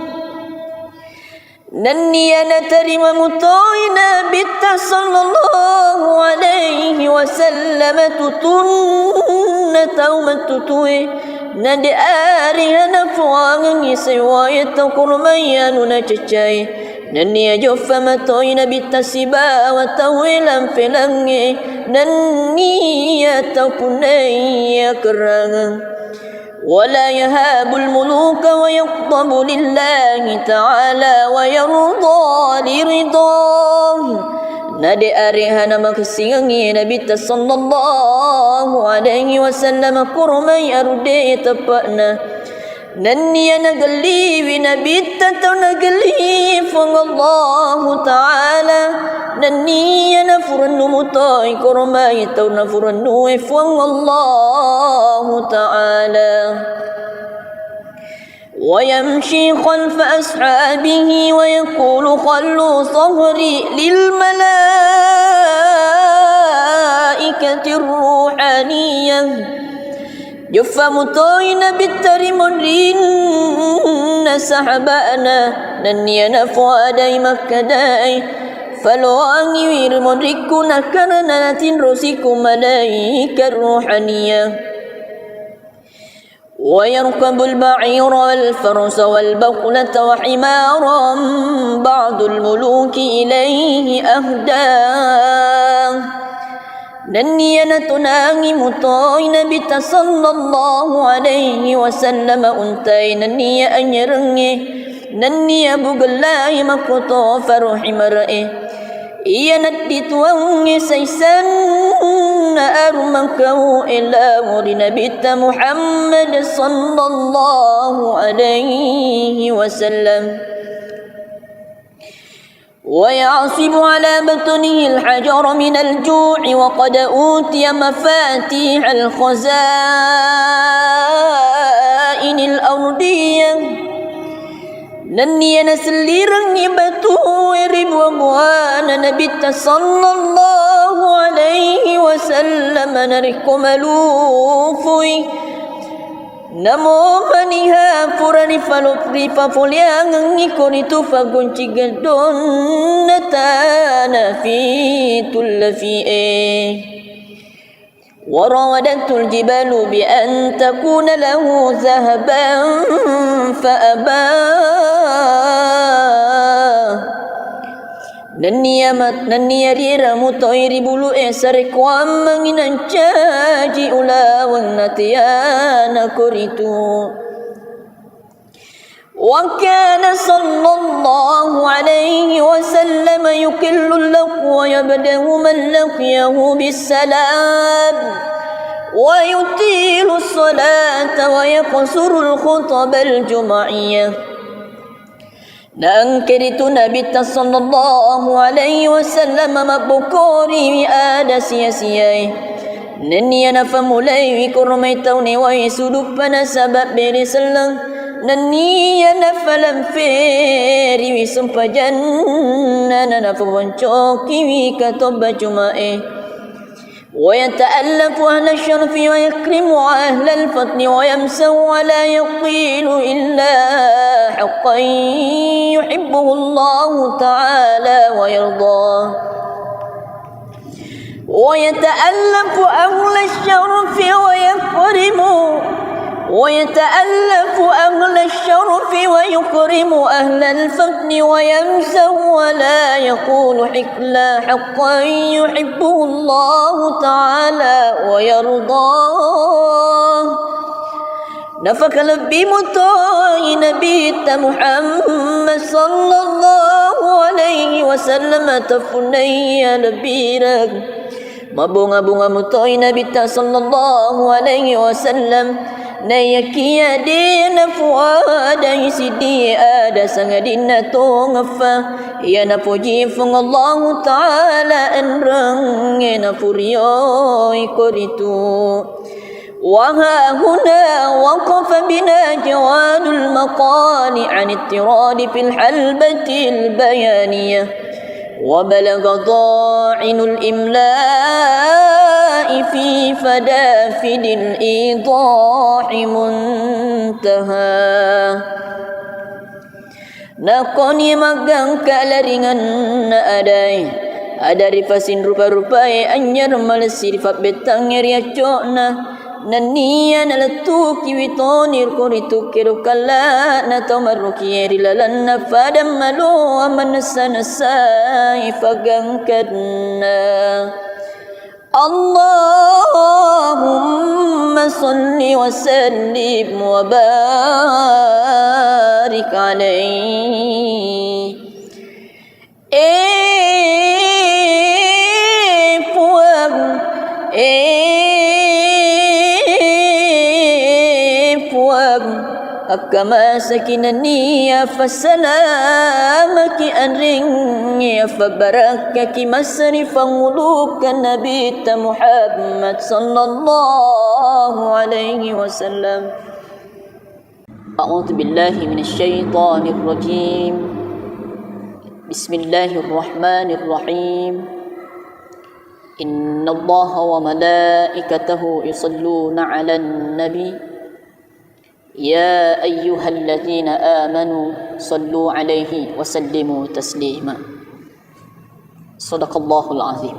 Naniya natarima mutoina bitta sallallahu alaihi wasallam tutunna taumatutui nadi arihana fuangi sewaya takurmayanu na cacai naniya joffa matoina bitta siba wa tawilan filangi ننية كنية كرغ ولا يهاب الملوك ويغضب لله تعالى ويرضى لرضاه نادي أريهنا مكسيني نبي صلى الله عليه وسلم كرمي أردي تبأنا نني نقلي بنبي نقلي فالله تعالى نني نفر النمطاي كرمي تو نفر النوف والله تعالى ويمشي خلف أصحابه ويقول خلوا صهري للملائكة الروحانية جف مطوين بالترمرين سحبانا نني نفوادي مكداي فلواني وير مدركنا كرنا تنرسكم ملائكة الروحانية ويركب البعير والفرس والبقلة وحمارا بعض الملوك إليه أهداه نني نتناغي مطوين بت صلى الله عليه وسلم أنتي نني أنيرني نني بقلاي مكتو فرح مرئي إيا ندت واني سيسن أرمكو إلى مر بت محمد صلى الله عليه وسلم ويعصب على بطنه الحجر من الجوع وقد أوتي مفاتيح الخزائن الأرضية نني نسليرني بتويرب وموانا نبت صلى الله عليه وسلم نركم لوفي Namo maniha purani falopri papoliang ngikoni tu fagunci gedon natana fi tullafi وراودته الجبال بأن تكون له ذهبا فأبى Nanniya rira mutoiri bulu esare kwam manginan caji ulawang natiyana kuritu وكان صلى الله عليه وسلم يكل اللقو ويبدأ من لقيه بالسلام ويطيل الصلاة ويقصر الخطب الجمعية نأنكرت نبي صلى الله عليه وسلم مبكوري بآد سياسيي نني نفهم لي كرميتوني ويسودبنا سبب برسلن نني نفلم فيري وسمپ جنن نفهم شوكي وكتب جمعي ويتألف أهل الشرف ويكرم أهل الفضل ويمسه ولا يقيل إلا حقا يحبه الله تعالى ويرضاه ويتألف أهل الشرف ويكرم أهل الفضل ويمسه ولا يقول حكلا حقا يحبه الله تعالى ويرضاه نفك لبي مطاي نبي محمد صلى الله عليه وسلم تفني لبيرك mabunga-bunga mutoy nabi sallallahu alaihi wasallam na yakiya din fuada sidi ada sangadin to ngafa ya na puji fung Allah taala enrang na puriyo ikoritu وها هنا وقف بنا جواد المقال عن اضطراد في الحلبة البيانية وبلغ ضاعن الإملاء في فدافد الإيضاح منتهى نقني مغان كالرنgan adai adari fasin rupa-rupai anyar malesir fabetang riacona naniya nalatuki witonir kuritu kirukalla na tomaruki rilalan na fadam malu aman nasa ifagangkadna Allahumma salli wa sallim wa barik alaihi. Kama sakinani ya fasalamaki anringi ya fabarakaki masrifan ulukan Nabi Muhammad sallallahu alaihi wasallam. A'udzu billahi minasy syaithanir rajim. Bismillahirrahmanirrahim. Innallaha wa malaikatahu yusalluna 'alan nabi. يا أيها الذين آمنوا صلوا عليه وسلموا تسليما. صدق الله العظيم.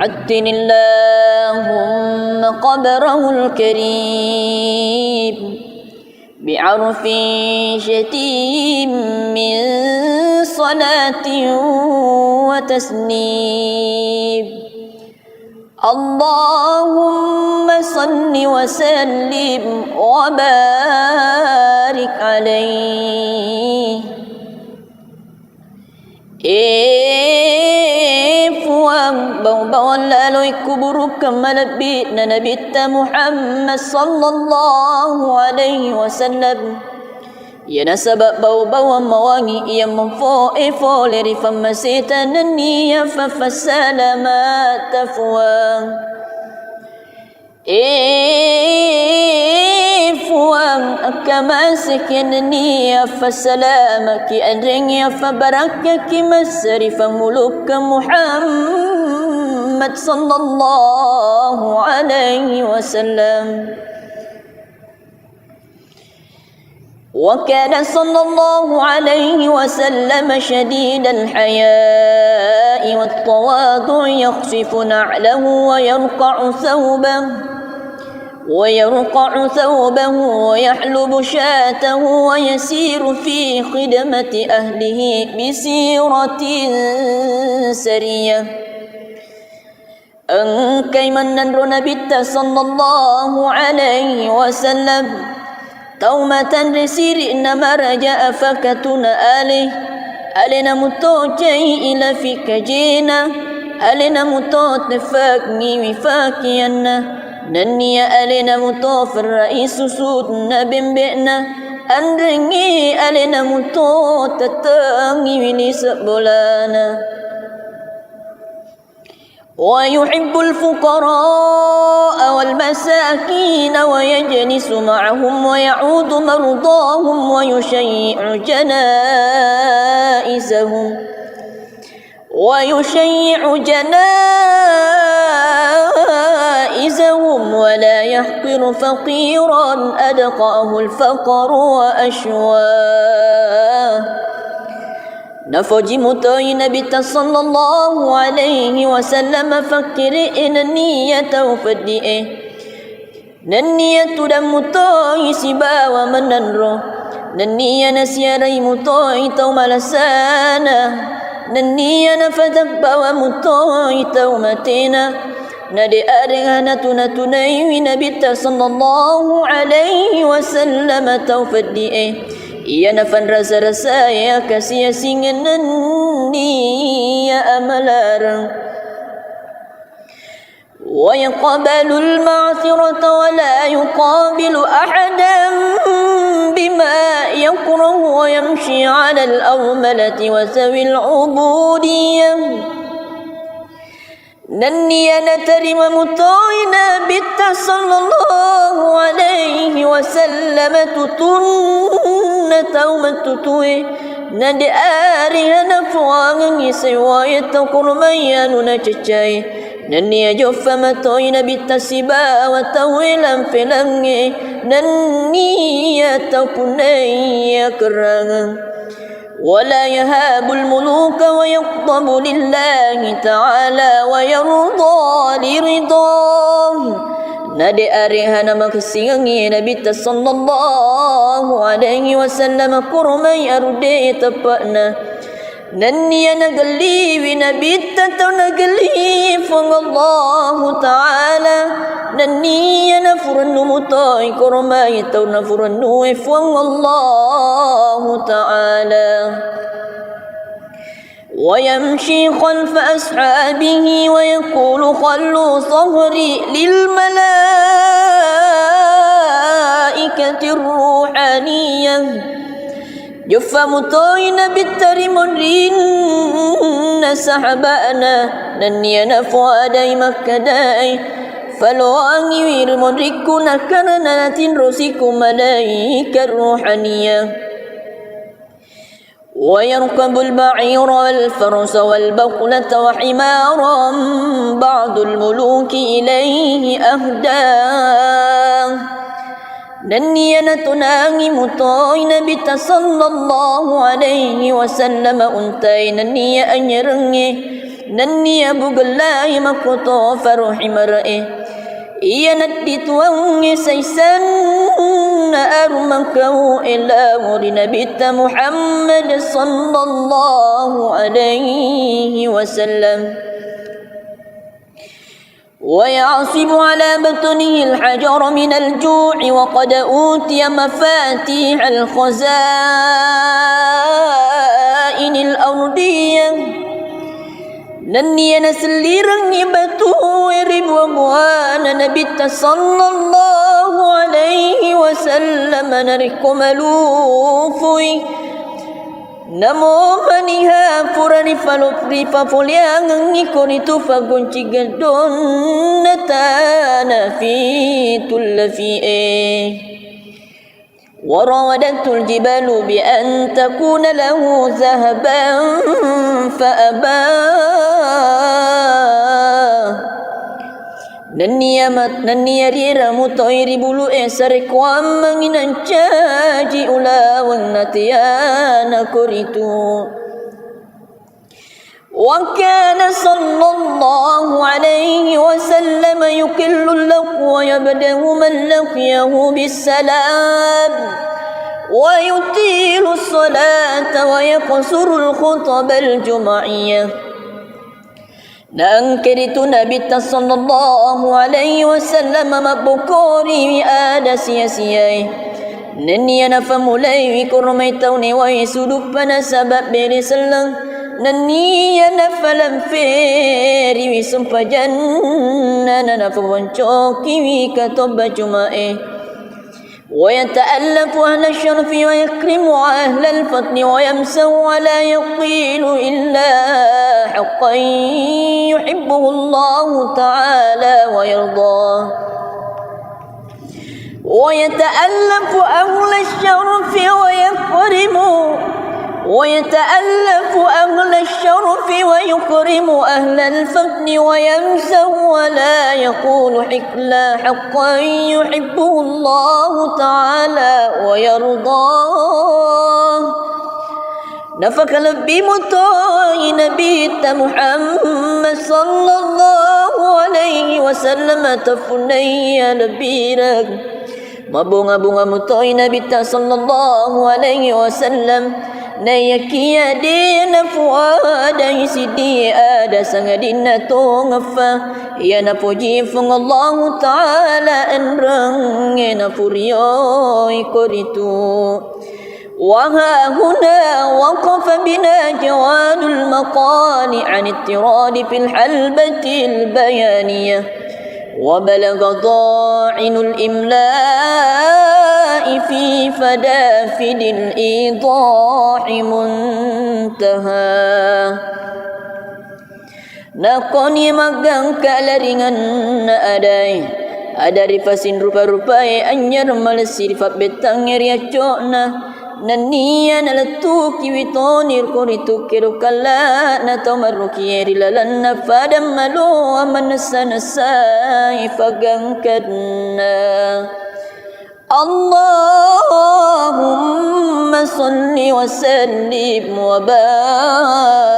عدن اللهم قبره الكريم بعرف شتيم من صلاة وتسليم. اللهم صل وسلم وبارك عليه. Puang bau-bau lalu kubur kemalabit na Nabi Muhammad sallallahu alaihi wasallam. Ya nasabab bau-bau mawangi ia memfo leri famasita naniya fafasalamat tafuang. Fuang akamaskin naniya fasalamaki adringya fabarakaki masrifan muluk Muhammad sallallahu alaihi wasallam. وكان صلى الله عليه وسلم شديد الحياء والتواضع يخفف نعله ويرقع ثوبه ويحلب شاته ويسير في خدمة أهله بسيرة سرية. أنكي من نبي صلى الله عليه وسلم taumatan resiri nama raja afakatuna alina muto jai ila fikajina alina muto tefakni wifakianna naniya alina muto faraisu sudna bimbena andringi alina muto tatangi wilisa bolana. ويحب الفقراء والمساكين ويجلس معهم ويعود مرضاهم ويشيع جنائزهم ولا يحقر فقيرا أدقاه الفقر وأشواه. Nafaji mutai Nabi sallallahu alaihi wasallam fakiri niyata ufadi'e niyatu dan mutai sibawa menanro niya nasiyarai mutai tau malasana niya nafadak bawa mutai tau matina nadi arihana tunatunai Nabi sallallahu alaihi wasallam tau fadi'e. Ia nafan rasa-rasa ya kasih singan ni ya amalarang. Wa yaqbalu al-ma'thirata wa la yuqabilu ahadan bima yakrahu wa yamshi 'ala al-awmalati wa sawi al-'ubudiyyah. Naniya natarima mutai Nabi sallallahu alaihi wasallam tutunna taumatutui nadi arihana fuangan isiwayat kurmayanu cacai naniya joffa matai Nabi tasiba wa tawilan filangi naniya taupunaya kerangan. ولا يهاب الملوك ويغضب لله تعالى ويرضى لرضاه. Nadi arihana makasiangi Nabi sallallahu alaihi wasallam kurmai arude tepakna نني نقلي ونبيت نقلي فوق الله تعالى نني نفر النمطاي كرماي نفر النوي فوق الله تعالى ويمشي خلف أصحابه ويقول خلوا صهري للملائكة الروحانية جف مطاين بالترمرين سحبانا نني نفوا داي مكداي فلو أنير مدركنا كرنا تنرسك ملائكة الروحانية ويركب البعير والفرس والبقلة وحمارا بعض الملوك إليه أهداه نني نتناغي مطاين بت صلى الله عليه وسلم أنتي نني أنيرني نني أبو الله مكتو فرح مرئه إيا ندت وانغي سيسن أرمكو إلا مرن بت محمد صلى الله عليه وسلم ويعصب على بطنه الحجر من الجوع وقد أوتي مفاتيح الخزائن الأرضية نني نسليرني بتويرب وموانا نبت صلى الله عليه وسلم نركم ملوفي Namo maniha purani falopri fapoliang ngikoritu fagunci gedon natana fi tullafi'e warawadatul jibalu bi an takuna lahu zahaban faabah Nanniya rira mutoiri bulu esare kwam manginan caji ulawang natiyana kuritu wa kana sallallahu alaihi wasallam yukillu lahu wa yabdahu man laqiyahu bisalam wa yutilu salata wa yaqsuru al-khutab al-jum'iyah Nangkiritu Nabi sallallahu alaihi wasallam mabukori ada sia-siai Naniya nafamulai wikurmai tauni wa suduk pada sabab beri selang Naniya nafalam feri wisumpa janna nafawancoki wikatoba jumae ويتألف أهل الشرف ويكرم أهل الفضل ويمسو ولا يقيل إلا حقا يحبه الله تعالى ويرضاه ويتألف أهل الشرف ويكرم أهل الفضل ويمسو ولا يقول حكلا حقا يحبه الله تعالى ويرضاه نفك لبي مطاي نبيت محمد صلى الله عليه وسلم تفني لبيرك Mabunga-bunga mutoy nabita sallallahu alaihi wasallam Nayakia dina fuada isidi ada sangadina tongfa Ya napuji fung Allah Ta'ala enrang na puriyo ikoritu Waha huna waqafa bina jawadul maqani an ittiradi fil halbatil bayaniyah وبلغ ضاعن الإملاء في فدافد الإيضاح منتهى Nakoni magang kalaringan na aday Adari fasin rupa-rupai anyar malesir fat betang yariaco na Naniya nalatuki witonir kuritu kirukala na tomaruki rilalan na fadam malo amanasa ifagangkadna Allahumma salli wa sallim wa barik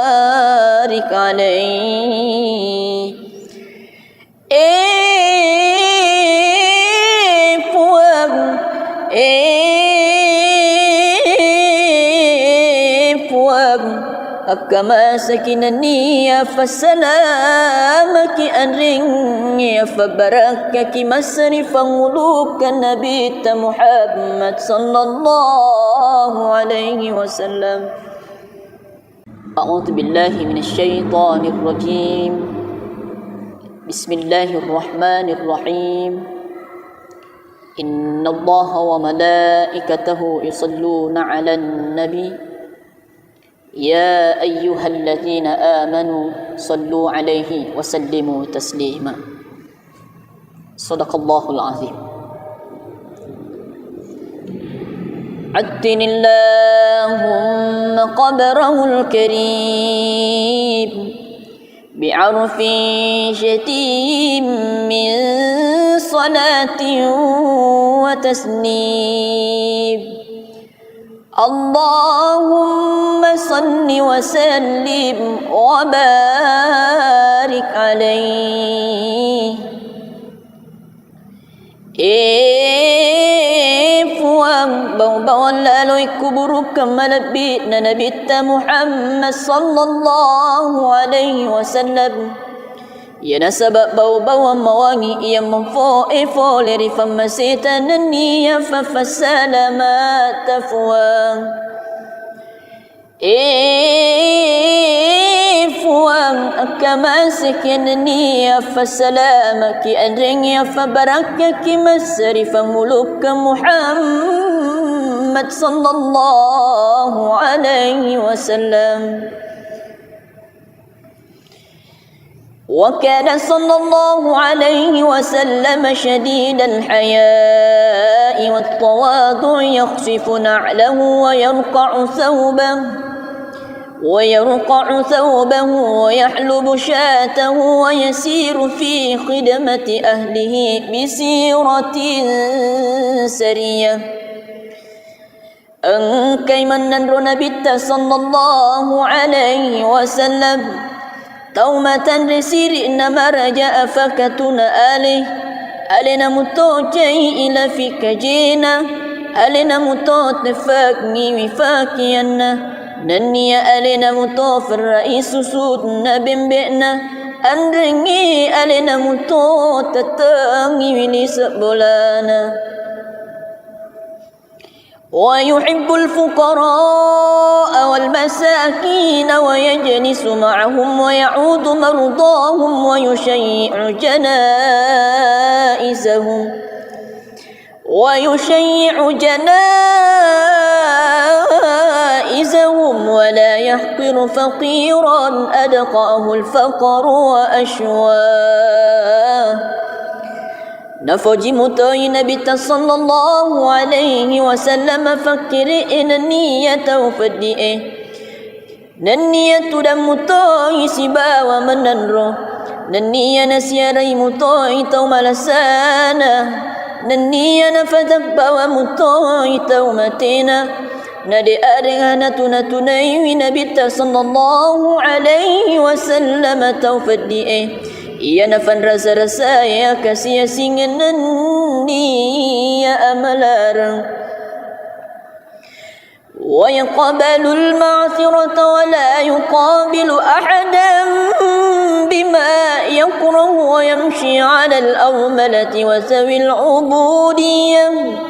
alayhi كما سكنني فسلامك أنرني فبركك مسرف ملوك النبي محمد صلى الله عليه وسلم. أعوذ بالله من الشيطان الرجيم. بسم الله الرحمن الرحيم. إن الله وملائكته يصلون على النبي يا أيها الذين آمنوا صلوا عليه وسلموا تسليما. صدق الله العظيم. عتن اللهم قبره الكريم بعرف شتيم من صلاة وتسليم. اللهم صل وسلم وبارك عليه. Fuang bawang lalui kuburu kamalabit na nabita Muhammad sallallahu alaihi wasallam. Ya nasabak bau-bau mawangi ia memfo leri famasita naniya fafasalamat fuang. Fuang akamasik naniya fasalamaki adringya fabarakaki masrifa muluk Muhammad sallallahu alaihi wasallam. وكان صلى الله عليه وسلم شديد الحياء والتواضع يخفف نعله ويرقع ثوبه ويحلب شاته ويسير في خدمة أهله بسيرة سرية. أنكي من نبت صلى الله عليه وسلم تومة رسير إنما رجاء فكتنا ألنا متوجي إلى فيك جينا ألنا متوت فاكني وفاكينا نني ألنا متوف الرئيس سودنا بمبئنا أنرني ألنا متوت تتاني ولسبولانا. ويحب الفقراء والمساكين ويجلس معهم ويعود مرضاهم ويشيع جنائزهم ولا يحقر فقيرا أدقاه الفقر وأشواه. نفوجي متوي نبي صلى الله عليه وسلم فكر إن النية وفدئه ننية دم متوي سبا ومننرو ننية نسيري متوي توم لسانا ننية نفتق ومتوي تومتنا ندي أرغانا تنتني نبي صلى الله عليه وسلم توفدئه iya nafan rasa-rasa ya kasih singan ni ya amalarang wa yaqbalu al-ma'thirata wa la yuqabilu ahadan bima yakrahu wa yamshi 'ala al-awmalati wa sawi al-'ubudiyyah.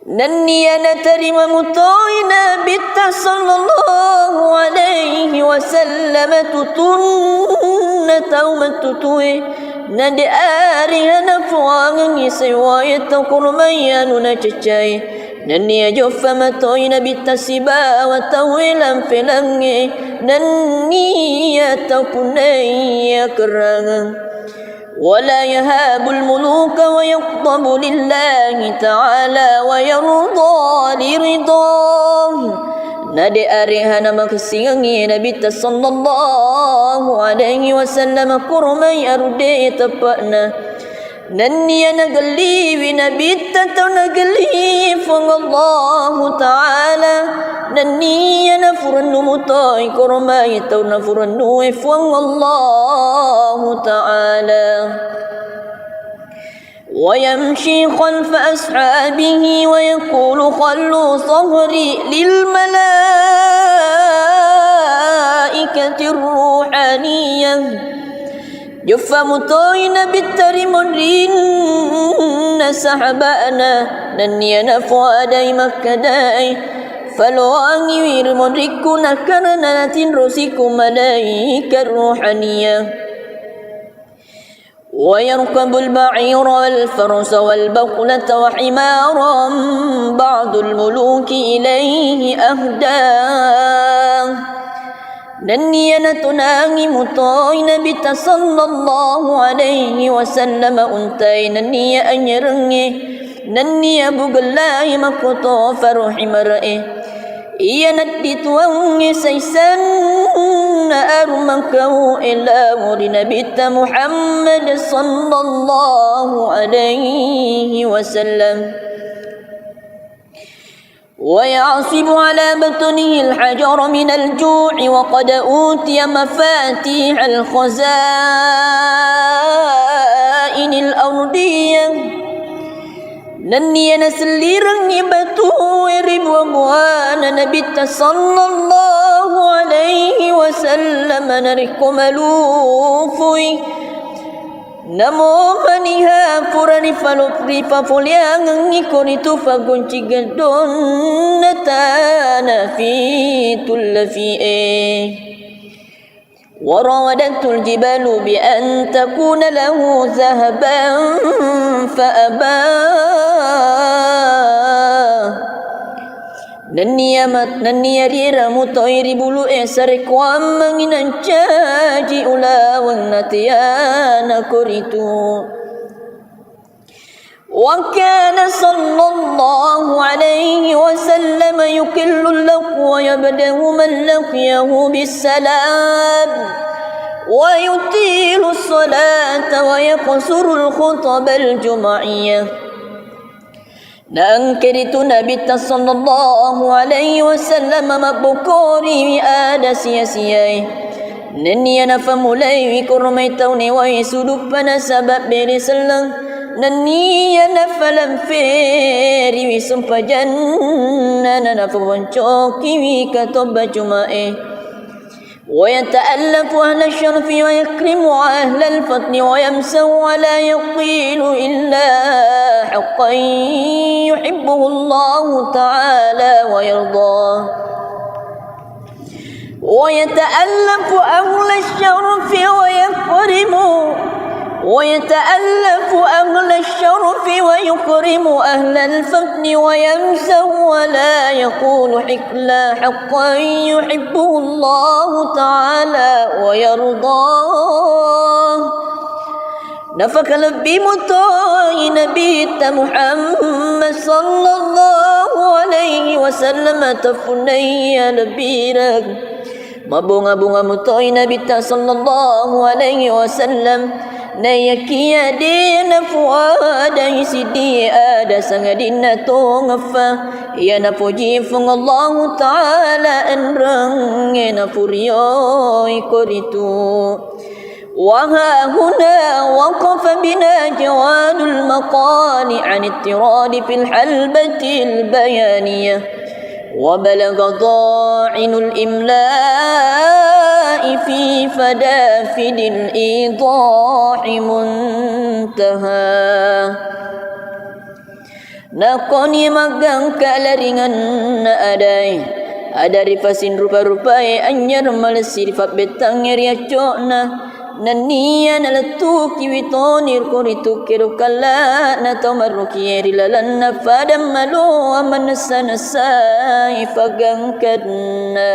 Nanniya natarima mutoina bitta sallallahu alaihi wasallam tutunna taumatutui nadi arihana fuangan yisawayata kurmayanu cacai nanniya joffa matoina bitta siba wa tawilan filangi nanniya takunaya kerangan. ولا يهاب الملوك ويغضب لله تعالى ويرضى لرضاه. Nadi arihana makasiangi Nabi sallallahu alaihi wasallam kurmai arude tapana nanniya nagali Nabi tato nagali fung Allah Ta'ala nanniya nafuranu mutai kurmai tau nafuranu fung Allah Ta'ala. ويمشي خلف أصحابه ويقول خلوا صهري للملائكة الملائكة الروحانية جف مطوين بالترمرين سحبانا نني نفوا داي مكداي فلو أنير مدركنا كرنات رسيك ملائكة الروحانية ويركب البعير والفرس والبقلة وحمارا بعض الملوك إليه أهداه نني نتناغي مطاين بت صلى الله عليه وسلم أنتي نني أنيرني نني بقلاي مكتو فرح مرئه iya nadit wangi saisan armangkau ila muri Nabi Muhammad sallallahu alaihi wasallam ويعصب على بطنه الحجر من الجوع وقد أوتي مفاتيح الخزائن الأرضية نني نسليرن يبتو يرب وموانا نبي صلى الله عليه وسلم نركم ملوفي نمو منها فرني فلوفري ففوليان نيكوريتو فغنشي قدون نتانا في تلفي وراودته الجبال بأن تكون له ذهبا فأبى نني ريرا مطير بلو إسرك ومن انشاجي أولا ونتيانا كوريتو وكان صلى الله عليه وسلم يكل اللق ويبدأ من لقيه بالسلام ويطيل الصلاة ويقصر الخطب الجمعية نأنكرت نبي صلى الله عليه وسلم مبكوري آد سياسيي نني نفهم لي كرميتوني ويسدبنا سبب برسلن نني نفلم فيري وسمپ جنن نفون شوكي وكتب جمائي ويتألف أهل الشرف ويكرم أهل الفضل ويمسو ولا يقيل إلا حقا يحبه الله تعالى ويرضاه ويتألف أهل الشرف ويكرم أهل الفضل ويمسو ولا يقول حكلا حقا يحبه الله تعالى ويرضاه نفك لبي مطاي نبي محمد صلى الله عليه وسلم تفني لبيرك mabunga-bunga mutoy Nabi sallallahu alaihi wasallam nayakia din fuada isidi ada sangadin to ngafa ya na puji fung Allah taala enrang na puriyo ikoritu وها هنا وقف بنا جواد المقال عن اضطراد في الحلبة البيانية وبلغ ضاعن الإملاء في فدافد الإيضاح منتهى نقني مغان كالرنgan adai adari fasin rupa-rupai anyar malsir fabetang riacona naniya nalatu kiwitonir kuritu kirukalla na tamarruki rilalan na fadam malu amanassanasai fagangkadna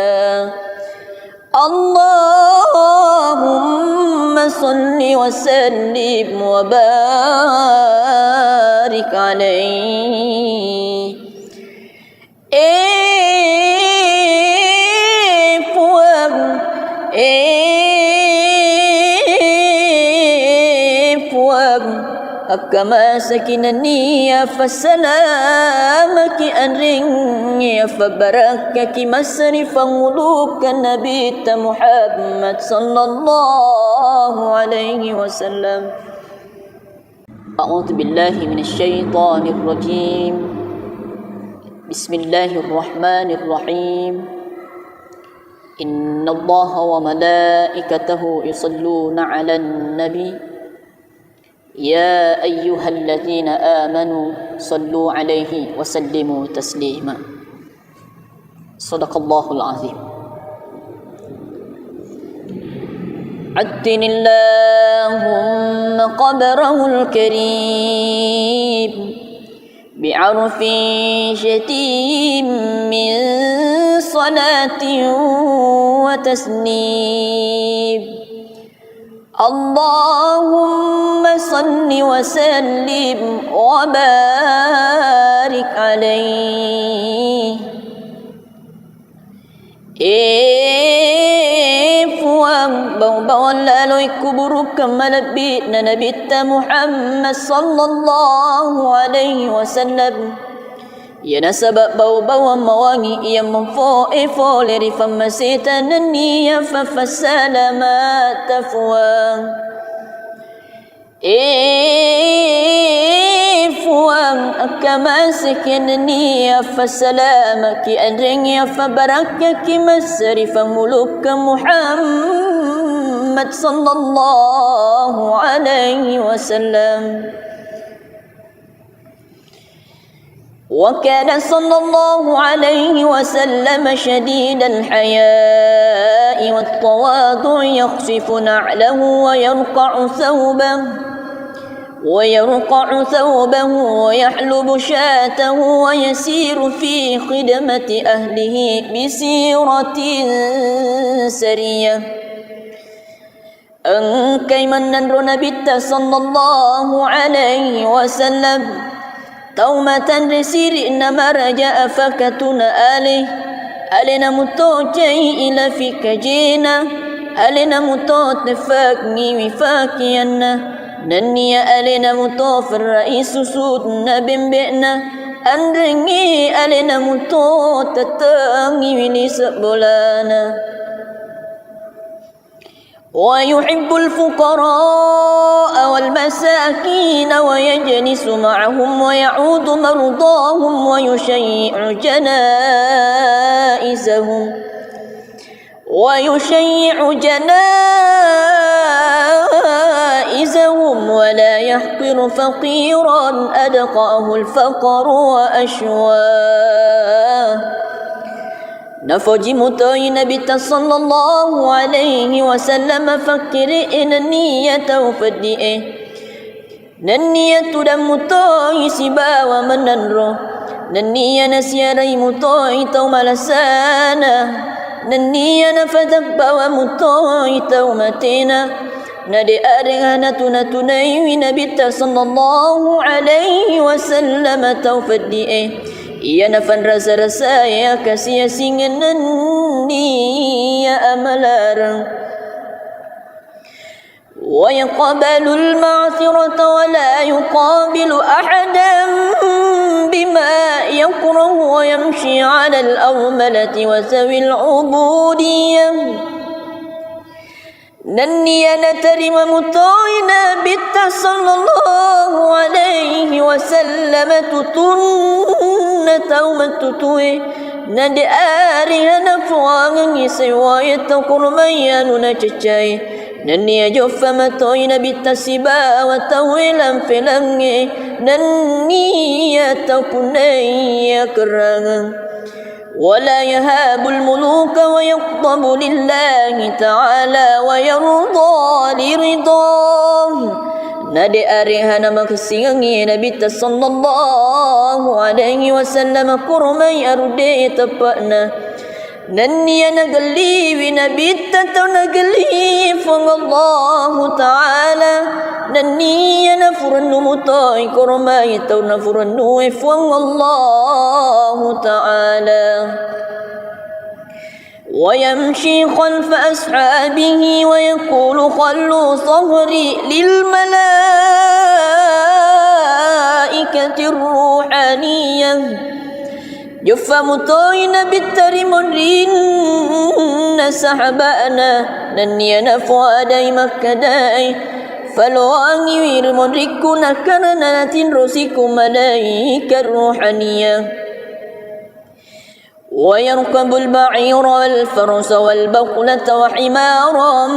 Allahumma salli wa sallim wa barik alaihi كما سكنني فسلامك أنرني فبركك مسرف ملوك النبي محمد صلى الله عليه وسلم أعوذ بالله من الشيطان الرجيم بسم الله الرحمن الرحيم إن الله وملائكته يصلون على النبي يا أيها الذين آمنوا صلوا عليه وسلموا تسليما صدق الله العظيم عدن اللهم قبره الكريم بعرف شتيم من صلاة وتسليم اللهم صل وسلم وبارك عليه Fuang bawang lalui kuburu kemalabit na nabita Muhammad sallallahu alaihi wasallam. Ya nasabab bawang mawangi ia memfo'e leri famasita naniya fafasalamat fuang. Fuang akamasik naniya fasalamaki adringya fabarakaki masri famuluk Muhammad sallallahu alaihi wasallam. وكان صلى الله عليه وسلم شديد الحياء والتواضع يخفف نعله ويرقع ثوبه ويحلب شاته ويسير في خدمة أهله بسيرة سرية أنكي من نبت صلى الله عليه وسلم تومة رسير إنما رجاء فكتنا ألنا متوجي إلى فيك جينا ألنا متوت فاكني وفاكينا نني ألنا متوف الرئيس سودنا بمبئنا أنرني ألنا متوت تتاني وليس بولانا ويحب الفقراء والمساكين ويجلس معهم ويعود مرضاهم ويشيع جنائزهم ولا يحقر فقيرا أدقاه الفقر وأشواه نفجي متوي نبي صلى الله عليه وسلم فكر إن النية وفدئه ننية دم متوي سبا ومننرو ننية نسيري متوي توم لسانا ننية نفدب ومتوي تومتنا ندي أرغانا تنتني نبي صلى الله عليه وسلم توفدئه Ia nafan rasa-rasa ya kasih singan ni ya amalarang wa yaqbalu al-ma'thirata wa la yuqabilu ahadan bima yakrahu wa yamshi 'ala al-awmalati wa zawi al-'ubudiyyah نني نترم مطوينا بت صلى الله عليه وسلم تتن تومة تتوي ند آرها نفوان يسواية قرميان نججاي نني جف مطوينا بت سبا وتويلا فلنغي نني تكني كرغن ولا يهاب الملوك ويغضب لله تعالى ويرضى لرضاه نادي أريهنا مكسيني نبي صلى الله عليه وسلم كرمي أردي تبأنا نني نقلي بنبي تنقلي فالله تعالى نني نفر النمطاي كرمي نفر النوف الله تعالى ويمشي خلف أصحابه ويقول خلوا صهري للملائكة الروحانية يفا مطوينا بالترمرين سحبانا نني نفوا داي مكداي فلو أني ويرمركنا كرنا تنرسك ملائكة الروحانية ويركب البعير والفرس والبقلة وحمارا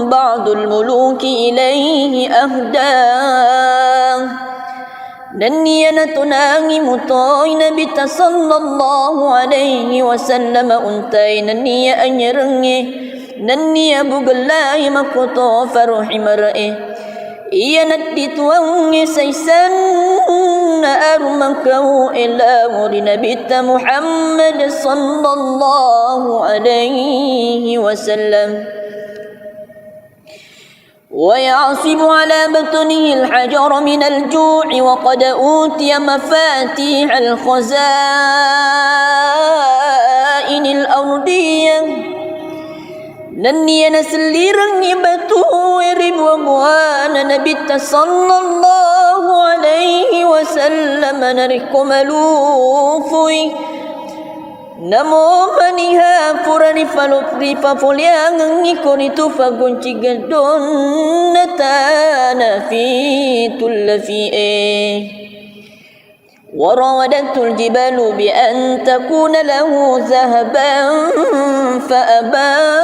بعض الملوك إليه أهداه ننينا تناغي مطوي نبي صلى الله عليه وسلم أنتي ننيا أنيرني ننيا بغلاي مكتو فرحي مرئي iya nadit wangi saisan armakau ila muri Nabi Muhammad sallallahu alaihi wasallam ويعصب على بطنه الحجر من الجوع وقد أوتي مفاتيح الخزائن الأرضية نني نسليرني بتوير بوغوانا نبي صلى الله عليه وسلم نركم لوفي نمو منها فرني فلوفري ففوليانغي كونيتو فغونشي غدون نتانا في تلفي وراودت الجبال بأن تكون له ذهبا فأبى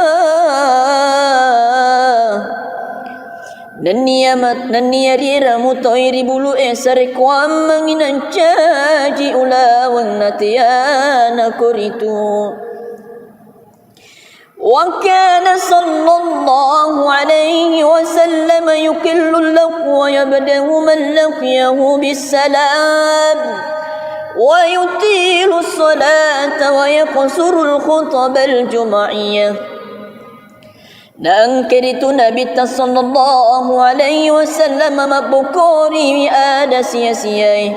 نني ريرا مطير بلو سرك وامن انشاجي أولا ونتيانا كوريتو وكان صلى الله عليه وسلم يكل اللق ويبدأ من لقيه بالسلام ويطيل الصلاة ويقصر الخطب الجمعية نأنكرت نبي صلى الله عليه وسلم مبكوري آد سياسيي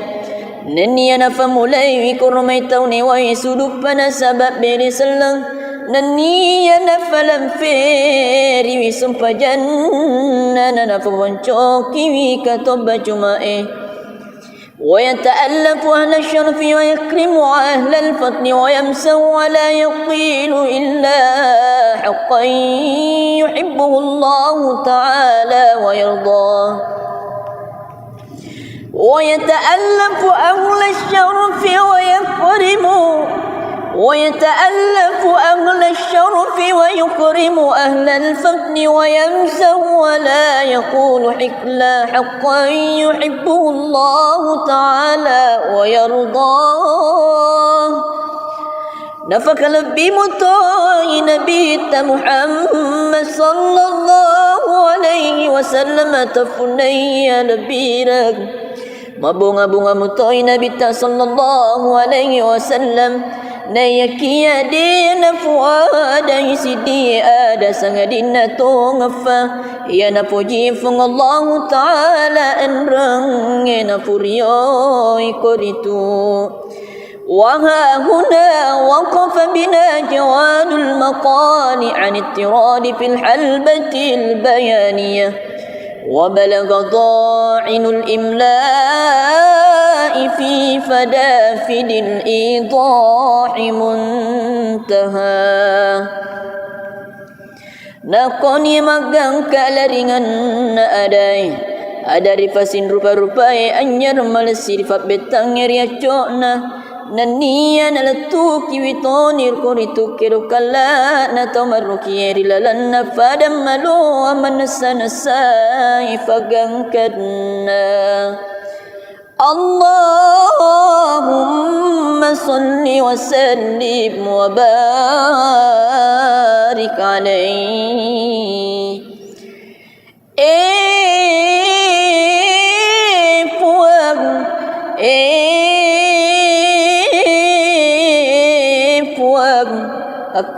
نني نفمولي كرميتوني ويسدفنا سبب برسلن نني نفلم فيري وسمپ جنن نفونشوكي وكتب جمعي ويتألف أهل الشرف ويكرم أهل الفضل ويمسه ولا يقيل إلا حقا يحبه الله تعالى ويرضاه ويتألف أهل الشرف ويكرم أهل الفضل ويمسه ولا يقول إلا حقا يحبه الله تعالى ويرضاه نفك لبي مطاي نبي محمد صلى الله عليه وسلم تفني لبيرك mabunga-bunga mutoy Nabi sallallahu alaihi wasallam na yakia dina fuada isidi ada sangadina tongafa ya na puji fung Allah taala enrang na puriyo ikoritu وها هنا وقف بنا جواد المقال عن اضطراد في الحلبة البيانية وبلغ ضاعن الإملاء في فدافد الإيضاح منتهى نقني مغان كالرنgan adai ada rifasin rupa-rupai anyar malesir fa betang riacona naniya nalatuki witonir kuritu kirukalla na tamarruki rilalanna fadam malu amanassanasai fagangkadna Allahumma salli wa sallim wa barik alaihi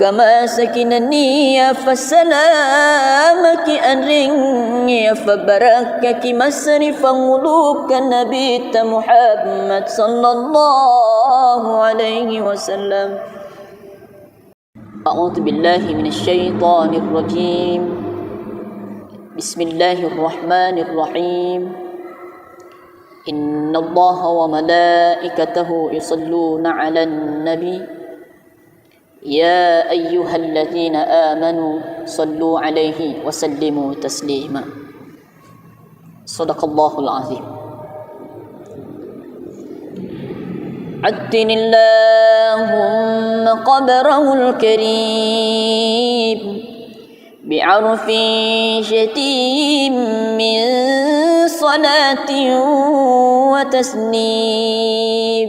كما سكنني فسلامك أنرني فبركك مسرفا ملوك النبي محمد صلى الله عليه وسلم أعوذ بالله من الشيطان الرجيم بسم الله الرحمن الرحيم إن الله وملائكته يصلون على النبي يا أيها الذين آمنوا صلوا عليه وسلموا تسليما صدق الله العظيم عتن اللهم قبره الكريم بعرف شتيم من صلاة وتسنيم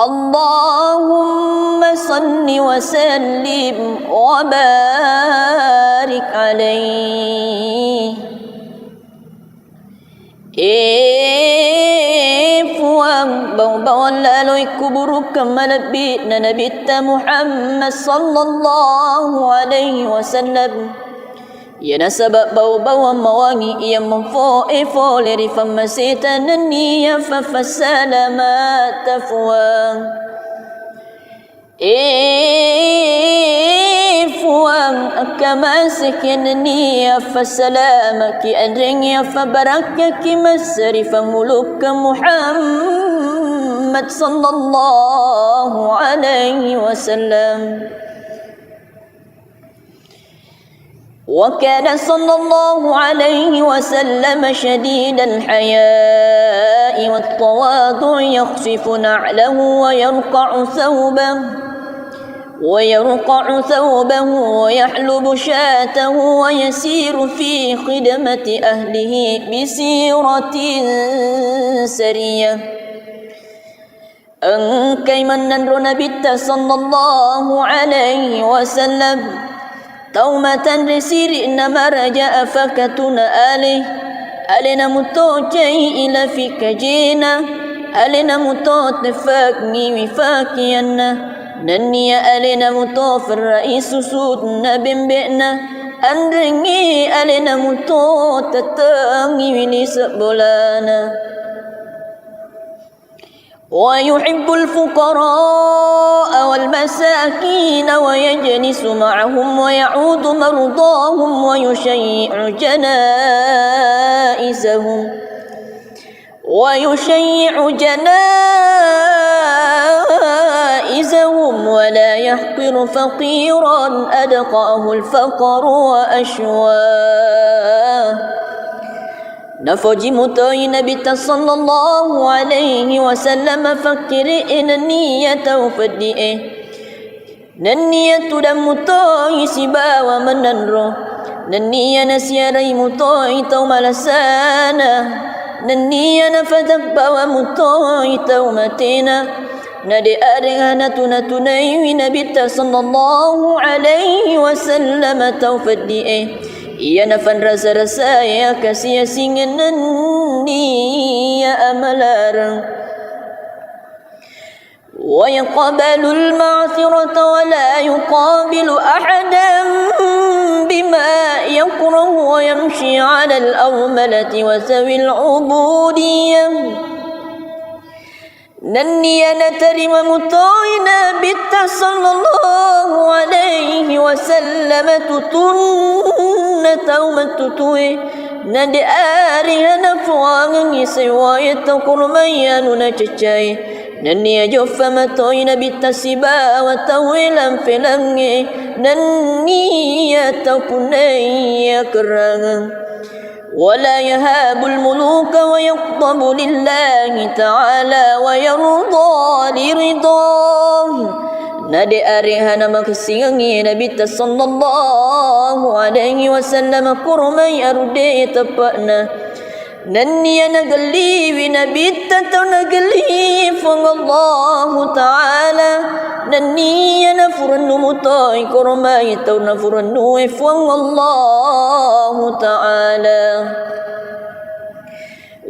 اللهم صل وسلم وبارك عليه Fuang bau-bau lalui kuburu kemalabit na nabita Muhammad sallallahu alaihi wasallam. Ya nasabab bau-bau mawangi ia memfo leri famasita naniya fafasalamat fuang. Fuang akamasik naniya fasalamaki adringya fabarakaki masri famuluk Muhammad sallallahu alaihi wasallam. وكان صلى الله عليه وسلم شديد الحياء والتواضع يخفف نعله ويرقع ثوبه ويحلب شاته ويسير في خدمة أهله بسيرة سرية أنكي من نبت صلى الله عليه وسلم تومة رسير إنما رجاء فكتنا ألنا متوجي إلى فيك جينا ألنا متوت نفاقني وفاكينا نني ألنا متوف الرئيس سودنا بمبئنا أنرني ألنا متوت تتاني وليس بولانا ويحب الفقراء والمساكين ويجلس معهم ويعود مرضاهم ويشيع جنائزهم ولا يحقر فقيرا أدقاه الفقر وأشواه نفوجي متوي نبي صلى الله عليه وسلم فكر إن النية وفدئه ننية دم متوي سبا ومننرو ننية نسيري متوي توم لسانا ننية نفتق ومتوي تومتنا ندي أرغانا تنتني نبي صلى الله عليه وسلم توفدئه Ia nafan rasa-rasa ya kasih singan ni ya amalarang wa yaqbalu al-ma'thirata wa la yuqabilu ahadan bima yakrahu wa yamshi 'ala al-awmalati wa zawi al-'ubudiyyah nanniya natarima mutoina bitta sallallahu alaihi wasallam tutunna taumatutui nadi arihana fuangi sewayat kurmayanu na cacai nanniya joffa matoina bitta siba wa tawilan filangi nanniya tapunaya kerangan ولا يهاب الملوك ويغضب لله تعالى ويرضى لرضاه نادي أريهنا مكسيغي نبي صلى الله عليه وسلم كرمي أردي تبأنا نني نقلي بنبي نقلي فالله تعالى نني نفرن مطاي كرمي نفرن فالله تعالى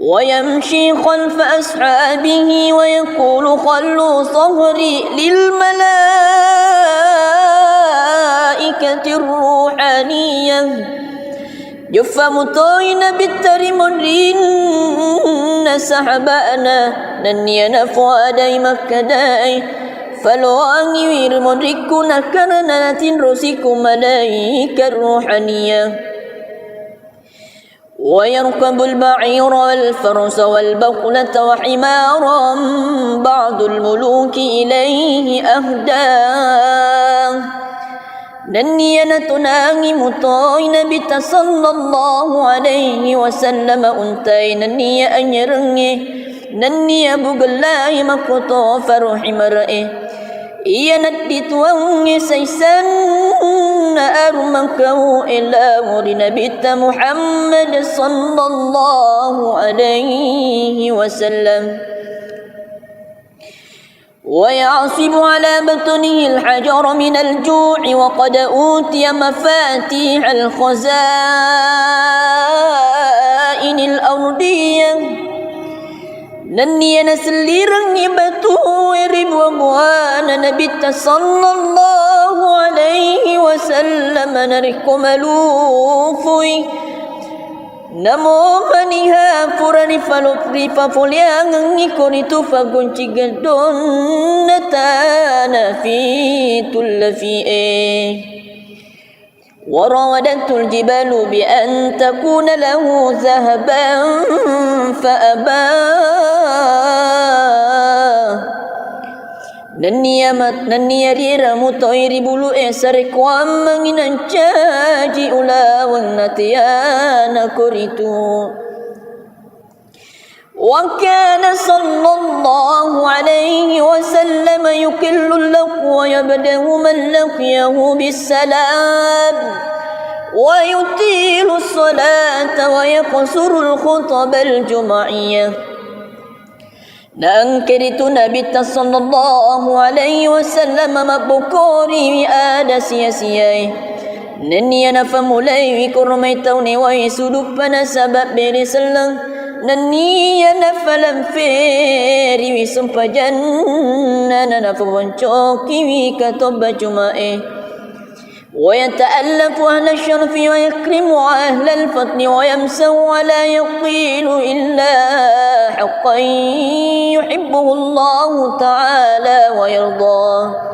ويمشي خلف أصحابه ويقول خلوا صهري للملائكة الروحانية جفا مطوين بالترمرين سحبانا نني نفوا داي مكداي فلواني وير مدركنا كرنا تنرسكم ملائكة الروحانية ويركب البعير والفرس والبقلة وحمارا بعض الملوك إليه أهداه نني نتناغي مطوين بت صلى الله عليه وسلم أنتي نني أنيرني نني أبو قلاي مكتو فرح مرئي إيا ندت واني سيسن أرمكو إلى نبيت محمد صلى الله عليه وسلم ويعصب على بطنه الحجر من الجوع وقد أوتي مفاتيح الخزائن الأرضية نني نسليرني بتويرب وموانا نبيت صلى الله عليه وسلم نركم لوفي نمو منها فرني فلوفريفا فوليان كونيتو فغونشي غدون نتانا في تل في وراودت الجبال بأن تكون له ذهبا فأبى نني ريرا مطير بلو إسرك وامن انشاجي أولا ونتيانا كوريتو وكان صلى الله عليه وسلم يكل اللق ويبدأ من لقيه بالسلام ويطيل الصلاة ويقصر الخطب الجمعية نأنكرت نبي صلى الله عليه وسلم مبكوري آد سياسيي نني نفهم لي كرميتوني ويسدب سبب برسلن نني نفلم فيري وسمپ جنة نفهم شوكي كتب جمعي ويتألف أهل الشرف ويكرم أهل الفضل ويمسه ولا يقيل إلا حقا يحبه الله تعالى ويرضاه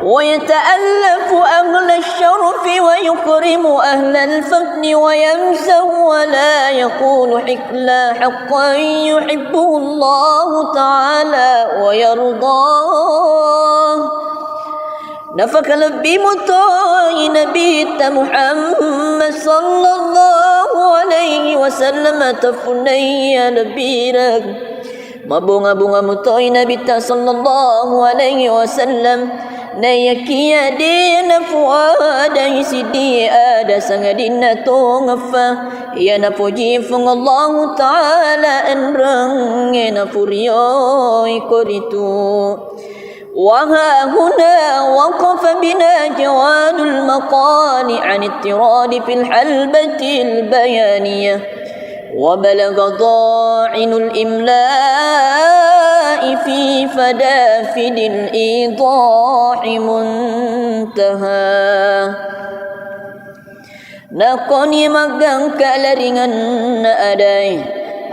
ويتألف أهل الشرف ويكرم أهل الفضل ويمسه ولا يقول حكلا حقا يحبه الله تعالى ويرضاه نفك لبي مطاي نبيت محمد صلى الله عليه وسلم تفني لبيرك mabunga-bunga mutoy nabita sallallahu alaihi wasallam na yakiya din fuada isidi ada sangadina tongafa ya na puji fung Allah taala enrang na puriyo ikoritu وها هنا وقف بنا جواد المقال عن اضطراد في الحلبة البيانية وبلغ ضاعن الإملاء في فدافد الإيضاح منتهى نقني مغان كالرنgan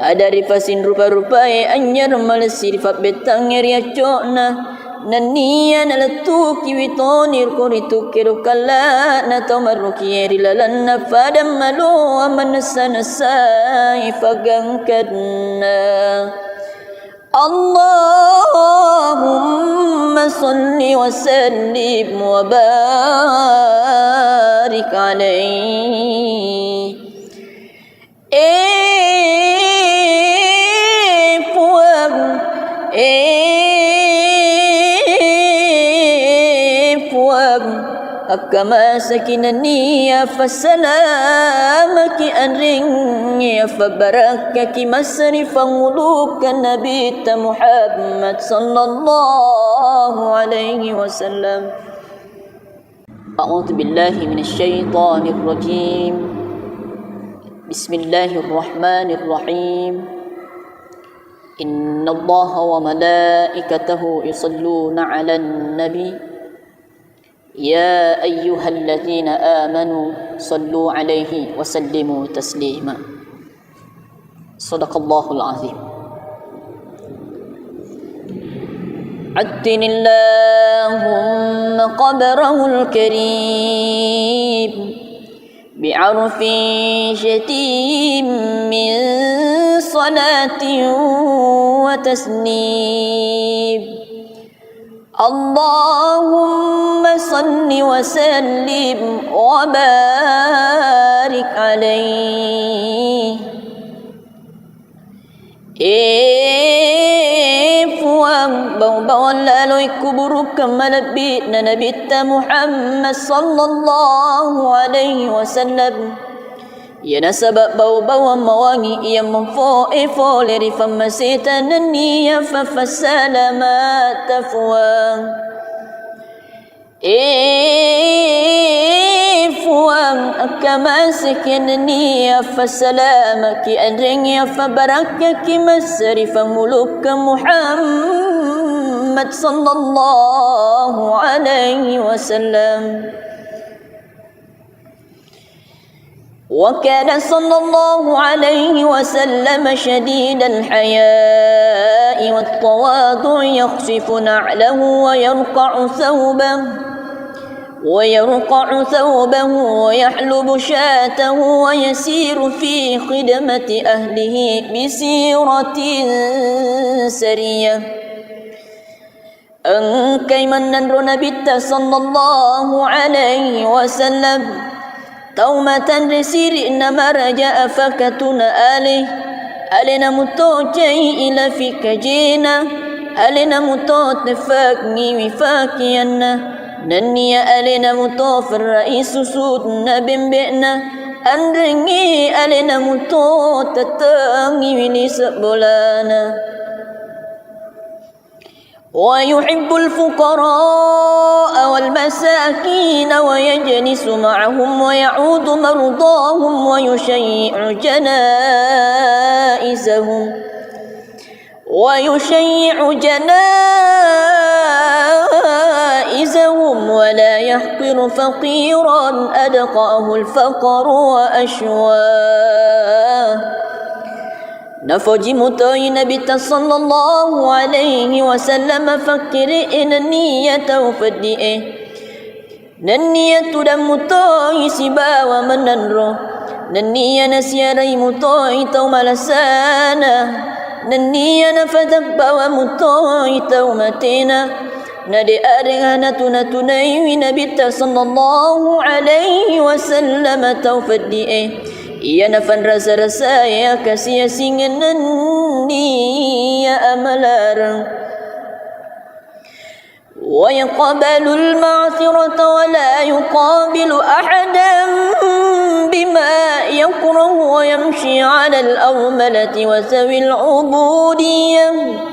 ada rifasin rupa-rupai anyar malesir fa betang riacona naniya nalatuki witonir kuritu kirukalla na tomaruki rilalan na fadam malu amanasa ifagangkadna Allahumma salli wa sallim wa barik alaihi كما سكنني فسلامك أنرني فبركك مسرفا ولوك نبيت محمد صلى الله عليه وسلم أعوذ بالله من الشيطان الرجيم بسم الله الرحمن الرحيم إن الله وملائكته يصلون على النبي يا أيها الذين آمنوا صلوا عليه وسلموا تسليما صدق الله العظيم عدن اللهم قبره الكريم بعرف شتيم من صلاة وتسنيم اللهم صل وسلم وبارك عليه. Fuang bau-bauan lalui kuburu kemalabit na nabita Muhammad sallallahu alaihi wasallam. Ya nasabab bau-bauan mawangi ia memfo leri famasita naniya fafasalamat fuang. Fuang akamasik naniya fasalamaki adringya fabarakaki masri famuluk Muhammad sallallahu alaihi wasallam. وكان صلى الله عليه وسلم شديد الحياء والتواضع يخفف نعله ويرقع ثوبه ويحلب شاته ويسير في خدمة أهله بسيرة سرية. Engkai menandro Nabi sallallahu alaihi wasallam taumatan resiri nama raja afakatuna alina mutocai ila fikajina alina mutot nefakni wifakianna nania alina mutof rais susudna bimbena andringi alina mutot tatangi wilis bolana. ويحب الفقراء والمساكين ويجلس معهم ويعود مرضاهم ويشيع جنائزهم ولا يحقر فقيرا أدقاه الفقر وأشواه. Nafaji mutai Nabi sallallahu alaihi wasallam fakiri niyata ufadi'e niyatu dan mutai sibawa menanro niya nasiarai mutai tau malasana niya nafadak bawa mutai tau matina nadi arihana tunatunai Nabi sallallahu alaihi wasallam tau fadi'e. Ia nafan rasa-rasa ya kasih singan ya amalarang wa yaqbalu al-ma'thirata wa la yuqabilu ahadan bima yakrahu wa yamshi 'ala al-awmalati wa sawi al-'ubudiyyah.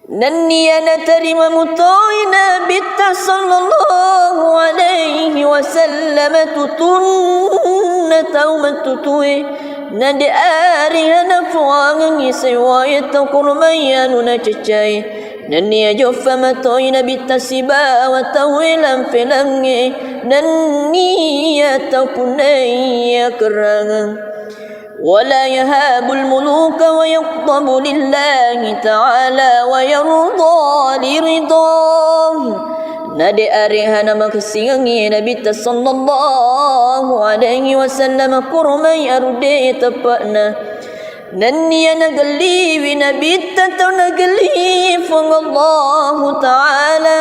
Naniya natarima mutai Nabi sallallahu alaihi wasallam tutunna taumatutui nadi arihana fuangang isewaya takurmayanu cecai naniya joffa matai Nabi tasiba wa tawilan filangi naniya taupunaya kerangan. ولا يهاب الملوك ويغضب لله تعالى ويرضى لرضاه. Nadi arihana makasiangi Nabi sallallahu alaihi wasallam kurmai arude tapana naniya nagali Nabi tataw nagali fang Allah ta'ala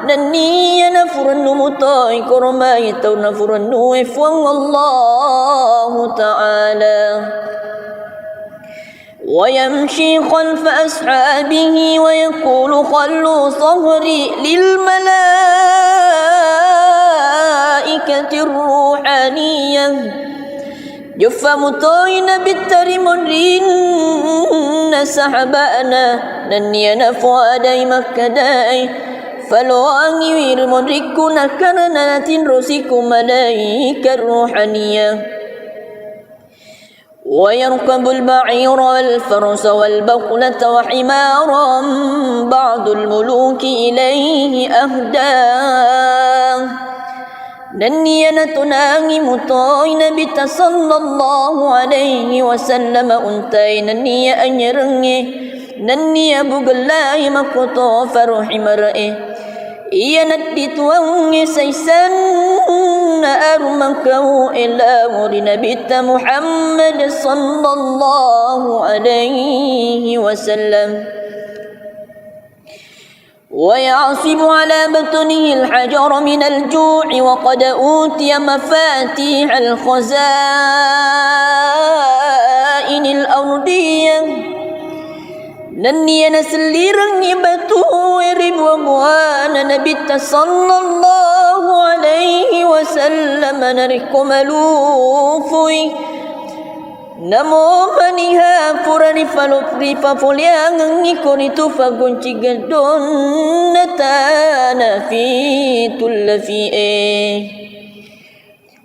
naniya nafuranu mutai kurmai taw nafuranu fang Allah ta'ala. ويمشي خلف أصحابه ويقول خلوا صهري للملائكة الروحانية. جف مطوين بالترمون سحبانا نني نفوا داي مكداي فلواني ويرمون ركونا كرنا تنرسكم ملائكة الروحانية. ويركب البعير والفرس والبقلة وحمارا بعض الملوك إليه أهداه. نني نتناغي مطاي نبي صلى الله عليه وسلم أنتي نني أنيرني نني أبو الله مكتو فرحي مرئي إيا ندت وانغي سيسان أرمكو إلا مولي نبي محمد صلى الله عليه وسلم. ويعصب على بطنه الحجر من الجوع وقد أوتي مفاتيح الخزائن الأرضية نني نسليرن بتو ورب وبوانا نبيت صلى الله عليه وسلم نركم لوفوي Namo maniha purani falopri fapoliang ngikoritu fagunci gedon natana fi tullafi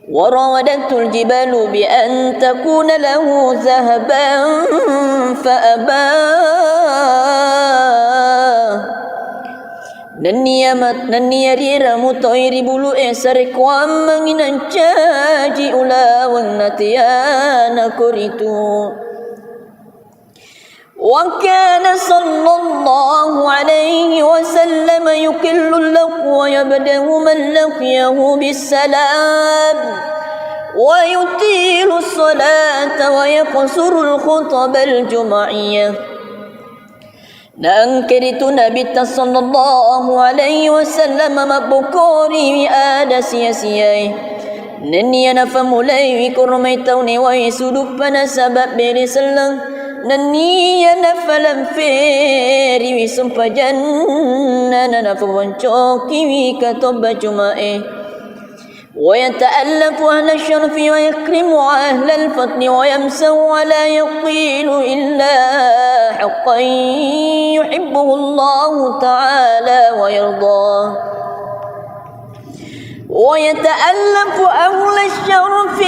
warawadantul jibalu bi an takuna lahu zahaban faaba Naniya rira mutoiri bulu sare kwam manginan caji ulawang natiyana kuritu wa kana sallallahu alaihi wasallam yukillu lahu wa yabdahu man laqiyahu bisalam wa yutilu salata wa yaqsuru al-khutab al-jum'iyah Nangkiritu Nabi sallallahu alaihi wasallam mabukuri ada sia-siai Naniya nafamulai wikurmai tauni wa suduk pada sabab beri selang Naniya nafalam feri wisumpa janna nafawancoki wikatoba jumae ويتألف أهل الشرف ويكرم أهل الفضل ويمسو ولا يقيل إلا حقا يحبه الله تعالى ويرضاه ويتألف أهل الشرف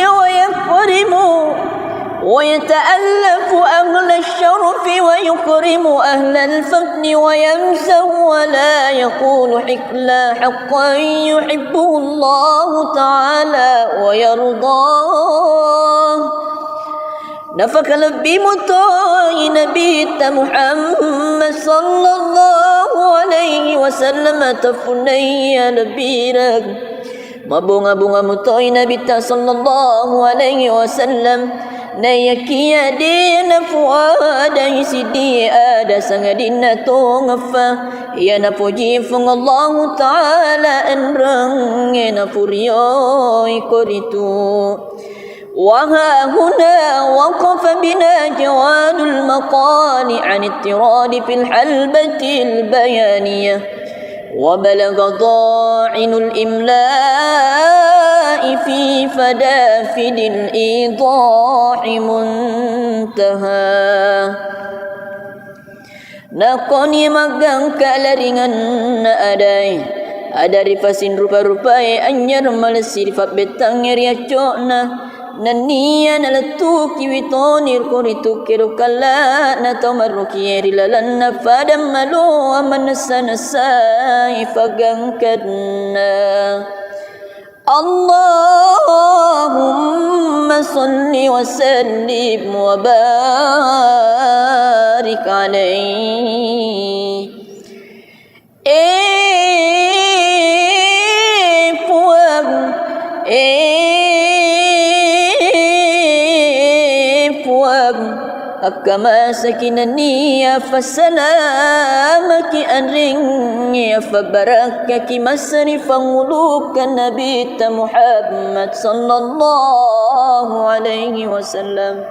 ويكرم أهل الفضل ويمسه ولا يقول حكلا حقا يحبه الله تعالى ويرضاه نفك لبي مطاي نبيت محمد صلى الله عليه وسلم تفني لبيرك Mabunga-bunga mutoy nabita sallallahu alaihi wasallam Nayakia dina fuada isidi ada sangadina tongfa Ya napuji fung Allah Ta'ala enrang na puriyo ikoritu Waha huna waqafa bina jawadul maqali an ittiradi fil halbatil bayaniyah وبلغ ضاعن الإملاء في فدافد الإيضاح منتهى Nakoni magang kalaringan na aday Adari fasin rupa-rupai anyar malesir fat betang yariaco na Naniya nalatuki witonir kuritu kirukala na tomaruki rilalan na fadam malo amanasa ifagangkadna Allahumma salli wa sallim wa barik alayhi Kama sakinani fasalamaki anringi fabarakaki masrifan ulukan Nabi Muhammad sallallahu alaihi wasallam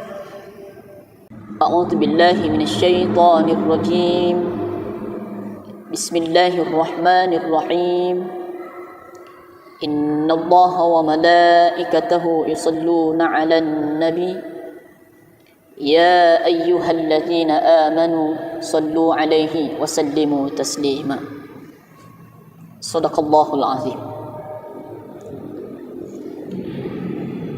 A'udzu billahi minasyaitonir rajim Bismillahirrahmanirrahim Innallaha wa malaikatahu yusalluna 'alan nabi يا أيها الذين آمنوا صلوا عليه وسلموا تسليما صدق الله العظيم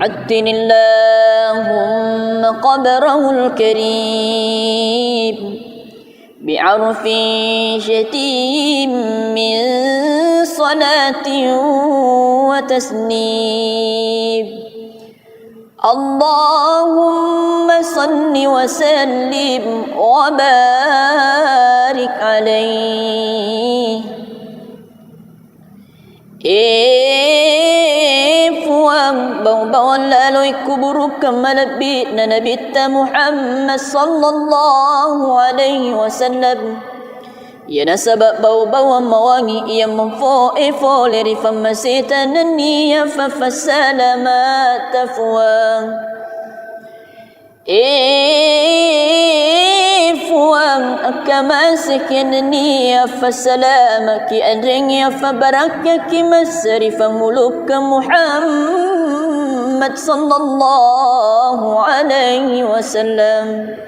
عدن اللهم قبره الكريم بعرف شتيم من صلاة وتسليم اللهم صل وسلم وبارك عليه Fuang bawang lalui kuburu kemalabit na nabita Muhammad sallallahu alaihi wasallam ia nasabak bau-bau mawangi ia memfoe-foe rifam masetanan ia fafasalamat tafuang fuang akamasakyan ia fasalamaki adring ia fabarakaki masrifam muluk Muhammad sallallahu alaihi wasallam.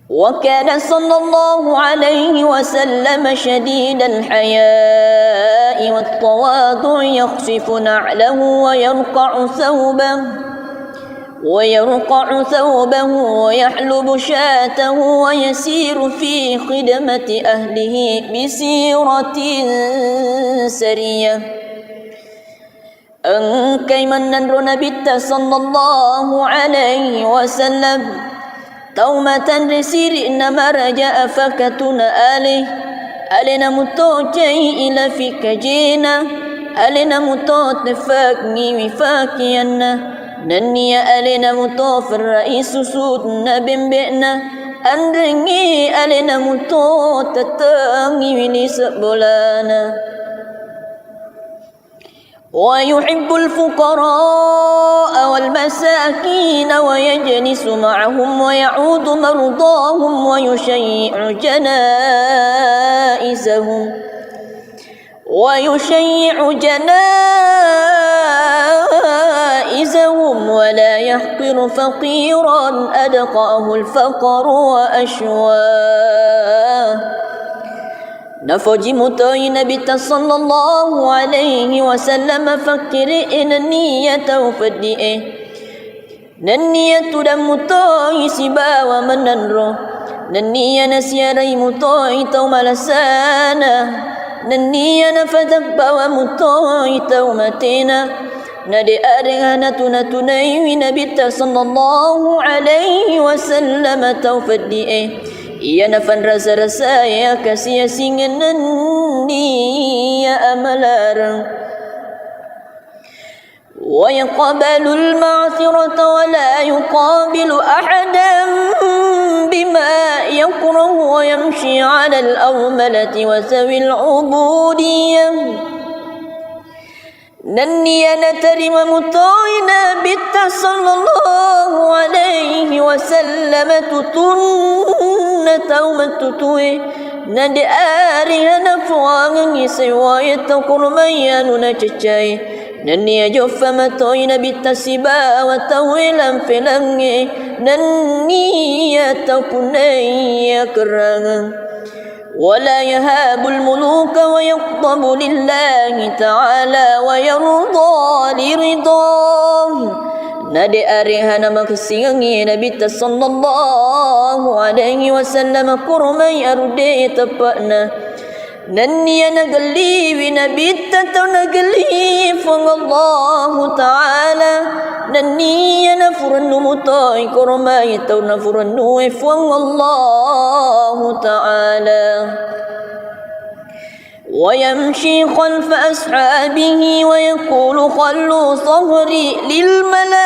وكان صلى الله عليه وسلم شديد الحياء والتواضع يخصف نعله ويرقع ثوبه ويحلب شاته ويسير في خدمة أهله بسيرة سرية أنكي من نبي صلى الله عليه وسلم تومة رسير إنما رجاء فكتنا ألنا متوجي إلى فيك جينا ألنا متوتفاكني وفاكينا نني ألنا متوف الرئيس سودنا بمبئنا أنرني ألنا متوتتاني ولسبولانا ويحب الفقراء والمساكين ويجلس معهم ويعود مرضاهم ويشيع جنائزهم ولا يحقر فقيرا أدقاه الفقر وأشواه. نفوجي متوي نبي صلى الله عليه وسلم فكر إن النية وفدئه ننية دم متوي سبا ومننرو ننية نسيري متوي توم لسانا ننية نفتق ومتوي تومتنا ندي أرغانا تنتني نبي صلى الله عليه وسلم توفدئه ia nafan rasa-rasa ya kasih singanan dia amalarang wa yaqbalu al-ma'thirata wa la yuqabilu ahadan bima yakrahu wa yamshi 'ala al-awmalati wa sawi al-'ubudiyyah nanniya natarima mutoina bitta sallallahu alaihi wasallam tutunna taumatutui nadi arihana fuangan isewaya takurmayanu na cacai nanniya joffa matoina bitta siba wa tawilan filangi nanniya takunaya kerangan ولا يهاب الملوك ويغضب لله تعالى ويرضى لرضاه نادي أريهنا مكسيغي نبي صلى الله عليه وسلم كرمي أردي تبأنا نني نقلي بنبي نقلي فالله تعالى نني نفرن مطاي كرمي نفرن فالله تعالى ويمشي خلف أصحابه ويقول خلوا صهري للملائكة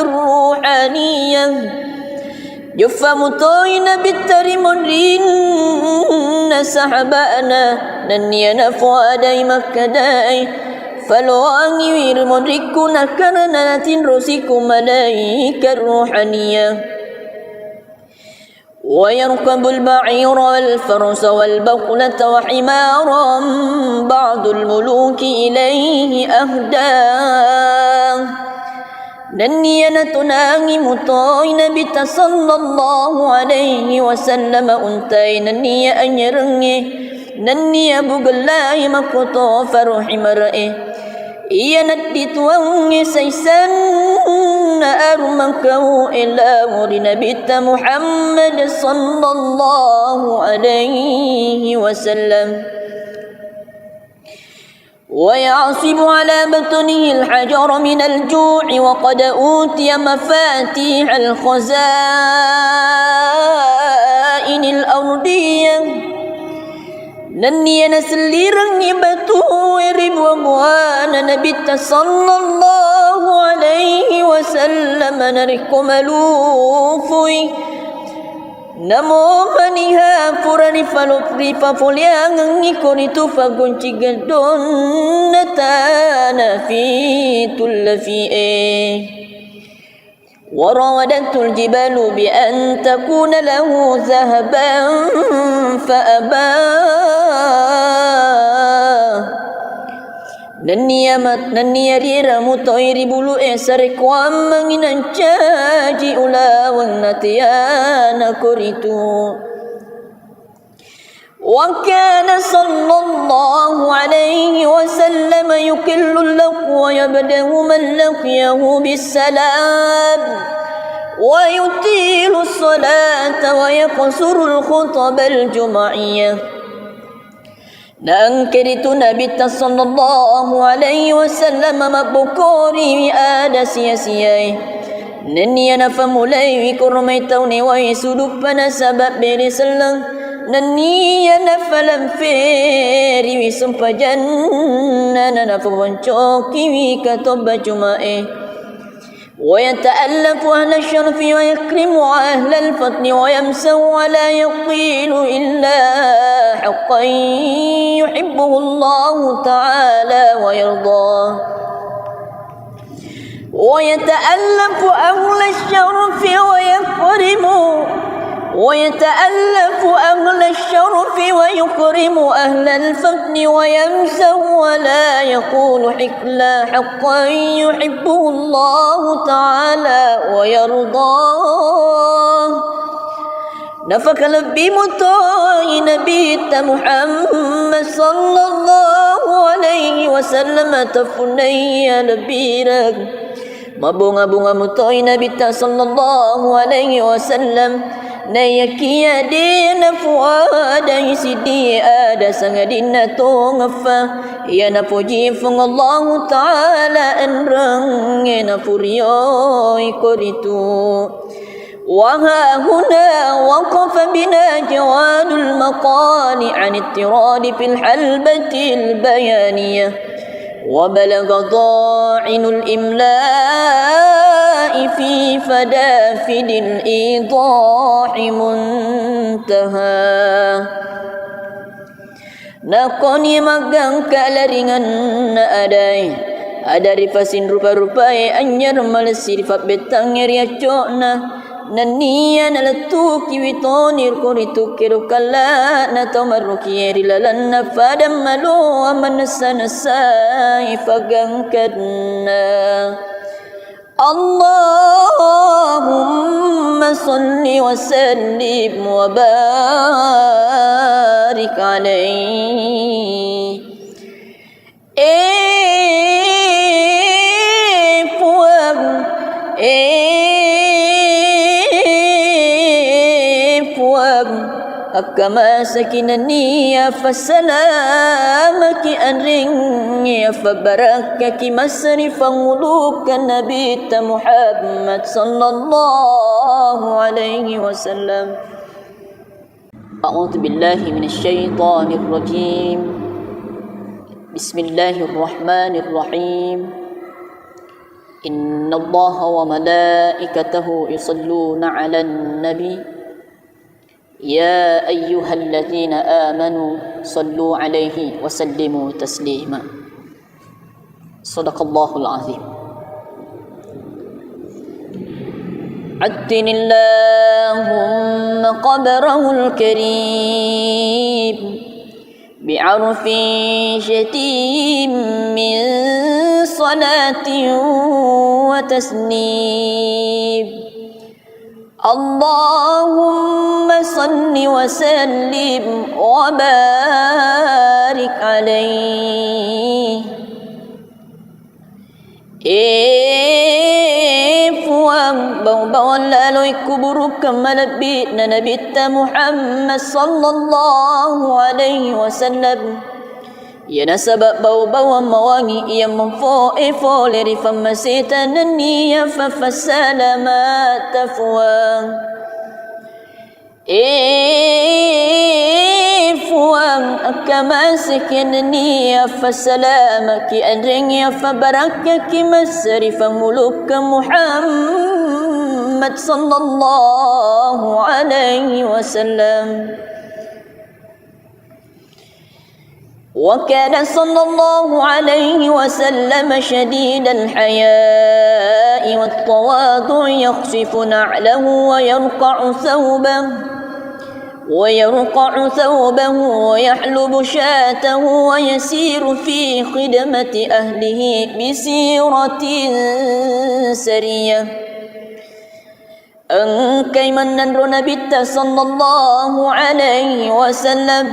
الروحانية جف مطاينا بالترمرين سحبانا نني نفوا داي مكداي فلواني ويرمركنا كرنات رسيكم ملائكة الروحانية ويركب البعير والفرس والبقلة وحمارا بعض الملوك إليه أهداه نني نتناغي مطاي نبي صلى الله عليه وسلم أنتي نني أنيرني نني أبو الله مكتو فرحي مرئي إيا ندي تواني سيسان أرمكو إلا مر نبي محمد صلى الله عليه وسلم ويعصب على بطنه الحجر من الجوع وقد أوتي مفاتيح الخزائن الأرضية Nani ana selirang ni batu ribu abwana Nabi sallallahu alaihi wasallam narikum alufui Namo maniha purani falopri fapoliang ngikoni tu fagunci gadon natana fi tullafi وراودته الجبال بأن تكون له ذهبا فأبى Naniya rira mutoiri bulu esare kwam manginan caji ulawang natiyana kuritu وكان صلى الله عليه وسلم يكل اللق ويبدأ من لقيه بالسلام ويطيل الصلاة ويقصر الخطب الجمعية نأنكرت نبي صلى الله عليه وسلم مبكوري آد سياسيي نني نفمولي كرميتوني ويسودبنا سبب برسلن Nani na falam feri wi sumpa janna na fawanchoki wi katoba jumae ويتألف أهل الشرف ويكرم أهل الفضل ويمسه ولا يقيل إلا حقا يحبه الله تعالى ويرضاه ويتألف أهل الشرف ويتألف أهل الشرف ويكرم أهل الفضل ويمسه ولا يقول حكلا حقا يحبه الله تعالى ويرضاه نفك لبي مطاي نبي محمد صلى الله عليه وسلم تفني لبيرك mabunga-bunga mutoy Nabi صلى الله عليه وسلم Nayakia dina fuada isidi ada sangadina tongafa ya na puji fung Allah taala enrang na puriyo ikoritu wa ha huna waqafa bina jawadul maqali an ittirad fil halbati al bayaniyah وبلغ ضاعن الإملاء في فدافد الإيضاح منتهى Nakoni magang kalaringan na aday Adari fasin rupa-rupai anyar malasir fat betang eriaco na Naniya nalatuki witonir kuritu kirukala na tomaruki erilalan na fadam malu amanasa-nasay fagangkadna Allahumma salli wa sallim wa barik alayhi Kama sakinani ya fasalamaki anring ya fabarakaki masrifan ulukan Nabi Muhammad sallallahu alaihi wasallam A'udzu billahi minasy syaithanir rajim Bismillahirrahmanirrahim Innallaha wa malaikatahu yusalluna 'alan nabi يا أيها الذين آمنوا صلوا عليه وسلموا تسليما صدق الله العظيم عدن اللهم قبره الكريم بعرف شتيم من صلاة وتسليم اللهم صل وسلم وبارك عليه Fuang bawang lalui kuburu kemalabit na Nabi Muhammad sallallahu alaihi wasallam Ya nasabab bau-bau mawangi ia memfoe-fo leri famasita naniya fafasalamat tafuang Fuang كما سكنني فسلامك أدرني فبركك مسر فملك محمد صلى الله عليه وسلم. وكان صلى الله عليه وسلم شديد الحياء والتواضع يخفف نعله ويرقع ثوبه ويحلب شاته ويسير في خدمة أهله بسيرة سرية. Engkai menandro Nabi sallallahu alaihi wasallam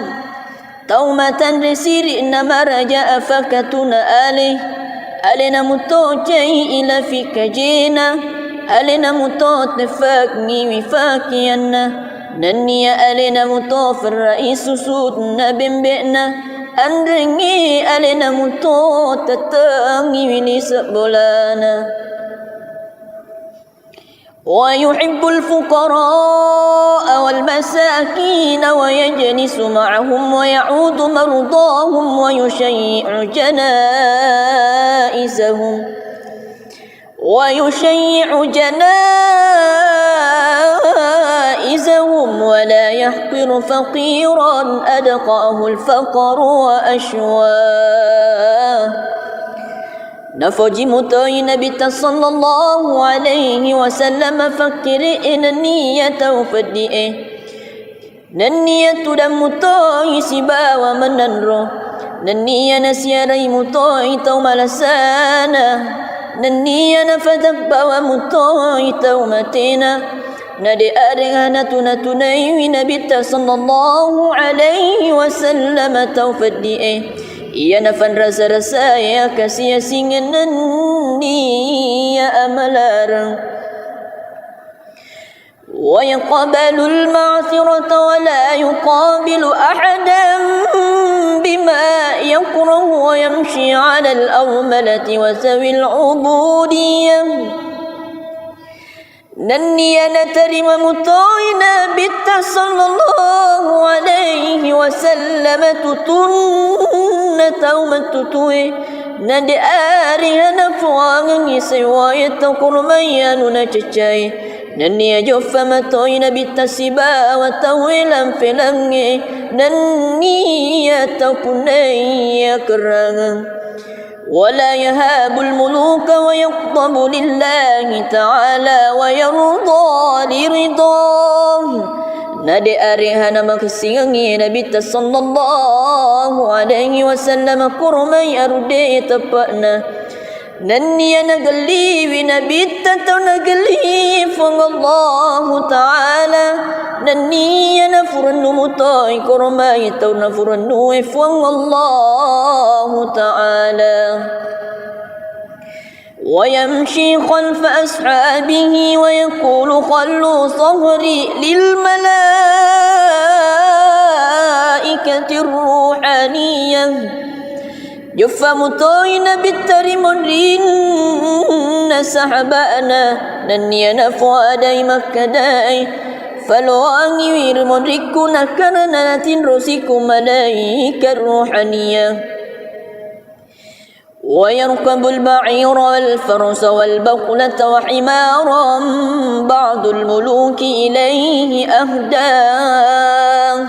taumatan resiri nama raja afakatuna alina mutojai ila fikajina alina mutot nefakni wifakianna nanniya alina mutofir raisu sudna bimbe'na andrengi alina mutot tatangi wilisa bolana. ويحب الفقراء والمساكين ويجلس معهم ويعود مرضاهم ويشيع جنائزهم ولا يحقر فقيرا أدقاه الفقر وأشواه. نفجي متوي نبي صلى الله عليه وسلم فكر إن النية وفدئ ننية دم متوي سبا ومننرو ننية نسيري متوي توم لسانا ننية نفدب ومتوي تومتنا ندي أرغانا تنتني نبي صلى الله عليه وسلم توفدئ ia nafan rasa-rasa ya kasih singan ni ya amalarang wa yaqbalu al-ma'thirata wa la yuqabilu ahadan bima yakrahu wa yamshi 'ala al-awmalati wa zawi al-'ubudiyyah. Nanniya natarima mutoina bitta sallallahu alaihi wasallam tutunna taumatutui nadi arihana fuangi sewayat kurmayanu na cecai nanniya joffa matoina bitta siba wa tawilan filangi nanniya takunaya kerangan. ولا يهاب الملوك ويغضب لله تعالى ويرضى لرضاه. Nadi arihana makasiangi Nabi sallallahu alaihi wasallam kurmai arude tapana nanniya nagali Nabi nagali Allah ta'ala nanniya nafurnu mutai kurmai tau nafurnu Allah ta'ala. ويمشي خلف أصحابه ويقول خلوا صهري للملائكة الروحانية. جفا مطوين بالترمرين سحبانا نني نفوا داي مكداي فلواني ويرمركنا كرنات رسيك ملائكة الروحانية. ويركب البعير والفرس والبقلة وحمارا بعض الملوك إليه أهداه.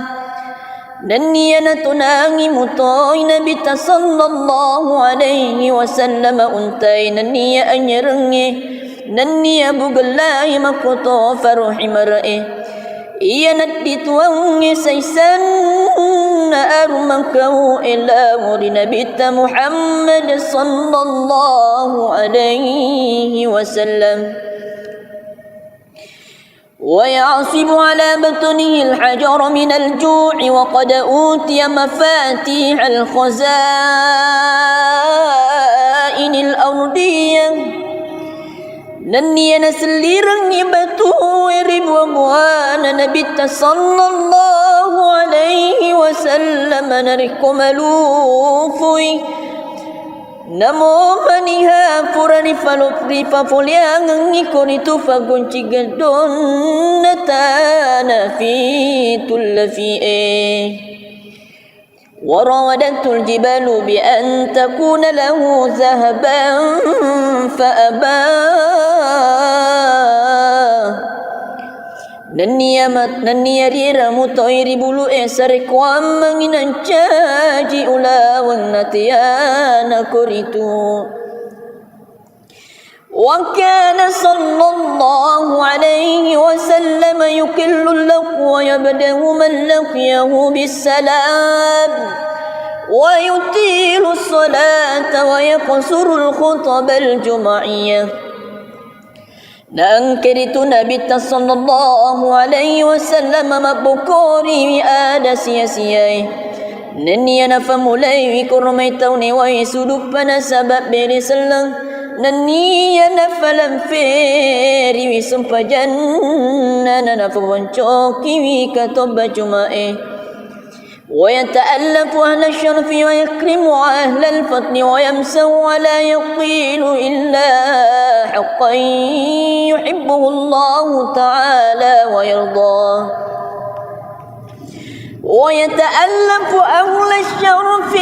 نني نتناغي مطوين بت صلى الله عليه وسلم أنتي نني أنيرني نني بغلاي مكتو فرحي مرئي iya nadit wangi saisan armakahu ila muri Nabi Muhammad sallallahu alaihi wasallam. ويعصب على بطنه الحجر من الجوع وقد أوتي مفاتيح الخزائن الأرضية. Nanniya naselirang ibatu ribuan Nabi sallallahu alaihi wasallam narikumalufui namo maniha purani falupri papuliang ngikon itu fagunci gadon natana fi tullafi وراودته الجبال بأن تكون له ذهبا فأبى Nania dira mutoiri bulu esare kwam manginan caji ulawang natiana kuritu وكان صلى الله عليه وسلم يكل اللق ويبدأ من لقيه بالسلام ويطيل الصلاة ويقصر الخطب الجمعية Nangkiritu Nabi sallallahu alaihi wasallam mabukori ada sia-siai Nania nafamulai wikurmai tauni wa suduk pada sabab beri selang Nania nafalam feri wisumpa janna nafawancoki wikatoba jumae ويتألف أهل الشرف ويكرم أهل الفضل ويمسه ولا يقيل إلا حقا يحبه الله تعالى ويرضاه ويتألف أهل الشرف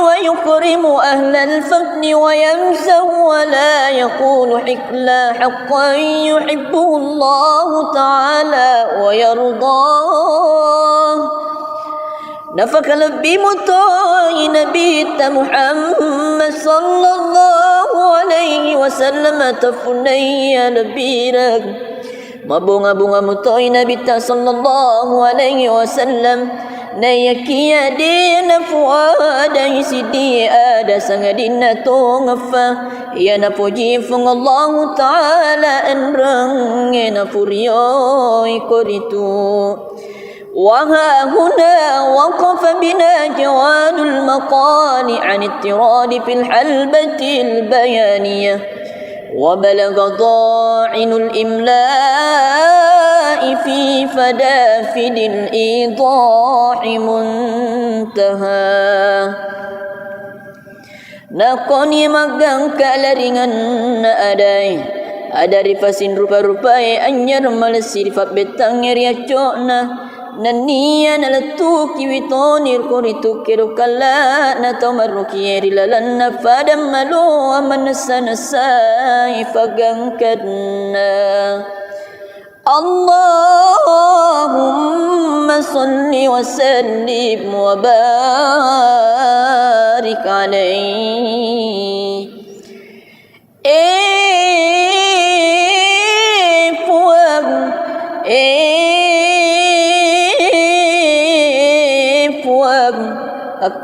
ويكرم أهل الفضل ويمسه ولا يقول إلا حقا يحبه الله تعالى ويرضاه نفك لبي مطاي نبي محمد صلى الله عليه وسلم تفني لبيرك mabunga-bunga mutoy Nabi sallallahu alaihi wasallam nayakia dina fuada isidi ada sangadina tongafa ya napuji fung Allah taala enrang na furiyo ikoritu وها هنا وقف بنا جواد المقال عن اضطراد في الحلبة البيانية وبلغ ضاعن الإملاء في فدافد الإيضاح منتهى Nakoni magang kalaringan na aday Adari fasin rupa-rupai anyar malesir fat betang riaco na Nania nalatuki witonir kuritu kirukala na tomaruki rilalan na fadam malo amanasa-nasay fagangkadna Allahumma salli wa sallim wa barik alayhi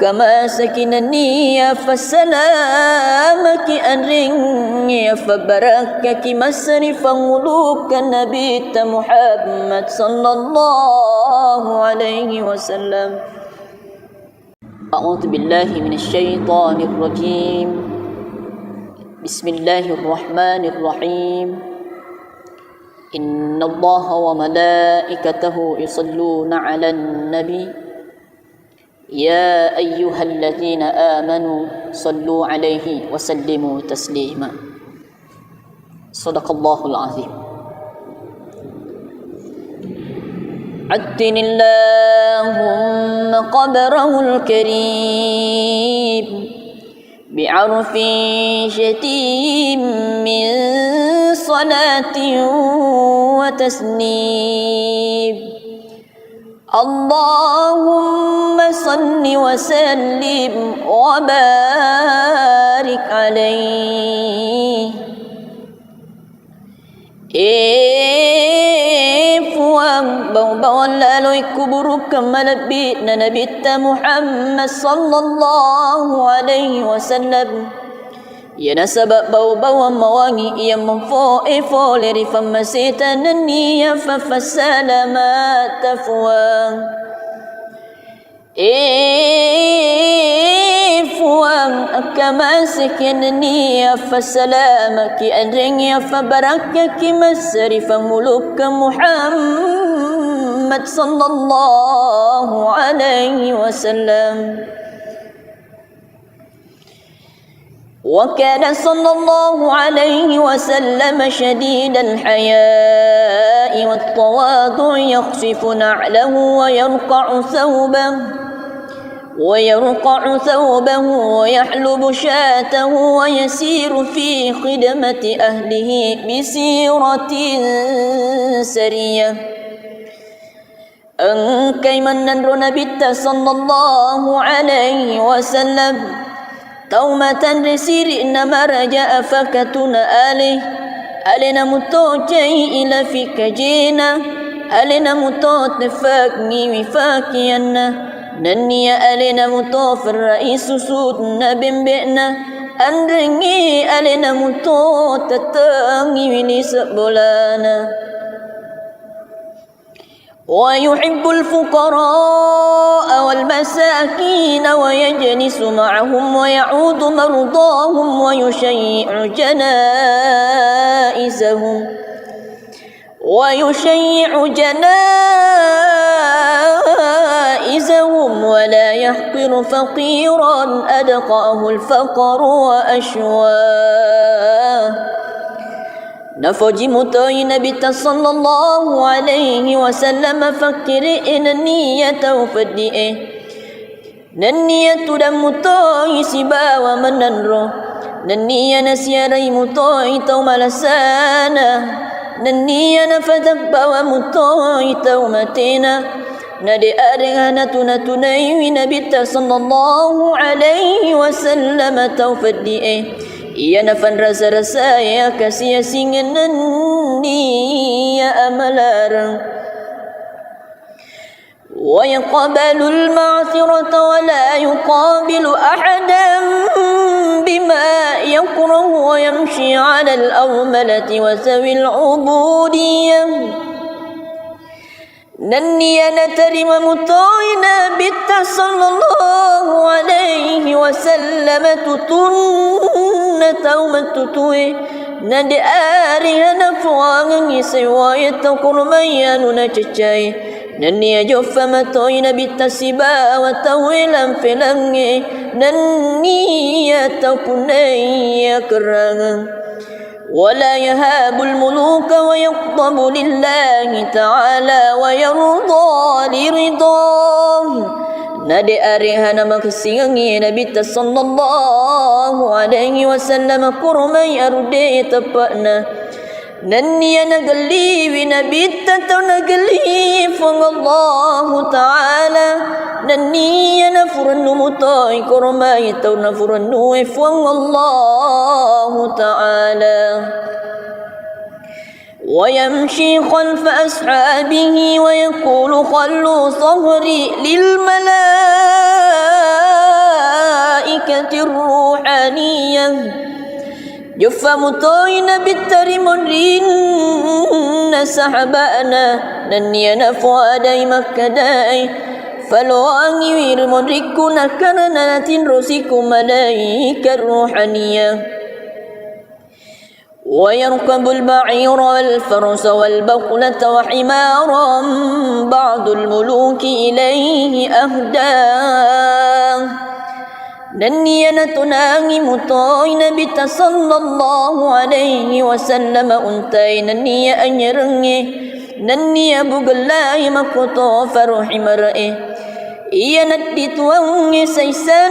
Kama sakinani ya fasalamaki anring ya fabarakaki masrifan ulukan Nabi Muhammad sallallahu alaihi wasallam A'udzu billahi minasy syaithanir rajim Bismillahirrahmanirrahim Innallaha wa malaikatahu yusalluna 'alan nabi يا أيها الذين آمنوا صلوا عليه وسلموا تسليما صدق الله العظيم عدن اللهم قبره الكريم بعرف شتيم من صلاة وتسليم اللهم صل وسلم وبارك عليه Fuang bawang lalui kuburuk kemalabit na nabita Muhammad sallallahu alaihi wasallam Ya nasabab bau-bau mawangi ia memfo leri famasita naniya fafasalamat fuang fuang akamasik naniya fasalamaki anringya fabarakaki masri famuluk Muhammad sallallahu alaihi wasallam وكان صلى الله عليه وسلم شديد الحياء والتواضع يخفف نعله ويرقع ثوبه ويحلب شاته ويسير في خدمة أهله بسيرة سرية Engkai menandro Nabi sallallahu alaihi wasallam taumatan resiri nama raja afakatuna alina mutocai ila fikajina alina mutot fakni wifakiyanna nanniya alina mutofir raisu sudna bimbina andringi alina mutot tatangi wini sebolana ويحب الفقراء والمساكين ويجلس معهم ويعود مرضاهم ويشيع جنائزهم ولا يحقر فقيرا أدقاه الفقر وأشواه Nafoji mutai Nabi sallallahu alaihi wasallam fakiri niyata ufadi'e niyatu dan mutai sibawa menanro niya nasiarai mutai tau malasana niya nafadak bawa mutai tau matina nadi arihana tunatunai Nabi sallallahu alaihi wasallam tau fadi'e Ia nafan rasa-rasa ya kasih singan ya amalarang wa yaqbalu al-ma'thirata wa la yuqabilu ahadan bima yakrahu wa yamshi 'ala al-awmalati wa sawi al-'ubudiyyah Nanniya natarima mutoi Nabi sallallahu alaihi wasallam tutunna taumatutui nadi arihana fuangan isewaya takurmayanu na cacai nanniya joffa matoi Nabi tasiba wa tawilan filangi nanniya takunaya kerangan ولا يهاب الملوك ويغضب لله تعالى ويرضى لرضاه nadi arihana maksiangi Nabi sallallahu alaihi wasallam kurmai arude tapana nanniya nagali Nabi tatau nagali Allah taala nanniya nafurnu mutai kurmai tau nafurnu Allah taala ويمشي خلف أصحابه ويقول خلوا صهري للملائكة الروحانية جف مطوين بالترمرين سحبانا نني نفوا داي مكداي فلو أنير مريكنا كرنات رسيكم ملائكة الروحانية ويركب البعير والفرس والبقلة وحمارا بعض الملوك إليه أهداه نني نتناغي مطاي نبي صلى الله عليه وسلم أنتي نني أنيرني نني أبو الله مكتو فرح مرئه iya nadit wangi saisan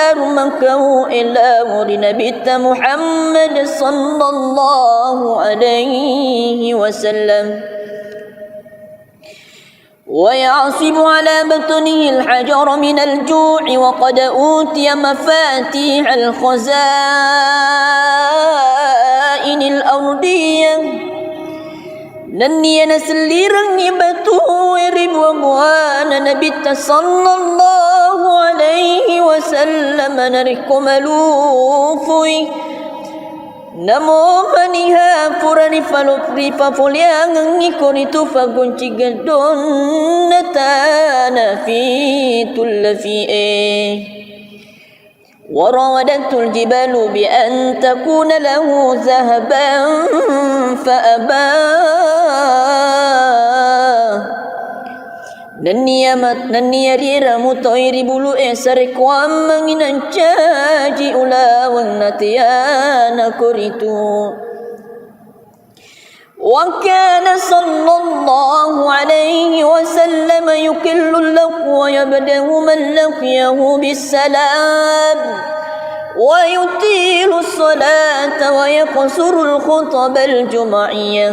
armangkau ila muri Nabi Muhammad sallallahu alaihi wasallam ويعصب على بطنه الحجر من الجوع وقد أوتي مفاتيح الخزائن الأرضية Nanniya naselirang ibatu ribuan Nabi sallallahu alaihi wasallam nariku malufui namo maniha purani falupri papuliang ngikoni tufa gunci gadon natana fi tullafi'e وراودته الجبال بأن تكون له ذهبا فأبى Nanniya rira mutoiri bulu sare kwam manginan caji ulawang natiyana kuritu. وكان صلى الله عليه وسلم يكل اللق ويبدأ من لقيه بالسلام ويطيل الصلاة ويقصر الخطب الجمعية.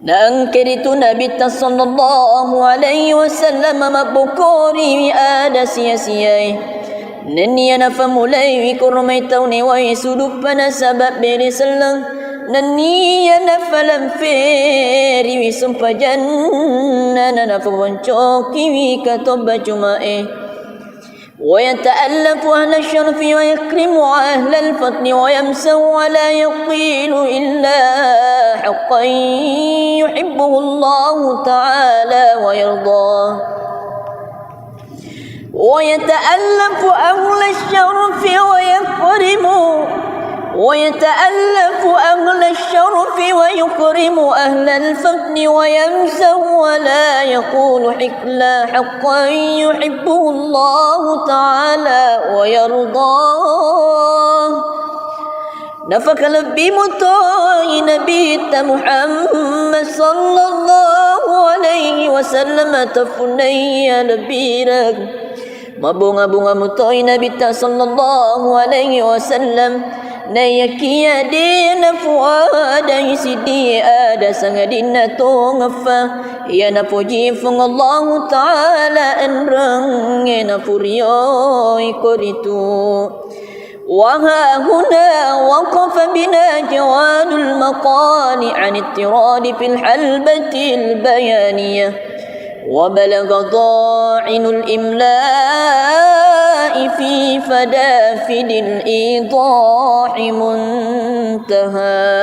نأنكرت نبي صلى الله عليه وسلم مبكوري آد سياسيي نني نفمولي كرميتوني ويسدبنا سبب برسلن نني نفلم فيري وسمپ جنن نفونشوكي وكتب جمائي ويتألف أهل الشرف ويكرم أهل الفضل ويمسه ولا يقيل إلا حقا يحبه الله تعالى ويرضاه. ويتألف أهل الشرف ويكرم أهل الفضل ويمسه ولا يقول إلا حقا يحبه الله تعالى ويرضاه. نفك لبي مطاي نبي محمد صلى الله عليه وسلم تفني لبيرك mabunga-bunga mutoy Nabi sallallahu alaihi wasallam nayakiya din fuada isidi ada sangadin tungafa ya napuji fung Allah taala enrang na puryo ikoritu. وها هنا وقف بنا جواد المقال عن اضطراد في الحلبة البيانية وبلغ ضاعن الإملاء في فدافد الإيضاح منتهى.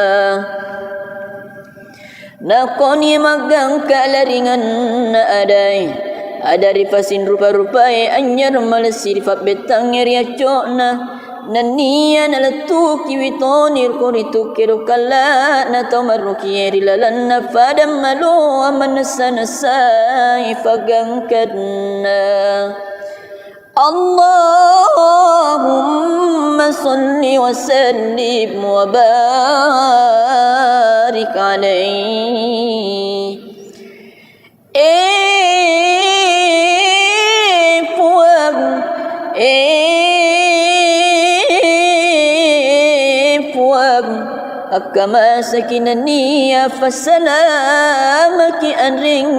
Nakoni magang kalaringan na aday adari fasin rupa-rupai anyar malesir fat betang riaco na naniya nalatuki witonir kuritu kiru kala na tomaruki rilalan na fadam malu amanasa ifagangkadna. Allahumma salli wa sallim wa barik alaihi. Kama sakinani fasalamaki anring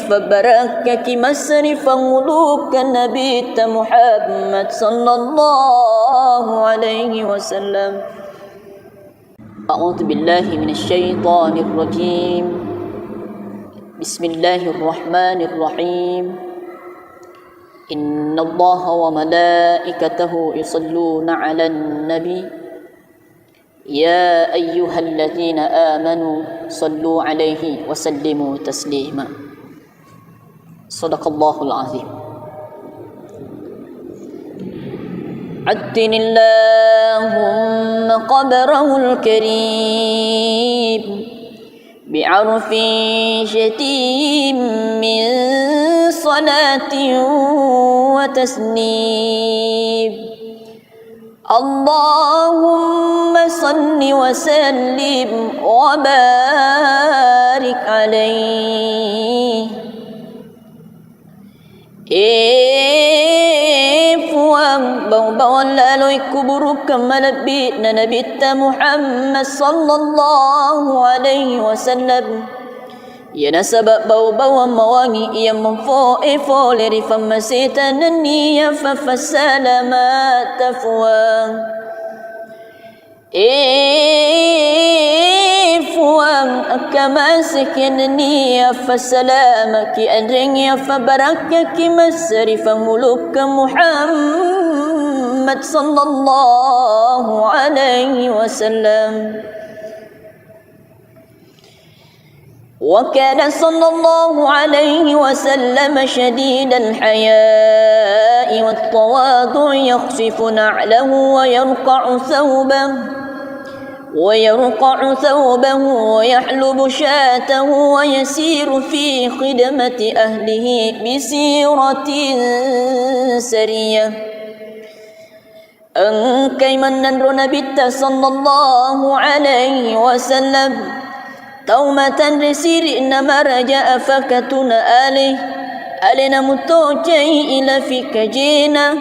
fabarakaki masrifan ulukan Nabi Muhammad sallallahu alaihi wasallam. A'udzu billahi minasy syaithanir rajim. Bismillahirrahmanirrahim. Innallaha wa malaikatahu yusalluna 'alan nabi يا أيها الذين آمنوا صلوا عليه وسلموا تسليما. صدق الله العظيم. عدن اللهم قبره الكريم بعرف شتيم من صلاة وتسليم. اللهم صل وسلم وبارك عليه. Puang bawang lalui kuburu kemalabit na Nabi Muhammad sallallahu alaihi wasallam. Ya nasabab bau-bau mawangi ia memfo leri famasita naniya fafasalamat tafuang. Fuang akamasik naniya fasalamaki adringya fabarakaki masrifan muluk Muhammad sallallahu alaihi wasallam. وكان صلى الله عليه وسلم شديد الحياء والتواضع يخفف نعله ويرقع ثوبه ويرقع ثوبه ويحلب شاته ويسير في خدمة أهله بسيرة سرية. Engkai menandro Nabi sallallahu alaihi wasallam taumatan risiri nama raja afakatuna alina mutojai ila fikajina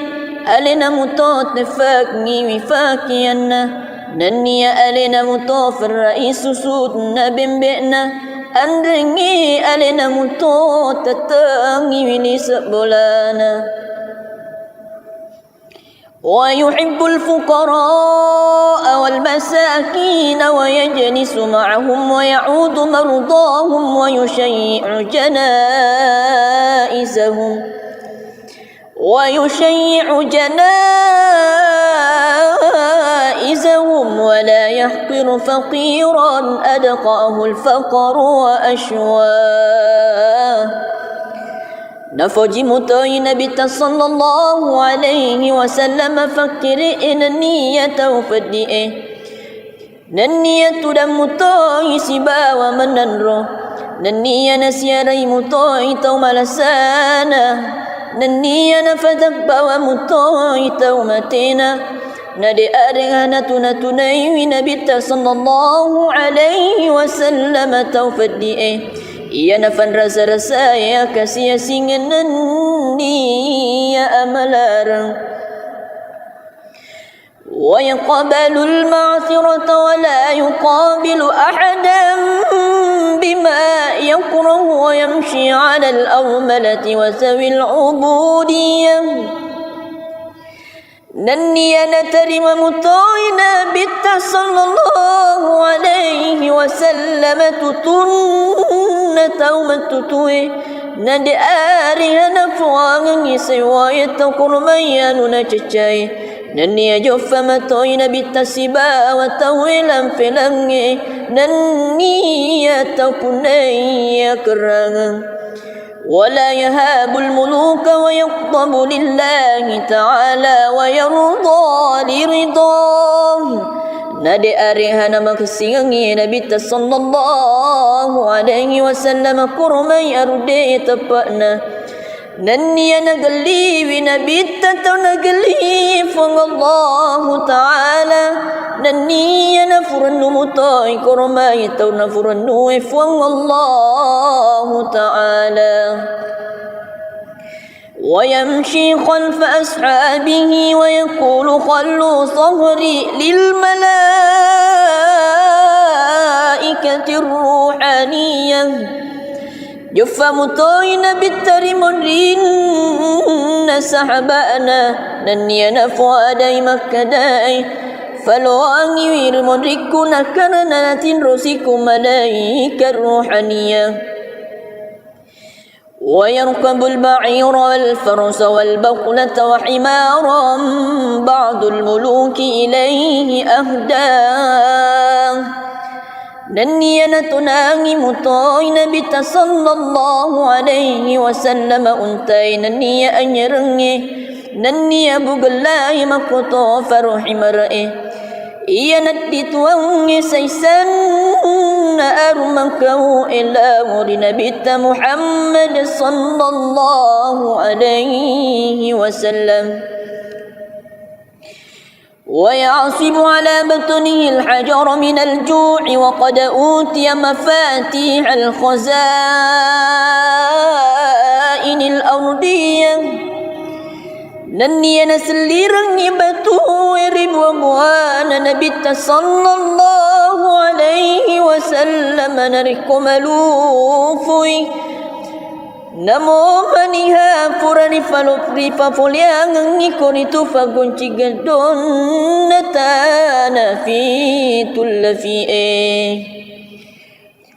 alina mutot nefakni wifakianna nania alina mutofir raisu sudna bimbina andringi alina mutot tatangi wili sebolana. ويحب الفقراء والمساكين ويجلس معهم ويعود مرضاهم ويشيع جنائزهم ولا يحقر فقيرا أدقاه الفقر وأشواه. Nafaji mutai Nabi sallallahu alaihi wasallam fakiri niyata ufadi'e niyatu dan mutai sibawa menandro niya nasiarai mutai tau malasana niya nafadak bawa mutai tau matina nadi adengana tunatunai Nabi sallallahu alaihi wasallam tau fadi'e ia nafan rasa-rasa ya kasih singan niya amalarang wa yaqbalu al-ma'thirata wa la yuqabilu ahadan bima yakrahu wa yamshi 'ala al-awmalati wa sawi al-'ubudiyyah. Naniya natarima mutai Nabi sallallahu alaihi wasallam tutunna taumatutui nadi arihana fuangi sewayat kurmayanu na cecai naniya jofa matai Nabi tasiba wa tawilan filangi naniya tapunaya kerangan ولا يهاب الملوك ويغضب لله تعالى ويرضى لرضاه. Nadi arihana maksingi Nabi sallallahu alaihi wasallam kurmai arude tapana naniya nagali Nabi tatau nagali Allah taala naniya nafurnu mutai kurmai tau nafurnu Allah taala. ويمشي خلف أصحابه ويقول خلوا صهري للملائكة الروحانية. جفا مطوين بالترمرين سحبانا ننينا فؤادي مكداي فلواني ويرمركنا كرنات رسيكم ملائكة الروحانية. ويركب البعير والفرس والبقلة وحمارا بعض الملوك إليه أهداه. ننيا نتناغي مطاي نبي صلى الله عليه وسلم أنتي ننيا أنيرني ننيا بغلاي مكتو فرحي مرئي iya nati tuang saisan armangkau ila muri Nabi Muhammad sallallahu alaihi wasallam. ويعصب على بطنه الحجر من الجوع وقد أوتي مفاتيح الخزائن الأرضية. Naniya naselirang ibatu ribu buana Nabi sallallahu alaihi wasallam nariku malufui namo maniha purani falupri papoliang ngikoni tufa gunci gedon natana fitul fi'e.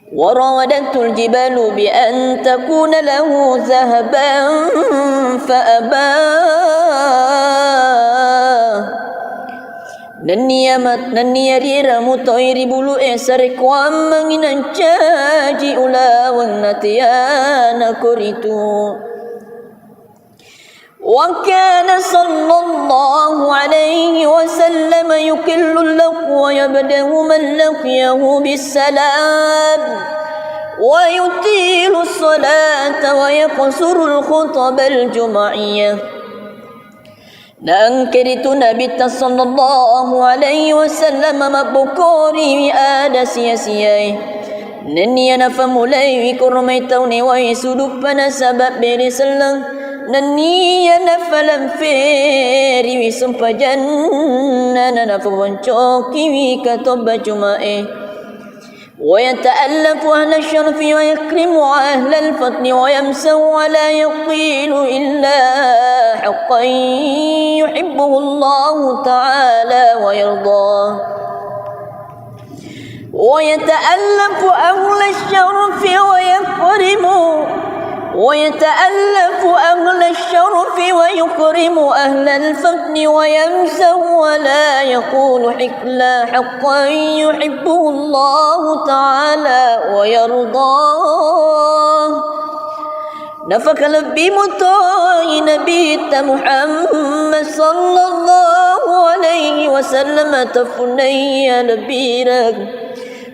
وراودته الجبال بأن تكون له ذهبا فأبى. Naniya rira mutoiri bulu esare kwam manginan caji ulawang natiana kuritu. وكان صلى الله عليه وسلم يكل اللقو ويبدأ من لقيه بالسلام ويطيل الصلاة ويقصر الخطب الجمعية. Nangkiritu Nabi sallallahu alaihi wasallam mabukori ada sia-siai. Nani ana famulai wi kurmai tauni wa suduk pana sabab beri selang. Nani ana falam feri wi sumpajan nana faboncoki wi katoba jumae. ويتألف أهل الشرف ويكرم أهل الفضل ويمسه ولا يطيل إلا حقا يحبه الله تعالى ويرضاه. ويتألف أهل الشرف ويكرم أهل الفضل ويمسه ولا يقول حكلا حقا يحبه الله تعالى ويرضاه. نفك لبي مطاي نبي محمد صلى الله عليه وسلم تفني لبيرك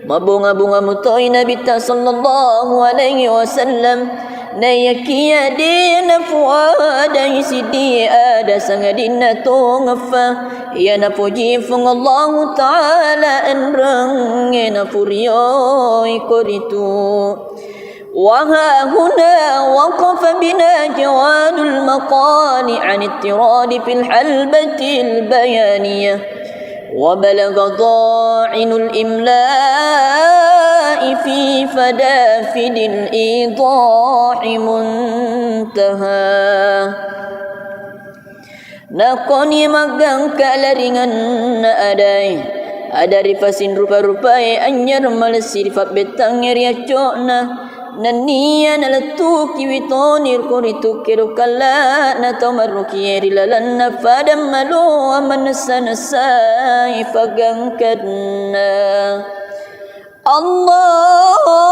mabunga-bunga mutoy Nabi sallallahu alaihi wasallam na yakia dina fuada isidi ada sangadina tongafa ya na puji fung Allah taala enrang na furiyo ikoritu. وها هنا وقف بنا جواد المقال عن اضطراد في الحلبة البيانية وبلغ ضاعن الإملاء في فدافد الإيضاح منتهى. Nakoni magang kalaringan na aday ada rifasin rupa-rupai anyar malesir fat betang riaco na naniya nalatuki witonir kuritu kirukala na tomaruki rilalan na fadam malo amanasa-nasay pagangkadna. Allahumma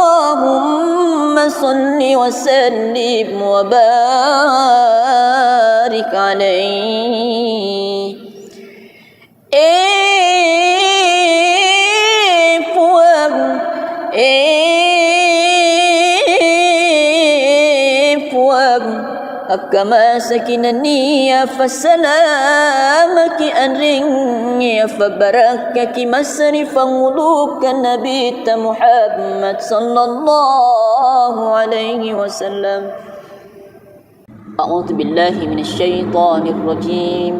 salli wa sallim wa barik alayhi. Kama sakinani ya fasalamaki anring ya fabarakaki masrifan ulukan Nabi Muhammad sallallahu alaihi wasallam. A'udzu billahi minasy syaithanir rajim.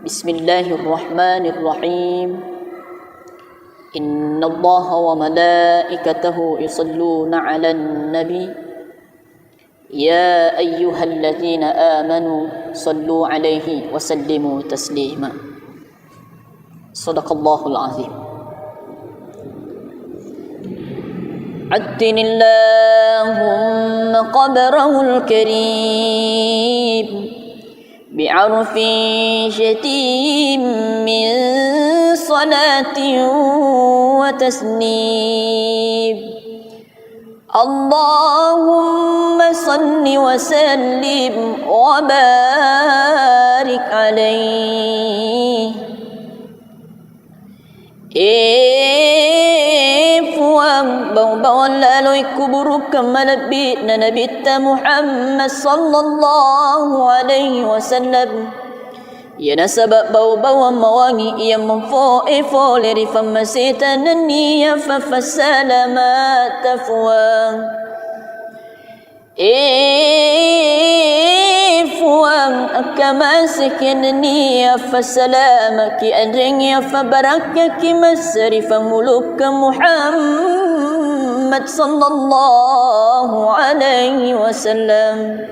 Bismillahirrahmanirrahim. Innallaha wa malaikatahu yusalluna 'alan nabi. يا أيها الذين آمنوا صلوا عليه وسلموا تسليما. صدق الله العظيم. عتن اللهم قبره الكريم بعرف شتيم من صلاة وتسليم. اللهم صل وسلم وبارك عليه. Puang bau-bauan lalu kuburuk kemalabit na Nabi Muhammad sallallahu alaihi wasallam. Ya nasabab bau-bauan mawangi ia memfo leri famasita naniya fafasalamat tafuang. Fuang akamasik naniya fasalamaki adringya fabarakaki masrifan muluk Muhammad sallallahu alaihi wasallam.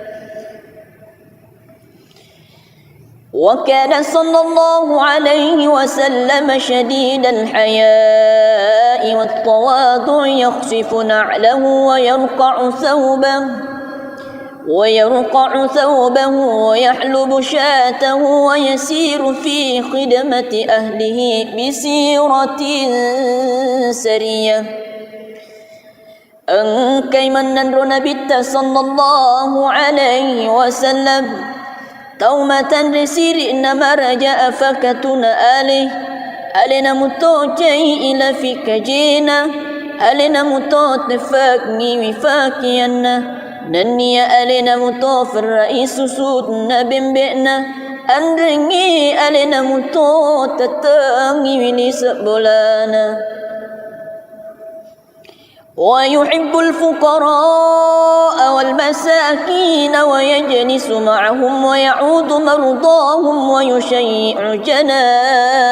وكان صلى الله عليه وسلم شديد الحياء والتواضع يخفف نعله ويرقع ثوبه ويحلب شاته ويسير في خدمة أهله بسيرة سرية. Engkai menandro Nabi sallallahu alaihi wasallam taumatan resiri nama raja afakatuna alena muto cai ila fikajena alena muto tefakni wifakianna nania alena muto faraisu sudna bimbena andrengi alena muto tatangi wilis bolana ويحب الفقراء والمساكين ويجلس معهم ويعود مرضاهم ويشيع جنائزهم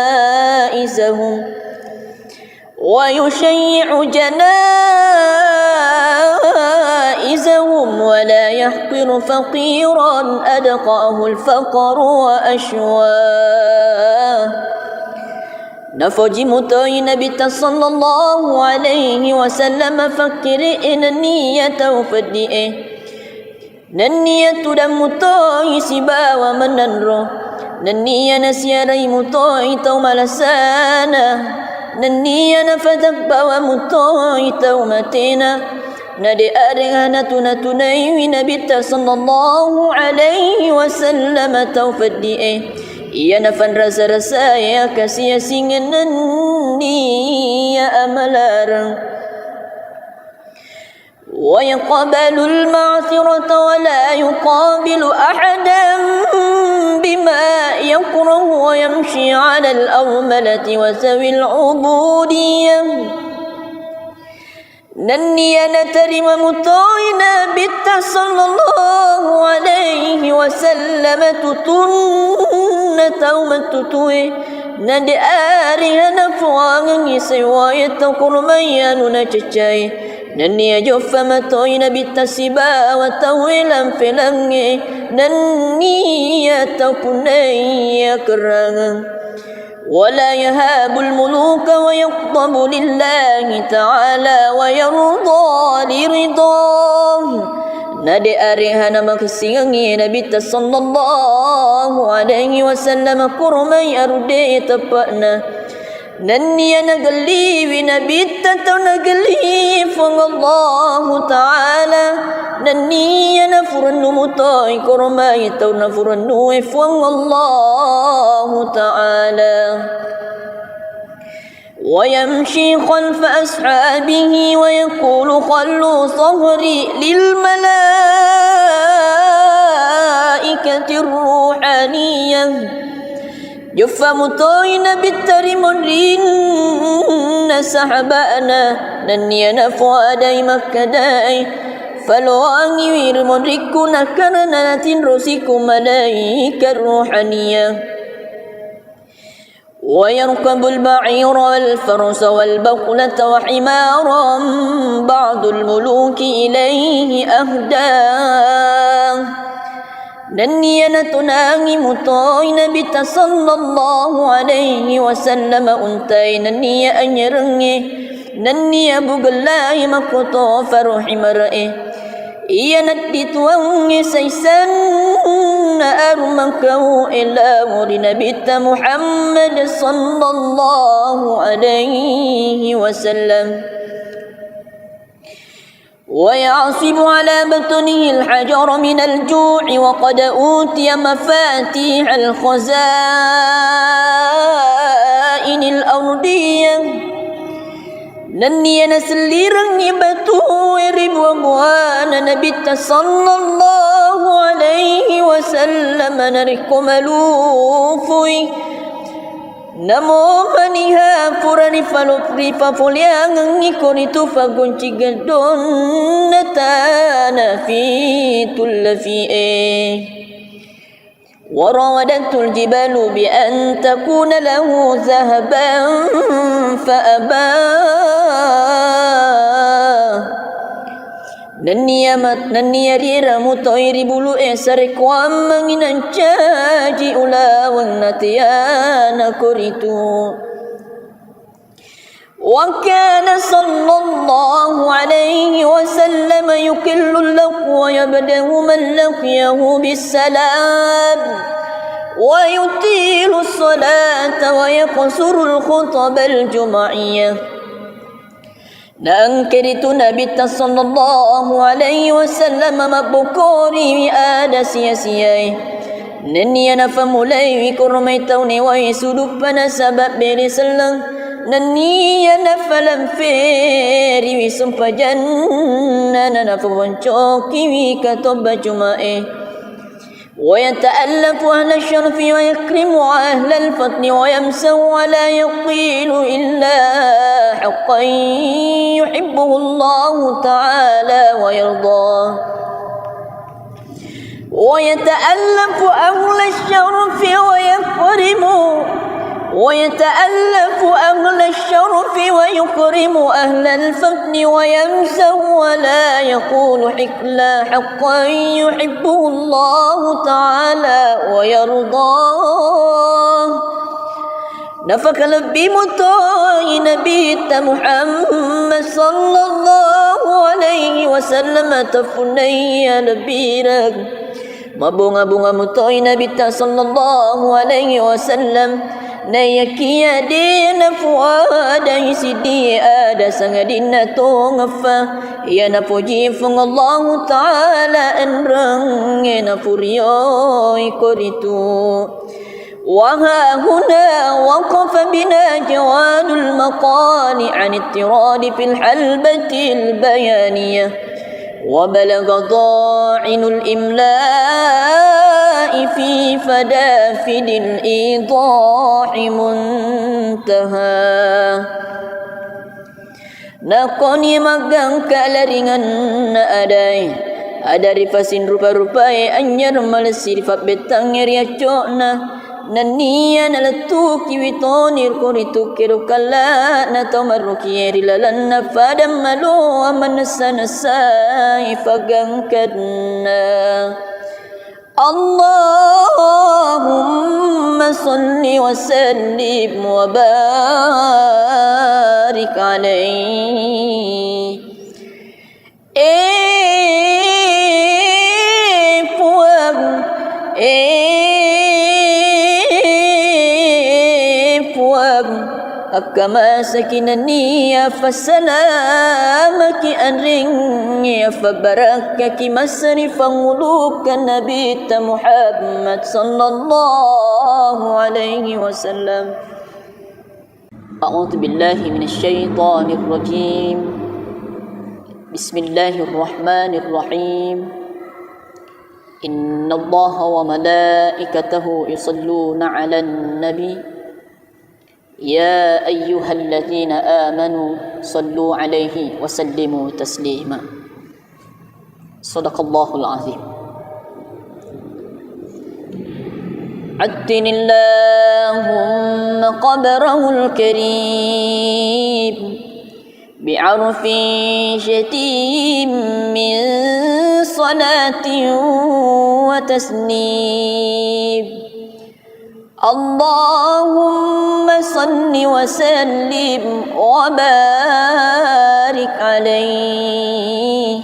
ولا يحقر فقيرا أدقاه الفقر وأشواه نفوجي متوي نبي صلى الله عليه وسلم فكر إن النية وفدئه ننية دم متوي سبا ومننرو ننية نسيري متوي توم لسانا ننية نفتك ومتوي تومتنا ندي أرغانا تنتني نبي صلى الله عليه وسلم توفدئه ia nafan rasa-rasa ya kasih singan ni ya amalarang wa yaqbalu al-ma'thirata wa la yuqabilu ahadan bima yakrahu wa yamshi 'ala al-awmalati wa sawi al-'ubudiyyah nanniya natarima mutoina bitta sallallahu alaihi wasallam tutunna taumatutui nadi arihana fuangi sewayata kurmayanu na cacai nanniya joffa matoina bitta siba wa tawilan filangi nanniya tapunaya kerangan ولا يهاب الملوك ويغضب لله تعالى ويرضى لرضاه نادي أريهنا مكسيغي نبي صلى الله عليه وسلم كرمي أردي تبأنا نني نقلي بنبي نقلي فالله تعالى نني نفرن مطاي كرمي نفرن فالله تعالى ويمشي خلف أصحابه ويقول خلوا صهري للملائكة الروحانية جفا مطوين بالترمون سحبانا نني نفوا داي مكداي فلواني ويرمون ركونا كرنا تنرسيكم ملائكة الروحانية ويركب البعير والفرس والبقلة وحمارا بعض الملوك إليه أهداه نني نتناغي مطوين بت صلى الله عليه وسلم أنتي نني أنيرني نني بقلاي مكتو فرحي مرئي إيا ندت واني سيسن أرمكو إلى مرنا بت محمد صلى الله عليه وسلم ويعصب على بطنه الحجر من الجوع وقد أوتي مفاتيح الخزائن الأرضية نني نسليرني بتويرب وقوانا نبت صلى الله عليه وسلم نركم لوفي Namo maniha purani falopri fapoliang ngikonitu fagunci gedon natana fi tullafi'e warawadatul jibalu bi an takuna lahu zahaban faaba Naniya rira mutoiri bulu esare kwam manginan caji ulawang natiyana kuritu Wa kana sallallahu alaihi wasallam yukillu lahu wa yabdahu man laqiyahu bisalam wa yutilu salata wa yaqsuru al-khutab al-jum'iyah Nangkiritu Nabi sallallahu alaihi wasallam mabukuri ada sia-siai Nani ana famulai wi kurmai tauni wa suduk pana sabab beri selang nani ana falam feri wi sumpajan nana fawoncoki wi katoba cumae ويتألف أهل الشرف ويكرم أهل الفضل ويمسو ولا يقيل إلا حقا يحبه الله تعالى ويرضاه ويتألف أهل الشرف ويكرم أهل الفضل ويمسه ولا يقول إلا حقا يحبه الله تعالى ويرضاه نفك لبي مطاي نبي محمد صلى الله عليه وسلم تفني لبيرك ما bunga mutoy Nabi sallallahu alaihi wasallam na yakia dina fuada isidi ada sangadina tongafa ya na puji fung Allah taala enrang na furio ikoritu وها هنا وقف بنا جواد المقال عن اضطراد في الحلبة البيانية وبلغ ضاعن الإملاء في فدافد الإيضاح منتهى Nakoni magang kalaringan na adari fasin rupa-rupai anyar malesir fat betang riaco nania na latuki witonir kuritu kirukala na tomaruki rilalan na fadam malo amanasa ifagangkadna Allahumma salli wa sallim wa barik alaihi كما سكنني فسلامك أنرني فبركك مسرف ملوك النبي محمد صلى الله عليه وسلم أعوذ بالله من الشيطان الرجيم بسم الله الرحمن الرحيم إن الله وملائكته يصلون على النبي يا أيها الذين آمنوا صلوا عليه وسلموا تسليما صدق الله العظيم عدن اللهم قبره الكريم بعرف شتيم من صلاة وتسليم اللهم صل وسلم وبارك عليه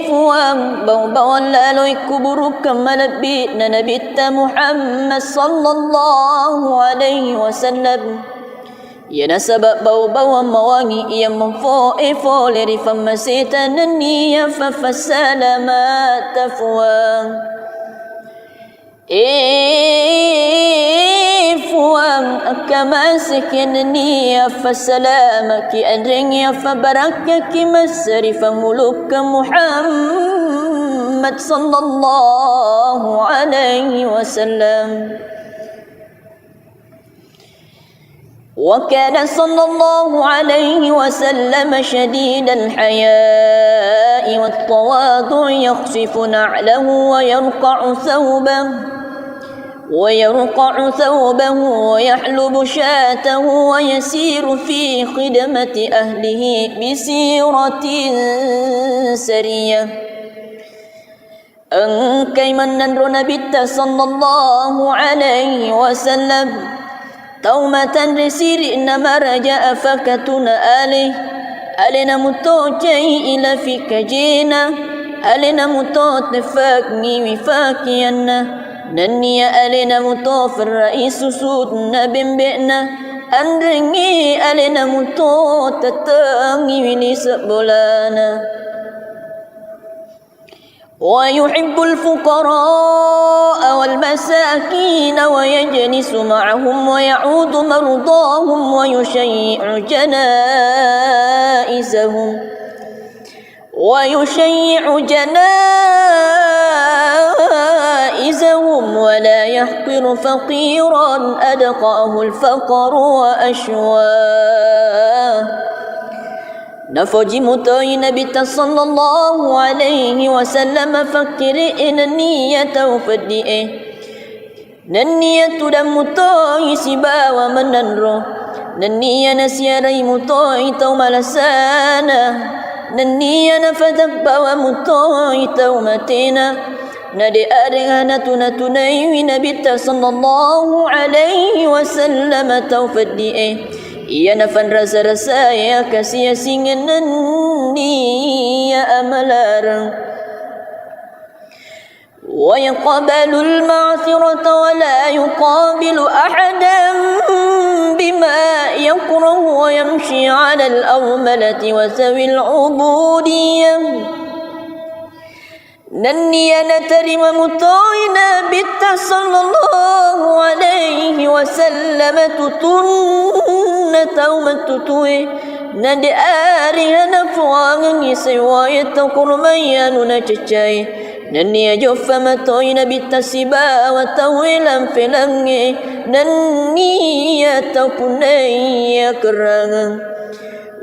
fuang bau-bau lalu kuburu kemalabit na nabita Muhammad sallallahu alaihi wasallam ya nasabab bau-bau mawangi ia memfo leri famasita naniya fafasalamat fuang fuang kama sakinniya fasalamaki adrinya fabarakaki masrifa muluk Muhammad sallallahu alaihi wasallam وكان صلى الله عليه وسلم شديد الحياء والتواضع يخفف نعله ويرقع ثوبه ويحلب شاته ويسير في خدمة أهله بسيرة سرية أنكي من نبت صلى الله عليه وسلم تومة رسير إنما رجاء فكتنا ألنا متوجي إلى فيك جينا ألنا متوتفاكني وفاكينا نني ألنا متوف الرئيس سودنا بمبئنا أنرني ألنا متوتتاني وليس بولانا ويحب الفقراء والمساكين ويجلس معهم ويعود مرضاهم ويشيع جنائزهم ولا يحقر فقيرا أدقاه الفقر وأشواه. نفوجي متوي نبي صلى الله عليه وسلم فكر إن النية وفدئه ننية دم متوي سبا ومننرو ننية نسيري متوي توم لسانا ننية نفتك ومتوي تومتنا ندي أرغانا تنتني نبي صلى الله عليه وسلم توفدئه ia nafan rasa-rasa ya kasih singan ni ya amalarang wa yaqbalu al-ma'thirata wa la yuqabilu ahadan bima yakrahu wa yamshi 'ala al-awmalati wa sawi al-'ubudiyyah nanniya natarima mutoina bitta sallallahu alaihi wasallam tutunna taumatutui nadi arihana fuangan yiswaya takurmayanu na cacai nanniya joffa matoina bitta siba wa tawilan filangi nanniya tapunaya kerangan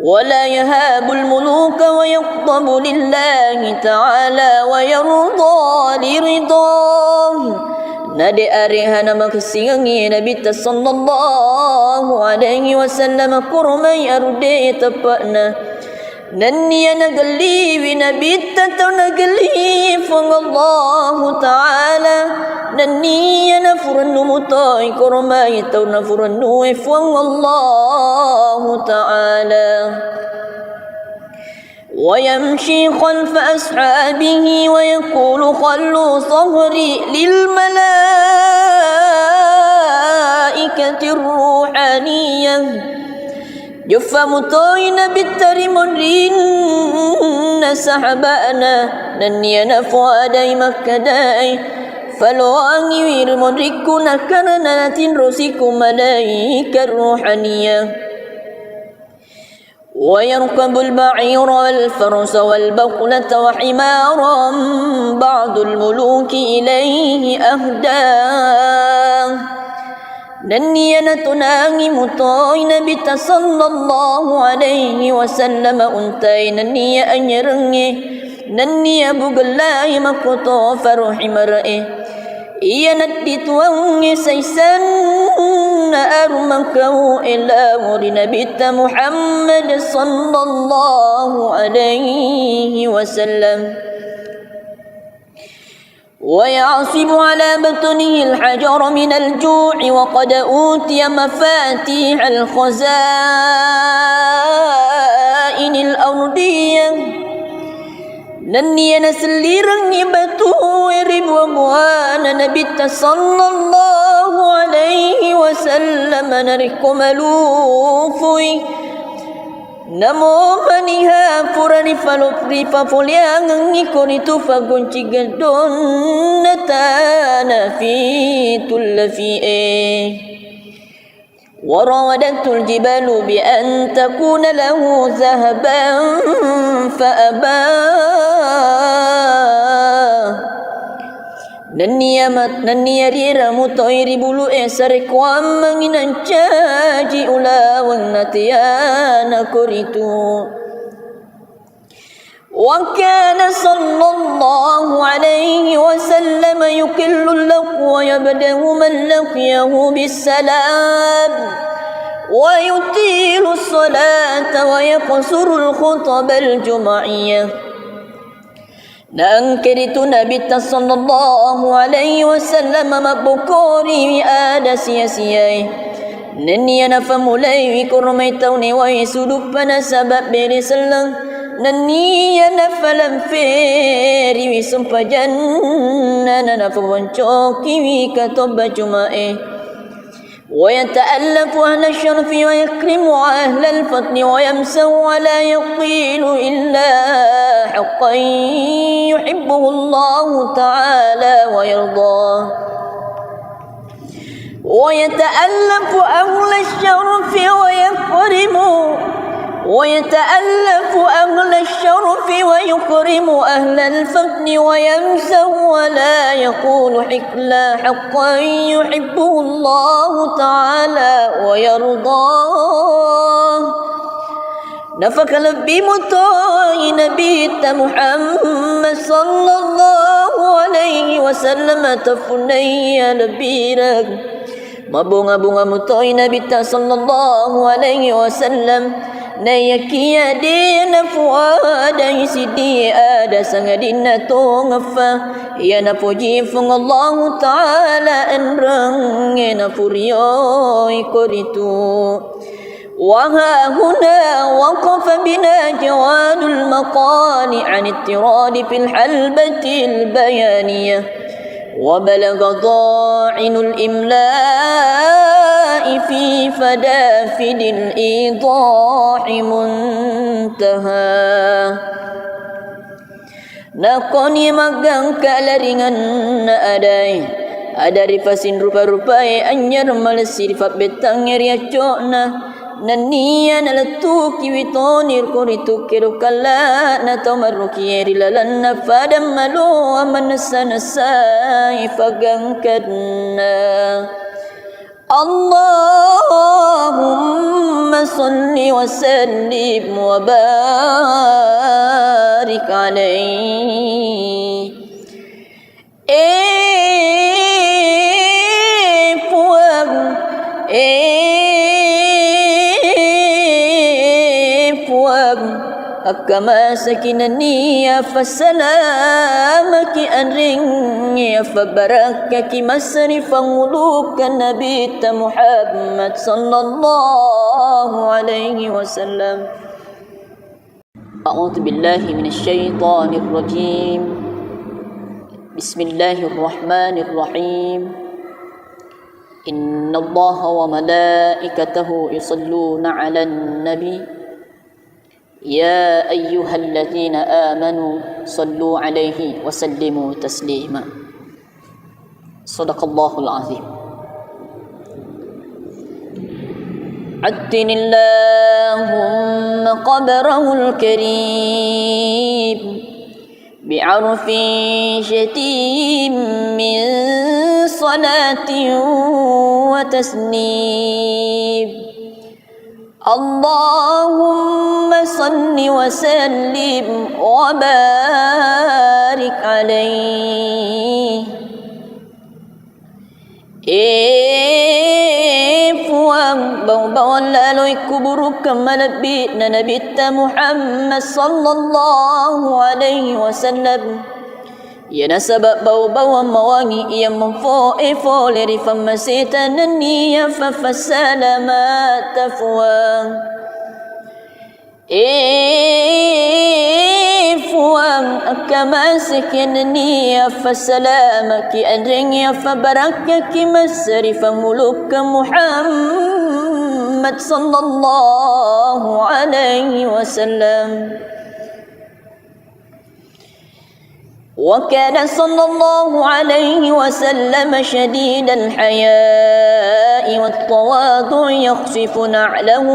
ولا يهاب الملوك ويغضب لله تعالى ويرضى لرضاه نادي أريهنا مكسيغي نبي صلى الله عليه وسلم كرمي أردي تبأنا نني نقلي بنبي تتنقلي فن الله تعالى نني نفرن مطاي كرمي تنفرن فن الله تعالى ويمشي خلف أصحابه ويقول خلوا صهري للملائكة الروحانية جف مطاين بالترمرين سحبانا نني نفوا داي مكداي فلو أنير مدركنا كرنا تنرسك ملائكة الروحانية ويركب البعير والفرس والبقلة وحمارا بعض الملوك إليه أهداه نني نتناغي مطاين بت صلى الله عليه وسلم أنتي نني أنيرني نني بقلاي مكتو فرح مرئي إيا ندت واني سيسن أرمكو إلا مرن بت محمد صلى الله عليه وسلم ويعصب على بطنه الحجر من الجوع وقد أوتي مفاتيح الخزائن الأرضية نني نسليرني بتوير وبوانا نبت صلى الله عليه وسلم نرك ملوفي Namo maniha purani falopri fapoliangi koritu fagunci gedon natana fi tullafi'e warawadatul jibalu bi an takuna lahu zahaban faabah Nanniya rira mutoiri bulu esare kwam manginan caji ulawang natiyana koritu wa kana sallallahu alaihi wasallam yukillu lahu wa yabdahu man laqiyahu bisalam wa yutilu salata wa yaqsuru al-khutab al-jum'iyah Nangkiritu Nabi sallallahu alaihi wasallam mabukori ada sia-siai Naniya nafamulai wikurmai tauni wa suduk pada sabab beri selang Naniya nafalam feri wisumpa janna nafawancoki wikatoba jumae ويتألف أهل الشرف ويكرم أهل الفضل ويمسه ولا يقيل إلا حقا يحبه الله تعالى ويرضاه. ويتألف أهل الشرف ويكرم أهل الفضل ويمسه ولا يقول حكلا حقا يحبه الله تعالى ويرضاه. نفك لبي مطاي نبي محمد صلى الله عليه وسلم تفني لبيرك mabunga-bunga mutoy Nabi sallallahu alaihi wasallam na yakia din fuada isidi ada sangadin to ngafa ya na puji fung Allah taala enrang na furiyo ikoritu wa ha huna waqafa bina jawadul maqali an ittirad fil halbati al bayaniyah وبلغ ضاعن الإملاء في فدافد الإيضاح منتهى. Nakoni magang kalaringan na aday adari fasin rupa-rupai anyar malesir fat betang riaco na naniya nalatu kiwitonir koritu kerukala na tomarukieri lalan na fadam malu amanasa ifagangkadna. Allahumma salli wa sallim wa barik alaihi. Kama sakinani fasalamaki anringi fabarakaki masrifan ulukan Nabi Muhammad sallallahu alaihi wasallam. A'udzu billahi minasyaitonir rajim. Bismillahirrahmanirrahim. Innallaha wa malaikatahu yusalluna 'alan nabi يا أيها الذين آمنوا صلوا عليه وسلموا تسليما. صدق الله العظيم. عدن اللهم قبره الكريم بعرف شتيم من صلاة وتسليم. اللهم صل وسلم وبارك عليه. Puang bawang lalui kuburuk kemalabit na Nabi Muhammad sallallahu alaihi wasallam. Ya nasabab bau-bau mawangi yang memfo leri famasitan niya fafasalamat tafwang. Fuang akamasakin niya fasalamaki andringya fabarakaki masrifan muluk Muhammad sallallahu alaihi wasallam. وكان صلى الله عليه وسلم شديد الحياء والتواضع يخفف نعله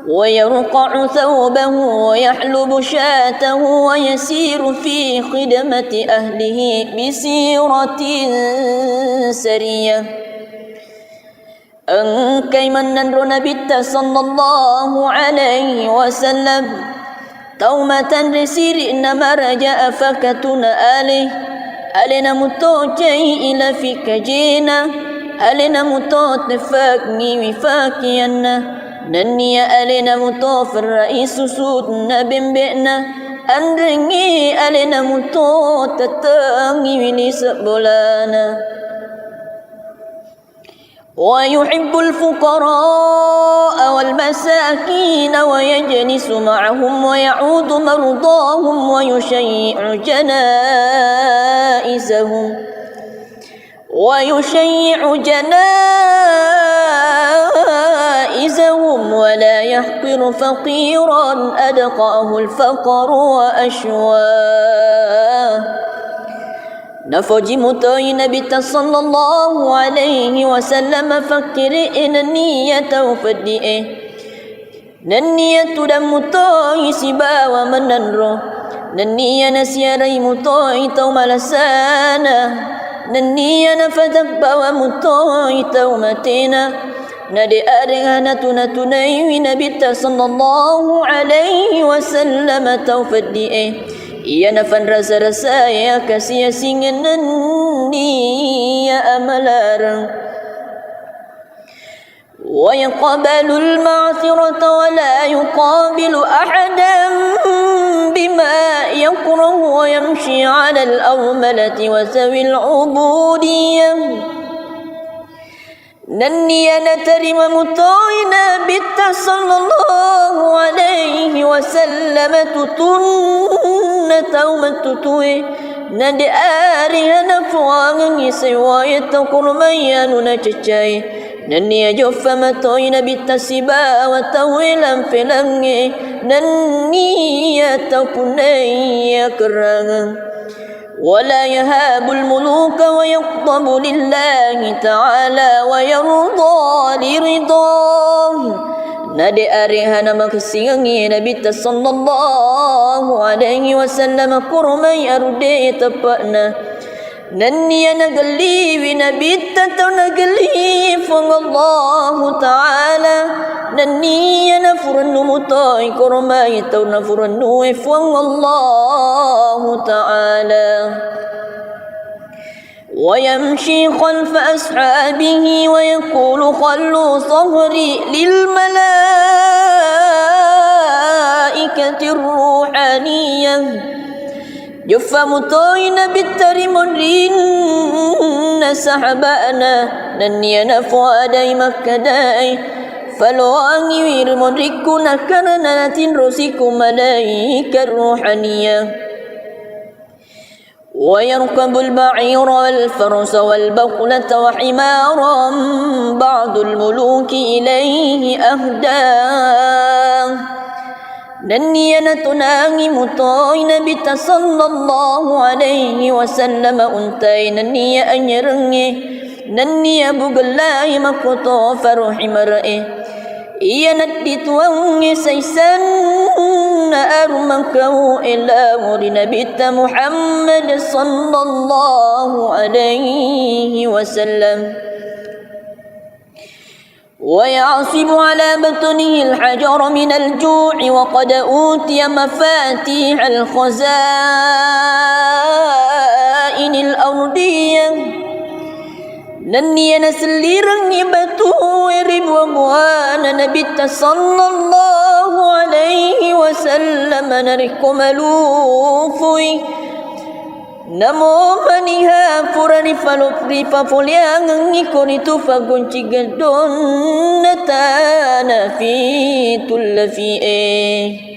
ويرقع ثوبه ويحلب شاته ويسير في خدمة أهله بسيرة سرية. أنكي من نبي صلى الله عليه وسلم taumatan resiri nama raja afakatuna alina muto jai ila fikajina alina muto tefakni wifakianna naniya alina muto faraisu sudna bimbe'na andringi alina muto tatangi wili sebolana. ويحب الفقراء والمساكين ويجلس معهم ويعود مرضاهم ويشيع جنائزهم ويشيع جنائزهم ولا يحقر فقيرا أدقاه الفقر وأشواه. نفوجي متوي نبي صلى الله عليه وسلم فكر إن النية وفدئه ننية دم متوي سبا ومننرو ننية نسيري متوي توم لسانا ننية نفتق ومتوي تومتنا ندي أرغانا تنتني نبي صلى الله عليه وسلم توفدئه iya nafan rasa-rasa ya kasih singan ya amalarang wa yaqbalu al-ma'thirata wa la yuqabilu ahadan bima yakrahu wa yamshi 'ala al-awmalati wa zawi al-'ubudiyyah. Nanniya natarima mutoina bitta sallallahu alaihi wasallam tutunna taumatutue nade arihana fuangan isewayata kurmayanu na cacai nanniya joffa matoina bitta siba wa tawilan filange nanniya tapunaya kerangan ولا يهاب الملوك ويغضب لله تعالى ويرضى لرضاه. Nade arihana makasiangi Nabi sallallahu alaihi wasallam kurmai arude tapana nanniya nagali Nabi tato nagali fong Allah Ta'ala nanniya nafuranu mutai kurmai tau nafuranu fong Allah Ta'ala ويمشي خلف أصحابه ويقول خلوا صهري للملائكة الروحانية جفا مطوين بالترمرين سحبانا نني نفوا داي مكداي فلو أني ويرمركنا كرنات رسيك ملائكة الروحانية ويركب البعير والفرس والبقلة وحمارا بعض الملوك إليه أهداه نني نتناغي مطوين بت صلى الله عليه وسلم أنتي نني أنيرني نني بغلاي مكتو فرح مرئه iya nadit wangi saisan armakahu ila muri Nabi Muhammad sallallahu alaihi wasallam ويعصب على بطنه الحجر من الجوع وقد أوتي مفاتيح الخزائن الأرضية nanniya naselirang ibatu ribuan Nabi sallallahu alaihi wasallam narikumalufui namo maniha purani falupri papuliang ngikonitu fagunci gadon natana fi tullafi'e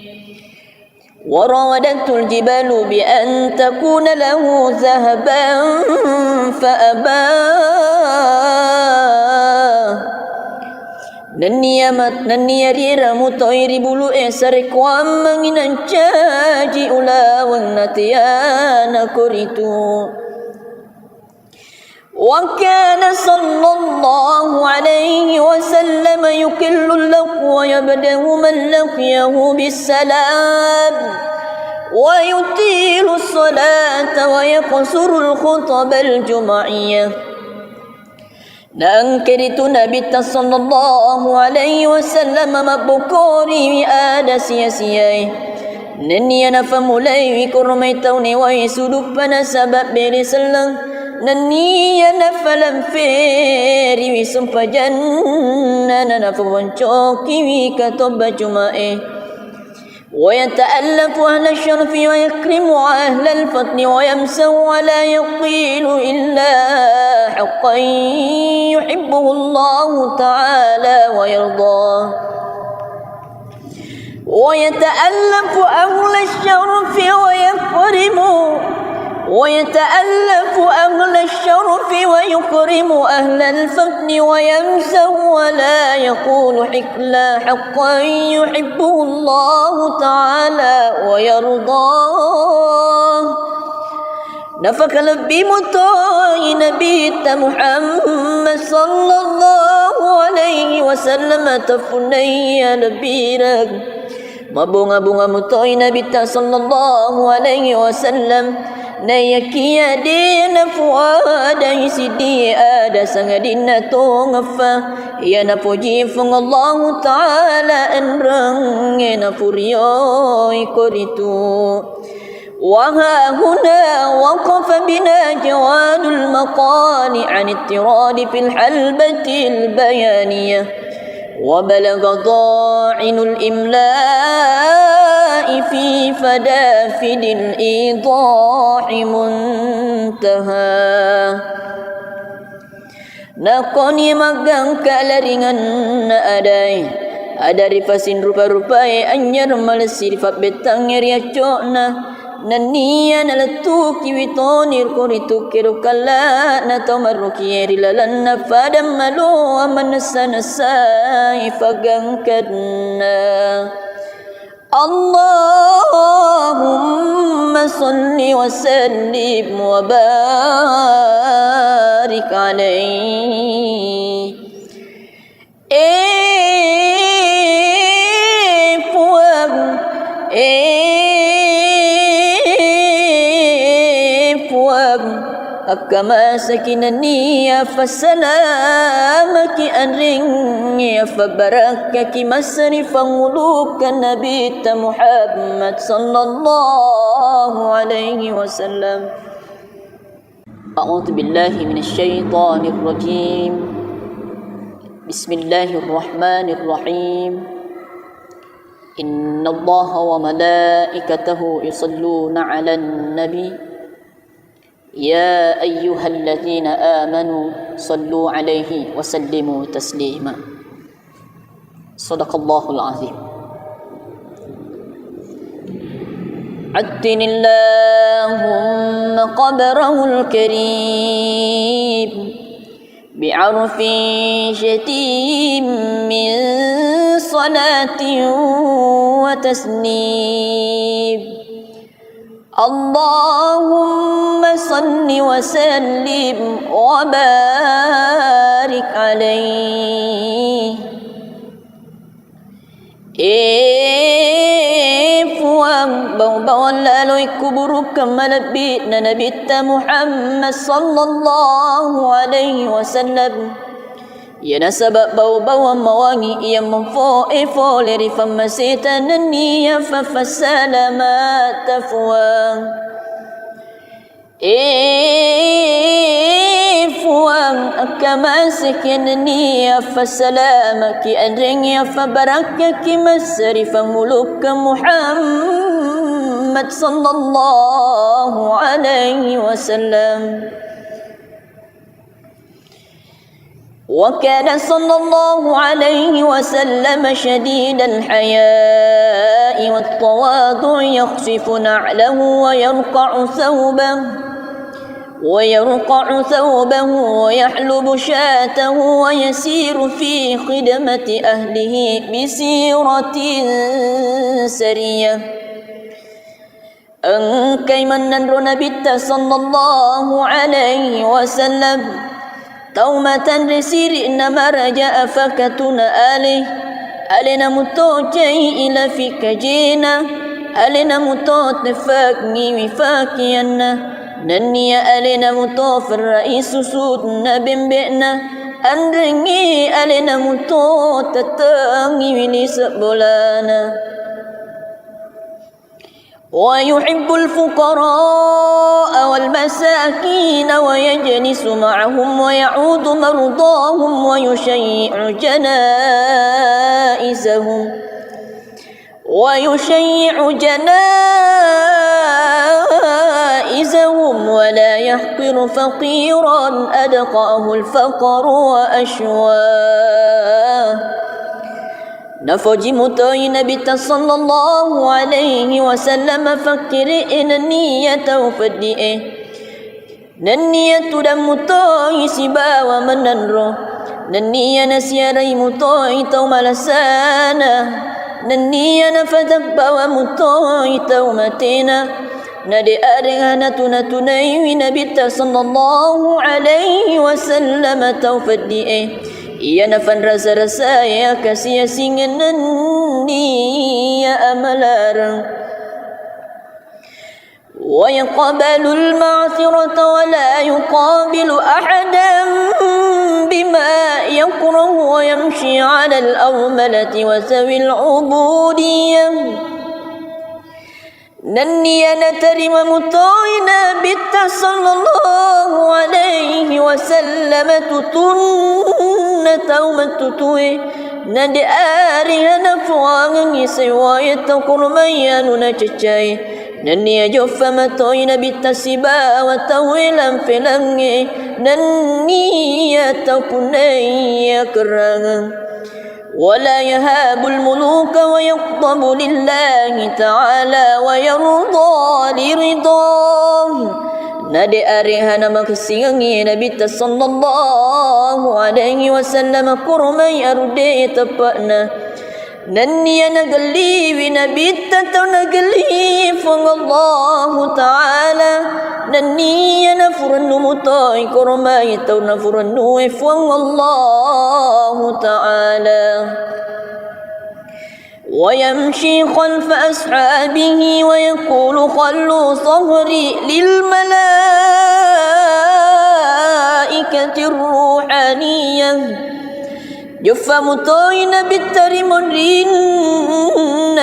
وراودته الجبال بأن تكون له ذهبا فأبى nanniya rira mutoiri bulu esare kwam manginan caji ulawang natiyana kuritu وكان صلى الله عليه وسلم يكل اللق ويبدأ من لقيه بالسلام ويطيل الصلاة ويقصر الخطب الجمعية نأنكرت نبي صلى الله عليه وسلم مبكوري آد سياسيي نني نفمولي كرميتوني ويسدبنا سبب برسلن nanniya nafalam feri wi sumpa janna nafawancoki wi katoba jumae ويتألف أهل الشرف ويكرم أهل الفضل ويمسه ولا يقيل إلا حقا يحبه الله تعالى ويرضاه ويتألف أهل الشرف ويكرم ويتألف أهل الشرف ويكرم أهل الفضل ويمسه ولا يقول حكلا حقا يحبه الله تعالى ويرضاه نفك لبي مطاي نبي محمد صلى الله عليه وسلم تفني لبيرك ما bunga mutoy Nabi sallallahu alaihi wasallam na yakia dina fuada isidi ada sangadina tongafa ya na puji fung Allah taala enrang na furiyo ikoritu وها هنا وقف بنا جواد المقال عن اضطراد في الحلبة البيانية وبلغ ضاعن الإملاء في فدافد الإيضاح منتهى نقني مغان كالرنgan adai ada rifasin rupa-rupai anyar malesir fat betang riacona naniya nalatu kiwitonir kuritu kirukala na tomarukieri lalanna fadam malo amanasa ifagangkadna Allahumma salli wa sallim wa barik alaihi كما سكنني فسلامك أنرني فبركك مسرفا ملوك النبي محمد صلى الله عليه وسلم أعوذ بالله من الشيطان الرجيم بسم الله الرحمن الرحيم إن الله وملائكته يصلون على النبي يا أيها الذين آمنوا صلوا عليه وسلموا تسليما صدق الله العظيم عدن اللهم قبره الكريم بعرف شتيم من صلاة وتسليم اللهم صل وسلم وبارك عليه fuang bau-bau lalu kuburu kemalabit na nabita Muhammad sallallahu alaihi wasallam ya nasabab bau-bau mawangi yang memfo leri famasita naniya fafasalamat fuang fuang akamaskin naniya fasalamaki adringya fabarakaki masrifa muluk Muhammad sallallahu alaihi wasallam وكان صلى الله عليه وسلم شديد الحياء والتواضع يخفف نعله ويرقع ثوبه ويحلب شاته ويسير في خدمة أهله بسيرة سرية أنكي من نبت صلى الله عليه وسلم تومة رسير إنما رجاء فكتنا ألنا متوجي إلى فيك جينا ألنا متوت نفاقني وفاكينا نني ألنا متوف الرئيس سودنا بمبئنا أنرني ألنا متوت تتاني وليس بولانا ويحب الفقراء والمساكين ويجلس معهم ويعود مرضاهم ويشيع جنائزهم ولا يحقر فقيرا أدقاه الفقر وأشواه نفوجي متوي نبي صلى الله عليه وسلم فكر إن النية وفدي ننية دم متوي سبا ومننرو ننية نسيري متوي توم لسانا ننية نفذب ومتوي تومتنا ندي أرغانا تنتني نبي صلى الله عليه وسلم توفدي iya nafan rasa-rasa ya kasih singan ni ya amalarang wa yaqbalu al-ma'thirata wa la yuqabilu ahadan bima yakrahu wa yamshi 'ala al-awmalati wa sawi al-'ubudiyyah nanniya natarima mutoina bitta sallallahu alaihi wasallam tutunna taumatutui nade arihana fuangi sewayata kurmayanu na cacai nanniya joffa matoina bitta siba wa tawilan filangi nanniya tapunaya kerangan ولا يهاب الملوك ويغضب لله تعالى ويرضى لرضاه نادي أريهنا مكسيغي نبي صلى الله عليه وسلم كرمي أردي تبأنا نني نقلي بنبي تتنقلي فالله تعالى نني نفرن مطاي كرمي تونفرن فالله تعالى ويمشي خلف أصحابه ويقول خلوا صهري للملائكة الروحانية جفا مطوين بالترمرين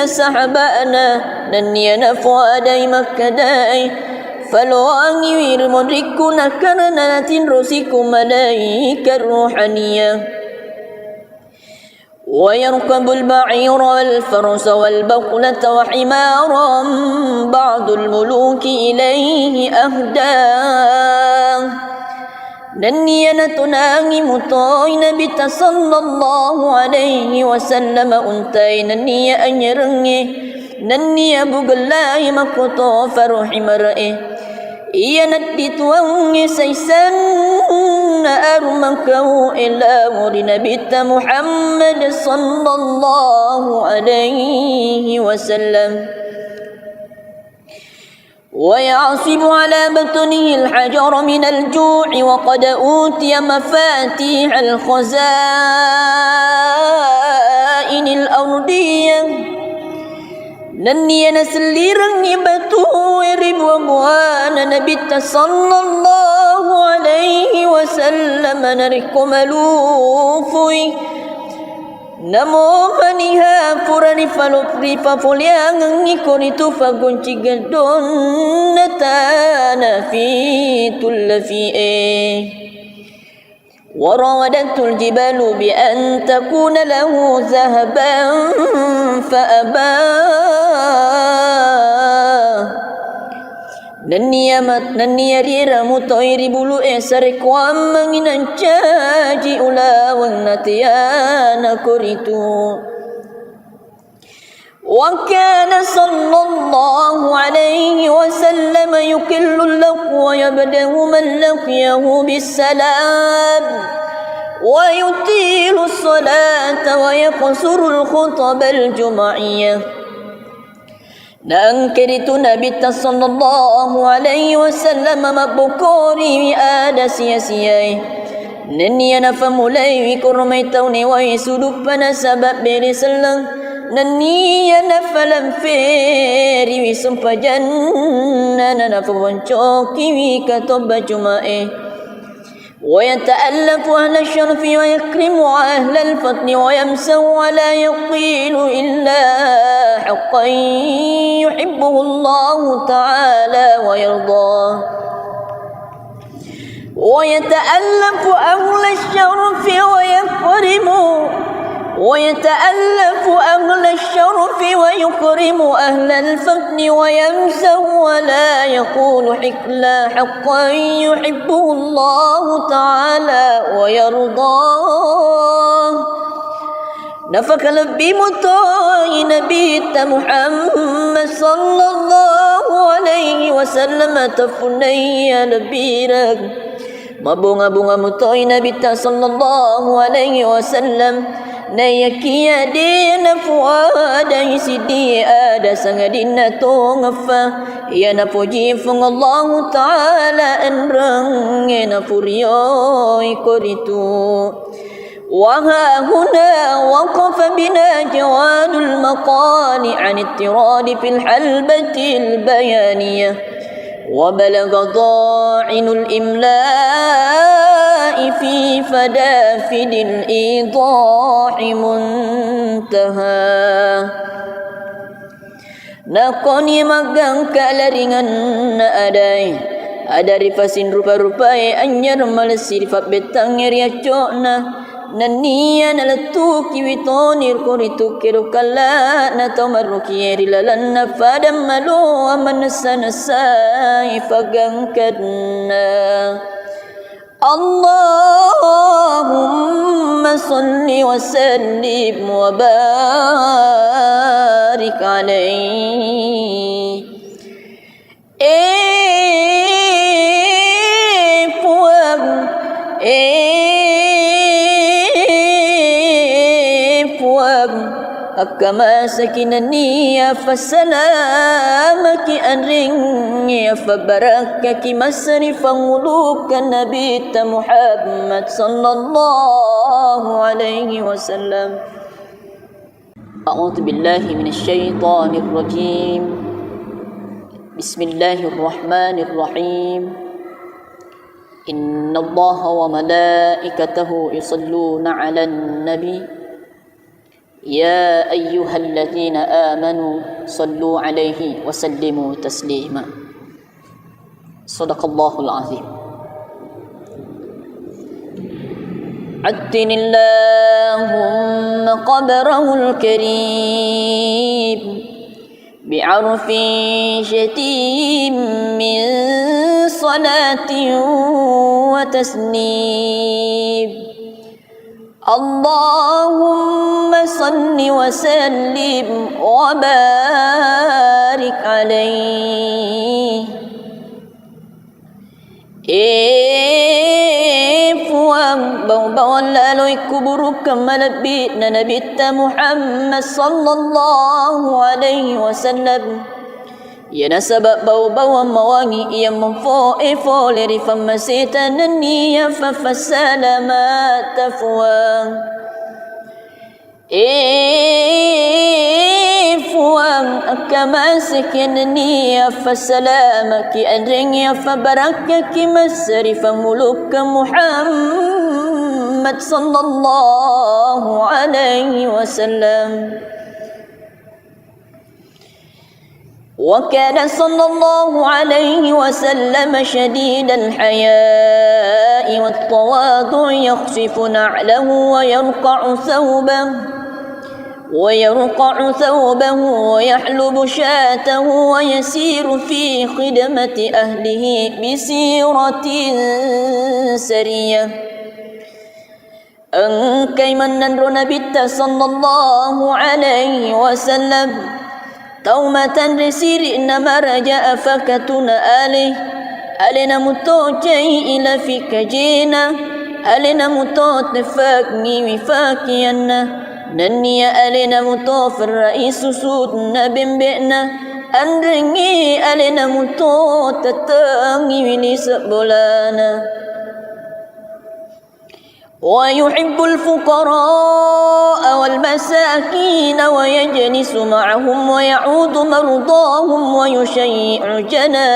سحبانا نني نفوادي مكداي فلو أنير مدركنا كرنا تنرسكم ملائكة الروحانية ويركب البعير والفرس والبقلة وحمارا بعض الملوك إليه أهداه نني نتناغي مطاي نبي صلى الله عليه وسلم أنتي نني أنيرني نني أبو الله مكتو فرح مرئي iya nadituangi saysan armakahu ila muri Nabi Muhammad sallallahu alaihi wasallam ويعصب على بطنه الحجر من الجوع وقد أوتي مفاتيح الخزائن الأرضية نني نسليرني بتويرب وبوانا نبي صلى الله عليه وسلم نركم لوفي نمو منها فرني فلوفري ففوليانغي كوريتو فغونشي غدون نتانا في تلفي وراودت الجبال بأن تكون له ذهبا فأبى نني ريرا مطير بلو إسرك وامن انشاجي أولا ونتيانا كوريتو وكان صلى الله عليه وسلم يكل اللق ويبدأ من لقيه بالسلام ويطيل الصلاة ويقصر الخطب الجمعية نأنكرت نبي صلى الله عليه وسلم مبكوري آد سياسيي نني نفهم لي كرميتوني ويسدبنا سبب برسلن نني نفلم فيري وسمپ جنن نفون شوكي وكتب جمائي ويتألف أهل الشرف ويكرم أهل الفضل ويمسه ولا يقيل إلا حقا يحبه الله تعالى ويرضاه ويتألف أهل الشرف ويكرم أهل الفضل ويمسه ولا يقول حكلا حقا يحبه الله تعالى ويرضاه نفك لبي مطاي نبي محمد صلى الله عليه وسلم تفني لبيرك ما bunga مطاي نبي صلى الله عليه وسلم نيكي دين فؤادا يسدي آدا سنغدين تونغفا ينفجي فن الله تعالى أنرن ينفريوي كوريتو وها هنا وقف بنا جواد المقال عن اضطراد في الحلبة البيانية وبلغ ضاعن الإملاء في فدافد الإيضاح منتهى نقني مغان كالرينgan ada rifasin rupa-rupai anyar malesir fa betang riacona naniya nalatuki witonir kuritu kirukalla na tamaruki rilalan na fadam malu amanasa nasai fagangkadna Allahumma salli wa sallim wa barik alaihi كما سكنني فسلامك أنرني فبركك مسرف ملوك النبي محمد صلى الله عليه وسلم أعوذ بالله من الشيطان الرجيم بسم الله الرحمن الرحيم إن الله وملائكته يصلون على النبي يا أيها الذين آمنوا صلوا عليه وسلموا تسليما صدق الله العظيم عتن اللهم قبره الكريم بعرف شتيم من صلاة وتسليم اللهم صل وسلم وبارك عليه fuang bau-bau lalu kuburu kemal bitna Nabi Muhammad sallallahu alaihi wasallam ya nasabab bau-bau mawangi yang memfo leri famasita naniya fafasalamat fuang fuang akamaskin naniya fasalamaki adrinya fabarakaki masrif muluk Muhammad sallallahu alaihi wasallam وكان صلى الله عليه وسلم شديد الحياء والتواضع يخفف نعله ويرقع ثوبه ويحلب شاته ويسير في خدمة أهله بسيرة سرية أنكي من نبي صلى الله عليه وسلم تومة رسير إنما رجاء فكتنا ألنا متوجي إلى فيك جينا ألنا متوتفاكني وفاكينا نني ألنا متوفر رئيس سودنا بمبئنا أنرني ألنا متوتتاني وليس بولانا ويحب الفقراء والمساكين ويجلس معهم ويعود مرضاهم ويشيع جنائزهم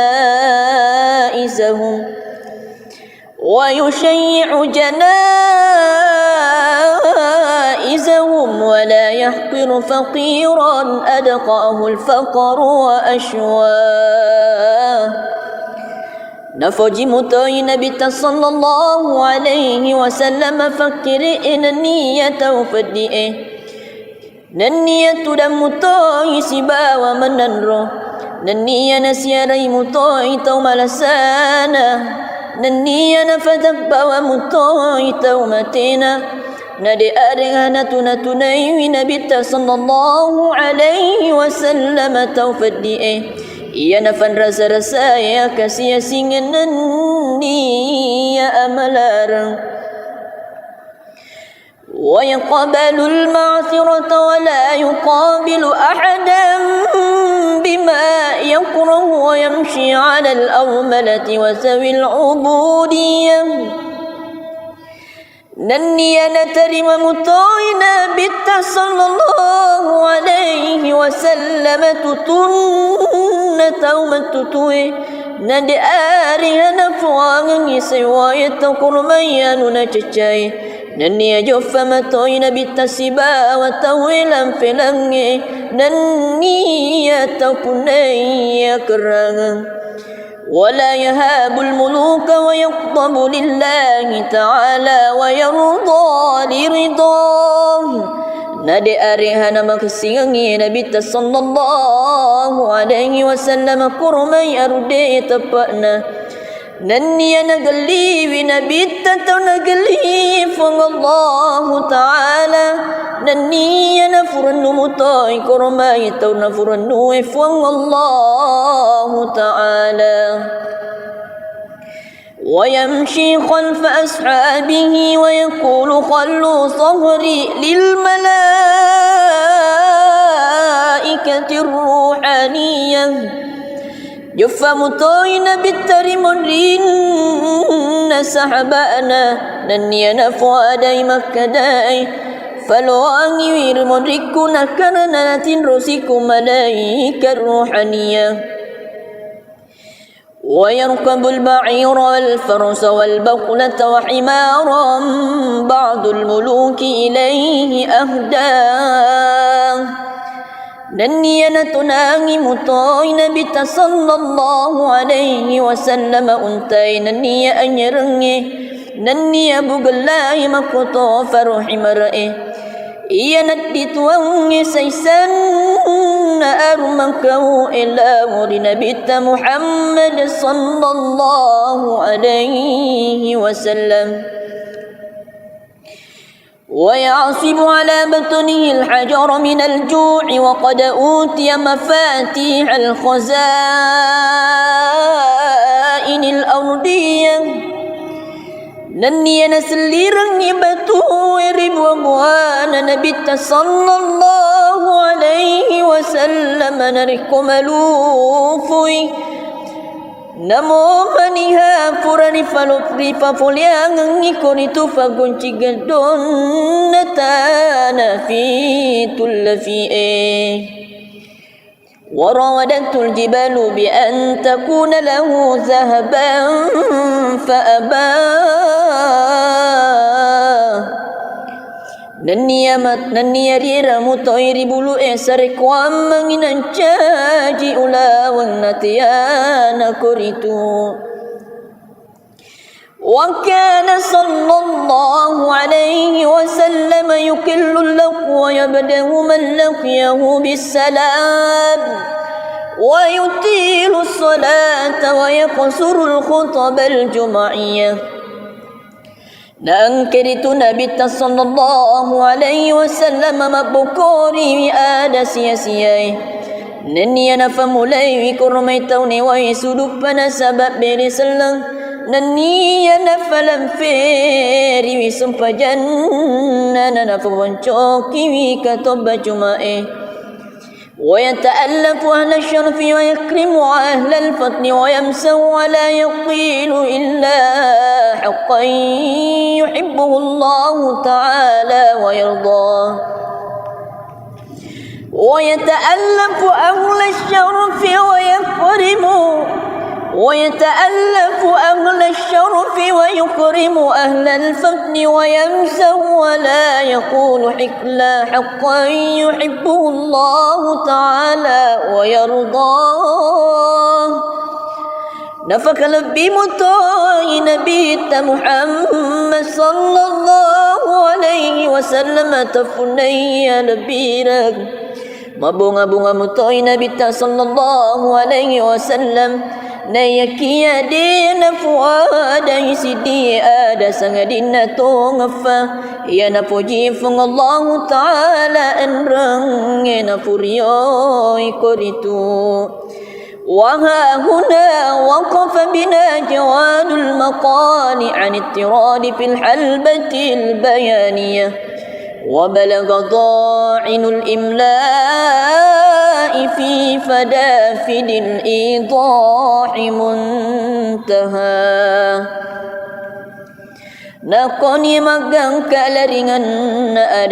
ولا يحقر فقيرا أدقاه الفقر وأشواه نفجي متوي نبي صلى الله عليه وسلم فكر إن النية وفدئه ننية دم متوي سبا ومننرو ننية نسيري متوي توم لسانا ننية نفدب ومتوي تومتنا nade arengana tunai Nabi sallallahu alaihi wasallam taufadi iya nafan rasa-rasa ya kasih singan ni ya amalarang ويقبل المعثرة ولا يقابل أحدا بما يكره ويمشي على الأرملة وذوي العبودية نني نترم مطوينا بت صلى الله عليه وسلم تتن تومتتوي ندي آرها نفواني سواية قرميان نججاي نني جف مطوينا بالتسبا وتويلا فلنغي نني يتقني كرغا ولا يهاب الملوك ويغضب لله تعالى ويرضى لرضاه nade arihana maksingi Nabi sallallahu alaihi wasallam kurmai arude tapana nanniya nagali Nabi tato nagali fong Allah taala nanniya nafurnu mutai kurmai tau nafurnu fong Allah taala ويمشي خلف أصحابه ويقول خلوا صهري للملائكة الروحانية جف مطوين بالترمرين سحبانا نني نفوا داي مكداي فلواني ويرمركنا كرنات رسيكم ملائكة الروحانية ويركب البعير والفرس والبقلة وحمارا بعض الملوك إليه أهداه نني نتناغي مطوين بت صلى الله عليه وسلم أنتي نني أنيرني نني أبو الله مكتو فرحي مرئي iya nadituangi saysan armangkau ila muri Nabi Muhammad sallallahu alaihi wasallam ويعصب على بطنه الحجر من الجوع وقد أوتي مفاتيح الخزائن الأرضية نني نسليرني بتو ربوان نبي صلى الله عليه وسلم نركم لوفي نمو منها فرني فلوفري ففوليان نيكوريتو فغونشي غدون نتانا في تلفي وراودته الجبال بأن تكون له ذهبا فأبى نني ريرا مطير بلو إسرك ومن انشاجي أولا ونتيانا كوريتو وكان صلى الله عليه وسلم يكل اللق ويبدأ من لقيه بالسلام ويطيل الصلاة ويقصر الخطب الجمعية نأنكرت نبي صلى الله عليه وسلم مبكوري آد سياسيي نني نفهم لي كرميتوني ويسودبنا سبب برسلن نني نفلم فيري وسمپ جنن نفون شوكي وكتب جمعي ويتألف أهل الشرف ويكرم أهل الفضل ويمسو ولا يقيل إلا حقا يحبه الله تعالى ويرضاه ويتألف أهل الشرف ويكرم أهل الفضل ويمسه ولا يقول حقا يحبه الله تعالى ويرضاه نفك لبي مطاي نبي محمد صلى الله عليه وسلم تفني لبيرك mabunga-bunga mutoy Nabi sallallahu alaihi wasallam nayakiya din fuada sidi ada sangadin to ngafa Ya na puji fung Allah Ta'ala enrang na puriyo ikoritu. وها هنا وقف بنا جواد المقال عن اضطراد في الحلبة البيانية وبلغ ضاعن الإملاء في فدافد الإيضاح منتهى Nakoni magang kalaringan na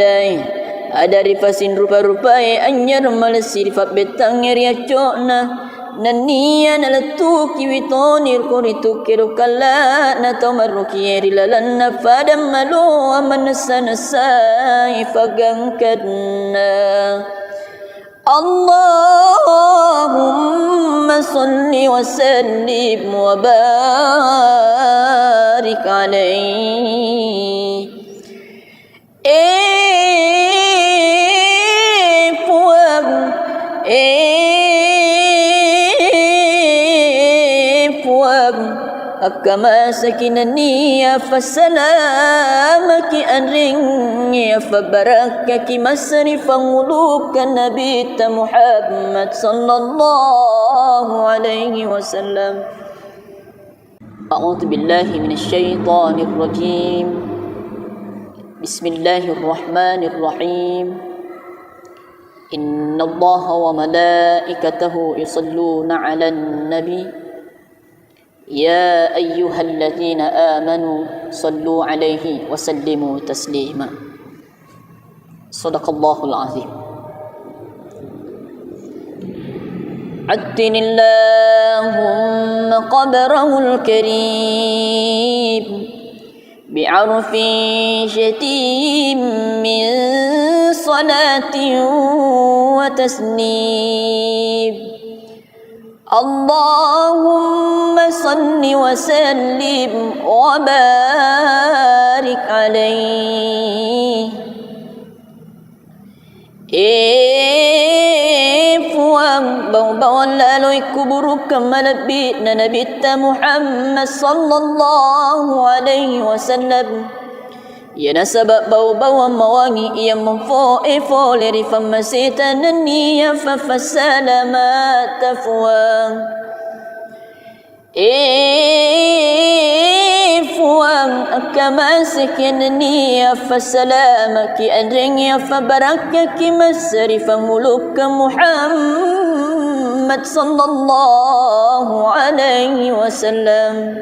adari fasin rupa-rupai anyar malesir fat betang riaco naniya na latuki witonir koritu kiro kala na tomaruki rilalan na fadam malo amanasa ifagangkadna Allahumma salli wa sallim wa barik alaihi كما سكنني فسلامك أنرني فبركك مسرف ملوك النبي محمد صلى الله عليه وسلم أعوذ بالله من الشيطان الرجيم بسم الله الرحمن الرحيم إن الله وملائكته يصلون على النبي يا أيها الذين آمنوا صلوا عليه وسلموا تسليما صدق الله العظيم عدن اللهم قبره الكريم بعرف شتيم من صلاة وتسليم اللهم صل وسلم وبارك عليه puang bau-bau lalu kuburu kemalabit na nabita Muhammad sallallahu alaihi wasallam ya nasabab bau-bau mawangi ia memfo leri famasita naniya fasalama tafwang fuang kama sakinniya fasalamaki adrinya fabarakaki masrifa muluk Muhammad sallallahu alaihi wasallam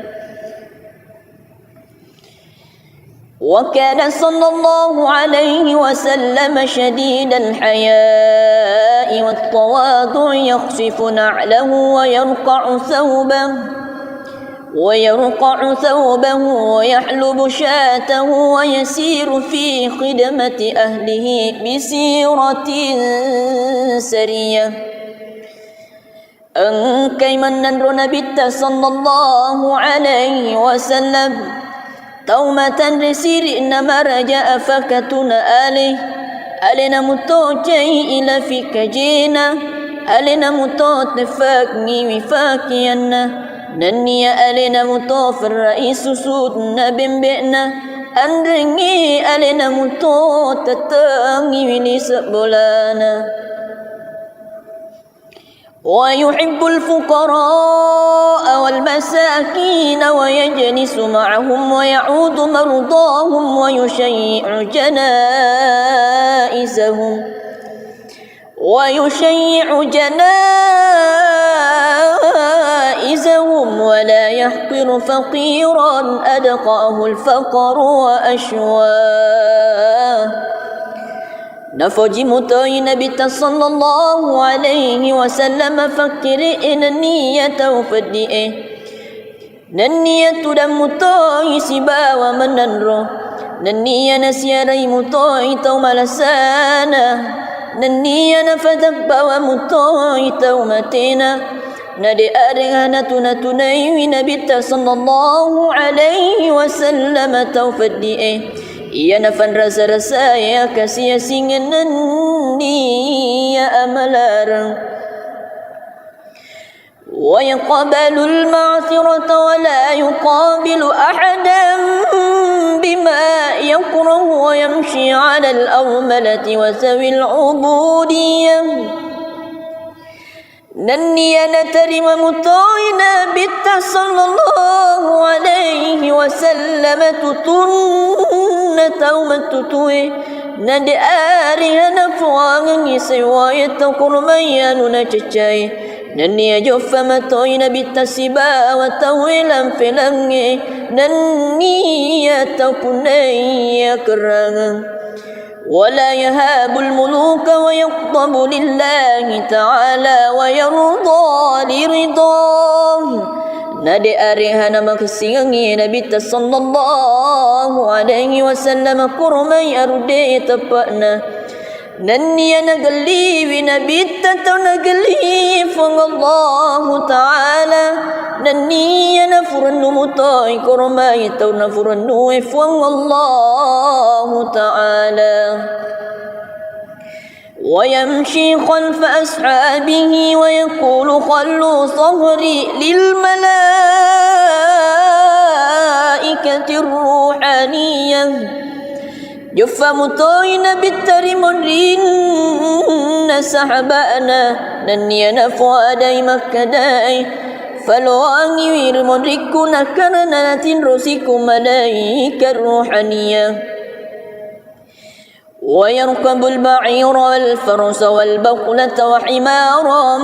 وكان صلى الله عليه وسلم شديد الحياء والتواضع يخفف نعله ويرقع ثوبه ويحلب شاته ويسير في خدمة أهله بسيرة سرية أنكي من ننر نبت صلى الله عليه وسلم تومة رسير إنما رجاء فكتنا ألنا متوجي إلى فيك جينا ألنا متوتفاكني وفاكينا نني ألنا متوف الرئيس سودنا بمبئنا أنرني ألنا متوتتاني ولسبولانا ويحب الفقراء والمساكين ويجلس معهم ويعود مرضاهم ويشيع جنائزهم ولا يحقر فقيرا أدقاه الفقر وأشواه نفجي متوي نبي صلى الله عليه وسلم فكر إن النية وفدئه ننية دم متوي سبا ومننرو ننية نسيري متوي توم لسانا ننية نفتب ومتوي تومتنا ندي أرغانا تنتني نبي صلى الله عليه وسلم توفدئه iya nafan rasa-rasa ya kasih singan ni ya amalarang wa yaqbalu al-ma'thirata wa la yuqabilu ahadan بما يكره ويمشي على الأرملة وذوي العبودية نني نترم مطوينا بت صلى الله عليه وسلم تتن تومتتوي ندي آرها نفوان سواية قرميان نججاي نني جف مطوينا بت سبا وتويلا فلنغي نني تكني كرغ ولا يهاب الملوك ويغضب لله تعالى ويرضى لرضاه نادي أريها نمكسيني نبي صلى الله عليه وسلم كرمي أردي تبأنا نني نقلي بنبي تتنقلي فالله تعالى نني نفر النمطاي كرمي تنفر النوف والله تعالى ويمشي خلف أصحابه ويقول خلوا صهري للملائكة الروحانية جف مطوين بالترمرين سحبانا نني نفوى داي مكداي فلو أنير مدركنا كرنات رسيك ملائكة الروحانية ويركب البعير والفرس والبقلة وحمارا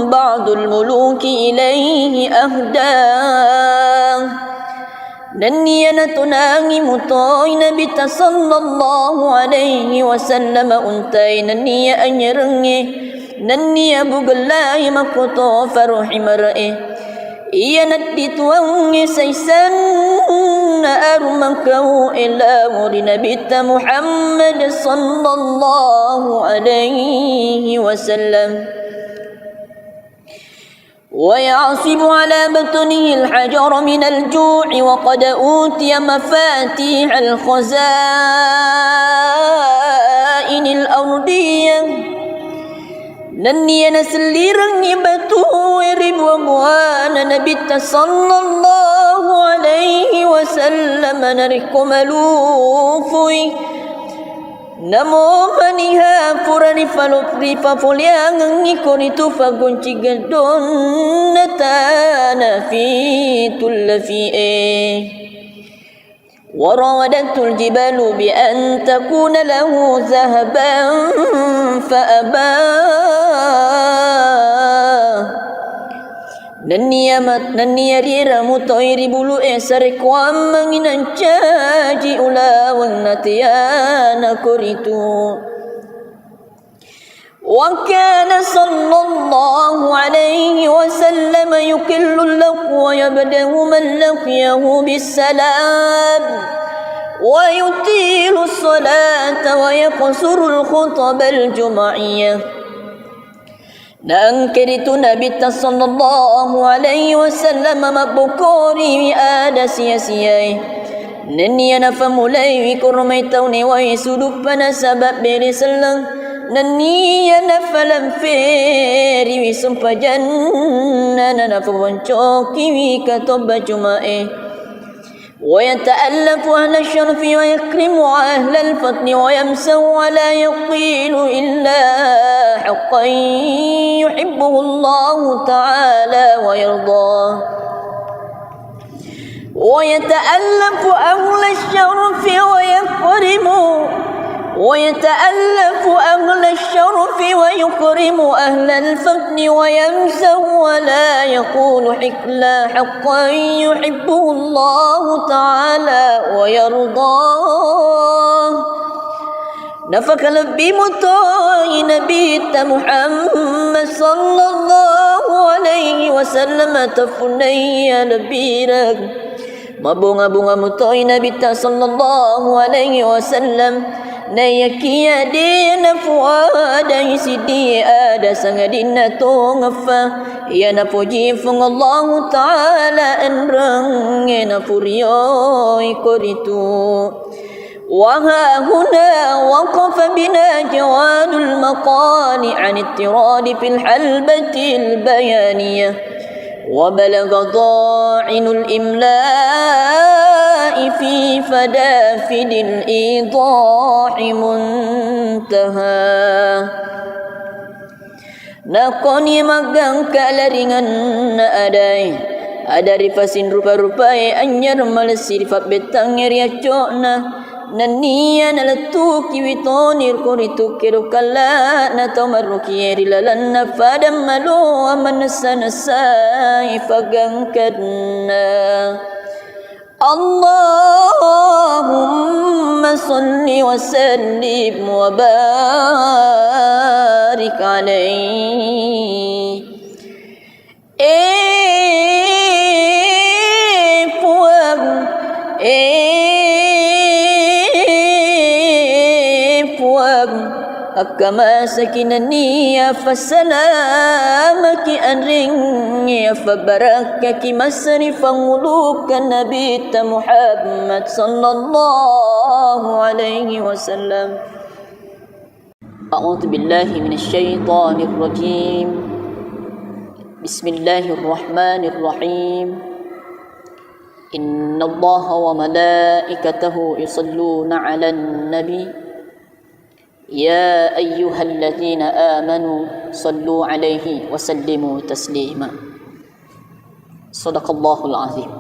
بعض الملوك إليه أهداه نني نتناغي مطوين بت صلى الله عليه وسلم أنتي نني أنيرني نني أبو الله مكتو فرح مرئي إيا ندت واني سيسان أرمكو إلى مرن بت محمد صلى الله عليه وسلم ويعصب على بطنه الحجر من الجوع وقد أوتي مفاتيح الخزائن الأرضية نني نسليرني بتويرب وموانا نبت صلى الله عليه وسلم نركم ملوفي Namo maniha purani falopri fapoliangi koritu fagunci gedon natana fi tullafi وراودته الجبال بأن تكون له ذهبا فأبى نني ريرا مطير بلو إسرك وامن انشاجي أولا ونتيانا كريتو وكان صلى الله عليه وسلم يكل اللق ويبدأ من لقيه بالسلام ويطيل الصلاة ويقصر الخطب الجمعية نأنكرت نبي صلى الله عليه وسلم مبكوري آد سياسيي نني نفهم لي كرميتوني ويسدبنا سبب برسلن نني نفلم فيري وسمپ جنن نفون شوكي وكتب جمائي ويتألف أهل الشرف ويكرم أهل الفضل ويمسو ولا يقيل إلا حقا يحبه الله تعالى ويرضاه ويتألف أهل الشرف ويكرم أهل الفضل ويمسو ولا يقول حكلا حقا يحبه الله تعالى ويرضاه نفك لبي مطاي نبيت محمد صلى الله عليه وسلم تفني لبيرك mabunga-bunga mutoy nabita sallallahu alaihi wasallam nayakia dina fuada isidi ada sangadina tongfa ya napuji fung Allah taala enrang na furiyo ikoritu وها هنا وقف بنا جواد المقال عن اضطراد في الحلبة البيانية وبلغ ضاعن الإملاء في فدافد الإيضاح منتهى Nakoni magang kalaringan na aday Adari fasin rupa-rupai anyar malesir fat betang eriaco na Naniya nalatuki witonir kuritu kirukala na taumaruki erilalan na fadam malo amanasa-nasay fagangkadna Allahumma salli wa sallim wa barik alaih Kama sakinaniya fasalamaki anringya fabarakaki masrifan ulukan Nabi Muhammad sallallahu alaihi wasallam A'udzu billahi minasy syaithanir rajim Bismillahirrahmanirrahim Innallaha wa malaikatahu yusalluna 'alan nabi يا أيها الذين آمنوا صلوا عليه وسلموا تسليما صدق الله العظيم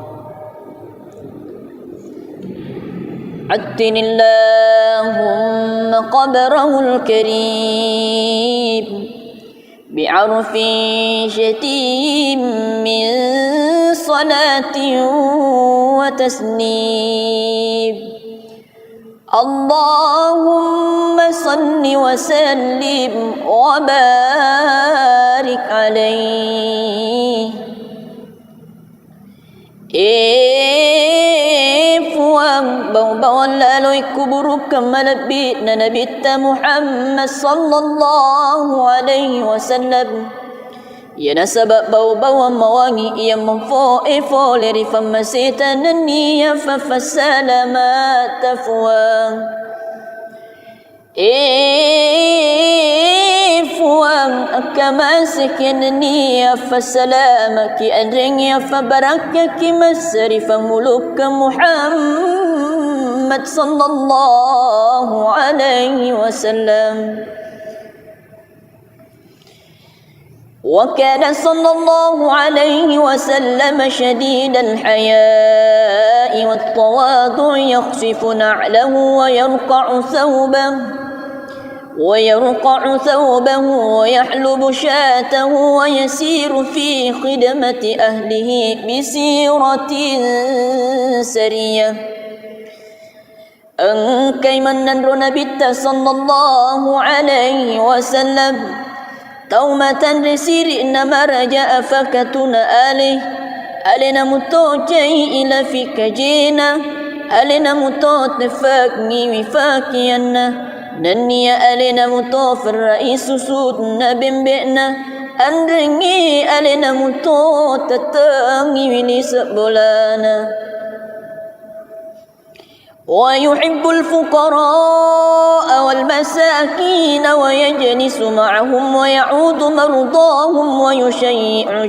عدن اللهم قبره الكريم بعرف شتيم من صلاة وتسليم اللهم صل وسلم وبارك عليه Puang bau-bau lalu kubur kemalabit na Nabi Muhammad sallallahu alaihi wasallam Ya nasabak bau-bau mawangi ia memfo leri famasitan niya fafasalamat tafuang Fuang akamaskin niya fasalamaki adringya fabarakaki masrifan muluk Muhammad sallallahu alaihi wasallam وكان صلى الله عليه وسلم شديد الحياء والتواضع يخفف نعله ويرقع ثوبه ويحلب شاته ويسير في خدمة أهله بسيرة سرية أنكي من نبي صلى الله عليه وسلم تومة رسير إنما رجاء فكتنا ألنا متوجي إلى فيك جينا ألنا متوتفاكني وفاكينا نني ألنا متوف الرئيس سودنا بمبئنا أنرني ألنا متوتتاني ولسبولانا ويحب الفقراء والمساكين ويجلس معهم ويعود مرضاهم ويشيع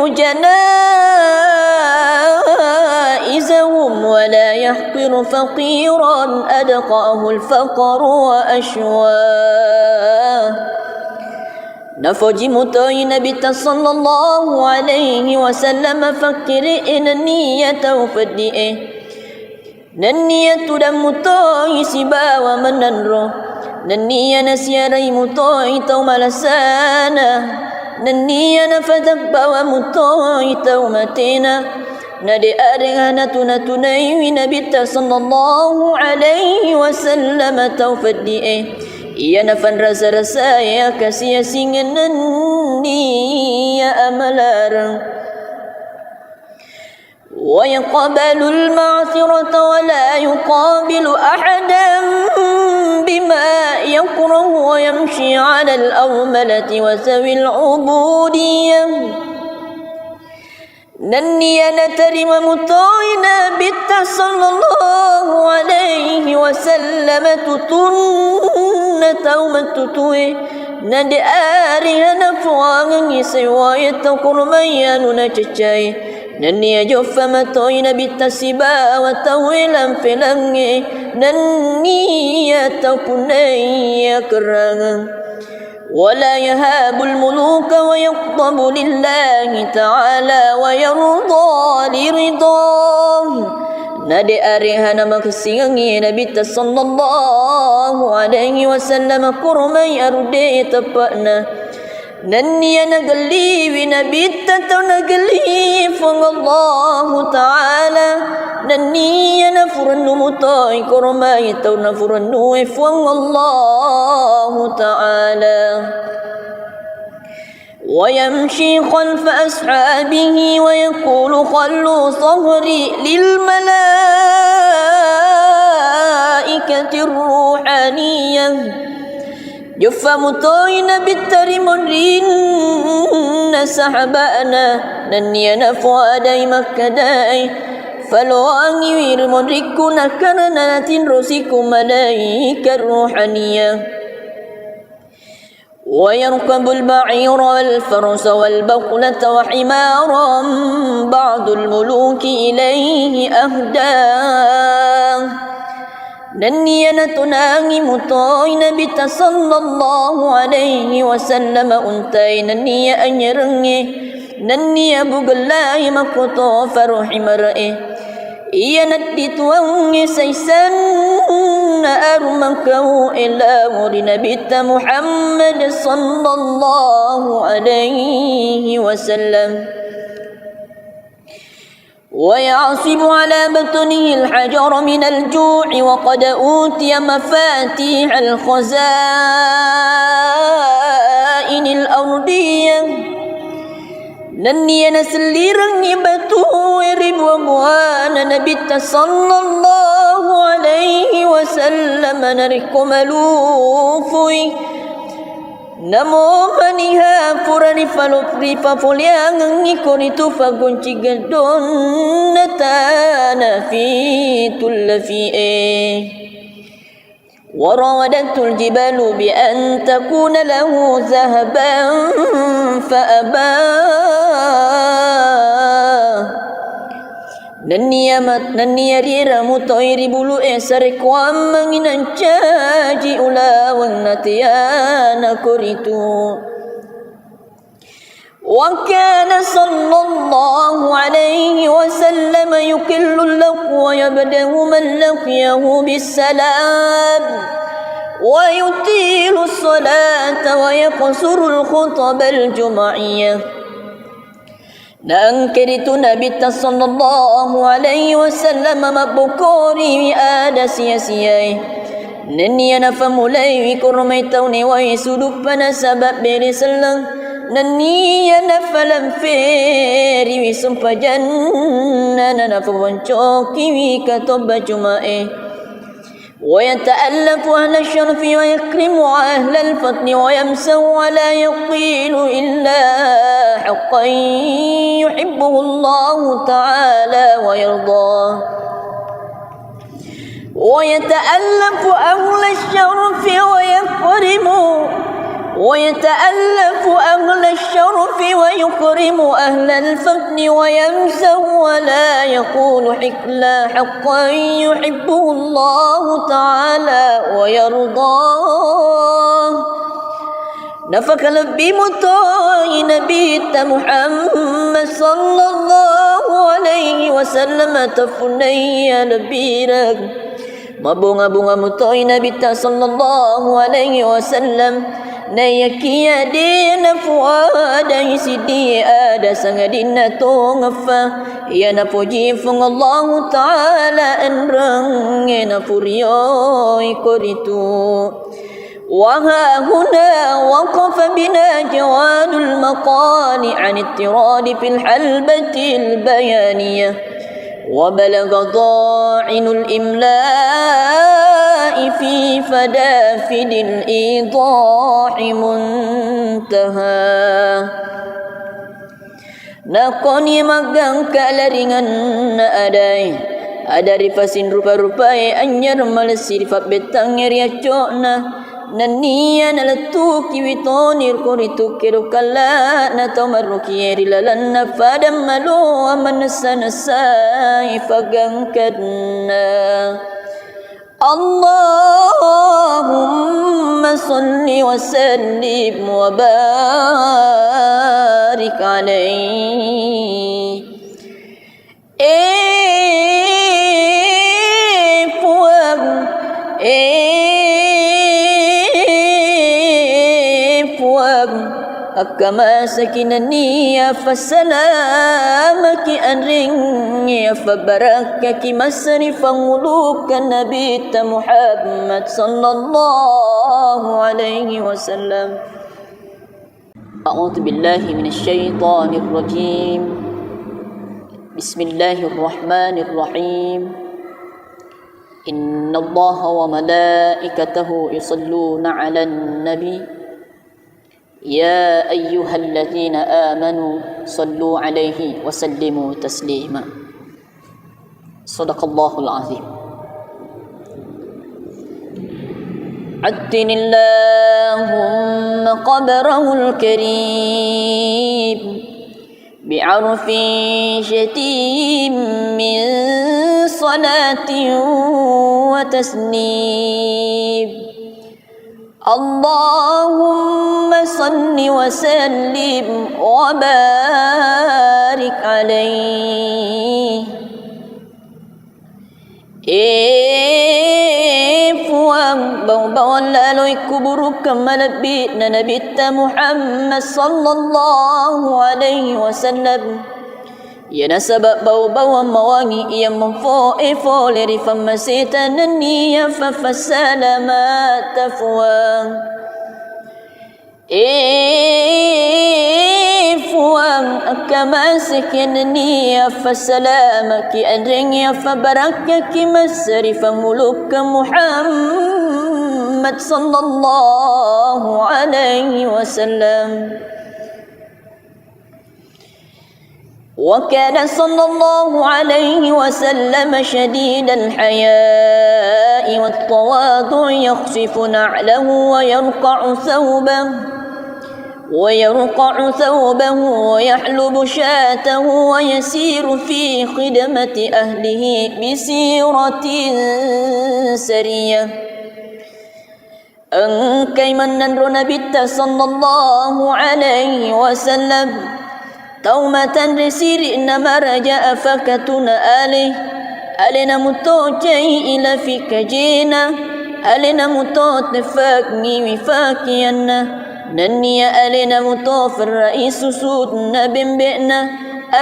جنائزهم ولا يحقر فقيرا أدقاه الفقر وأشواه Nafaji mutai Nabi صلى الله عليه وسلم فكر إن النية وفدئه ننية دم mutai سبا ومننرو ننية نسيري mutai تو ملسانا ننية نفذب ومطاي تو متينا ندي أرغانا تنتني Nabi صلى الله عليه وسلم تو فدئه Ia nafan rasa-rasa ya kasih singan ni ya amalarang wa yaqbalu al-ma'thirata wa la yuqabilu ahadan bima yakrahu wa yamshi 'ala al-awmalati wa sawi al-'ubudiyyah Naniya natarima mutoina bitta sallallahu alaihi wasallam tutunna taumatutui nade arihana fuangangi sewaya takurmayanu na cacay nani ajofa matoy na bitasiba wa tawilan filangi nani atapunay kerangan ولا يهاب الملوك ويغضب لله تعالى ويرضى لرضاه nade arihana makasiangi Nabi sallallahu alaihi wasallam kurmai arude tapana nanniya nagali Nabi tataw nagali fang Allah taala nanniya na furanu mutoy kurmai taw na furanu fang Allah taala ويمشي خلف أصحابه ويقول خلوا صهري للملائكة الروحانية جف مطوين بالترمرين سحبانا نني نفوا داي مكداي فلو أنير مدركنا كرنات رسيكم ملائكة الروحانية ويركب البعير والفرس والبقلة وحمارا بعض الملوك إليه أهداه ننينا تناغي مطوين بت صلى الله عليه وسلم أنتي نني أنيرني نني بقلاي مكتو فرح مرئه iya nadituangi saisan armangkau ila muri Nabi Muhammad sallallahu alaihi wasallam ويعصب على بطنه الحجر من الجوع وقد أوتي مفاتيح الخزائن الأرضية نني نسليرن بتو ربوان نبي صلى الله عليه وسلم نركم لوفي نمو منها فرني فلوفري ففليان كوريتو فغنشي غدون نتانا في تلفي وراودته الجبال بأن تكون له ذهبا فأبى نني ريرا مطير بلو إسرك وامن انشاجي أولا ونتيانا كوريتو وكان صلى الله عليه وسلم يكل اللق ويبدأ من لقيه بالسلام ويطيل الصلاة ويقصر الخطب الجمعية نأنكرت نبي صلى الله عليه وسلم مبكوري بآد سياسيي نني نفهم لي كرميتوني ويسودك فنسبب برسلن نني نفلم فيري وسمپ جنن نفوان شوكي وكتب جمائي ويتألف أهل الشرف ويكرم أهل الفضل ويمسو ولا يقيل إلا حقا يحبه الله تعالى ويرضاه ويتألف أهل الشرف ويتألف أهل الشرف ويكرم أهل الفضل ويمسه ولا يقول حكلا حقا يحبه الله تعالى ويرضاه نفك لبي مطاي نبي محمد صلى الله عليه وسلم تفني لبيرك mabunga-bunga mutoy Nabi sallallahu alaihi wasallam nayakia dina fuada isidi ada sangadina tongfa ya napuji fung Allah taala enrang na furiyo ikoritu وها هنا وقف بنا جواد المقال عن التراد في الحلبة البيانية وبلغ ضاعن الإملاء في فدافد الإيضاح منتهى نقني مغان كالرنgan adai ada rifasin rupa-rupai anyar malsir fa betang riacona Nania nalatuki witonir koritukiru kala na tomarukiri lalanna fadam malu amanassanasai fagangkadna Allahumma salli wa sallim wa barik alaihi Kama sakinani fasalamaki anringi fabarakaki masrifan ulukan Nabi Muhammad sallallahu alaihi wasallam. A'udzu billahi minasyaitonir rajim. Bismillahirrahmanirrahim. Innallaha wa malaikatahu yusalluna 'alan nabi. يا أيها الذين آمنوا صلوا عليه وسلموا تسليما صدق الله العظيم عدن اللهم قبره الكريم بعرف شتيم من صلاة وتسليم اللهم صل وسلم وبارك عليه Puang bawang lalui kuburu kemalabit na nabita Muhammad sallallahu alaihi wasallam Ya nasabak bau-bau mawangi ia memfo'e-fo leri famasita naniya fafasalamat tafuang fuang akamasik naniya fasalamaki anringya fabarakaki masri famuluk Muhammad sallallahu alaihi wasallam وكان صلى الله عليه وسلم شديد الحياء والتواضع يخصف نعله ويرقع ثوبه ويحلب شاته ويسير في خدمة أهله بسيرة سرية أنكي من نبي صلى الله عليه وسلم تومة رسير إنما رجاء فكتنا ألنا متوجي إلى فيك جينا ألنا متوت فاكني وفاكينا نني ألنا متوف الرئيس سودنا بمبئنا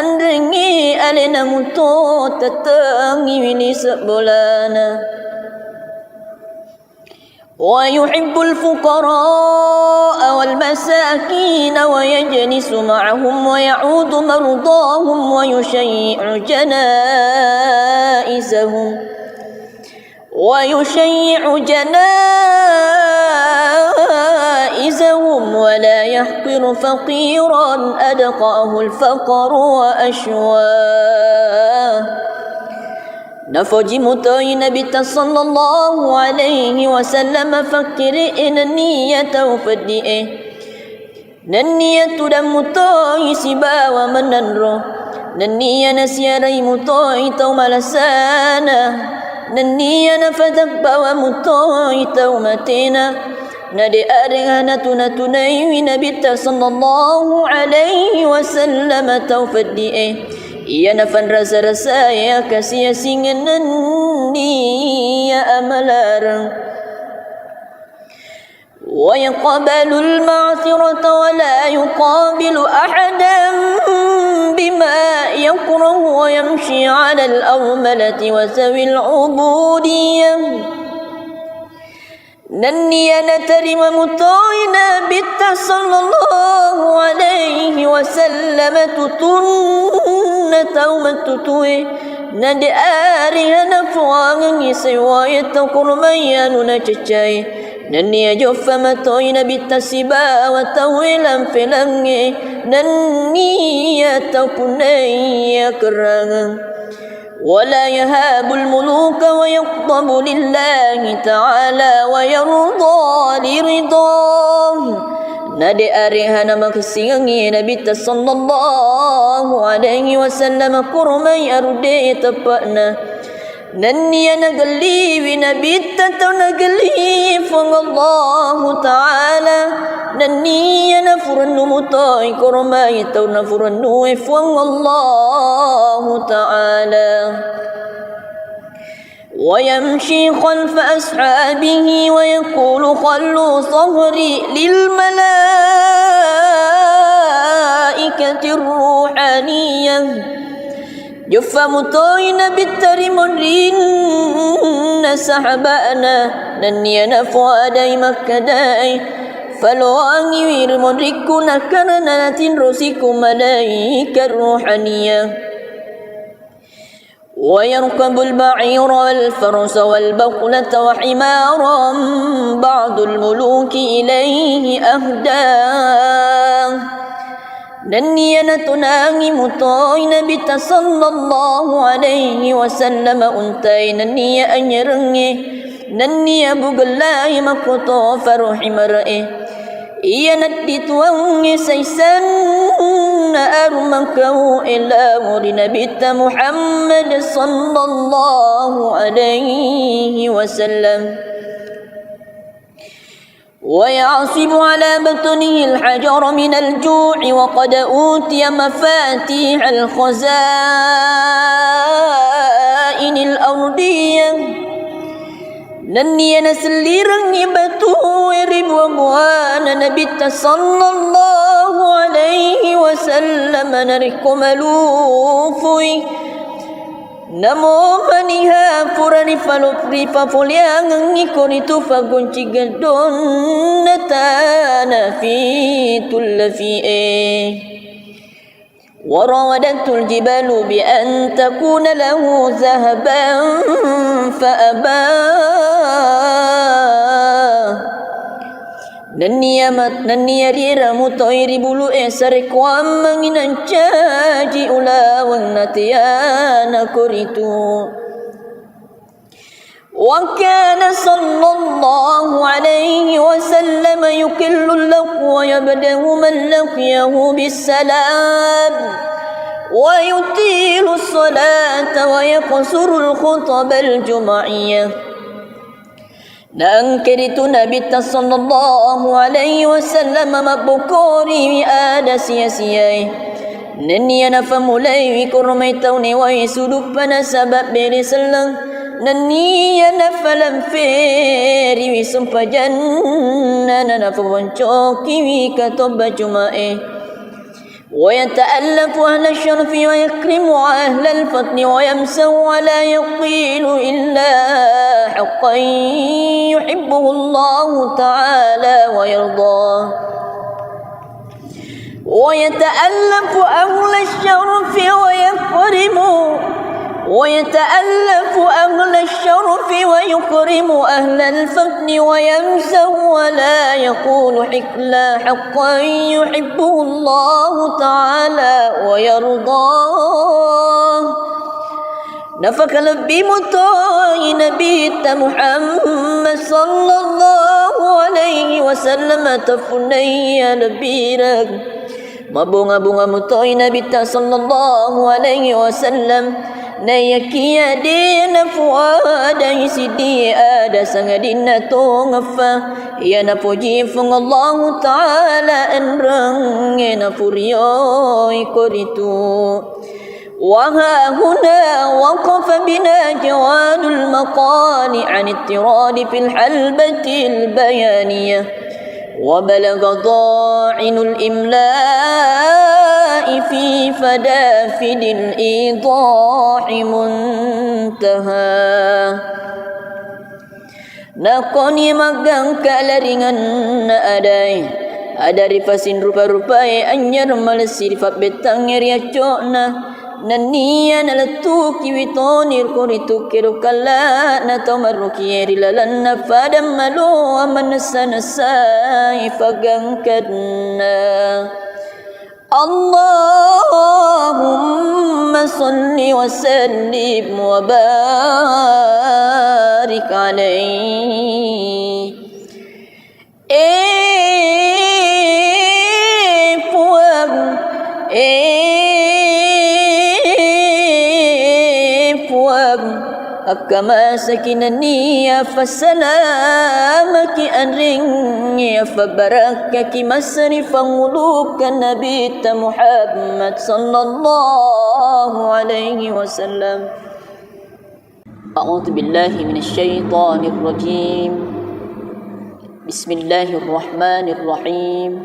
أنرني ألنا متوت تتاني ونسبولانا ويحب الفقراء والمساكين ويجلس معهم ويعود مرضاهم ويشيع جنائزهم ولا يحقر فقيرا أدقاه الفقر وأشواه نفجي متوي نبي صلى الله عليه وسلم فكر إن النية وفدئه ننية دم متوي سبا ومننرو ننية نسيري متوي توم لسانا ننية نفتقب ومتوي تومتنا ندي أرغانا تنتني نبي صلى الله عليه وسلم توفدئه Ia nafan rasa-rasa ya kasih singan ni ya amalarang wa yaqbalu al-ma'thirata wa la yuqabilu ahadan bima yakrahu wa yamshi 'ala al-awmalati wa sawi al-'ubudiyyah Naniya natarima mutoina bitta sallallahu alaihi wasallam tutunna taumatutui nadi arihana fuangan isiwayata kurmayanu na cacay naniya joffa matoina bitta siba wa tawilan filangi naniya takunaya kerangan ولا يهاب الملوك ويغضب لله تعالى ويرضى لرضاه نادي أريها مكسيني نبي صلى الله عليه وسلم كرمي أردي تبقنا نني نقلي بنبي نقلي فالله تعالى نني نفر النمطاي كرمي نفر النوف والله تعالى ويمشي خلف أصحابه ويقول خلوا صهري للملائكة الروحانية جف مطوين بالترمرين سحبانا نني نفوا داي مكداي فلو أنير مريكنا كرنات رسيك ملائكة الروحانية ويركب البعير والفرس والبقلة وحمارا بعض الملوك إليه أهداه نني نتناغي مطاين بت صلى الله عليه وسلم أنتي نني أنيرني نني أبو الله مكتو فرح مرئه iya nadit wangi saisan armangkau ila muri Nabi Muhammad sallallahu alaihi wasallam ويعصب على بطنه الحجر من الجوع وقد أوتي مفاتيح الخزائن الأرضية نني نسليرني بتوير بوابوان نبي صلى الله عليه وسلم نركم ملوفي نمو منها فرني فلوفري ففوليان كوريتو فغنشي غدون نتانا في تلفي وراودته الجبال بأن تكون له ذهبا فأبى نني ريرا مطير بلو إسرك ومن انشاجي أولا ونتيانا كوريتو وكان صلى الله عليه وسلم يكل اللق ويبدأ من لقيه بالسلام ويطيل الصلاة ويقصر الخطب الجمعية نأنكرت نبي صلى الله عليه وسلم مبكوري آد سياسيي نني نفهم لي كرميتوني ويسلوبنا سبب برسلن نني نفلم فيري وسمپ جنن نفون شوكي وكتب جمائي ويتألف أهل الشرف ويكرم أهل الفضل ويمسه ولا يقيل إلا حقا يحبه الله تعالى ويرضاه ويتألف أهل الشرف ويكرم أهل الفضل ويمسه ولا يقول إلا حقا يحبه الله تعالى ويرضاه نفك لبي مطاي نبي محمد صلى الله عليه وسلم تفني لبيرك mabunga-bunga mutoy Nabi sallallahu alaihi wasallam nayakia dina fuada isidi ada sangadina tongfa ya na puji fung Allah taala enrang na puriyo ikoritu وها هنا وقف بنا جواد المقال عن اضطراد في الحلبة البيانية وبلغ ضاعن الإملاء في فدافد الإيضاح منتهى نقني مغان كالرنgan adai ada rifasin rupa-rupai anyar malsir fa betang riacona naniya nalatu kiwitonir koritu kirukalla na tomaruki rilalan na fadam malu amanasana ifagangkadna Allahumma salli wa sallim wa barik alaihi أكما سكنني فسلامك أنرني فبركك مسرفا ملوك النبي محمد صلى الله عليه وسلم. أعوذ بالله من الشيطان الرجيم. بسم الله الرحمن الرحيم.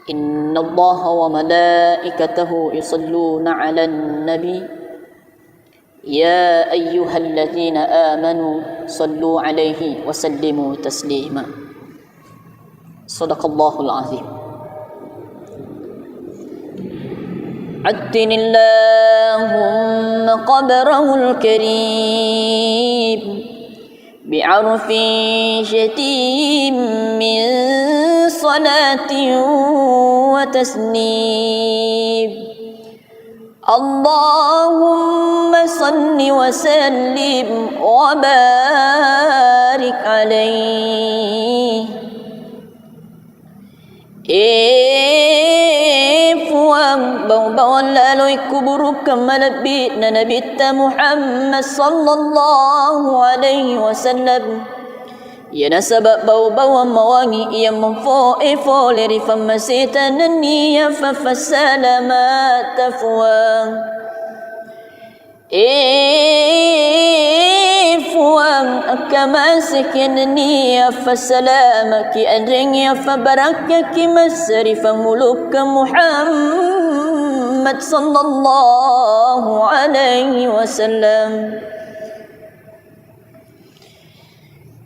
إن الله وملائكته يصلون على النبي يا أيها الذين آمنوا صلوا عليه وسلموا تسليما. صدق الله العظيم. عتن اللهم قبره الكريم بعرف شتيم من صلاة وتسليم. اللهم صل وسلم وبارك عليه. Fuang bau-bau lalui kuburu kemalabit na Nabi Muhammad sallallahu alaihi wasallam. Ya nasabab bau-bau mawangi ia memfo leri famasita naniya fafasalamat fuang. Fuang akamaskin niya fasalamaki adringya fabarakaki masrifa muluk Muhammad sallallahu alaihi wasallam.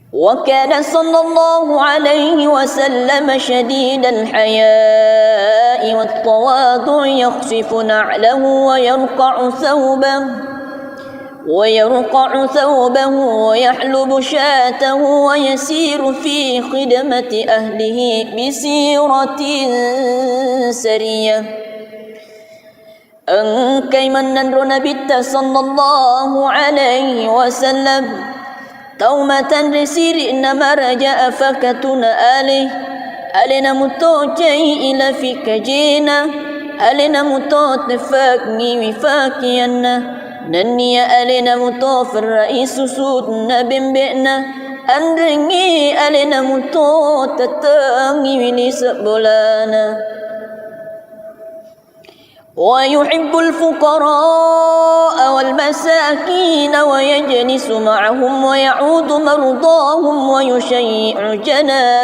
وكان صلى الله عليه وسلم شديد الحياء والتواضع يخفف نعله ويرقع ثوبه ويحلب شاته ويسير في خدمة أهله بسيرة سرية. أنكي من نبي صلى الله عليه وسلم تومة رسير إنما رجاء فكتنا ألنا متوجي إلى فيك جينا ألنا متوت فاكني وفاكينا نني ألنا متوف الرئيس سودنا بمبئنا أنرني ألنا متوت تتاني وليس بولانا. ويحب الفقراء والمساكين ويجلس معهم ويعود مرضاهم ويشيع جنائزهم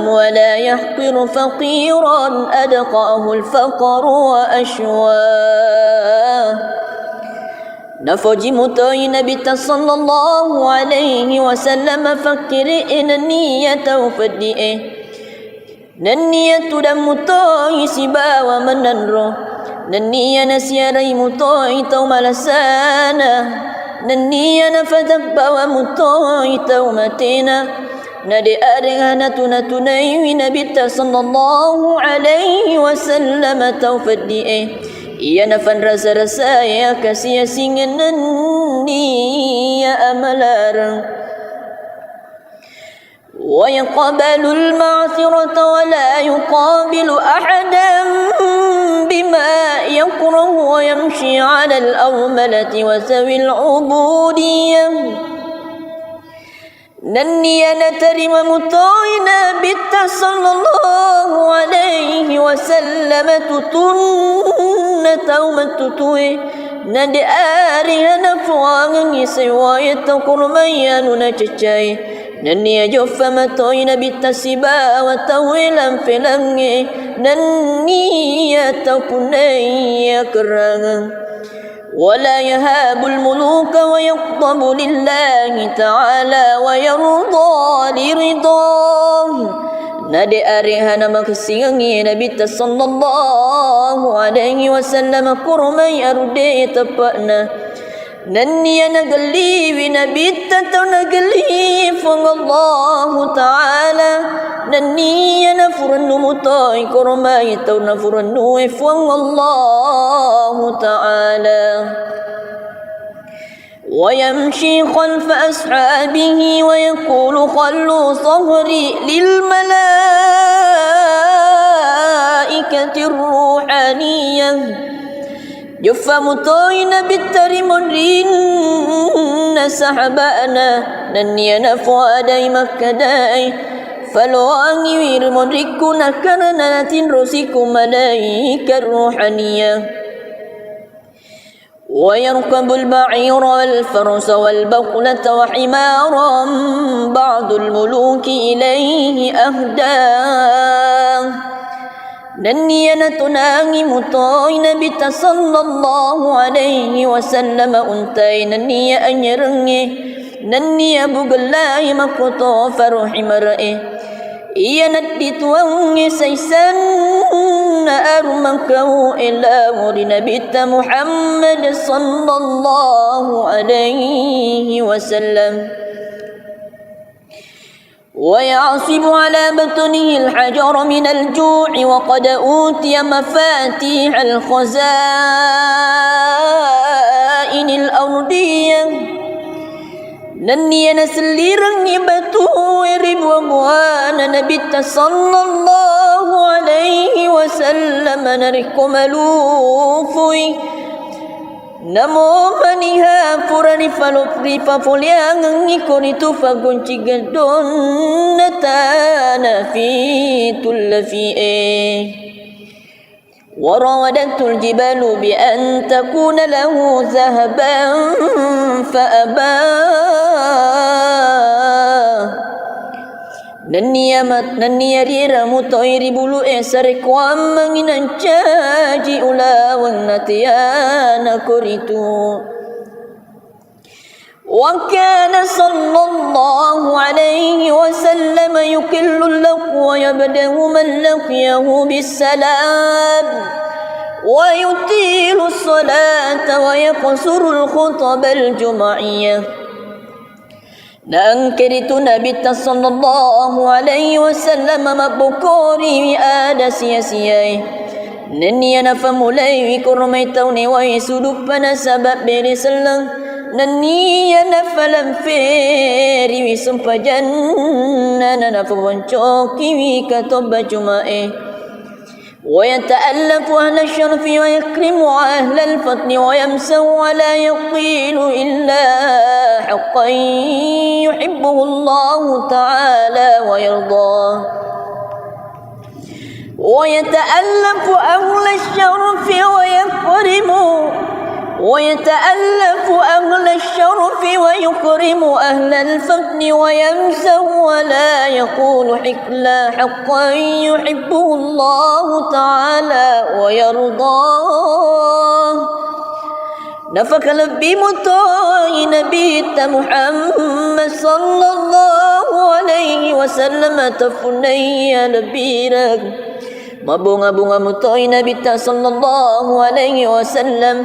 ولا يحقر فقيرا أدقاه الفقر وأشواه. نفجي متوي نبي صلى الله عليه وسلم فكر إن النية وفدئه ننية دم متوي سبا ومننرو ننية نسيري متوي توم لسانا ننية نفذب ومتوي تومتنا ندي أرغانا تنتني نبي صلى الله عليه وسلم توفدئه ia nafan rasa-rasa ya kasih singin ya amalarang wa yaqbalu al-ma'thirata wa la yuqabilu ahadan bima yakrahu wa yamshi 'ala al-awmalati wa zawi al-'ubudiyyah. Nanniya natarima mutoina bitta sallallahu alaihi wasallam tutunna taumatutui nadi arihana fuangi sewayat kurmayanu na cecai nanniya joffa matoina bitta siba wa tawilan filangi nanniya takunaya kerangan. ولا يهاب الملوك ويغضب لله تعالى ويرضى لرضاه. Nadi arihana makasiangi Nabi sallallahu alaihi wasallam kurmai arude tapana nanniya nagali Nabi tato nagali fang Allah Ta'ala nanniya nafuranu mutai kurmai tau nafuranu fang Allah Ta'ala. ويمشي خلف أصحابه ويقول خلوا صهري للملائكة الملائكة الروحانية جف مطوين بالترمرين سحبانا نني نفوادي مكداي فلواني ويرمركنا كرنات رسيكم ملائكة الروحانية ويركب البعير والفرس والبقلة وحمارا بعض الملوك إليه أهداه نني نتناغي مطوي نبي صلى الله عليه وسلم أنتي نني أنيرني نني بقلاي مكتو فرحي مرئي iya natituang saysan na armangkaw ila muri nabita Muhammad sallallahu alaihi wasallam ويعصب على بطنه الحجر من الجوع وقد أوتي مفاتيح الخزائن الأرضية نني نسليرني بتوير بوانا نبيت صلى الله عليه وسلم نركم لوفي نمو منها فرني فلوفري ففوليانغي كوريتو فغونشي غدون نتانا في تلفي وراودت الجبال بأن تكون له ذهبا فأبى نني ريرا مطير بلو إسرك وامن انشاجي أولا ونتيانا كوريتو وكان صلى الله عليه وسلم يكل اللق ويبدأ من لقيه بالسلام ويطيل الصلاة ويقصر الخطب الجمعية نأنكرت نبي صلى الله عليه وسلم مبكوري آد سياسيي نني نفهم لي كرميتوني ويسدفنا سبب برسلن نني نفلم فيري وسمپ جنن نفون شوكي وكتب جمائي ويتألف أهل الشرف ويكرم أهل الفضل ويمسه ولا يقيل إلا حقا يحبه الله تعالى ويرضاه ويتألف أهل الشرف ويكرم أهل الفضل ويمسه ولا يقول حكلا حقا يحبه الله تعالى ويرضاه نفك لبي مطاي نبيت محمد صلى الله عليه وسلم تفني لبيرك mabunga-bunga mutoy nabita sallallahu alaihi wasallam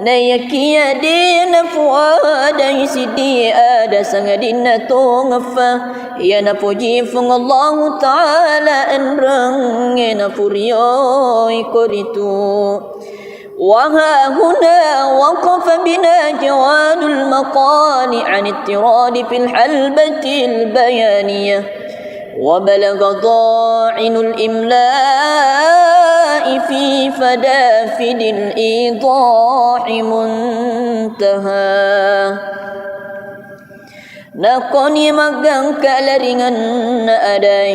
na yakia dina fuada isidi ada sangadina tongafa ya na puji fung Allah taala enrang na furiyo ikoritu وها هنا وقف بنا جواد المقال عن اضطراد في الحلبة البيانية وبلغ ضاعن الإملاء في فدافد الإيضاح منتهى نقني مغان كالرنgan adai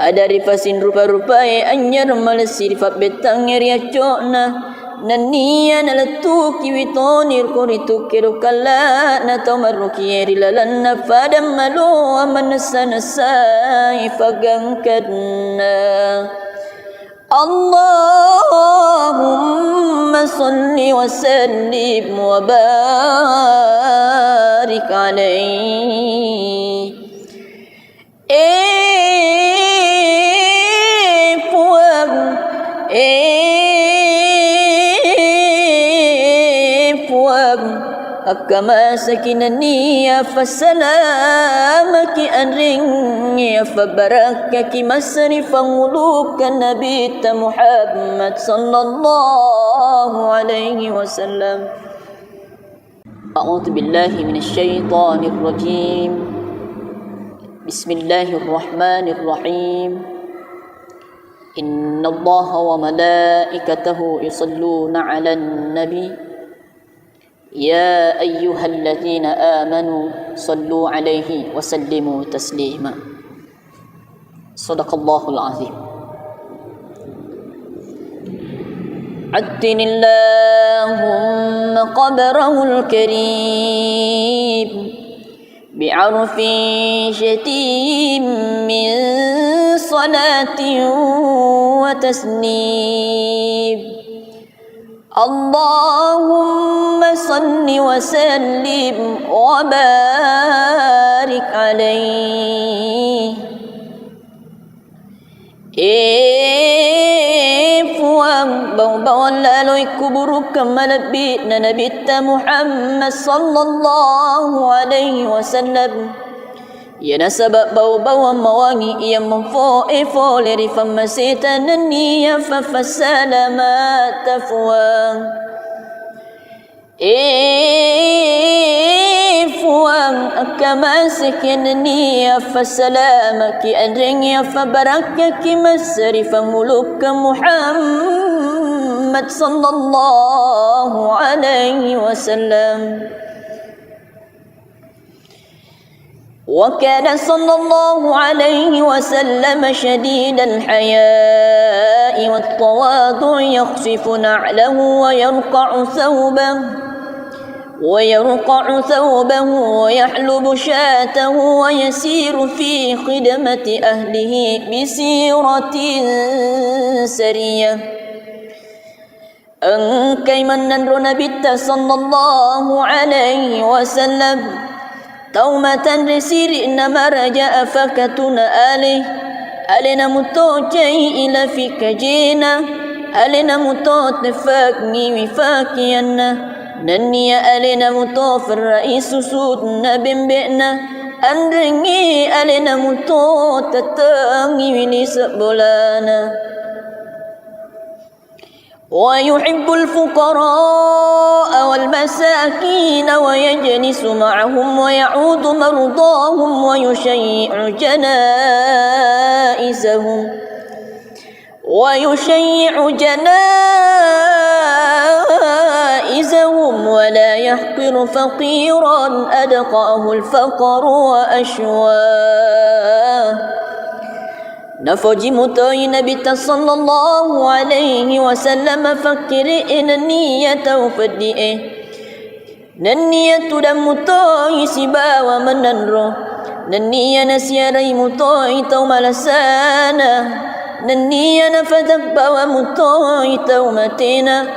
ada rifasin rupa-rupai anyar malesir fa betang riacona naniya nalatuki witonir kuritu kirukalla na tamarruki rilalanna fadam malu amanassanasai fagangkadna Allahumma salli wa sallim wa barik alaihi كما سكنني فسلامك أنرني فبركك مسرفا ملوك النبي محمد صلى الله عليه وسلم أعوذ بالله من الشيطان الرجيم بسم الله الرحمن الرحيم إن الله وملائكته يصلون على النبي يا أيها الذين آمنوا صلوا عليه وسلموا تسليما. صدق الله العظيم. عدن اللهم قبره الكريم بعرف شتيم من صلاة وتسنيم. اللهم صل وسلم وبارك عليه. Fuang bau-bau lalui kuburu kemalabit na nabita Muhammad sallallahu alaihi wasallam. Ya nasabab bau-bau mawangi ia memfo leri famasita naniya fafasalamat fuang. Fuang akamasik yananiya fasalamaki adringya fabarakaki masri famuluk Muhammad sallallahu alaihi wasallam. وكان صلى الله عليه وسلم شديد الحياء والتواضع يخفف نعله ويرقع ثوبه ويحلب شاته ويسير في خدمة أهله بسيرة سرية. أنكي من نبت صلى الله عليه وسلم تومة رسير إنما رجاء فكتنا ألنا متوجي إلى فيك جينا ألنا متوت فاكني وفاكينا نني ألنا متوف الرئيس سودنا بمبئنا أنرني ألنا متوت تتاني وليس بولانا. ويحب الفقراء والمساكين ويجلس معهم ويعود مرضاهم ويشيع جنائزهم ولا يحقر فقيرا أدقاه الفقر وأشواه. نفوجي متوي نبي صلى الله عليه وسلم فكر إن النية وفدئه ننية دم متوي سبا ومننرو ننية نسيري متوي توم لسانا ننية نفذب ومتوي تومتنا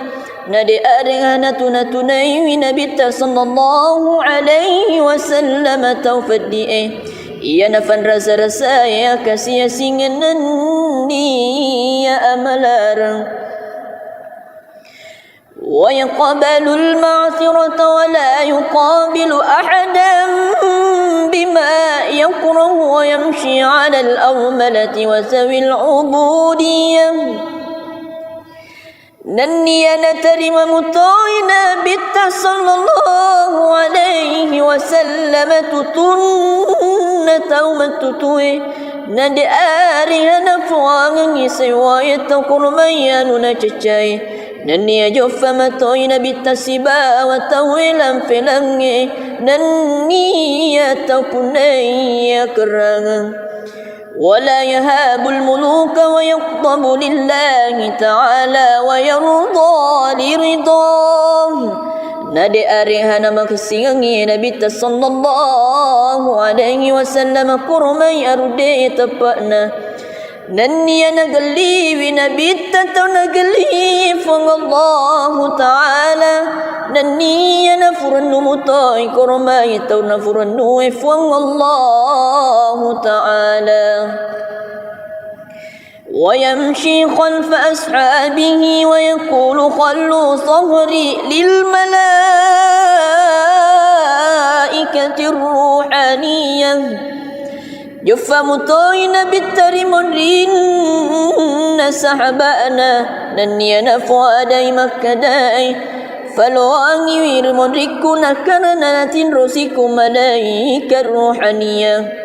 ندي أرغانا تنتني نبي صلى الله عليه وسلم توفدئه ia nafan rasa-rasa ya kasih singan ni ya amalarang wa yaqbalu al-ma'thirata wa la yuqabilu ahadan bima yakrahu wa yamshi 'ala al-awmalati wa zawi al-'ubudiyyah. Nanniya natarima mutoina bitta sallallahu alaihi wasallam tutunna taumatutui nadi arihana fuangi sewayata kurmayanu na cacai nanniya joffa matoina bitta siba wa tawilan filangi nanniya taupunaya kerangan. ولا يهاب الملوك ويغضب لله تعالى ويرضى لرضاه. Nadi arihana makasiangi Nabi sallallahu alaihi wasallam kurmai arude tapana nanniya nagali Nabi tataw nagali fang Allah ta'ala nanniya nafurannu mutai kurmai taw nafurannu fang Allah ta'ala. ويمشي خلف أصحابه ويقول خلوا صهري للملائكة الروحانية. جفا مطوين بالترمون رين سحبانا ننينا فوادي مكداي فلواني ويرمون ركونا كرنا تنرسيكم ملائكة الروحانية.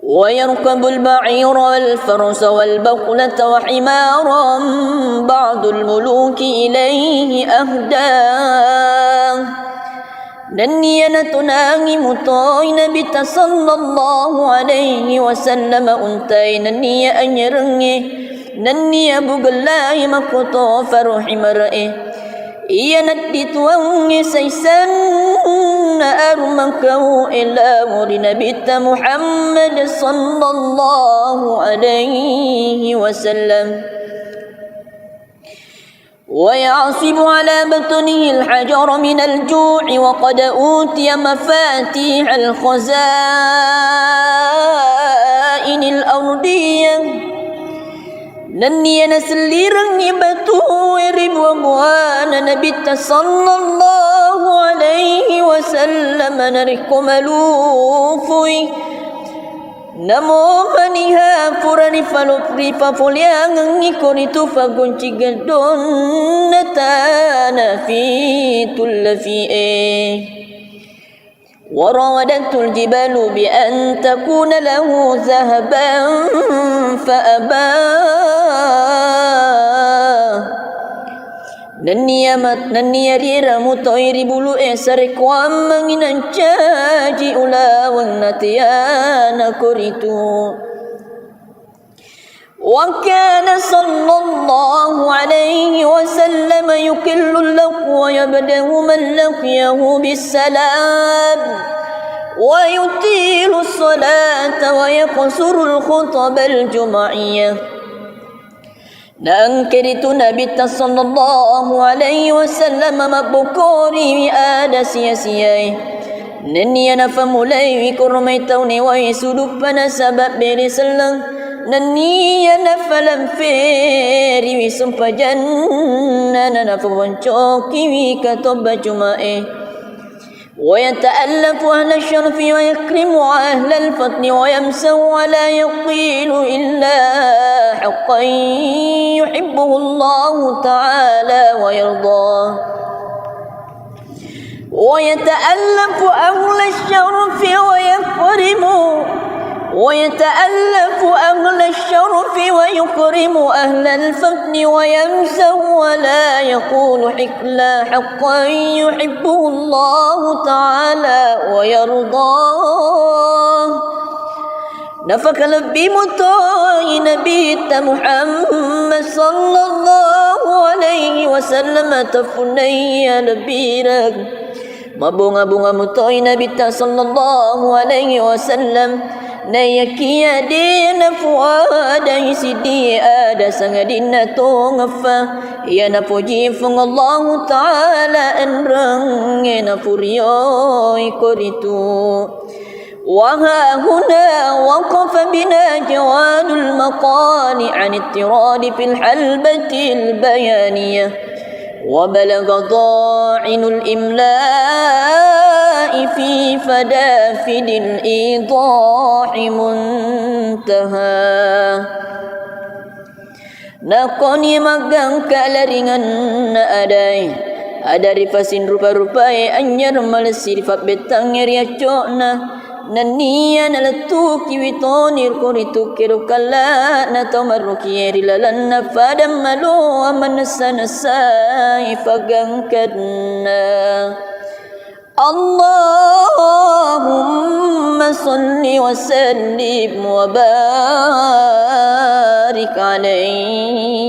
ويركب البعير والفرس والبقلة وحمارا بعض الملوك إليه أهداه نني نتناغي مطاي نبي صلى الله عليه وسلم أنتي نني أنيرني نني بغلاي مكتو فرحي مرئي إيا ندتواني سيسن أرمكو إلى مر نبي محمد صلى الله عليه وسلم ويعصب على بطنه الحجر من الجوع وقد أوتي مفاتيح الخزائن الأرضية نني نسليرني بتويرب وبوانا نبي صلى الله عليه وسلم نركم لوفي نمو منها فرني فلوفري ففوليانغي كوريتو فغونشي غدون نتانا في تلفي وراودت الجبال بأن تكون له ذهبا فأبى نني ريرا مطير بلو سرك وامن انشاجي أولا ونتيانا كوريتو وكان صلى الله عليه وسلم يكل اللق ويبدأ من لقيه بالسلام ويطيل الصلاة ويقصر الخطب الجمعية نأنكرت نبي صلى الله عليه وسلم مبكوري آد سياسيي نني نفهم لي كرميتوني ويسودك فنسبب برسلن نني نفلم فيري وسمپ جنة نفوان شوكي وكتب جمائي ويتألف أهل الشرف ويكرم أهل الفضل ويمسه ولا يقيل إلا حقا يحبه الله تعالى ويرضاه ويتألف أهل الشرف ويكرم أهل الفضل ويمسه ولا يقول إلا حقا يحبه الله تعالى ويرضاه نفك لبي مطاي نبي محمد صلى الله عليه وسلم تفني لبيرك mabunga-bunga mutoy nabi sallallahu alaihi wasallam na yakiya din fuada isidi ada sangadin tungafa ya na puji fung Allah taala enrang na puriyo ikoritu وها هنا وقف بنا جواد المقال عن اضطراد في الحلبة البيانية وبلغ ضاعن الإملاء في فدافد الإيضاح منتهى نقني مغان كالرنgan adai adari fasin rupa-rupai anyar malesir fa betang riacona naniya nalatuki witonir kuritu kirukalla na tomarukiri lalan na fadam malu amanasa-nasay pagangkadna Allahumma salli wa sallim wa barik alayhi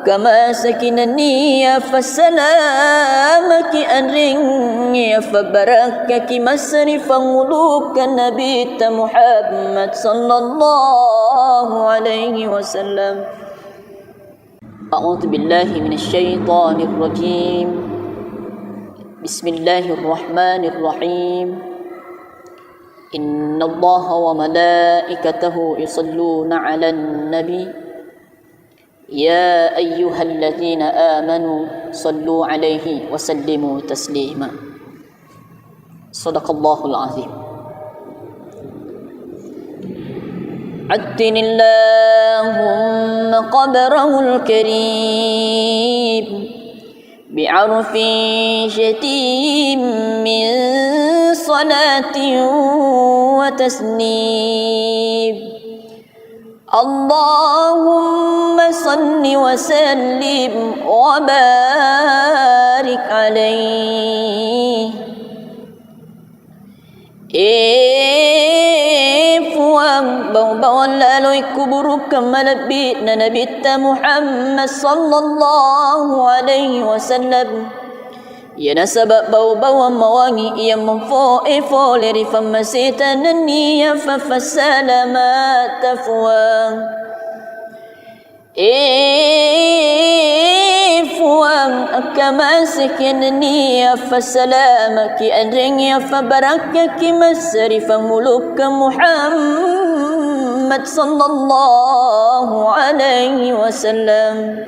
كما سكنني فسلامك أنرني فبركك مسرف ملوك النبي محمد صلى الله عليه وسلم أعوذ بالله من الشيطان الرجيم بسم الله الرحمن الرحيم إن الله وملائكته يصلون على النبي يا أيها الذين آمنوا صلوا عليه وسلموا تسليما صدق الله العظيم عتن اللهم قبره الكريم بعرف شتيم من صلاة وتسنيم اللهم صل وسلم وبارك عليه Fuang bau-bauan lalui kubur kemalabit na nabita Muhammad sallallahu alaihi wasallam. Ya nasabak bau-bauan mawangi ia memfo leri famasita naniya fafasalamat fuang. Fuang akamasik yananiya fasalamaki adringya fabarakaki masrifa muluk Muhammad sallallahu alaihi wasallam.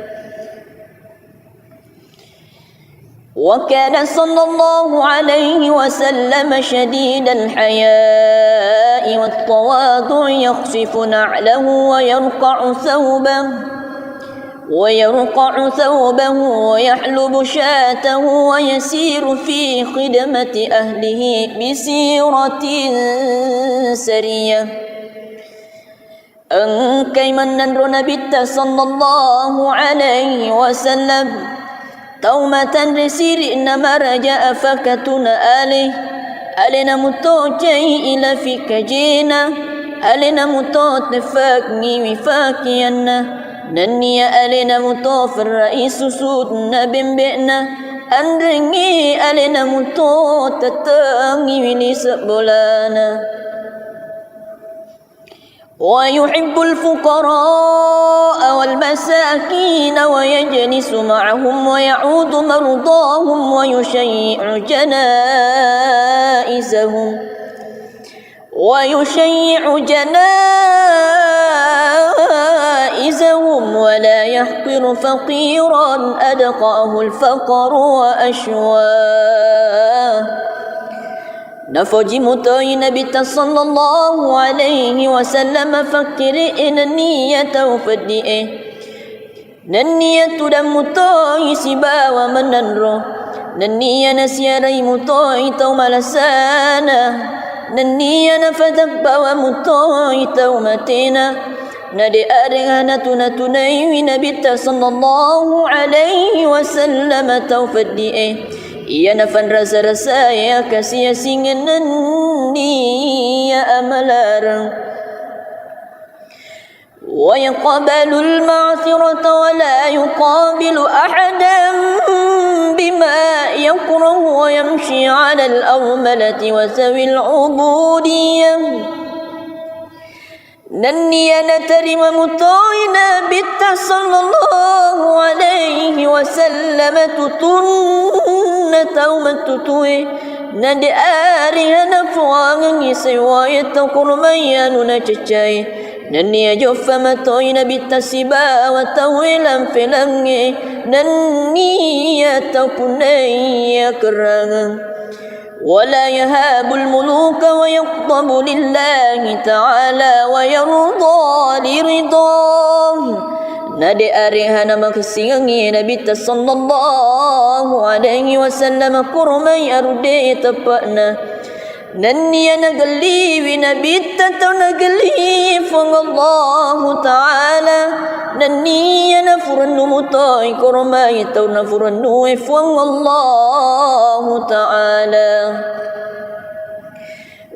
وكان صلى الله عليه وسلم شديد الحياء والتواضع يخفف نعله ويرقع ثوبه ويحلب شاته ويسير في خدمة أهله بسيرة سرية أنكي من نبت صلى الله عليه وسلم تومة رسير إنما رجاء فكتنا ألنا متوجي إلى فيك جينا ألنا متوتفاكني وفاكينا نني ألنا متوف الرئيس سودنا بمبئنا أنرني ألنا متوتتاني ولسبولانا ويحب الفقراء والمساكين ويجلس معهم ويعود مرضاهم ويشيع جنائزهم ولا يحقر فقيرا أدقاه الفقر وأشواه نفوجي متوي نبي صلى الله عليه وسلم فكر إن النية وفدئه ننية دم متوي سبا ومننرو ننية نسيري متوي توم لسانا ننية نفدب ومتوي تومتنا ندي أرغانا تنتني نبي صلى الله عليه وسلم توفدئه ia nafan rasa-rasa ya kasih singan ni ya amalarang wa yaqbalu al-ma'thirata wa la yuqabilu ahadan bima yakrahu wa yamshi 'ala al-awmalati wa sawi al-'ubudiyyah نني نترم مطوينا بت صلى الله عليه وسلم تتن تومتتوي ندي آرها نفوان يسواية قرميان نججاي نني جف مطوينا بت سبا وتويلا فلنغي نني تقني كرغن ولا يهاب الملوك ويغضب لله تعالى ويرضى لرضاه ندي أريها مكسيني نبي صلى الله عليه وسلم كرمي أردي تبأنا نني نقلي ونبي نقلي فن الله تعالى نني نفرن مطاي كرمي نفرن فن الله تعالى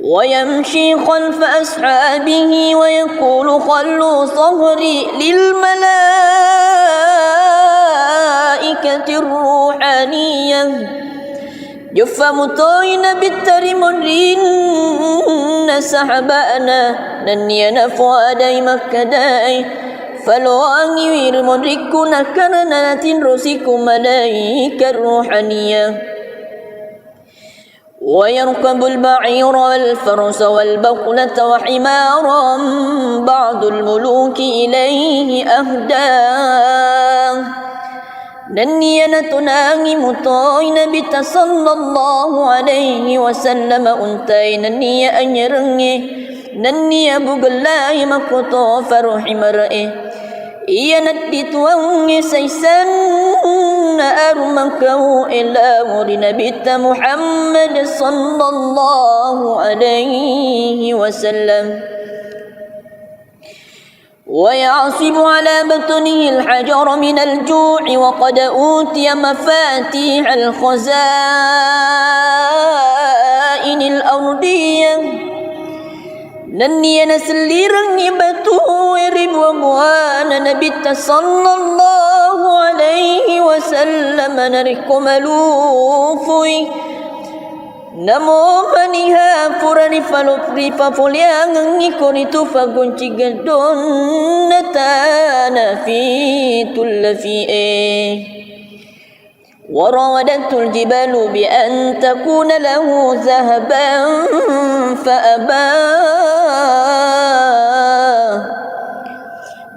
ويمشي خلف أصحابه ويقول خلوا صهري للملائكة الروحانية جف مطاين بالترمرين سحبانا نني نفوا داي مكداي فلواني ويرمركنا كرنات رسيكم ملائكة الروحانية ويركب البعير والفرس والبقلة وحمارا بعض الملوك إليه أهداه نني نتناغي مطاين بت صلى الله عليه وسلم أنتي نني أنيرني نني أبو قلاي مكوتو فروحي مرئي إيا نديت واني سيسن أرمكو إلا ورنا بيت محمد صلى الله عليه وسلم ويعصب على بطنه الحجر من الجوع وقد أوتي مفاتيح الخزائن الأرضية نني نسليرني بتويرب وموانا نبيت صلى الله عليه وسلم نركم ملوفي Namo maniha purani falopri fapoliang ngikoritu fagunci gedon natana fi tullafi'e وراودته الجبال بأن تكون له ذهبا فأبى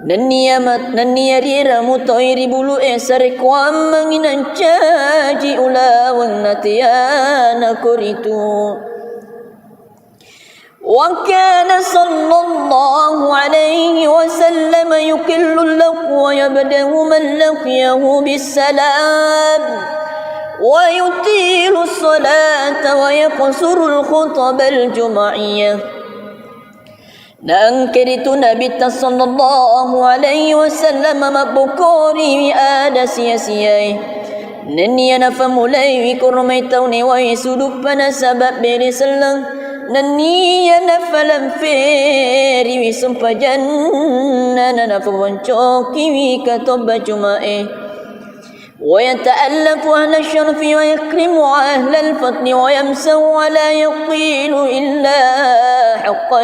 Naniya rira mutoiri bulu esare kwam manginan caji ulawang natiyana kuritu وكان صلى الله عليه وسلم يكل اللق ويبدأ من لقيه بالسلام ويطيل الصلاة ويقصر الخطب الجمعية Nangkiritu Nabi sallallahu alaihi wasallam mabukori ada sia-siai Naniya nafamulai wikurmai tauni wa suduk pada sabab beri selang Naniya nafalam feri wisumpa janna nafawancoki wikatoba jumae ويتألف أهل الشرف ويكرم أهل الفضل ويمسه ولا يقيل إلا حقا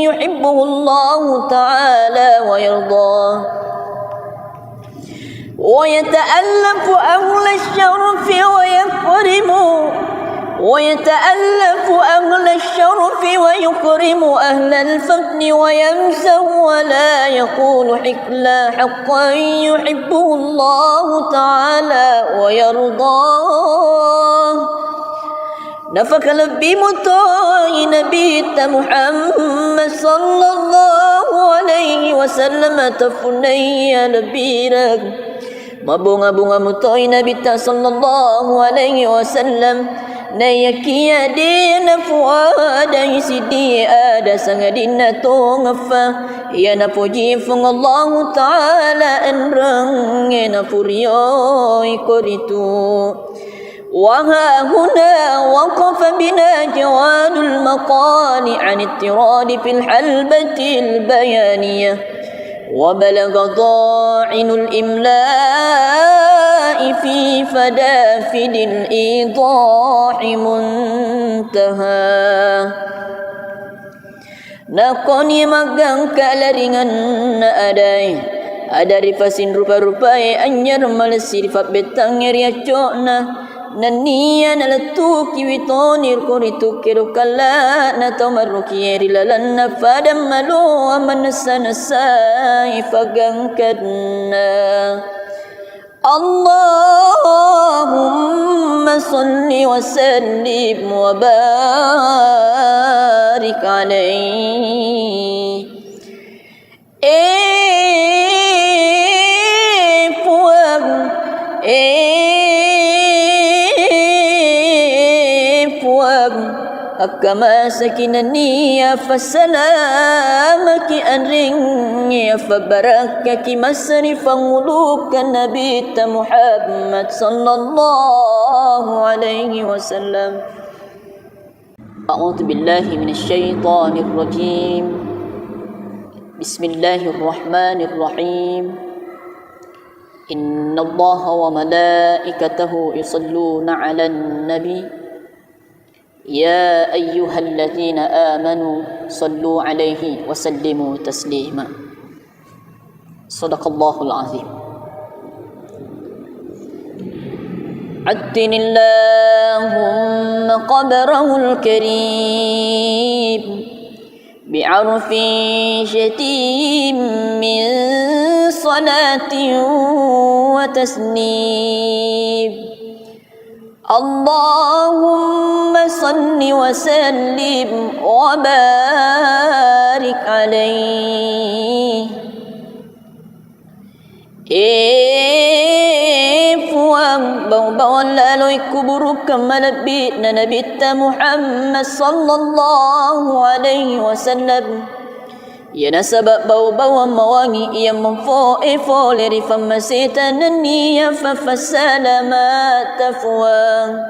يحبه الله تعالى ويرضاه ويتألف أهل الشرف ويكرم أهل الفضل ويمسه ولا يقول حكلا حقا يحبه الله تعالى ويرضاه نفك لبي مطاي نبيت محمد صلى الله عليه وسلم تفني لبيرك mabunga-bunga mutoy nabita sallallahu alaihi wasallam nayakia dina fuada isidi ada sangadina tongfa ya napuji fung Allah taala enrang na puriyo ikoritu وها هنا وقف بنا جواد المقال عن التراد في الحلبة البيانية وبلغ ضاعن الإملاء في فدافد الإيضاح منتهى Nakoni magang kalaringan na aday Adari fasin rupa-rupai anyar malasir fat betang yariaco na Naniya nalatuki witonir kuritu kirukala na tamaruki rilalan na fadam malo amanasa ifagangkadna Allahumma salli wa sallim wa barik alayhi Akkama sakinaniya fasalamaki anringya fabarakaki masrifan ulukan nabita Muhammad sallallahu alaihi wasallam A'udhu billahi minasyaitanir rajim Bismillahirrahmanirrahim Inna allaha wa malaikatahu yusalluna ala nabi يا أيها الذين آمنوا صلوا عليه وسلموا تسليما صدق الله العظيم عدن اللهم قبره الكريم بعرف شتيم من صلاة وتسليم اللهم صل وسلم وبارك عليه. Puang bawang lalui kuburu kemalabit na nabita Muhammad sallallahu alaihi wasallam. Ya nasabak bau-bau mawangi ia memfo leri famasita naniya fafasalamat tafuang.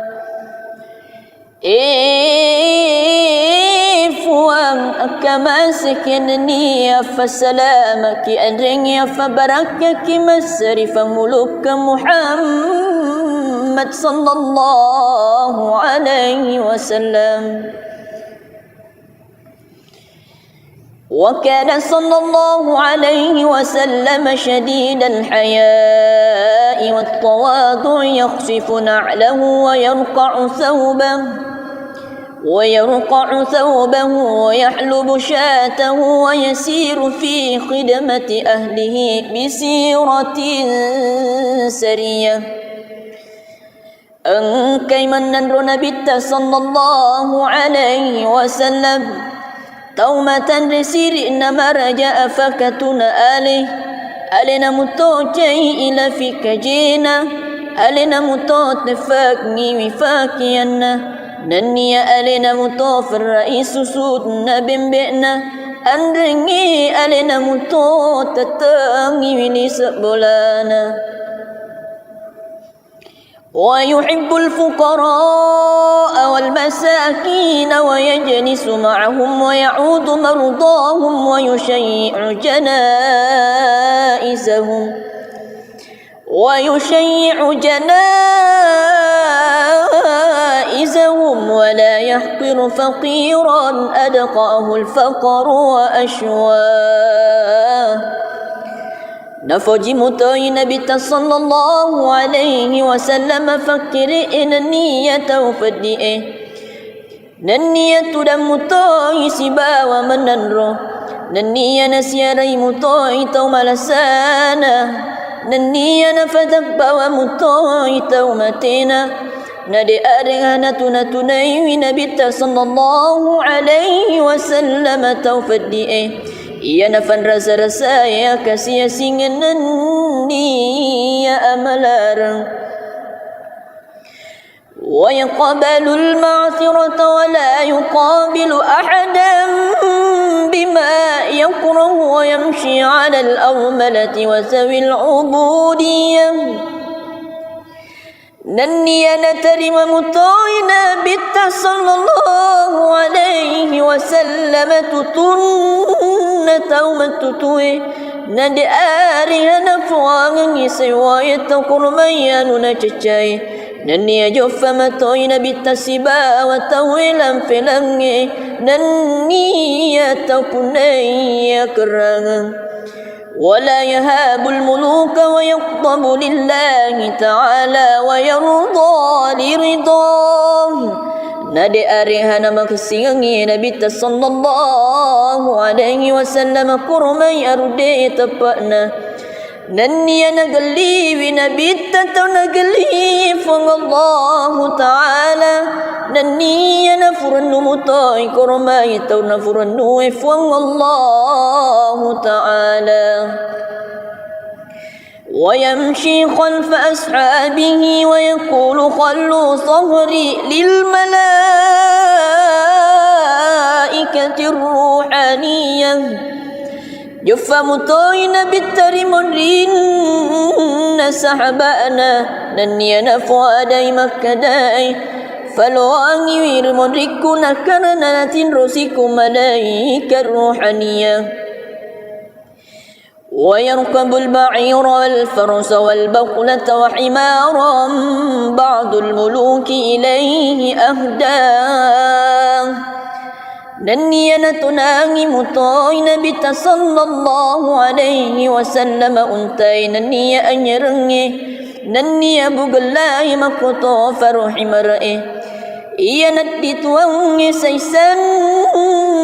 Fuang akamasik naniya fasalamaki andringya fabarakaki masri famuluk Muhammad sallallahu alaihi wasallam. وكان صلى الله عليه وسلم شديد الحياء والتواضع يخصف نعله ويرقع ثوبه ويحلب شاته ويسير في خدمة أهله بسيرة سرية. أنكي من نبي صلى الله عليه وسلم taumatan resiri nama raja afakatuna alina muto jai ila fikajina alina muto tefakni wifakianna naniya alina muto faraisu sudna bimbe'na andringi alina muto tatangi wini sebolana. ويحب الفقراء والمساكين ويجلس معهم ويعود مرضاهم ويشيع جنائزهم ولا يحقر فقيرا أدقاه الفقر وأشواه. Nafoji mutoi Nabi sallallahu alaihi wasallam fakiri niyata ufadi'e niyatu dan mutoi sibawa menanro niya nasiarai mutoi tau malasana niya nafadak bawa mutoi tau matena nadi arihana tunatunai Nabi sallallahu alaihi wasallam tau fadi'e. Ia nafan rasa-rasa ya kasih singan ya amalarang wa yaqbalu al-ma'thirata wa la yuqabilu ahadan bima yakrahu wa yamshi 'ala al-awmalati wa sawi al-'ubudiyyah. Naniya natarima mutoi Nabi sallallahu alaihi wasallam tutunna taumatutui nadi arihana fuangan isewaya takurmayanu na cacai naniya joffa matoi Nabi tasiba wa tawilan filangi naniya takunaya kerangan. ولا يهاب الملوك ويغضب لله تعالى ويرضى لرضاه. Nadi arihana makasiangi Nabi sallallahu alaihi wasallam kurmai arude tapakna naniya nagali Nabi tatau nagali Allah ta'ala naniya nafuranu mutai kurmai tau nafuranu Allah ta'ala. ويمشي خلف أصحابه ويقول خلوا صهري للملائكة الروحانية. Juffa mutoina bitarimurin sahabana naniya fuadai makkadai falwangi wirmudrikuna karena natin rosiku malaika ruhaniyah. ويركب البعير والفرس والبقلة وحمارا بعض الملوك إليه أهداه. Naniya natunangi mutoy Nabi sallallahu alaihi wasallam untay naniya anyarangi naniya bugalay makuto faruhi marae iya natituangi saysan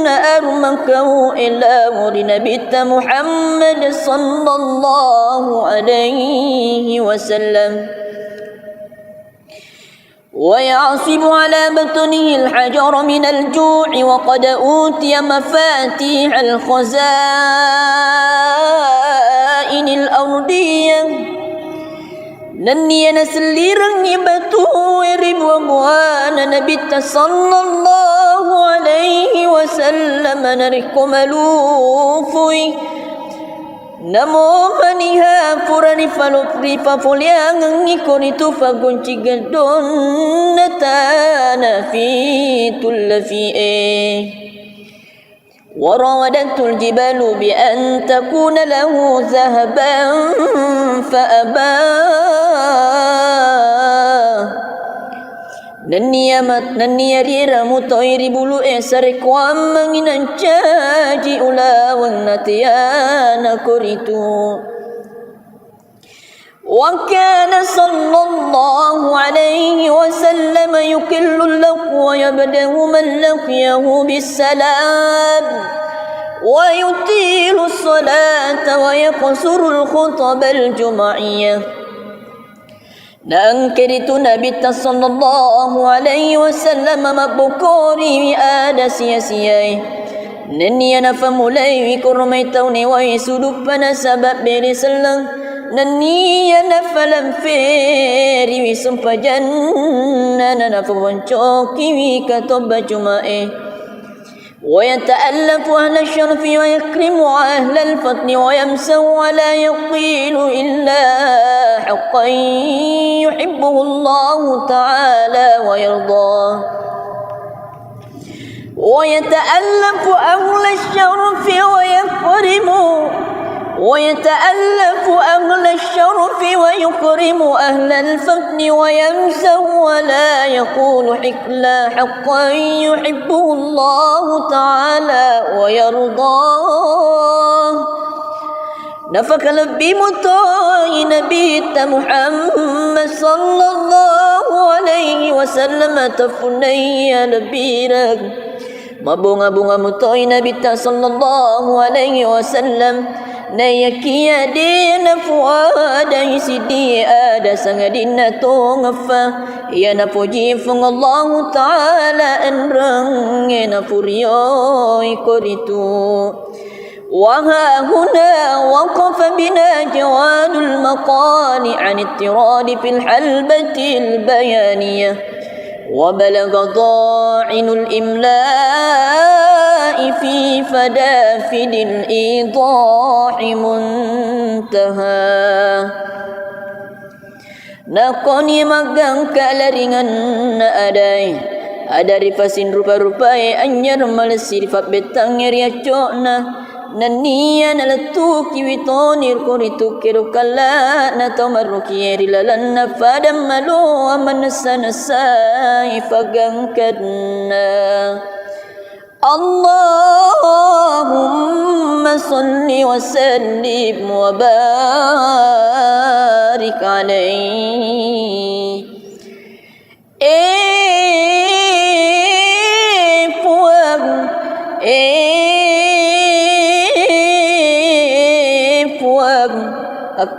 na arumangkaw ila muri Nabi Muhammad sallallahu alaihi wasallam. ويعصب على بطنه الحجر من الجوع وقد أوتي مفاتيح الخزائن الأرضية نني نسليرن بطو ربوان نبي صلى الله عليه وسلم نركم لوفي Namo maniha purani falupri papuliang ikonitu fagunci gedon natana fi tullafi وراودته الجبال بأن تكون له ذهبا فأبى Naniya rira mutoiri bulu esare kwam manginan caji ulawang natiyana kuritu وكان صلى الله عليه وسلم يكل اللق ويبدأ من لقيه بالسلام ويطيل الصلاة ويقصر الخطب الجمعية Nangkiritu Nabi sallallahu alaihi wasallam mabukori ada sia-siai Naniya nafamulai wikurmai tauni wa isudupana sabab beri selang Naniya nafalam feri wisumpa janna nafawancoki wikatoba jumae ويتألف أهل الشرف ويكرم أهل الفضل ويمسه ولا يقيل إلا حقا يحبه الله تعالى ويرضاه ويتألف أهل الشرف ويكرم أهل الفضل ويمسه ولا يقول إلا حقا يحبه الله تعالى ويرضاه نفك لبي مطاي نبي محمد صلى الله عليه وسلم تفني لبيرك mabunga-bunga mutoy Nabi sallallahu alaihi wasallam nayakia dina fuada isidi ada sangadina tongfa ya napuji fung Allah taala enrang na puriyo ikoritu وها هنا وقف بنا جواد المقال عن اضطراد في الحلبة البيانية وبلغ ضاعن الإملاء في فدافد الإيضاح منتهى Nakoni magang kalaringan na aday Adari fasin rupa-rupai anyar malesir fat betang eriaco na Naniya nalatuki witonir kuritu kirukala na tomaruki erilalan na fadam malo amanasa ifagangkadna Allahumma salli wa sallim wa barik alaihi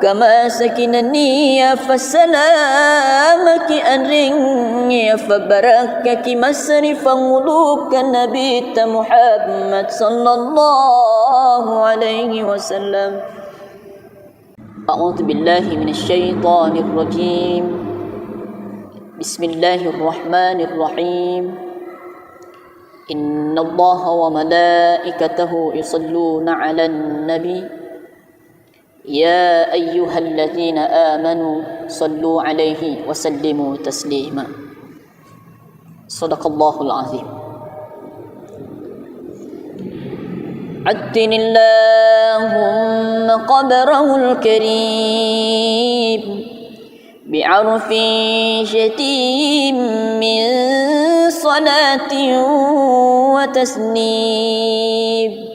Kama sakinani ya fasalamaki anring ya fabarakaki masrifan ulukan Nabi Muhammad sallallahu alaihi wasallam A'udzu billahi minasy syaithanir rajim Bismillahirrahmanirrahim Innallaha wa malaikatahu yusalluna 'alan nabi يا أيها الذين آمنوا صلوا عليه وسلموا تسليما صدق الله العظيم عدن اللهم قبره الكريم بعرف شتيم من صلاة وتسليم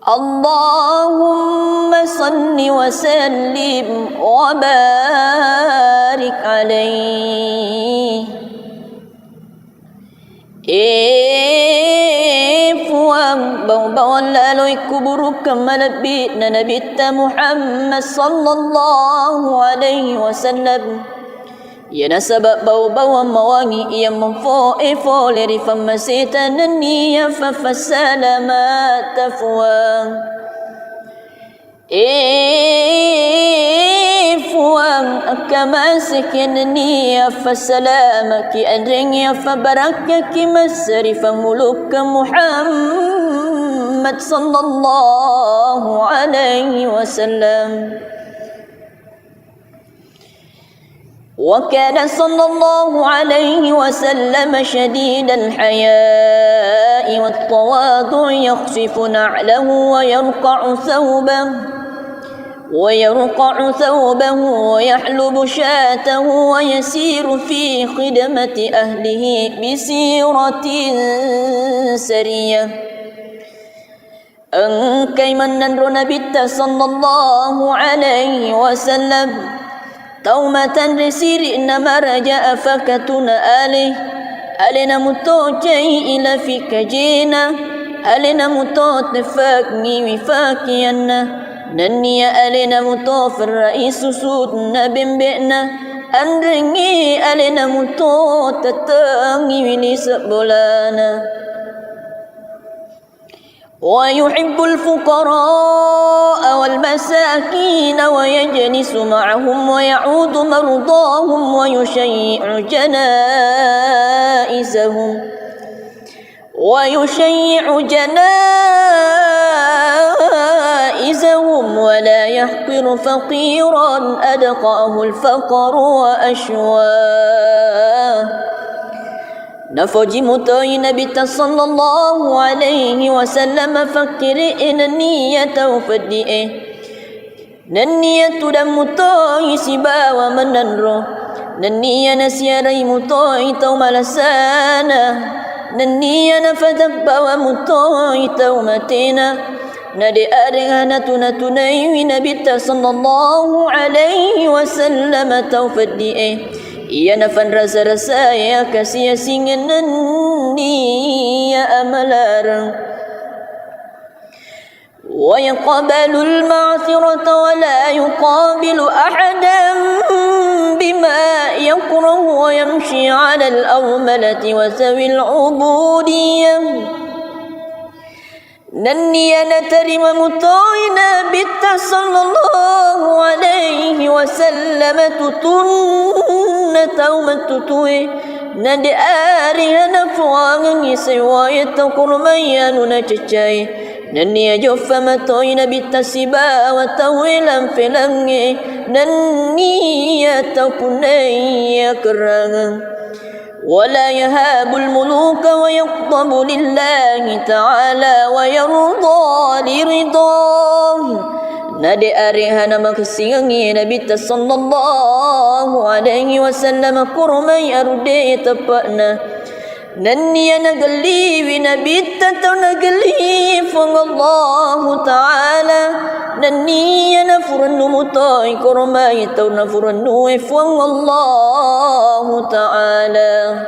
اللهم صل وسلم وبارك عليه puang bawang lalui kuburu kemalabit na Nabi Muhammad sallallahu alaihi wasallam ia nasabak bau-bau mawangi ia memfo leri famasita nania fafasalamat tafwang fuang akamasik nania fasalamaki adringi fabarakaki masri famuluk Muhammad sallallahu alaihi wasallam. وكان صلى الله عليه وسلم شديد الحياء والتواضع يخفف نعله ويرقع ثوبه ويحلب شاته ويسير في خدمة أهله بسيرة سرية أنكي من نبي صلى الله عليه وسلم تومة رسير إنما رجاء فكتنا ألنا متوجي إلى فيك جينا ألنا متوت فاكني وفاكينا نني ألنا متوف الرئيس سودنا بمبئنا أنرني ألنا متوت تتاني وليس بولانا ويحب الفقراء والمساكين ويجلس معهم ويعود مرضاهم ويشيع جنائزهم ولا يحقر فقيرا أدقاه الفقر وأشواه. نفوجي متوي نبي صلى الله عليه وسلم فكر إن النية وفدئ ننية دم متوي سبا ومننرو ننية نسيري متوي توم لسانا ننية نفذب ومتوي تومتنا ندي أرغانا تنتني نبي صلى الله عليه وسلم توفدئ ia nafan rasa-rasa ya kasih singin ya amalarang wa yaqbalu al-ma'thirata wa la yuqabilu ahadan bima yakrahu wa yamshi 'ala al-awmalati wa zawi al-'ubudiyyah nanniya natarima mutoina bitta sallallahu alaihi wasallam tutunna taumatutui nadi arihana fuangi sewayat kurmayanu na cecai nanniya joffa matoina bitta siba wa tawilan filangi nanniya takunaya kerangan ولا يهاب الملوك ويغضب لله تعالى ويرضى لرضاه نادي أريهنا مكسيني نبي صلى الله عليه وسلم كرمي أردي تبأنا نني نقلي بنبي تتنقلي فالله تعالى نني نفرن مطاي كرمي تنفرن فالله تعالى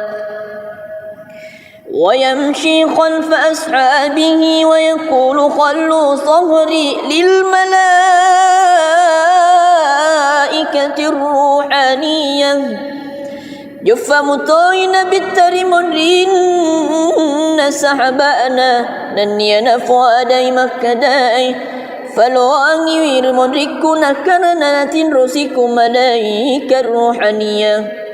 ويمشي خلف أصحابه ويقول خلوا صهري للملائكة الروحانية جفا مطوين بالترمرين سحبانا نني نفوا داي مكداي فلواني ويرمركنا كرنات رسيكم ملائكة الروحانية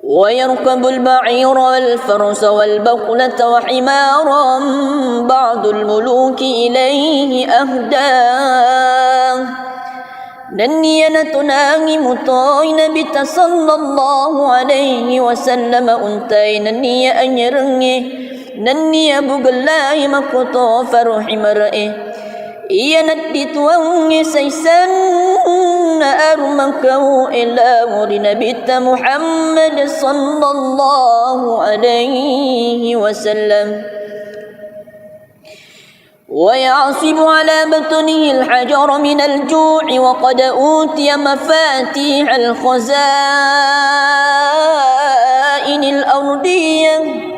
ويركب البعير والفرس والبقلة وحمارا بعض الملوك إليه أهداه نني نتناغي مطوي نبي صلى الله عليه وسلم أنتي نني أنيرني نني بغلاي مكتو فرحي مرئي إيا ندت واني سيسن أرمكو إلا نبي محمد صلى الله عليه وسلم ويعصب على بطنه الحجر من الجوع وقد أوتي مفاتيح الخزائن الأرضية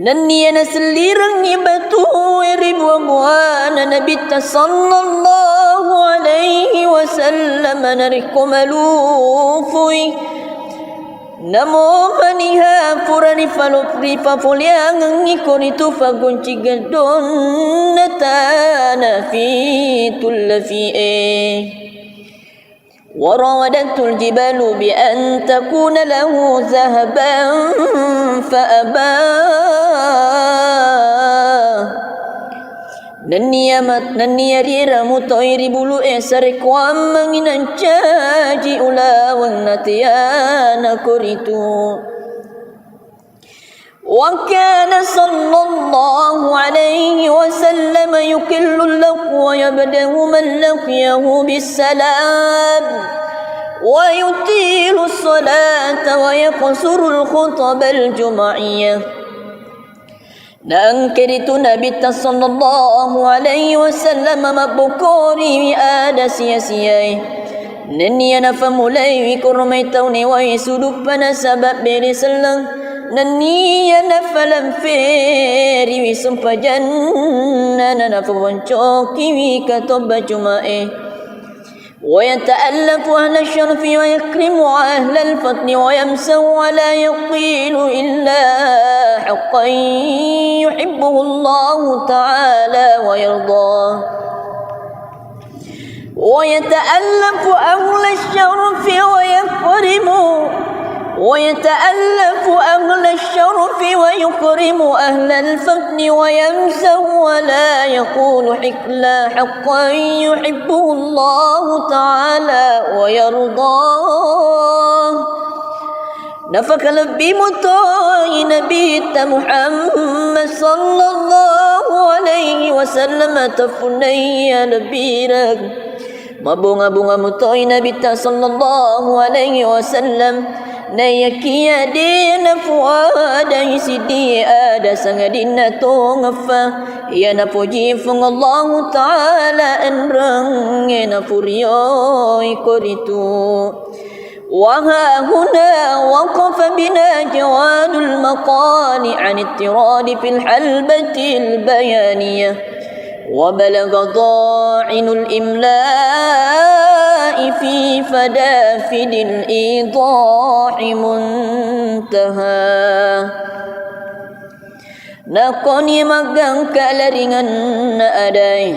نني نسليرني بتوير وبوان نبي صلى الله عليه وسلم نركم لوفي Namo maniha purani falopri papoliang ngikoni tu fagunci gedon natana fi tullafi وراودته الجبال بأن تكون له ذهبا فأبى Nania dira mutoiri bulu esare kwam manginan caji ula wangatiana kuritu wa kana sallallahu alaihi wasallam yukillu lahu wa yabdahu man laqiyahu bisalam wa yutilu salata wa yaqsuru al-khutab al-jum'iyah Nangkiritu Nabi sallallahu alaihi wasallam mabukori ada sia-siai Nani ana famulai wi kurmai tauni wa suduk pana sabab beri selang Nani ana falam feri wi sumpajan nana faboncoki wi katoba jumae ويتألف أهل الشرف ويكرم أهل الفضل ويمسه ولا يطيل إلا حقا يحبه الله تعالى ويرضاه ويتألف أهل الشرف ويكرم أهل الفضل ويمسه ولا يقول حكلا حقا يحبه الله تعالى ويرضاه نفك لبي مطاي نبي محمد صلى الله عليه وسلم تفني لبيرك mabunga-bunga mutoy Nabi sallallahu alaihi wasallam nayakia dina fuada isidi ada sangadina tongafa ya napuji fung Allah taala enrang na furiyo ikoritu وها هنا وقف بنا جواد المقال عن اضطراد في الحلبة البيانية وبلغ ضاعن الإملاء في فدافد الإيضاح منتهى Nakoni magang kalaringan na aday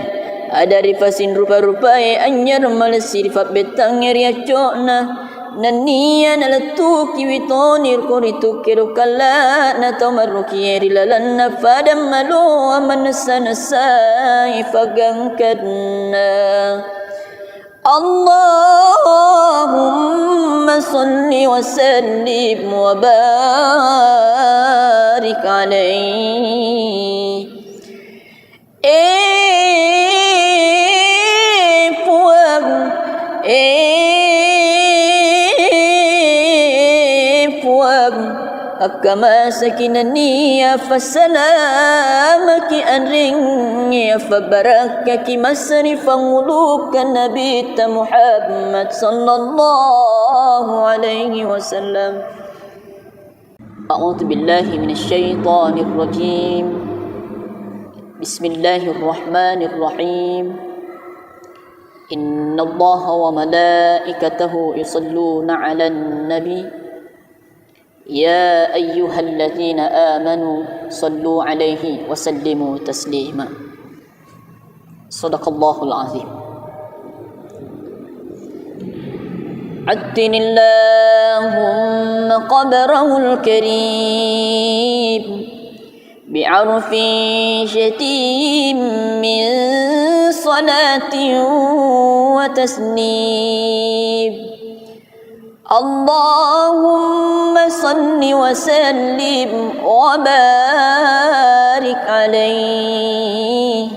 Adari fasin rupa-rupai anyar malesir fat betang riaco na Nania nalatuki witonir kuritu kiru kala na tamaruki rilalan na fadam malo amanasa-nasai fagangkadna Allahumma salli wa sallim wa barik alaihi Akama sakinaniya fasalamaki anringya fabarakaki masrifan ulukan Nabi Muhammad sallallahu alaihi wasallam A'udzu billahi minasy syaithanir rajim Bismillahirrahmanirrahim Innallaha wa malaikatahu yusalluna 'alan nabi يا أيها الذين آمنوا صلوا عليه وسلموا تسليما صدق الله العظيم عدن اللهم قبره الكريم بعرف شتيم من صلاة وتسليم اللهم صل وسلم وبارك عليه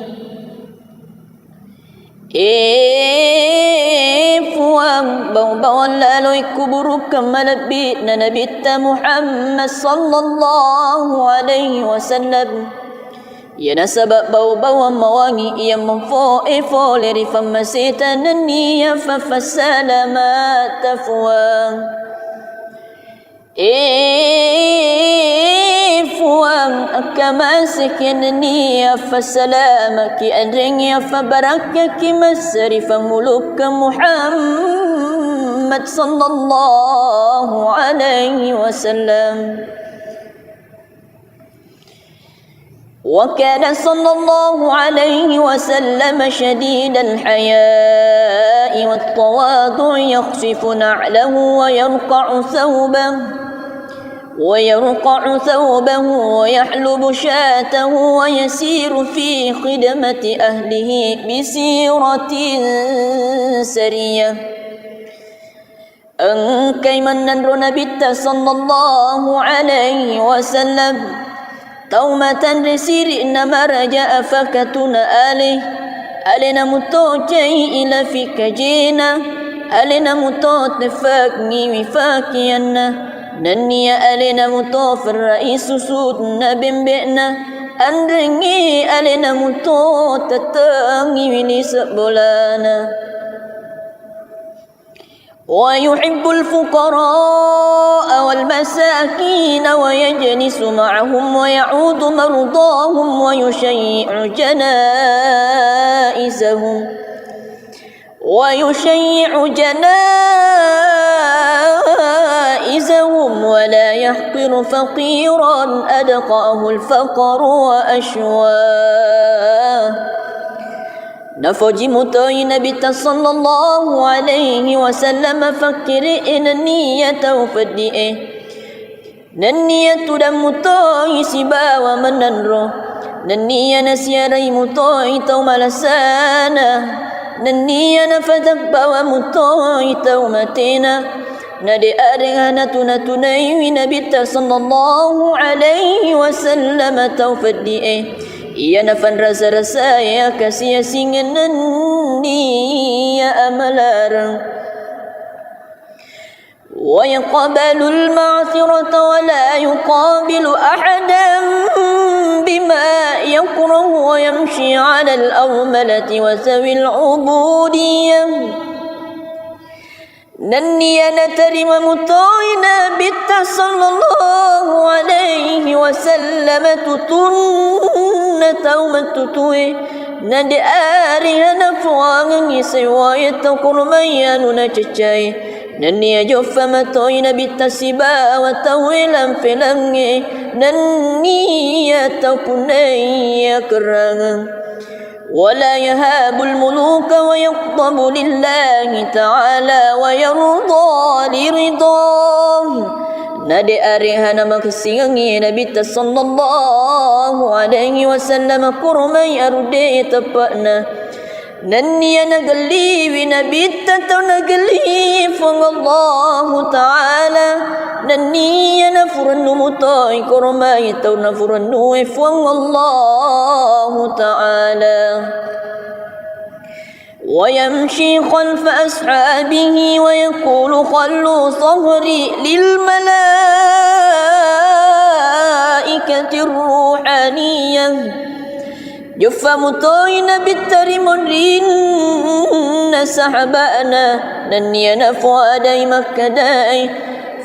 puang bau-bauan lalui kuburuk kemalabit na nabita Muhammad sallallahu alaihi wasallam Ya nasabab bau-bauan mawangi ia memfo leri famasita naniya fafasalamat tafuang fuang أكماسك النية فسلامك أدرني فبركك مسرف ملوك محمد صلى الله عليه وسلم. وكان صلى الله عليه وسلم شديد الحياء والتواضع يخفف نعله ويرقع ثوبه ويحلب شاته ويسير في خدمة أهله بسيرة سرية. Engkai menandro Nabi sallallahu alaihi wasallam taumatan resiri nama raja afakatuna alina mutocai ila fikajina alina mutot nefakni wifakianna nania alina mutofir raisu sudna bimbina andrengi alina mutot tatangi wilis bolana. ويحب الفقراء والمساكين ويجلس معهم ويعود مرضاهم ويشيع جنائزهم ولا يحقر فقيرا أدقاه الفقر وأشواه. Nafaji mutai Nabi sallallahu alaihi wasallam fakiri niyata ufaddi'e niyatu dan mutai sibawa menanro niya nasiyarai mutai tau malasana niya nafadak bawa mutai tau matina nadi arihana tunatunai Nabi sallallahu alaihi wasallam tau faddi'e ia nafan rasa-rasa ya kasih singan ya amalarang wa yaqbalu al-ma'thirata wa la yuqabilu ahadan bima yakrahu wa yamshi 'ala al-awmalati wa sawi al-'ubudiyyah. Nania natarima mutoina bitta sallallahu alaihi wasallam tutunna taumatutui nadi arihana fuangi sewayat kurmayanu na cecai nania joffa matoina bitta siba wa tawilan filangi nania taupunaya kerangan. ولا يهاب الملوك ويغضب لله تعالى ويرضى لرضاه. Nadi arihana maksingi Nabi sallallahu alaihi wasallam kurmai arude tapana naniya nagali Nabi tataw nagali fang Allah ta'ala naniya nafurannu mutai kurmai taw nafurannu fang Allah ta'ala. ويمشي خلف أصحابه ويقول خلوا صهري للملائكة الروحانية. جفا مطوين بالترمون سحبانا نني نفوادي مكداي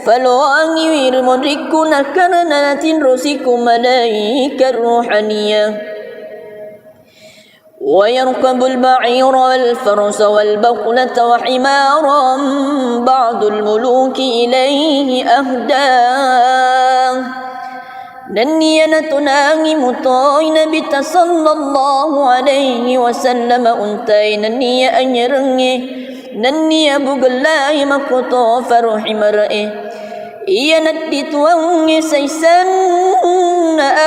فلواني ويرمون ركونا كرنات رسيكم ملائكة الروحانية. ويركب البعير والفرس والبقلة وحمارا بعض الملوك إليه أهداه. نني نتناغي مطاين بت صلى الله عليه وسلم أنتي نني أنيرني نني بقلاي مكتو فرحم رأي iya nadituangi saysan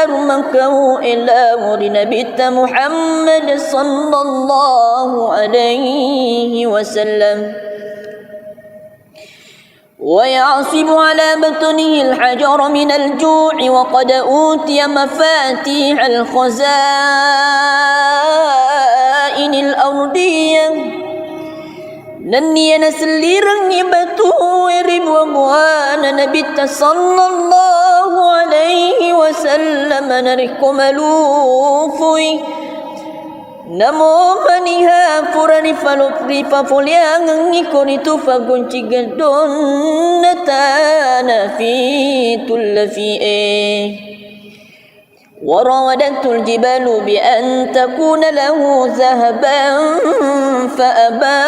armakahu ila muri Nabi Muhammad sallallahu alaihi wasallam. ويعصب على بطنه الحجر من الجوع وقد أوتي مفاتيح الخزائن الأرضية. Naniya naselirang ibatu ribu buana Nabi sallallahu alaihi wasallam nariku malufui namo maniha purani falupri papuliang ngikoni tu fagunci gedon natana fi tullafi'e. وراودته الجبال بأن تكون له ذهبا فأبى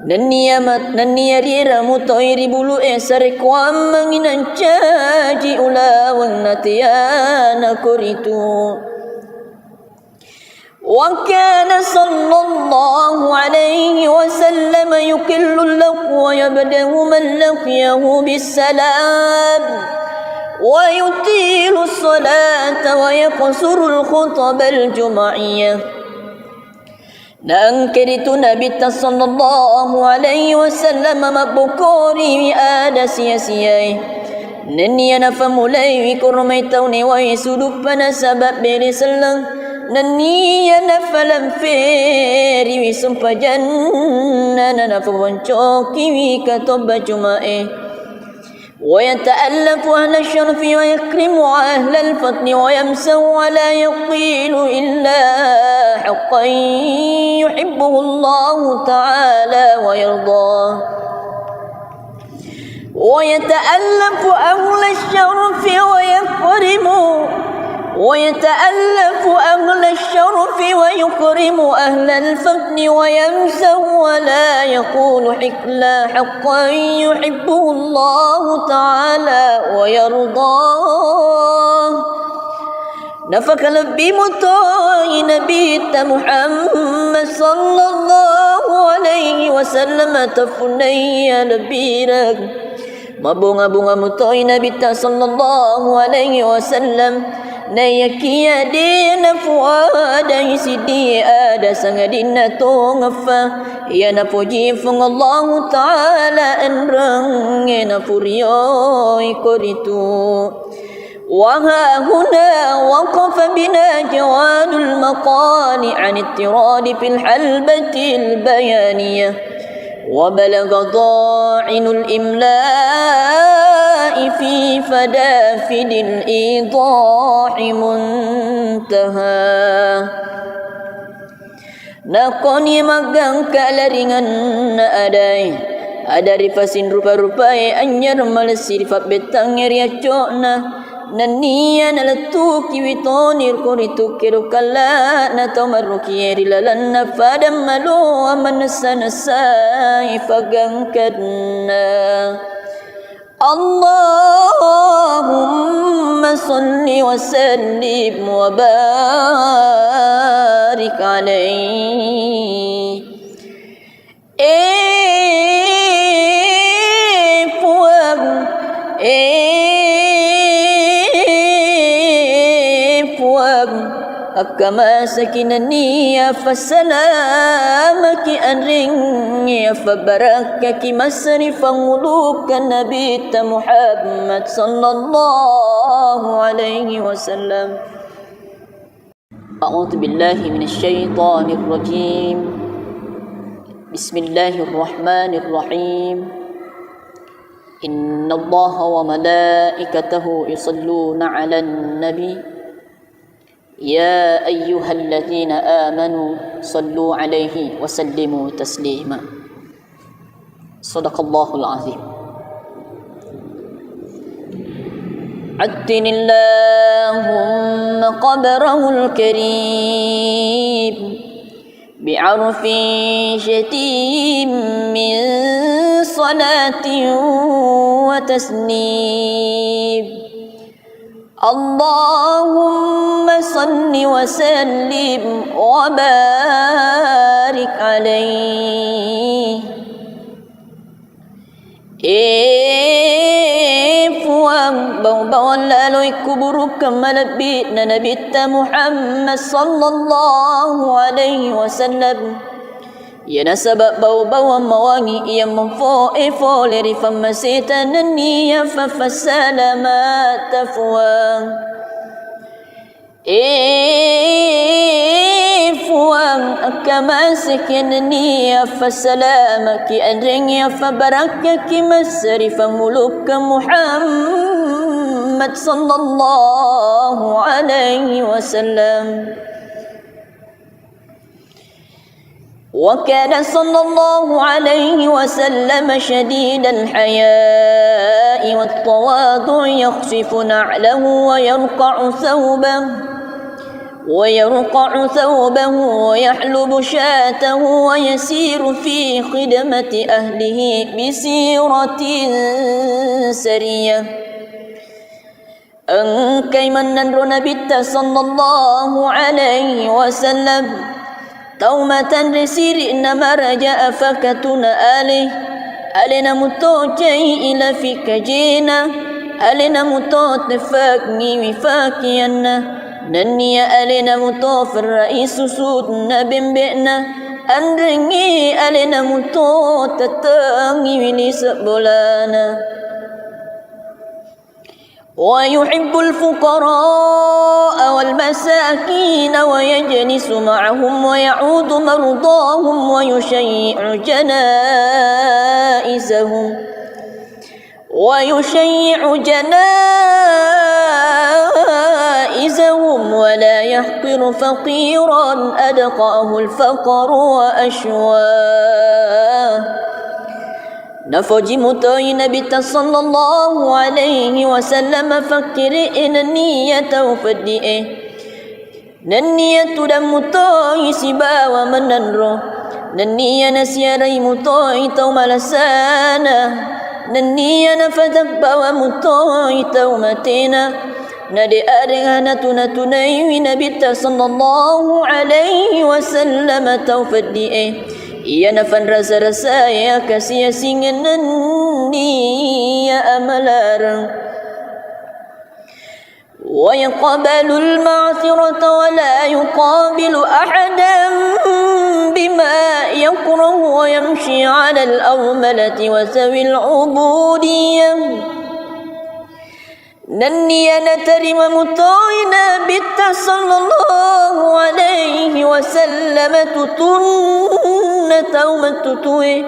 Nania rira mutoiri bulu esare kwam manginan caji ulawang natiana kuritu. Wa kana sallallahu alaihi wasallam yukillu lahu wa yabdahu man laqiyahu bisalam wa yutilu salata wa yaqsuru al-khutab al-jum'iyah. Nang keritu Nabi sallallahu alaihi wasallam mabukori ada sia-siai nania na famulai wi kurmai tauni wa suduk pana sabab beri selang nania na falam feri wi sumpajan na fawancoki wi katoba jumae ويتألف أهل الشرف ويكرم أهل الفضل ويمسه ولا يقيل إلا حقا يحبه الله تعالى ويرضاه ويتألف أهل الشرف ويكرم أهل الفضل ويمسه ولا يقول إلا حقا يحبه الله تعالى ويرضاه نفك لبي مطاي نبي محمد صلى الله عليه وسلم تفني لبيرك mabunga-bunga mutoy Nabi sallallahu alaihi wasallam nayakia dina fuada isidi ada sangadina tongafa ya napuji fung Allah taala enrang na puriyo ikoritu وها هنا وقف بنا جواد المقال عن اضطراد في الحلبة البيانية وبلغ ضاعن الإملاء في فدافد الإيضاح منتهى Nakoni magang kalaringan na adari fasin rupa-rupai anyar malesir fat betang riaco nania na latuki witonir kuritu kirukala na tomaruki rilalan na fadam malu amanasa ifagangkadna Allahumma salli wa sallim wa barik alaihi كما سكنني فسلامك أنرني فبركك مسرف ملوك النبي محمد صلى الله عليه وسلم أعوذ بالله من الشيطان الرجيم بسم الله الرحمن الرحيم إن الله وملائكته يصلون على النبي يا أيها الذين آمنوا صلوا عليه وسلموا تسليما صدق الله العظيم عدن اللهم قبره الكريم بعرف شتيم من صلاة وتسليم اللهم صل وسلم وبارك عليه fuang bawang lalu kuburu kemalabit na nabita Muhammad sallallahu alaihi wasallam ya nasabab bau-bau mawangi yang memfo leri famasita naniya fafasalamat fuang fuang akamasik naniya fasalamaki adringya fabarakaki masrif muluk Muhammad sallallahu alaihi wasallam وكان صلى الله عليه وسلم شديد الحياء والتواضع يخفف نعله ويرقع ثوبه ويحلب شاته ويسير في خدمة أهله بسيرة سرية Engkai menandro Nabi sallallahu alaihi wasallam taumatan risiri nama raja afakatuna alina mutocai ila fikajina alina mutot nefakni wifakianna nania alina mutofir raisu sudna bimbina andringi alina mutot tatangi wilis bolana ويحب الفقراء والمساكين ويجلس معهم ويعود مرضاهم ويشيع جنائزهم ولا يحقر فقيرا أدقاه الفقر وأشواه Nafaji mutai Nabi sallallahu alaihi wasallam fakiri niyata ufaddi'e niyatu dan mutai sibawa menanro niya nasiyarai mutai tau malasana niya nafadak bawa mutai tau matina nadi arihana tunatunai Nabi sallallahu alaihi wasallam tau faddi'e Ia nafan rasa-rasa ya kasih singan ya amalarang wa yaqbalu al-ma'thirata wa la yuqabilu ahadan bima yakrahu wa yamshi 'ala al-awmalati wa sawi al-'ubudiyyah Nanniya natarima mutoina bitta sallallahu alaihi wasallam tutunna taumatutui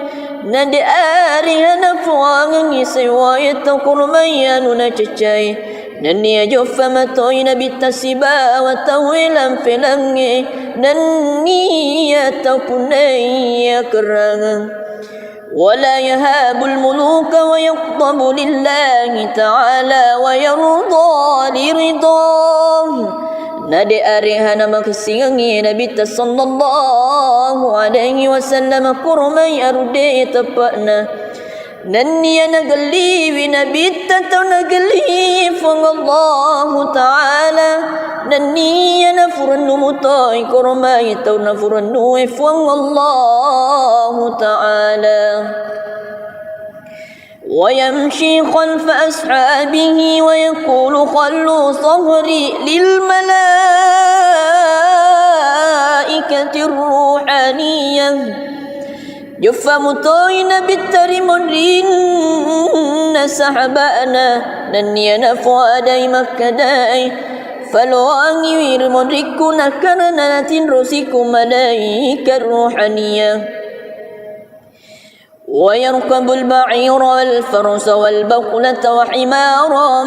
nadi arihana fuangi sewayat kurmayanu na cacai nanniya joffa matoina bitta siba wa tawilan filangi nanniya tapunaya kerangan ولا يهاب الملوك ويغضب لله تعالى ويرضى لرضاه nadi arihana maksingi Nabi sallallahu alaihi wasallam kurmai arude tapana nanniya nagali Nabi tataw nagali fang Allah taala nanniya nafurannu mutai kurmai taw nafurannu fang Allah taala ويمشي خلف أصحابه ويقول خلوا صهري للملائكة الروحانية جفا مطوين بالترمرين سحبانا ننينا فؤادي مكداي فلواني ويرمركنا كرنات رسيكم ملائكة الروحانية ويركب البعير والفرس والبقلة وحمارا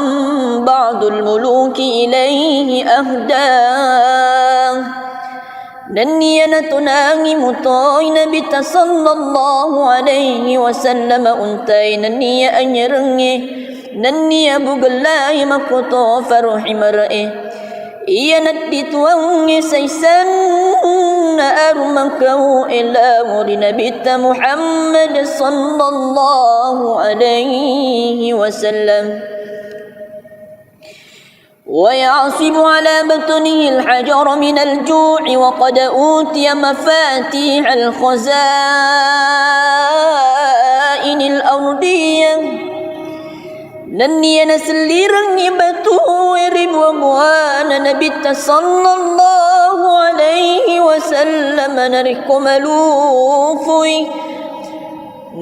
بعض الملوك إليه أهداه ننينا تناغي مطاين بت صلى الله عليه وسلم أنتي ننيا أنيرني ننيا بقلاي مكتو فرحي مرئي Ia nadit wangi saysan armakahu ila muri Nabi Muhammad sallallahu alaihi wasallam ويعصب على بطنه الحجر من الجوع وقد أوتي مفاتيح الخزائن الأرضية Nanniya naselirang ibatu ribu buana Nabi sallallahu alaihi wasallam nariku malufui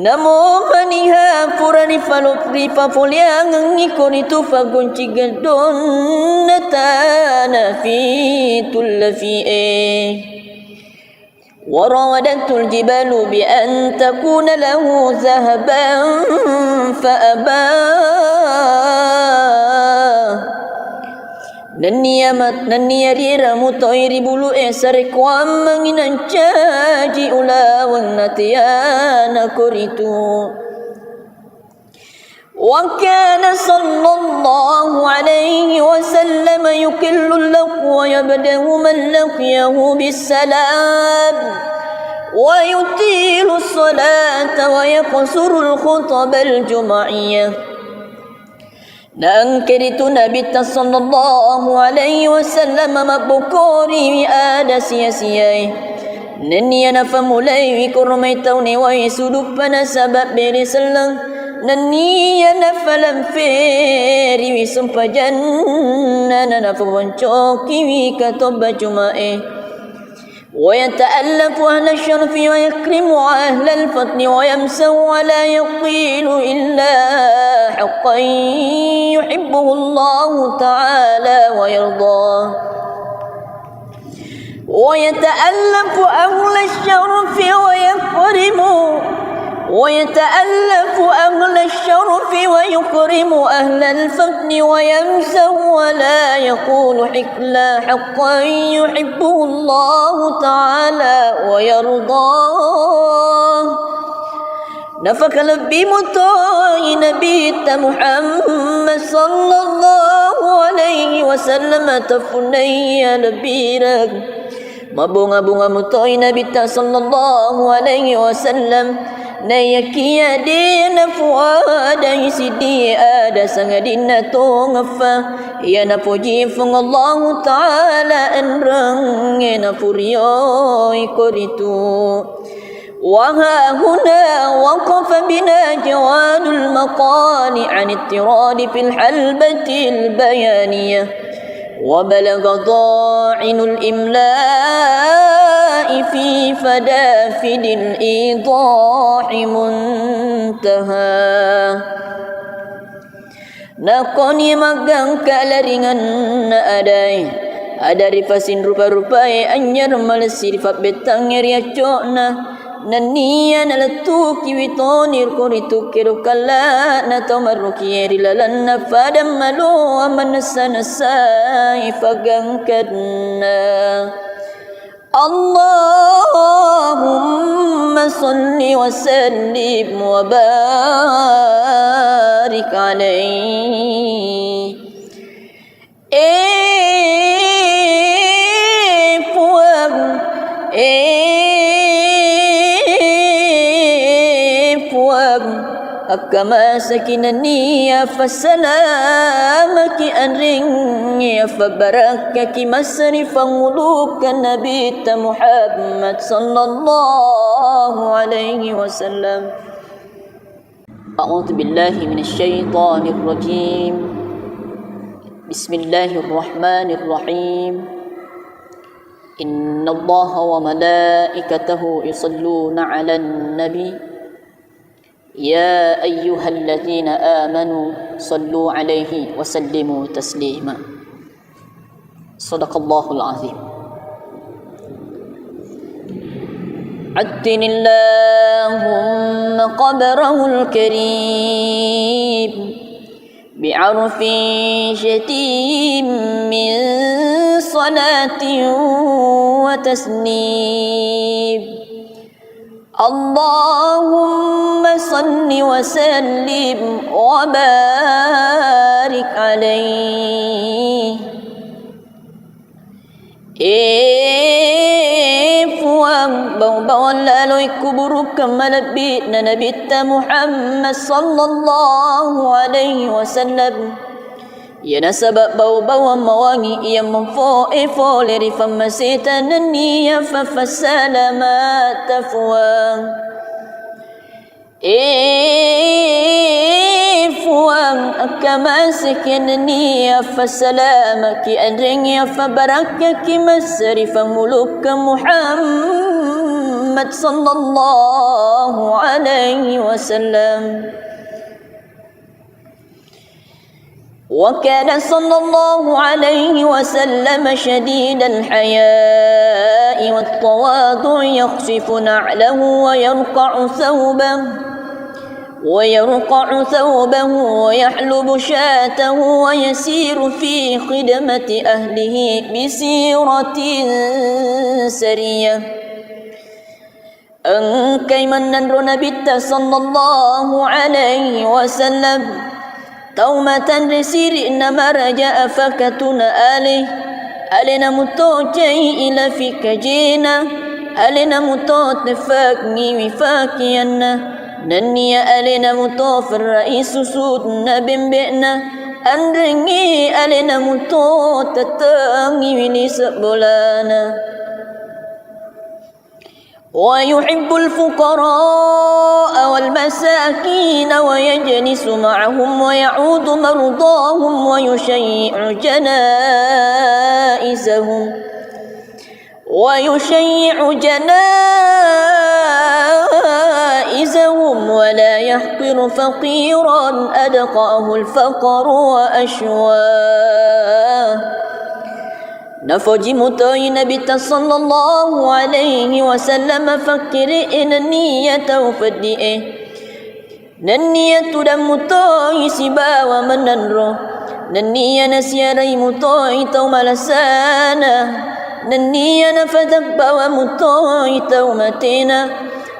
Namo maniha purani falupri papuliang ngikoni tufa gunci gedon natana fitul fi'e وراودته الجبال بأن تكون له ذهبا فأبى Nanniya rira mutoiri bulu esare kwam manginan caji ulawang natiyana kuritu. وكان صلى الله عليه وسلم يكل اللقو ويبدأ من لقيه بالسلام ويطيل الصلاة ويقصر الخطب الجمعية. Nangkiritu Nabi sallallahu alaihi wasallam mabukuri ada sia-siai. Naniya nafamulai wikurmai tauni wa isudupana sabab beri selang. Naniya nafalam feri wisumpajanna nafawancoki wikatoba jumae. ويتألف أهل الشرف ويكرم أهل الفضل ويمسه ولا يقيل إلا حقا يحبه الله تعالى ويرضاه. ويتألف أهل الشرف ويكرم أهل الفضل ويمسه ولا يقول إلا حقا يحبه الله تعالى ويرضاه. نفك لبي مطاي نبي محمد صلى الله عليه وسلم تفني لبيرك mabunga-bunga mutoy Nabi sallallahu alaihi wasallam nayakiya din fuada isidi ada sangadin natongafa ya napuji fung Allah taala enrang na puriyo ikoritu. وها هنا وقف بنا جواد المقال عن اضطراد في الحلبة البيانية وبلغ ضاعن الإملاء في فدافد الإيضاح منتهى. Nakoni magang kalaringan na adari fasin rupa-rupai anyar malesir fat betang riaco na naniya nalatuki witonir kuritu kirukala na tomaruki rilalan na fadam malu amanasa ifagangkadna. Allahumma salli wa sallim wa barik alaihi. Kama sakinani ya fasalamaki anring ya fabarakaki masrifan ulukan Nabi Muhammad sallallahu alaihi wasallam. A'udzu billahi minasy syaithanir rajim. Bismillahirrahmanirrahim. Innallaha wa malaikatahu yusalluna 'alan nabi. يا أيها الذين آمنوا صلوا عليه وسلموا تسليما. صدق الله العظيم. عتن اللهم قبره الكريم بعرف شتيم من صلاة وتسليم. اللهم صل وسلم وبارك عليه. Fuang bawang lalu kuburu kemalabit na Nabi Muhammad sallallahu alaihi wasallam. Ya nasabab bau-bau mawangi ia memfo leri famasita naniya fafasalamat fuang. Fuang akamasik naniya fasalamaki adringya fabarakaki masrifan muluk Muhammad sallallahu alaihi wasallam. وكان صلى الله عليه وسلم شديد الحياء والتواضع يخفف نعله ويرقع ثوبه ويرقع ثوبه ويحلب شاته ويسير في خدمة أهله بسيرة سرية. Engkai menandro Nabi sallallahu alaihi wasallam taumatan resiri nama raja afakatuna alina mutocai ila fikajina alina mutot fakni wifakiyanna nanniya alina mutofir raisu sudna bimbina andringi alina mutot tatangi wili sebolana. ويحب الفقراء والمساكين ويجلس معهم ويعود مرضاهم ويشيع جنائزهم ولا يحقر فقيرا أدقاه الفقر وأشواه. Nafaji mutai Nabi sallallahu alaihi wasallam fakiri niyata ufadi'e niyatu dan mutai sibawa menanro niya nasiarai mutai tau malasana niya nafadak bawa mutai tau matina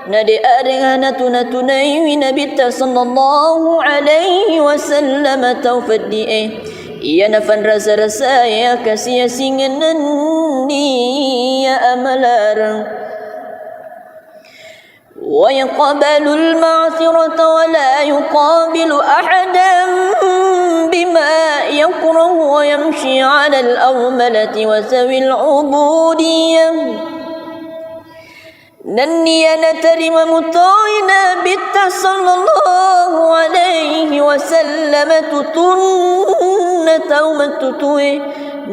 nadi arihana tunatunai Nabi sallallahu alaihi wasallam tau fadi'e. Ia nafan rasa-rasa ya kasih singan ya amalarang wa yaqbalu al-ma'thirata wa la yuqabilu ahadan bima yakrahu wa yamshi 'ala al-awmalati wa sawi al-'ubudiyyah. Nanniya natarima mutoina bitta sallallahu alaihi wasallam tutunna taumatutui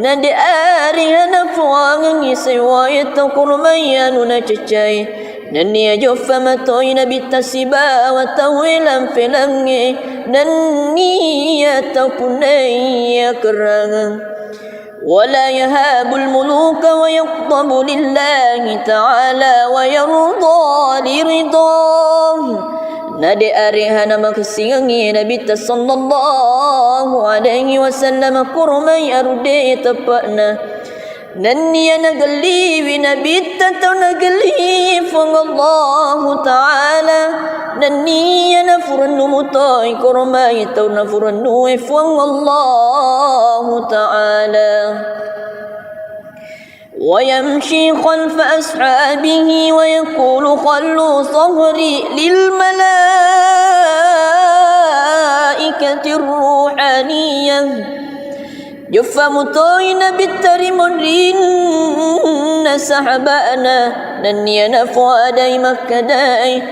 nadi arihana fuangan isiwaya takurmayanu cacai nanniya joffa matoina bitta siba wa tawilan filangi nanniya taupunaya kerangan. ولا يهاب الملوك ويغضب لله تعالى ويرضى لرضاه. Nadi arihana makasiangi Nabi sallallahu alaihi wasallam kurmai arude tepakna nanniya nagali Nabi tau nagali fang Allah Ta'ala nanniya nafurnu mutai kurmai tau nafurnu fang Allah Ta'ala. ويمشي خلف أصحابه ويقول خلوا صهري للملائكة الروحانية. جف مطوين بالترمون سحبانا نني نفوا داي مكداي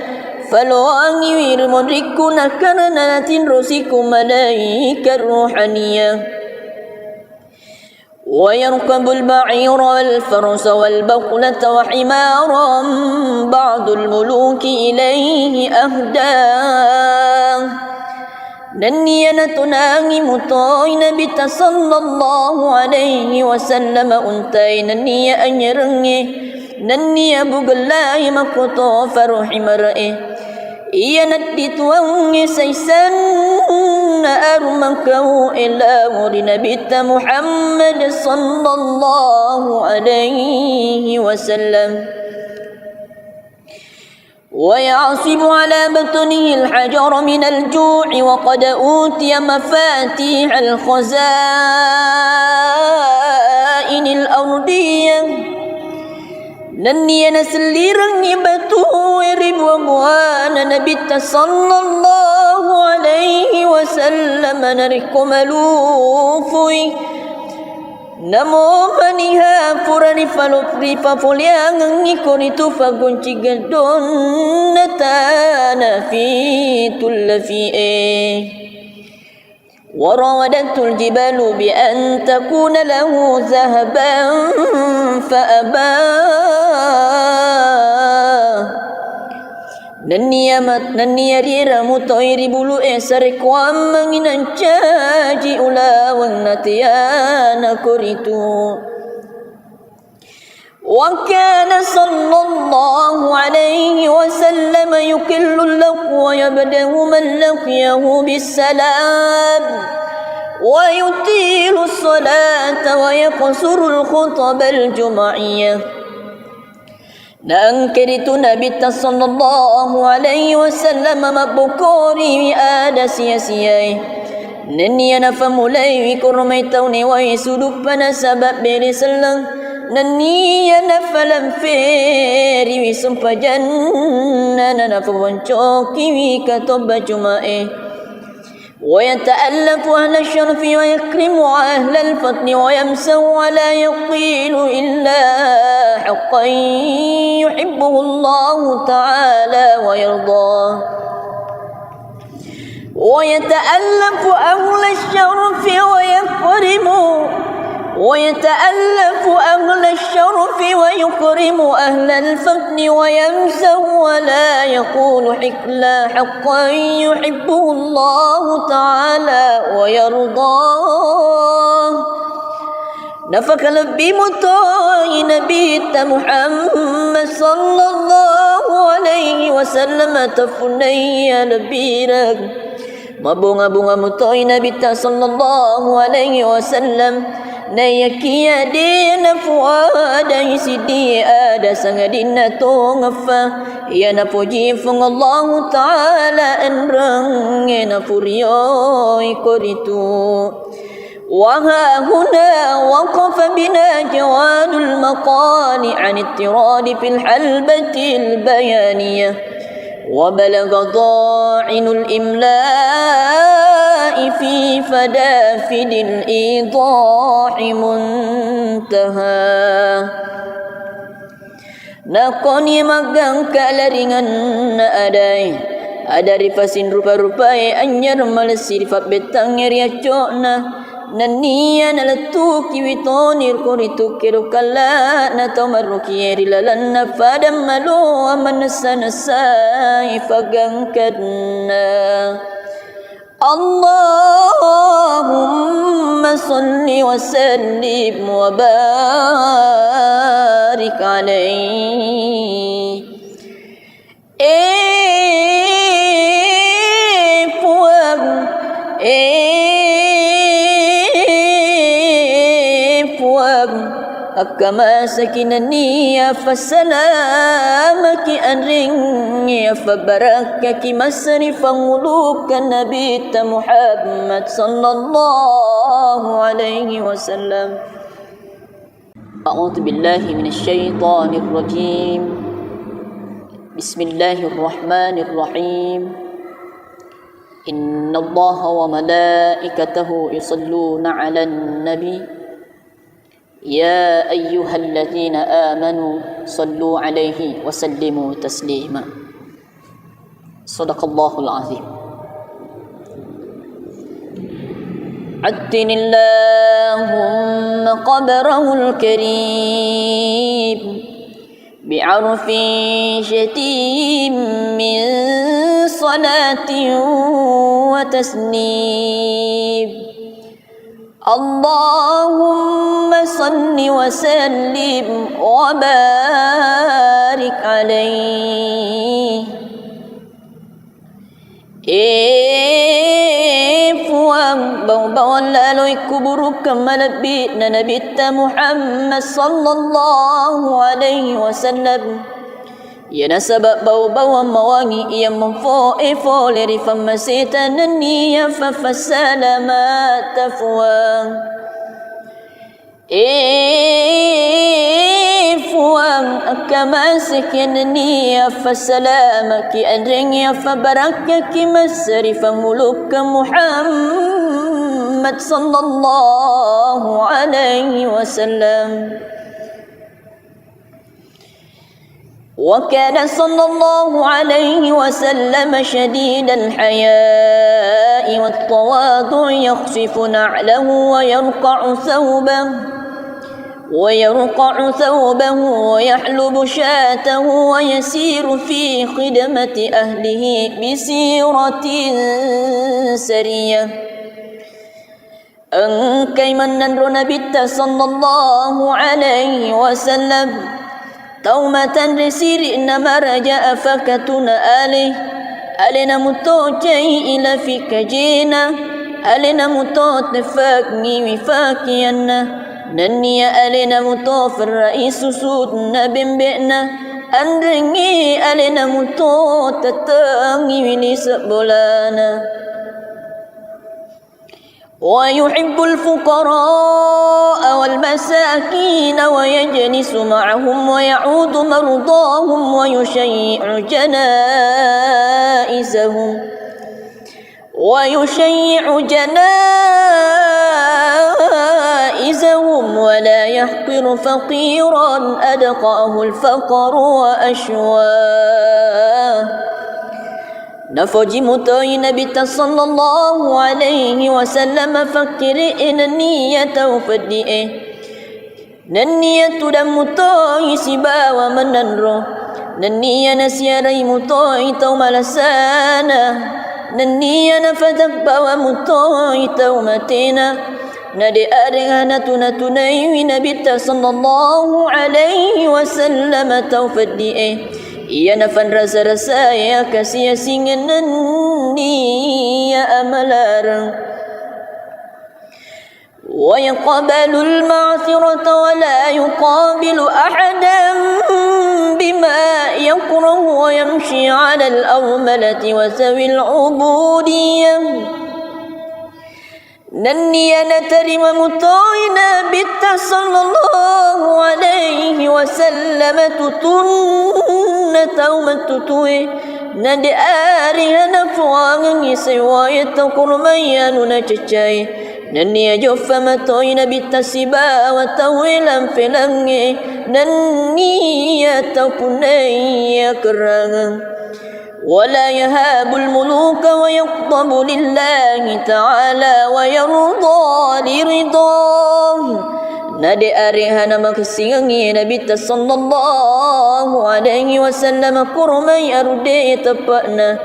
فلواني ويرمون ركونا كرنا تنرسكم ملائكة الروحانية. ويركب البعير والفرس والبقلة وحمارا بعض الملوك إليه أهداه. نني نتناغي مطاي نبي صلى الله عليه وسلم أنتي نني أنيرني نني أبو الله مكتو فرحي مرئي إيا ندت وانغي سيسان أرمكو إلى مولي نبي محمد صلى الله عليه وسلم. ويعصب على بطنه الحجر من الجوع وقد أوتي مفاتيح الخزائن الأرضية. نني نسليرن بتو ربوان نبي صلى الله عليه وسلم نركم لوفي namo maniha purani falopri fapoliang ngikoritu fagunci gedon natana fitul fi'e. وراودته الجبال بأن تكون له ذهبا فأبى. Nanniya rira mutoiri bulu esare kwam manginan caji ulawang natiyana koritu. وكان صلى الله عليه وسلم يكل اللقو ويبدأ من لقيه بالسلام ويطيل الصلاة ويقصر الخطب الجمعية. Nangkiritu Nabi sallallahu alaihi wasallam mabukori ada sia-siai nenia na famulai wi kurmai tauni wa suduk pana sabab beri selang nenia na falam feri wi sumpajanna na fawancoki wi katoba jumae ويتألف أهل الشرف ويكرم أهل الفضل ويمسو ولا يقيل إلا حقا يحبه الله تعالى ويرضاه ويتألف أهل الشرف ويكرم أهل الفضل ويمسه ولا يقول حكلا حقا يحبه الله تعالى ويرضاه. نفك لبي مطاي نبي محمد صلى الله عليه وسلم تفني لبيرك mabunga-bunga mutoy Nabi sallallahu alaihi wasallam nayakia dina fuada isidi ada sangadina tongfa ya napuji fung Allah taala enrang na puriyo ikoritu وها هنا وقف بنا جواد المقال عن التراد في الحلبة البيانية وبلغ ضاعن الإملاء في فدافد الإيضاح منتهى. Nakoni magang kalaringan na aday adari fasin rupa-rupai anyar malesir fat betang riaco na nania na latuki witonir koritu kiru kala na tomaruki rilalan na fadam malo amanasa ifagangkadna. Allahumma salli wa sallim wa barik alaihi. Kama sakinani fasalamaki anringi fabarakaki masrifan ulukan Nabi Muhammad sallallahu alaihi wasallam. A'udzu billahi minasy syaithanir rajim. Bismillahirrahmanirrahim. Innallaha wa malaikatahu yusalluna 'alan nabi يا أيها الذين آمنوا صلوا عليه وسلموا تسليما. صدق الله العظيم. عدن اللهم قبره الكريم بعرف شتيم من صلاة وتسليم. اللهم صل وسلم وبارك عليه. Puang bawang lalui kuburu kemalabit na Nabi Muhammad sallallahu alaihi wasallam. Ya nasabab bau-bau mawangi ia memfo leri famasitan niya fasalama tafwang. Fuang akamasik niya fasalama ki adringya fabarakya ki masrifa muluk Muhammad sallallahu alaihi wasallam. وكان صلى الله عليه وسلم شديد الحياء والتواضع يخفف نعله ويرقع ثوبه ويحلب شاته ويسير في خدمة أهله بسيرة سرية. Engkai menandro Nabi sallallahu alaihi wasallam تومة رسير إنما رجاء فكتنا ألنا متوجي إلى فيك جينا ألنا متوت فاكني وفاكينا نني ألنا متوف الرئيس سودنا بمبئنا أنرني ألنا متوت تتاني وليس بولانا ويحب الفقراء والمساكين ويجلس معهم ويعود مرضاهم ويشيع جنائزهم ولا يحقر فقيرا أدقاه الفقر وأشواه نفوجي متوي نبي صلى الله عليه وسلم فكر إن النية وفدئه ننية دم متوي سبا ومننرو ننية نسيري متوي توم لسانا ننية نفتك ومتوي تومتنا ندي أرغانا تنتني نبي صلى الله عليه وسلم توفدئه iya nafan rasa-rasa ya kasih singan ni ya amalarang wa yaqbalu al-ma'thirata wa la yuqabilu ahadan bima yakrahu wa yamshi 'ala al-awmalati wa sawi al-'ubudiyyah nanniya natarima mutoina bitta sallallahu alaihi wasallam tutunna taumatutui nadi arihana fuangan isewaya takurmayanu na cacai nanniya joffa matoina bitta siba wa tawilan filangi nanniya takunaya kerangan ولا يهاب الملوك ويغضب لله تعالى ويرضى لرضاه نادي أريهنا مكسيغي نبي صلى الله عليه وسلم كرمي أردي تبأنا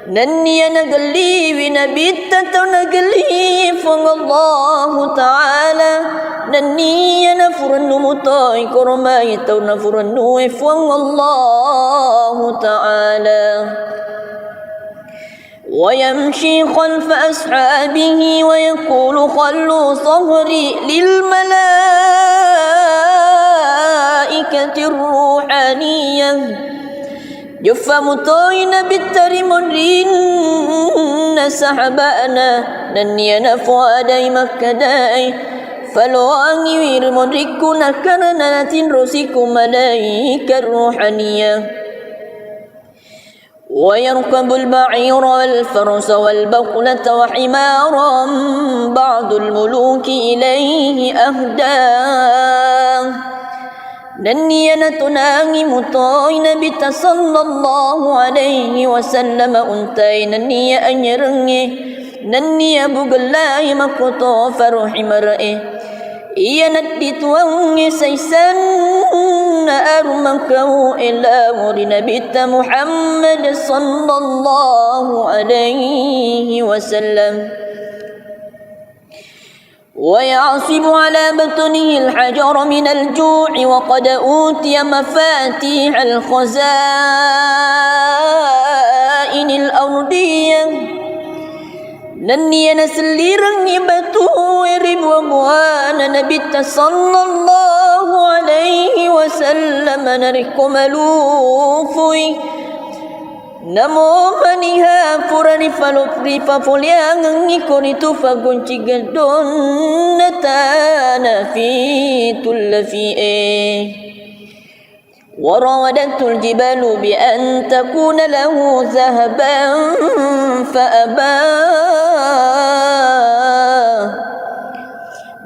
نني نقلي بنبي نقلي فالله تعالى نني نفرن مطاي كرمي نفرن فالله تعالى ويمشي خلف أصحابه ويقول خلوا صهري للملائكة الروحانية جف مطاينا بالترمرين سحبانا نني نفوا داي مكداي فلو أنير مريكنا كرنا تنرسيكم ملائكة الروحانية ويركب البعير والفرس والبقلة وحمارا بعض الملوك إليه أهداه نني نتناغي مطاي نبي صلى الله عليه وسلم أنتي نني أنيرني نني بغلاي مكتو فرحي مرئي إيا ندت واني سيسن أرمكو إلا نبي محمد صلى الله عليه وسلم ويعصب على بطنه الحجر من الجوع وقد أوتي مفاتيح الخزائن الأرضية نني نسليرني بتوير بوغوانا نبي صلى الله عليه وسلم نركم ملوفي Namo maniha purani falopri fapoliang ikonitu fagunci gedon natana fi tullafi'e وراودته الجبال بأن تكون له ذهبا فأبى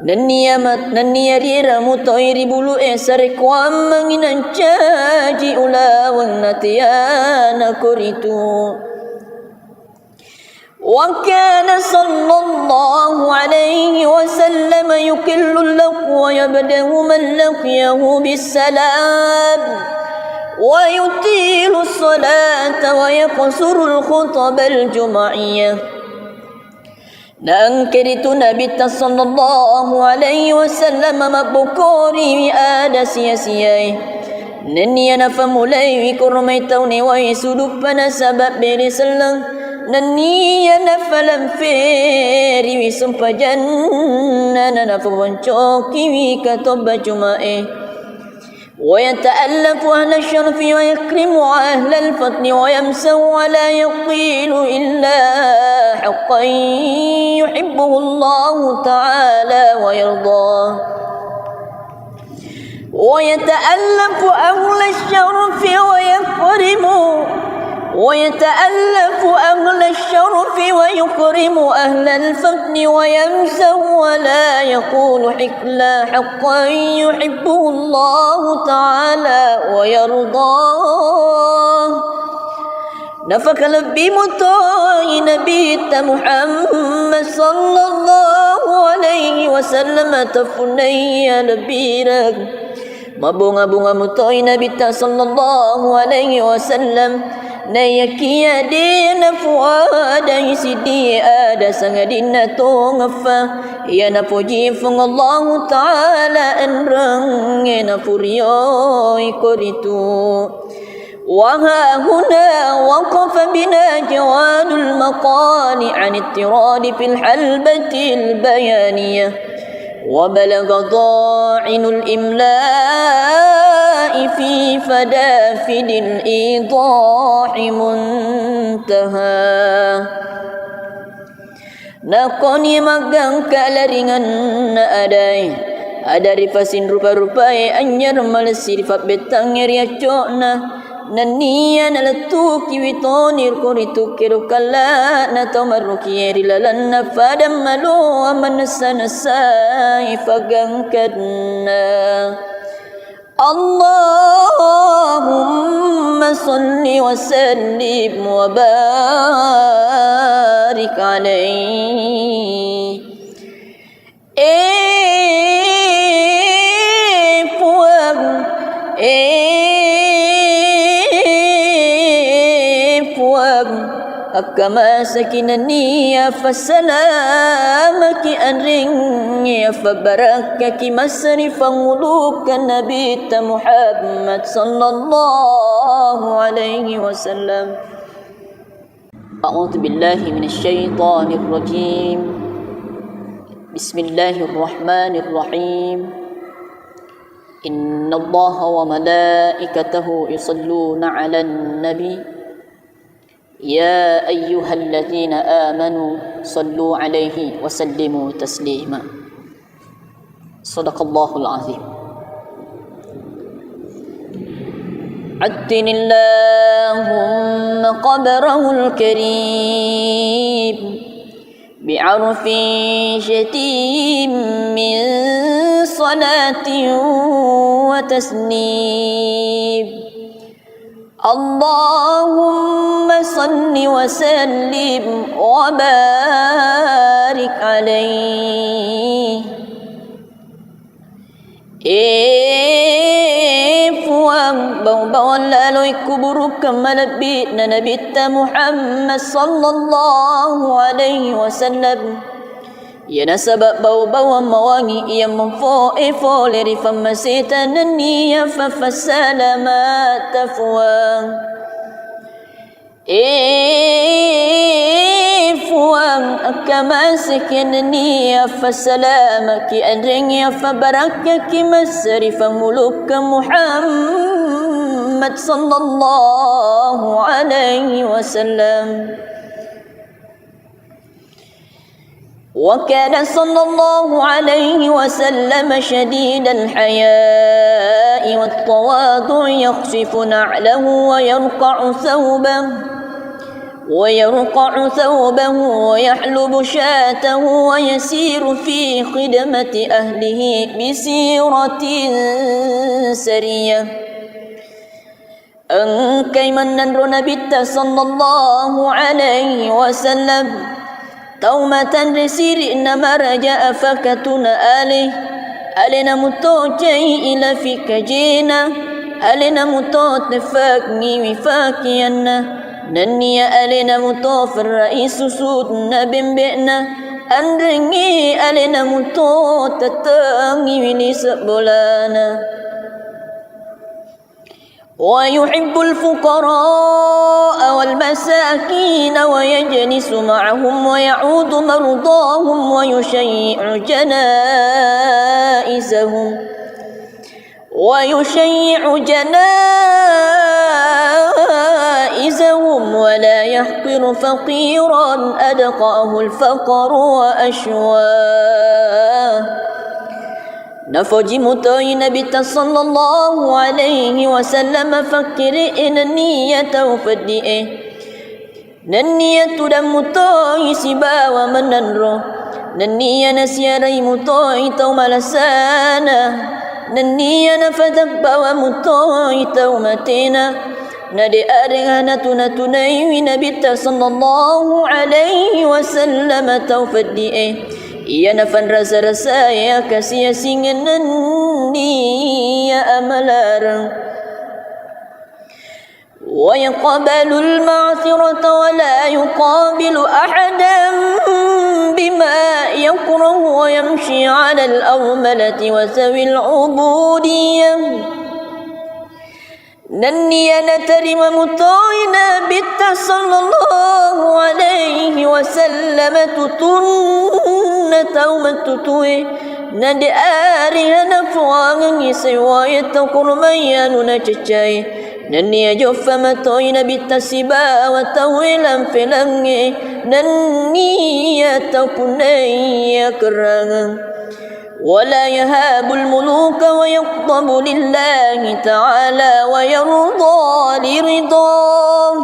Nanniya rira mutoiri bulu esare kwam manginan caji ulawang natiyana kuritu وكان صلى الله عليه وسلم يكل اللق ويبدأ من لقيه بالسلام ويطيل الصلاة ويقصر الخطب الجمعية Nangkiritu Nabi sallallahu alaihi wasallam mabukuri ada sia-siai Nani ana famulai wi kurmai tauni wa sudupana sabab beri selang Nani ana falam feri wi sumpajanna nana fawancoki wi katoba jumae ويتألف أهل الشرف ويكرم أهل الفضل ويمسو ولا يقيل إلا حقا يحبه الله تعالى ويرضاه ويتألف أهل الشرف ويكرم أهل الفضل ويمسو ولا يقول إلا حقا يحبه الله تعالى ويرضاه نفك لبي مطاع نبي محمد صلى الله عليه وسلم تفني لبيرك mabunga-bunga mutoy Nabi sallallahu alaihi wasallam nayakia dina fuada isidi ada sangadina tongfa ya napuji fung Allah taala enrang na puriyo ikoritu وها هنا وقف بنا جواد المقال عن التراد في الحلبة البيانية وبلغ ضاعن الإملاء في فدافد الإيضاح منتهى نقني مغان كالرنgan adai adari fasin rupa-rupai anyar malsir fa betang riacona naniya nalatuki witonir kuritu kirukalla na tomaruki rilalan na fadam malu amanasana ifagangkadna Allahumma salli wa sallim wa barik alaihi كما سكنني فسلامك أنرني فبركك مسرف ملوك النبي محمد صلى الله عليه وسلم أعوذ بالله من الشيطان الرجيم بسم الله الرحمن الرحيم إن الله وملائكته يصلون على النبي يا أيها الذين آمنوا صلوا عليه وسلموا تسليما صدق الله العظيم عدن اللهم قبره الكريم بعرف شتيم من صلاة وتسليم اللهم صل وسلم وبارك عليه puang bau-bau lalu kuburu kemalabit na Nabi Muhammad sallallahu alaihi wasallam ya nasabab bau-bau mawangi ia memfo leri famasitan niya fa fasalamat tafwang fuang akamasakin niya fa salamaki adringi fa barakaki masrif muluk Muhammad sallallahu alaihi wasallam وكان صلى الله عليه وسلم شديد الحياء والتواضع يخشف نعله ويرقع ثوبه ويحلب شاته ويسير في خدمة أهله بسيرة سرية أنكي من نبي صلى الله عليه وسلم تومة رسير إنما رجاء فكتنا ألنا متوجي إلى فيك جينا ألنا متوت فاكني وفاكينا نني ألنا متوف الرئيس سودنا بمبئنا أنرني ألنا متوت تتاني وليس بولانا ويحب الفقراء والمساكين ويجلس معهم ويعود مرضاهم ويشيع جنائزهم ولا يحقر فقيرا أدقاه الفقر وأشواه. Nafaji mutai Nabi sallallahu alaihi wasallam fakir niyat tawfadi niyat tudam mutai sibawa menanro niyat nasiarai mutai taw malasana niyat nafadak bawa mutai taw matina nadi arihana tunatunai Nabi sallallahu alaihi wasallam tawfadi ia nafan rasa-rasa ya kasih singan ya amalarang wa yaqbalu al-ma'thirata wa la yuqabilu ahadan bima yakrahu wa yamshi 'ala al-awmalati wa sawi al-'ubudiyyah. Nanniya natarima mutoina bitta sallallahu alaihi wasallam tutunna taumatutue nade arihana fuangang isewayata kurmayanu na cacay nanniya joffa matoina bitta siba wa tawilan filange nanniya tapunaya kerangang ولا يهاب الملوك ويغضب لله تعالى ويرضى لرضاه.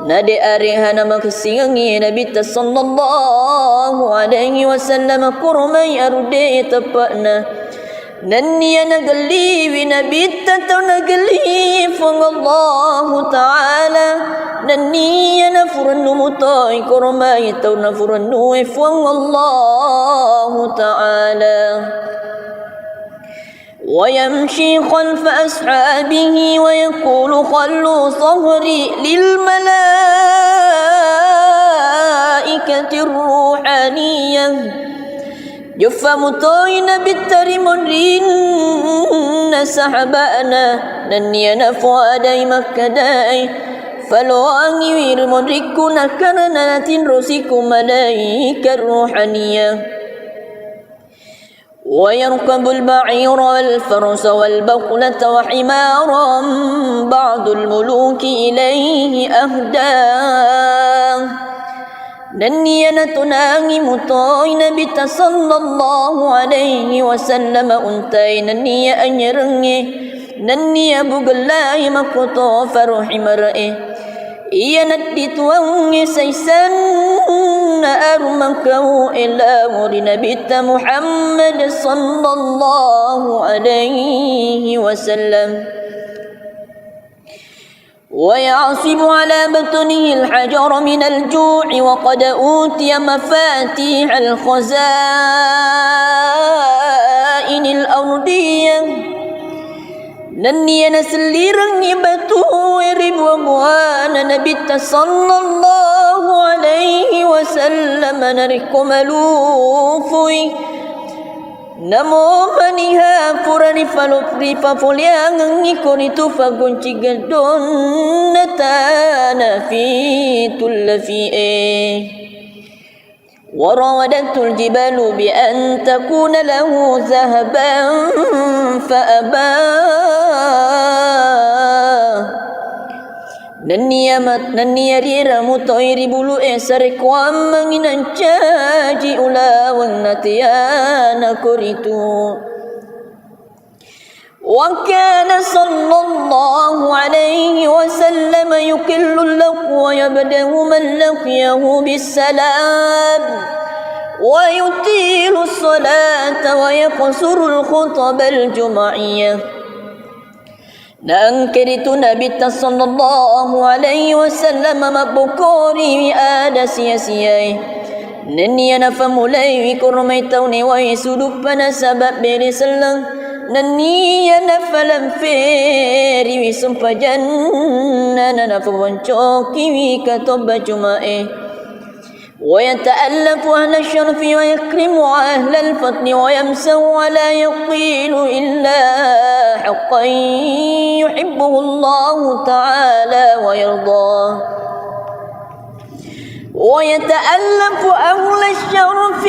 Nade arihana makasiangi Nabi sallallahu alaihi wasallam kurmai arude tapana nanniya nagali Nabi tatanagli Allah taala nanniya nafurnu mutai kurmai taw nafurnu Allah taala ويمشي خلف أصحابه ويقول خلوا ظهري للملائكة الروحانية جفا مطوين بالترمرين سحبانا نني نفوادي مكداي فلو أني مركنا كرنات رسيك ملائكة الروحانية ويركب البعير والفرس والبقلة وحمارا بعض الملوك إليه أهداه. نني نتناغي مطوين بت صلى الله عليه وسلم أنتي نني أنيرني نني بغلاي مكتو فرحي مرئي iya nadituangi saysan armakahu ila muri Nabi Muhammad sallallahu alaihi wasallam ويعصب على بطنه الحجر من الجوع وقد أوتي مفاتيح الخزائن الأرضية nanniya naselirang ibatu ribuan Nabi sallallahu alaihi wasallam narikumalufui namo maniha purani falupri papuliang ngikonitu fagunci gadon natana fi tullafi'e وراودته الجبال بأن تكون له ذهبا فأبى نني ريرا مطير بلو إسرك ومن انشاجي أولا والنتيان كريتو وكان صلى الله عليه وسلم يكل اللق ويبدأ من لقيه بالسلام ويطيل الصلاة ويقصر الخطب الجمعية نأنكرت نبي صلى الله عليه وسلم مبكوري آد سياسيي نني نفهم لي كرميتوني ويسدبنا سبب برسلن nanniya nafalam feri wisum pajanna nanafuwan choki wi katoba cumae ويتألف أهل الشرف ويكرم أهل الفضل ويمسه ولا يقيل إلا حقا يحبه الله تعالى ويرضاه. ويتألف أهل الشرف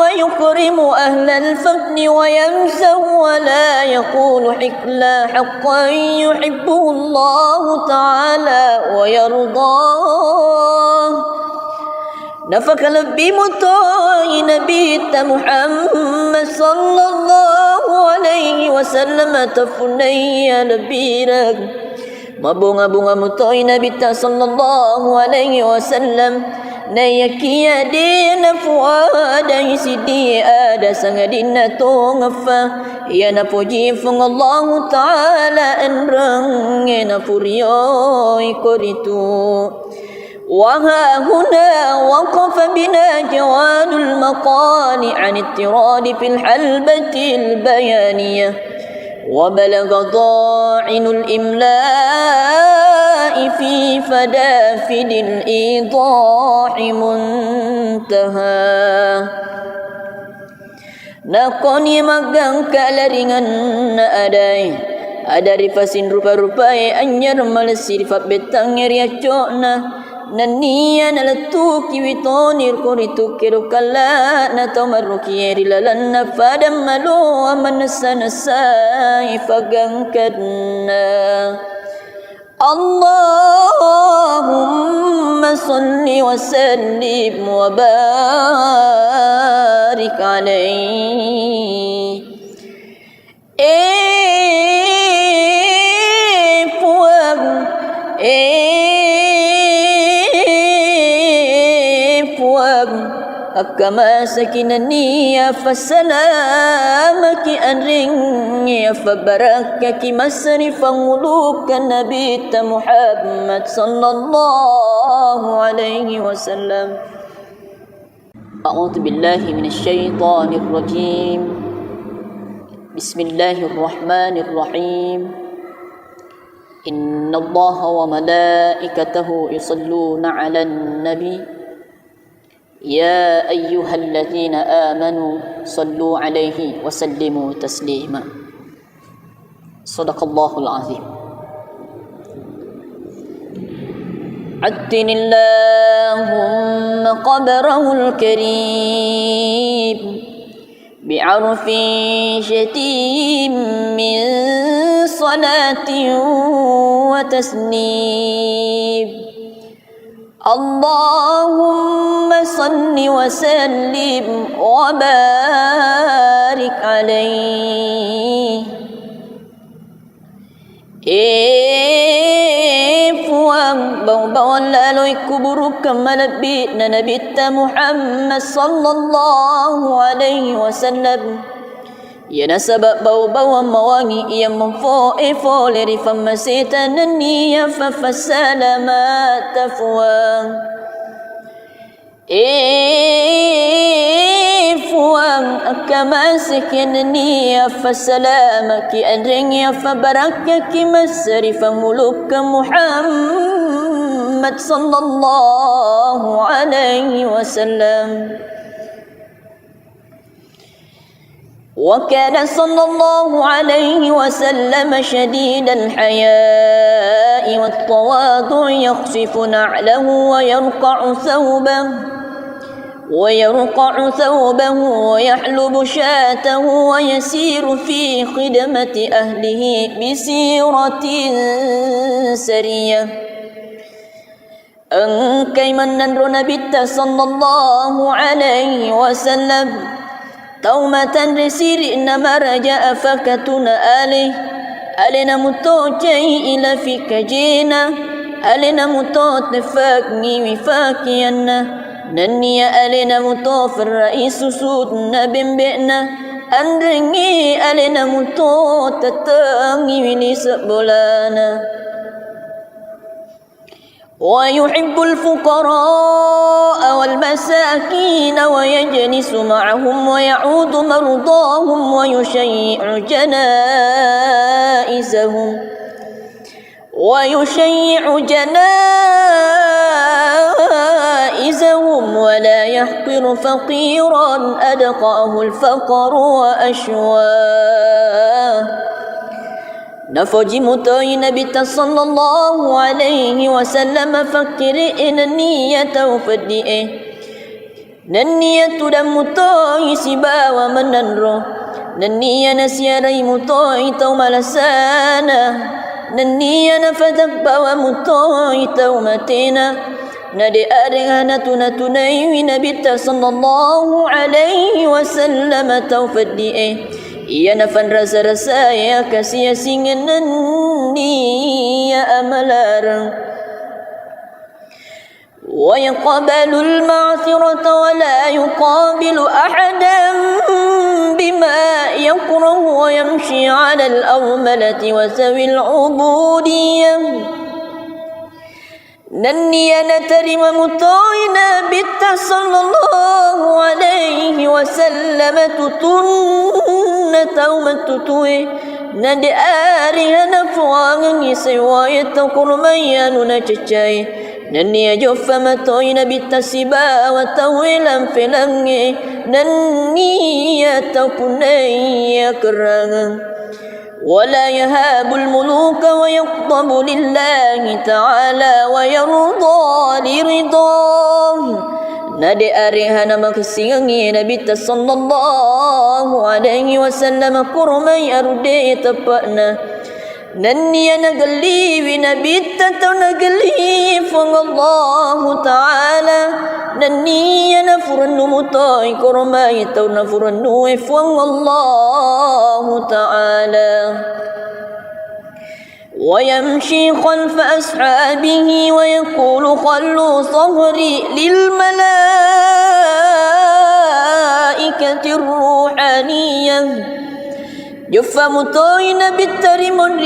ويكرم أهل الفضل ويمسه ولا يقول إلا حقا يحبه الله تعالى ويرضاه. نفك لبي مطاي نبي محمد صلى الله عليه وسلم تفني لبيرك mabunga-bunga mutoy Nabi sallallahu alaihi wasallam na yakia dina fuada isidi ada sangadina tongafa ya na puji fung Allah taala enrang na puriyo ikoritu wa ha huna waqafa bina jawadul maqani an ittirad fil halbati al bayaniyah وبلغ ضاعن الإملاء في فدافد الإيضاح منتهى. Nakoni magang kalaringan na aday ada rifasin rupa-rupai anyar malesir fat betang riaco na naniya nalatu kiwitonir koritu kirukala na tomaruki rilalan na fadam malo amanasa ifagangkadna. Allahumma salli wa sallim wa barik alaihi. Kama sakinani ya fasalamaki anringi ya fabarakaki masrifan mulukan Nabi Muhammad sallallahu alaihi wasallam. A'udzu billahi minasy syaithanir rajim. Bismillahirrahmanirrahim. Innallaha wa malaikatahu yusalluna 'alan nabi يا أيها الذين آمنوا صلوا عليه وسلموا تسليما. صدق الله العظيم. عدن اللهم قبره الكريم بعرف شتيم من صلاة وتسليم. اللهم صل وسلم وبارك عليه. Puang bawang lalu kuburuk kemalabit na nabita Muhammad sallallahu alaihi wasallam. Ya nasabab bau-bau mawangi yang memfo leri famasita naniya fafasalamat tafuang. Fuang akamasik ya naniya fasalamaki adringya fabarakaki masrifang muluk Muhammad sallallahu alaihi wasallam. وكان صلى الله عليه وسلم شديد الحياء والتواضع يخفف نعله ويرقع ثوبه ويحلب شاته ويسير في خدمة أهله بسيرة سرية. أنكي من نبت صلى الله عليه وسلم taumatan risiri nama raja afakatuna alina mutojai ila fikajina alina mutot nefakni wifakianna naniya alina mutofir raisu sudna bimbina andringi alina mutot tatangi wilisab bolana. ويحب الفقراء والمساكين ويجلس معهم ويعود مرضاهم ويشيع جنائزهم ويشيع جنائزهم ولا يحقر فقيرا أدقاه الفقر وأشواه. نفوجي متوي نبي صلى الله عليه وسلم فكر إن النية وفدئه النية دم متوي سبا ومننرو النية نسيري متوي توم لسانا النية نفذب ومتوي تومتنا ندي أرغانا تنتني نبي صلى الله عليه وسلم توفدئه iya nafan rasa-rasa ya kasih singan ni ya amalarang wa yaqbalu al-ma'thirata wa la yuqabilu ahadan bima yakrahu wa yamshi 'ala al-awmalati wa zawi al-'ubudiyyah. Nanniya natarima mutoina bitta sallallahu alaihi wasallam tutunna taumatutui nade arihana fuangi sewayat kurmayanu na cecai nanniya joffa matoina bitta siba wa tawilan filangi nanniya tapunaya kerangan ولا يهاب الملوك ويغضب لله تعالى ويرضى لرضاه. Nade arihana maksingi Nabi sallallahu alaihi wasallam kurmai arude tapana nanniya nagali Nabi tataw nagali fang Allah ta'ala nanniya nafurannu mutai kurmai taw nafurannu fang Allah ta'ala ويمشي خلف أصحابه ويقول خلوا صهري للملائكة الروحانية جفا مطوين بالترمون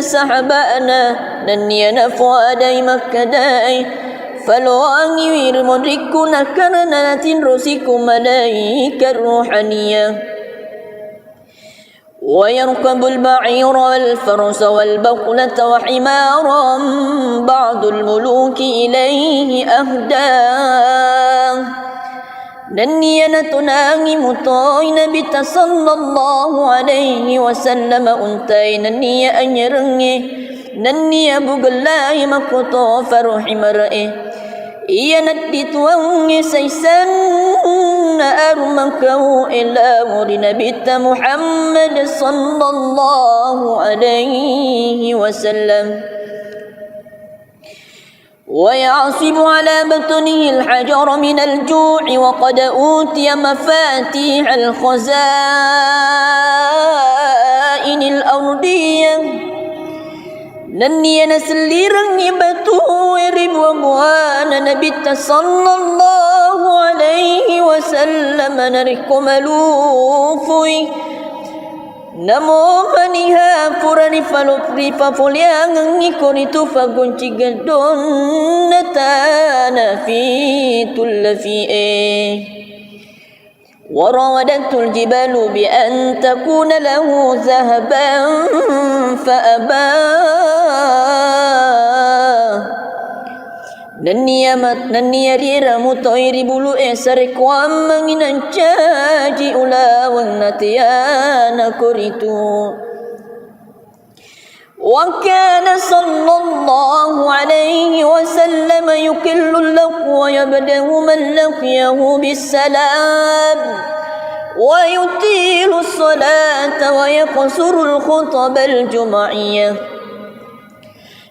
سحبانا نني نفوا داي مكة داي فلواني ويرمون ركونا كرنا تنرسكم ملائكة الروحانية ويركب البعير والفرس والبقلة وحمارا بعض الملوك إليه أهداه. نني نتناغي مطوين بت صلى الله عليه وسلم أنتي نني أنيرني نني بقلاي مكتو فرح مرئي iya nadituangi saysan armakahu ila muri Nabi Muhammad sallallahu alaihi wasallam ويعصب على بطنه الحجر من الجوع وقد أوتي مفاتيح الخزائن الأرضية nanniya naselirang ibatu ribu buana Nabi sallallahu alaihi wasallam nariku malufui namo maniha purani falupri papuliang ngikoni tu fagunci gadon natana fi tullafi وراودته الجبال بأن تكون له ذهبا فأبى nanniya rira mutoiri bulu esare kwam manginan caji ulawang natiyana kuritu وكان صلى الله عليه وسلم يكل اللق ويبدأ من لقيه بالسلام ويطيل الصلاة ويقصر الخطب الجمعية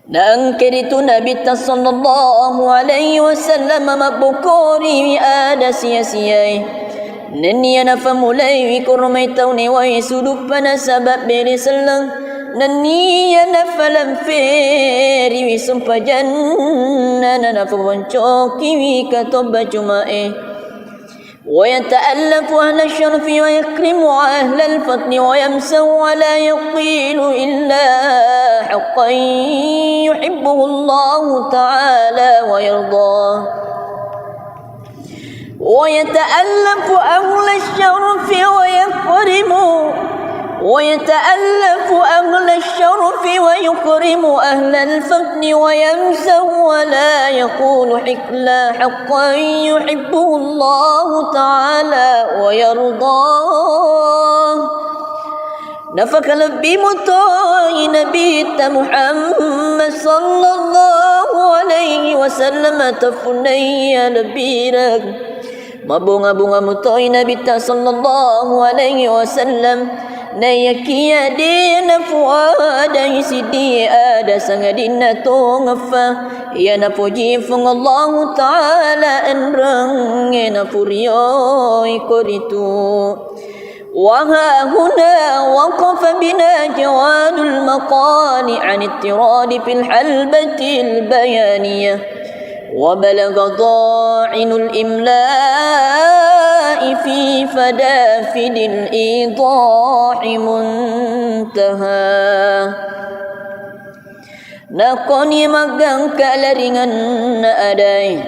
نأنكرت نبي صلى الله عليه وسلم مبكوري آد سياسيي نني نفمولي كرميتوني ويسودبنا سبب برسلن nanniya nafalam feri wi sumpajanna nafawancoki wi katoba jumae ويتألف أهل الشرف ويكرم أهل الفضل ويمسه ولا يقيل إلا حقا يحبه الله تعالى ويرضاه ويتألف أهل الشرف ويكرم ويتألف أهل الشرف ويكرم أهل الفضل ويمزه ولا يقول حكلا حقا يحبه الله تعالى ويرضاه نفك لبي مطاي نبي محمد صلى الله عليه وسلم تفني لبيرك ما bunga مطاي نبي صلى الله عليه وسلم nayakia dina fuada isidi ada sangadina tongafa ya na puji fung Allah taala enrang na puriyo ikoritu وها هنا وقف بنا جواد المقال عن اضطراد في الحلبة البيانية وبلغ ضاعن الإملاء في فدافد الإيضاح منتهى نقني مغان كالرنgan adai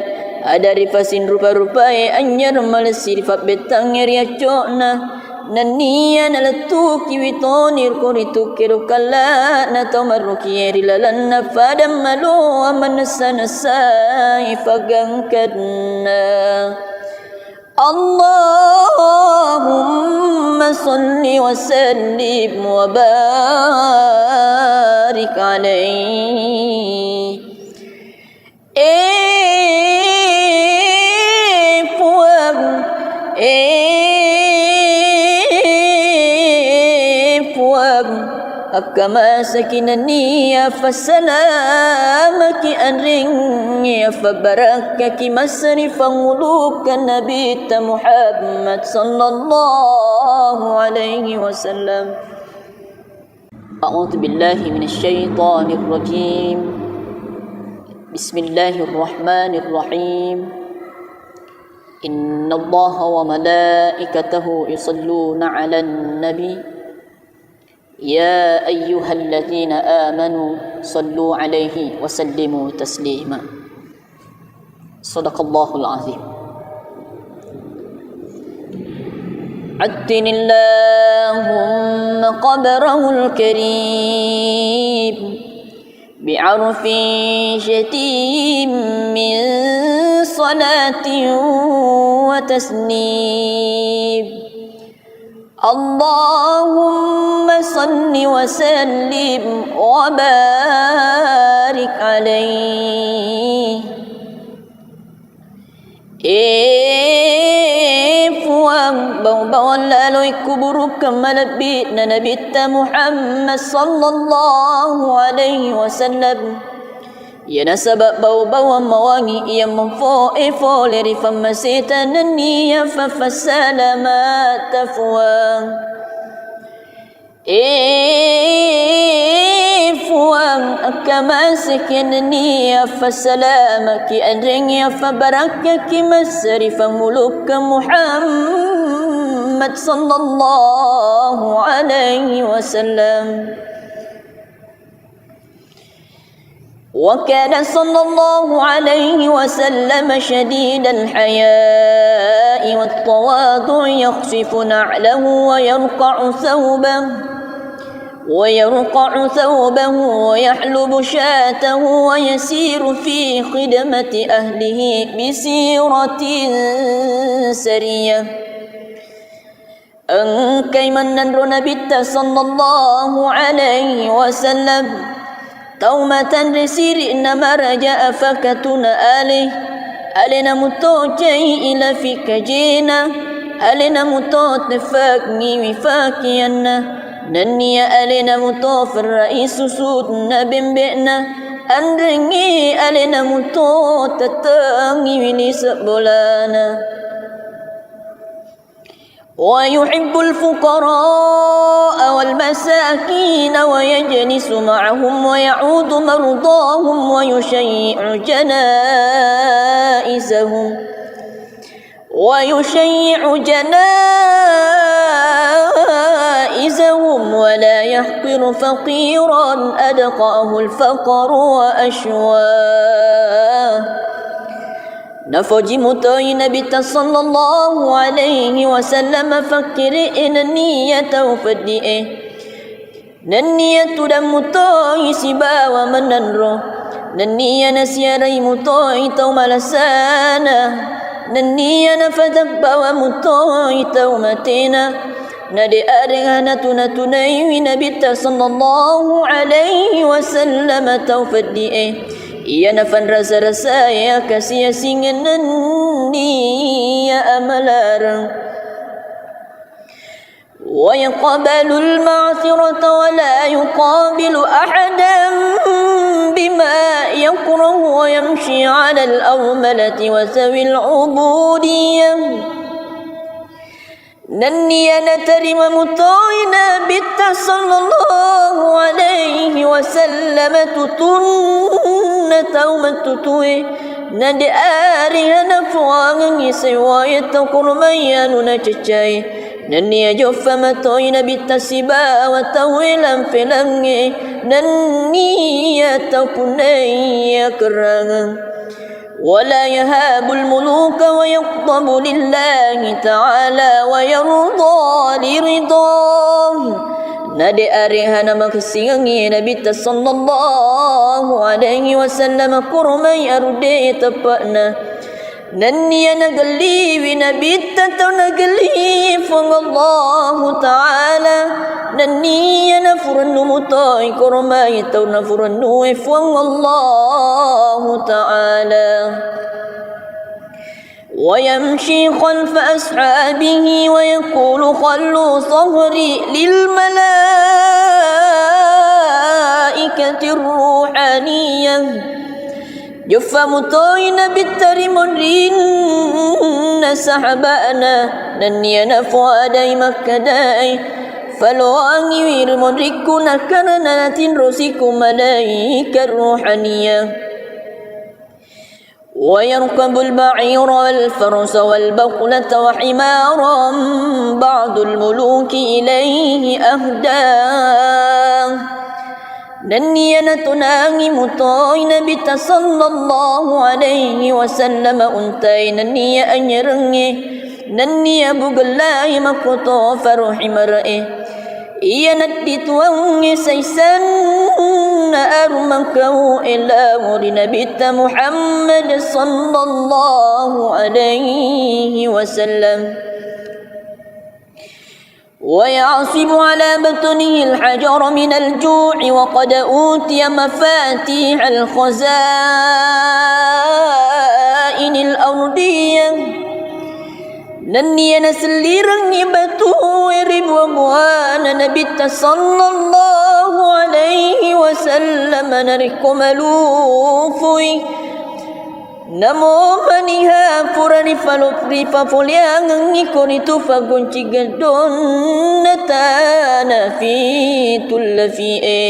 ada rifasin rupa-rupai anyar malesir fat betang riacona nania nalatuki witonir kuritu kirukalla na tomaruki rilalan na fadam malu amanasana sai fagangkadna Allahumma salli wa sallim wa barik alaihi كما سكنني فسلامك أنرني فبركك مسرف ملوك النبي محمد صلى الله عليه وسلم أعوذ بالله من الشيطان الرجيم بسم الله الرحمن الرحيم إن الله وملائكته يصلون على النبي يا أيها الذين آمنوا صلوا عليه وسلموا تسليما صدق الله العظيم عدن اللهم قبره الكريم بعرف شتيم من صلاة وتسليم اللهم صل وسلم وبارك عليه fuang bau-bau lalu kuburu kemalabit na nabita Muhammad sallallahu alaihi wasallam ya nasabab bau-bau mawangi ia memfo leri famasita naniya fafasalamat fuang fuang akamaskin niya fasalamaki adrinya fabarakaki masrifa muluk Muhammad sallallahu alaihi wasallam وكان صلى الله عليه وسلم شديد الحياء والتواضع يخفف نعله ويرقع ثوبه ويحلب شاته ويسير في خدمة أهله بسيرة سرية أنكي من نبت صلى الله عليه وسلم تومة رسير إنما رجاء فكتنا ألنا متوجي إلى فيك جينا ألنا متوتفاكني وفاكينا نني ألنا متوفر رئيس سودنا بمبئنا أنرني ألنا متوتتاني ولسبولانا ويحب الفقراء والمساكين ويجلس معهم ويعود مرضاهم ويشيع جنائزهم ولا يحقر فقيرا أدقاه الفقر وأشواه نفجي متوي نبي صلى الله عليه وسلم فكر إن النية وفدئه Nania tudam mutoi sibawa menanro Nania nasiarai mutoi tau malasana Nania nafatabbawa mutoi tau matena Nadi arihana tunatunai Nabita sallallahu alaihi wasallam tau faddi'e Ia nafan rasa-rasa ya kasih singan Nania amalarang ويقبل المعثرة ولا يقابل أحدا بما يكره ويمشي على الأرملة وذوي العبودية نني نترم مطوينا بت صلى الله عليه وسلم تتن تومتتوي ندي آرها نفوان سواية قرميان نججاي Nani ajofa matoi nabi tasiba wa tawilan filangi Nani atapunai kerang Wala yahabul muluka wa yaqdabu lillahi ta'ala wa yarda liridah Nadi arihana maksiangi nabi sallallahu alaihi wasallam kurmai arude tapakna Nani nagali nabita tau nagali fang Allah Ta'ala Nani nafuranu mutai kormai tau nafuranu fang Allah Ta'ala ويمشي خلف أصحابه ويقول خلوا صهري للملائكة الروحانية Jufa mutoina bitarimun rinna sahabana Naniana fuadai makkadai Faluangi wirmun rikuna karana natin rosiku malaika ruhaniya ويركب البعير والفرس والبقلة وحمارا بعض الملوك إليه أهداه Nania natunangi mutoi Nabi sallallahu alaihi wasallam untai Nania anyarangi Nania bugalai makoto faruhi marae Ia nadituangi saysan armakau ila muri Nabi Muhammad sallallahu alaihi wasallam ويعصب على بطنه الحجر من الجوع وقد أوتي مفاتيح الخزائن الأرضية نني نسليرن بتويرب وبوانا نبت صلى الله عليه وسلم نركم لوفي Namo maniha purani falopri fafuliang ngikoritu fagunci gedon natana fi tullafi'e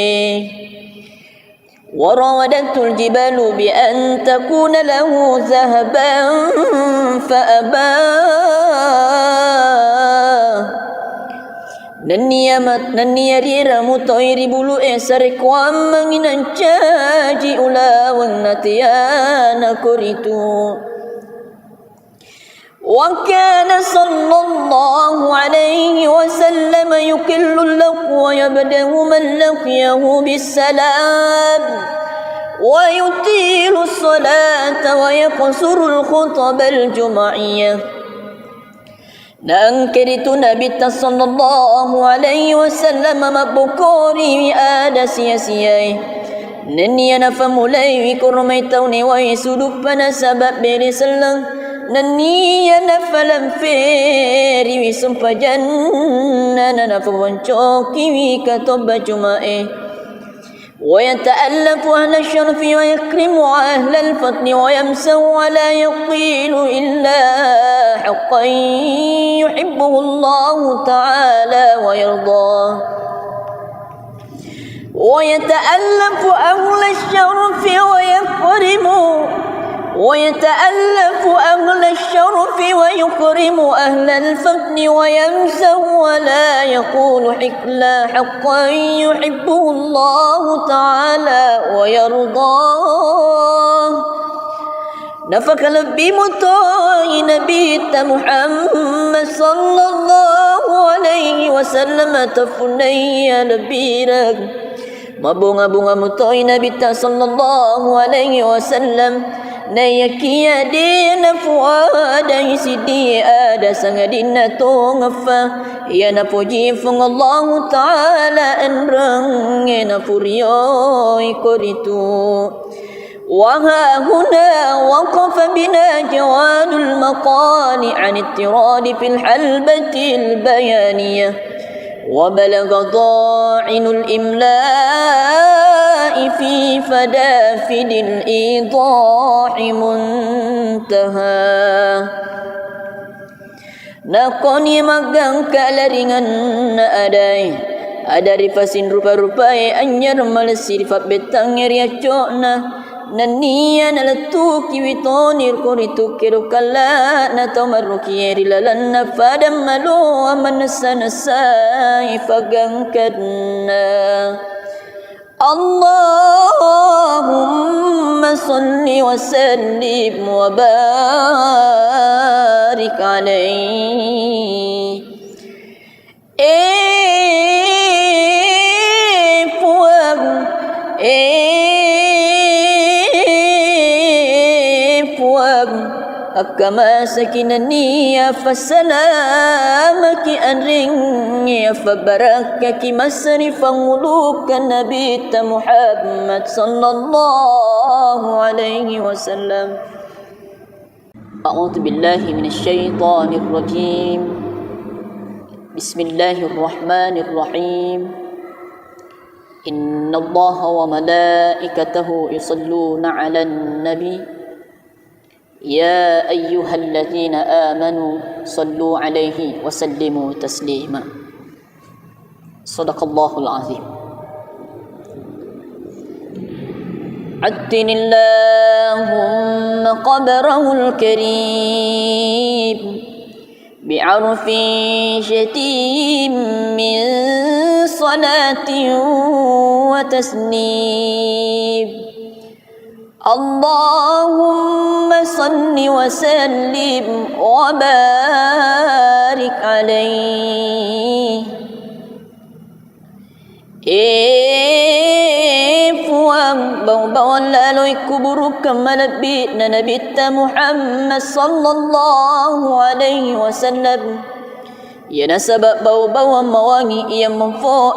Warawadatul jibalu bi an takuna lahu zahaban fa'abah Naniya rira mutoiri bulu esare kwam manginan caji ulawang natiyana kuritu Wa kana sallallahu alaihi wasallam yukillu lahu wa yabdahu man laqiyahu bisalam Wa yutilu salata wa yaqsuru al-khutab al-jum'iyah Nangkiritu Nabi sallallahu alaihi wasallam mabukori ada sia-siai Naniya nafamulai wikurmai tauni wa sudupana sabab beri selang Naniya nafalam feri wisumpa janna nafawancoki wikatoba jumae ويتألف أهل الشرف ويكرم أهل الفضل ويمسو ولا يقيل إلا حقا يحبه الله تعالى ويرضاه ويتألف أهل الشرف ويتألف أهل الشرف ويكرم أهل الفضل ويمسه ولا يقول حكلا حقا يحبه الله تعالى ويرضاه نفك لبي مطاي نبي محمد صلى الله عليه وسلم تفني لبيرك mabunga-bunga mutoi Nabi sallallahu alaihi wasallam na yakia dina fuada isidi ada sangadina tongafa ya na puji fung Allah taala enrang na puriyo ikoritu وها هنا وقف بنا جواد المقال عن التراد في الحلبة البيانية وبلغ ضاعن الإملاء في فدافد الإيضاح منتهى Nakoni magang kalaringan na aday Adari fasin rupa-rupai anyar malesir fat betang riaco na Naniya na latuki witonir kuritu kiru kala na tamaruki rilalan na fadam malo amanasa ifagangkad na Allahumma salli wa sallim wa barik alayhi Kama sakinaniya fasalamaki anringya fabarakaki masrifan ulukan Nabi Muhammad sallallahu alaihi wasallam A'udhu billahi minasyaitanir rajim Bismillahirrahmanirrahim Inna Allaha wa malaikatahu yusalluna 'alan nabi يا أيها الذين آمنوا صلوا عليه وسلموا تسليما صدق الله العظيم عدن اللهم قبره الكريم بعرف شتيم من صلاة وتسليم اللهم صل وسلم وبارك عليه Fuang bawang lalui kuburuk kemalabit na Nabi Muhammad sallallahu alaihi wasallam Ya nasabak bau-bau mawangi ia memfo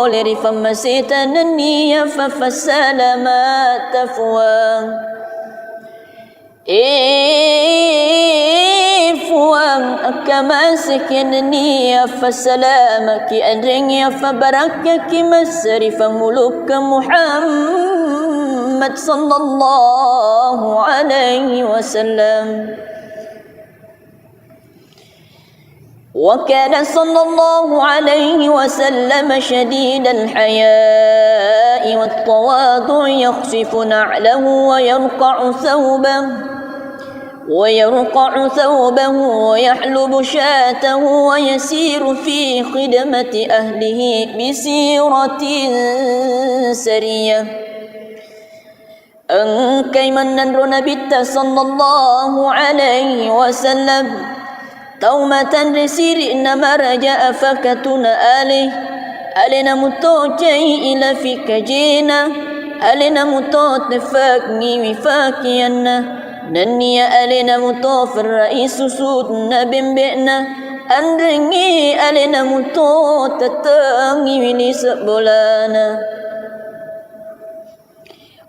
leri famasita naniya fafasalama tafuang fuang akamasik naniya fasalama ki adringya fabarakya ki masri famuluk Muhammad sallallahu alaihi wasallam وكان صلى الله عليه وسلم شديد الحياء والتواضع يخصف نعله ويرقع ثوبه ويحلب شاته ويسير في خدمة أهله بسيرة سرية أنكي من ننر نبت صلى الله عليه وسلم تومة رسير إنما رجاء فكتنا ألنا متوجي إلى فيك جينا ألنا متوتفاكني وفاكينا نني ألنا متوف الرئيس سودنا بمبئنا أنرني ألنا متوتتاني ولسبولانا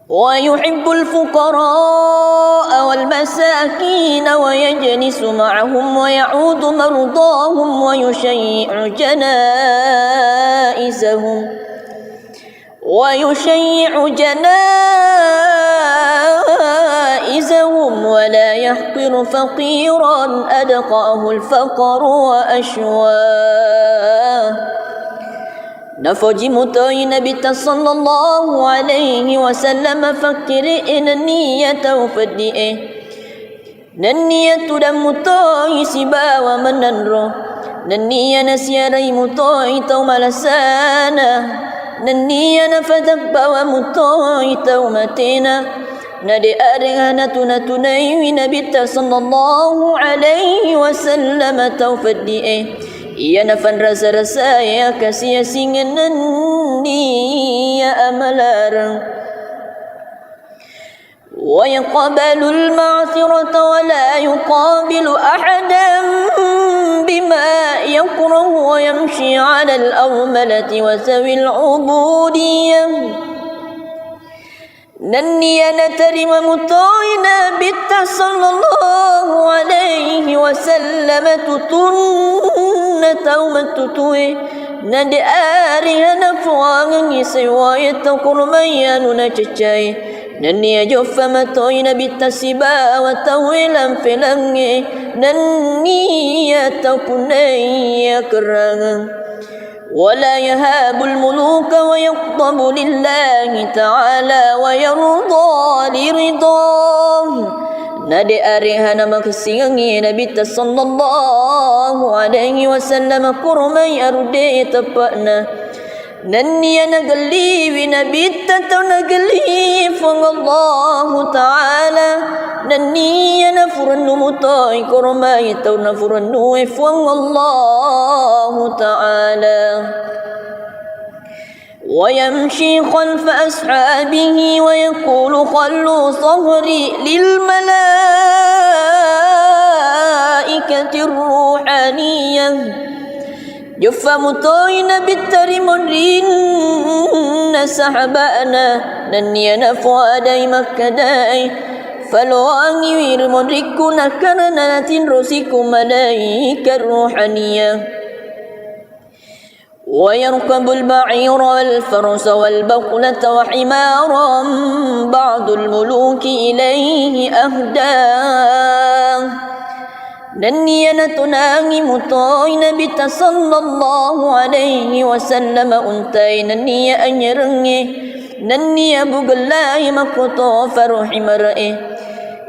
ويحب الفقراء والمساكين ويجلس معهم ويعود مرضاهم ويشيع جنائزهم ولا يحقر فقيرا أدقاه الفقر وأشواه نفوجي متوي نبي صلى الله عليه وسلم فكر إن النية وفدئه ننية دم متوي سبا ومننرو ننية نسيري متوي توم لسانا ننية نفتق ومتوي تومتنا nade arihana tunai Nabi sallallahu alaihi wasallam taufadi ia nafan rasa ya kasih singan ni ya amalarang ويقبل المعثرة ولا يقابل أحدا بما يكره ويمشي على الأرملة وذوي العبودية نني نترم مطاعنا بت صلى الله عليه وسلم تطن تومتتوي ندي آرها نفوان سواية قرميان نججاي نني جف متوين بالتسبا وتويلا فلنغي نني تكني كرغ ولا يهاب الملوك ويغضب لله تعالى ويرضى لرضاه نادي أريها مكسيني نبي صلى الله عليه وسلم كرمي أردي تبأنا نني نقلي بنبي نقلي فالله تعالى نني نفر النمطاي كرمي نفر النوي فالله تعالى ويمشي خلف أصحابه ويقول خلوا صهري للملائكة الروحانية جف مطاين بالترمرين سحبانا نني نفوا داي مكداي فلو أنير مدركنا كرنات رسيكم ملائكة الروحانية ويركب البعير والفرس والبقلة وحمارا بعض الملوك إليه أهداه نني نتناغي مطاي نبي صلى الله عليه وسلم أنتي نني أنيرني نني أبو الله مكتو فرحي مرئي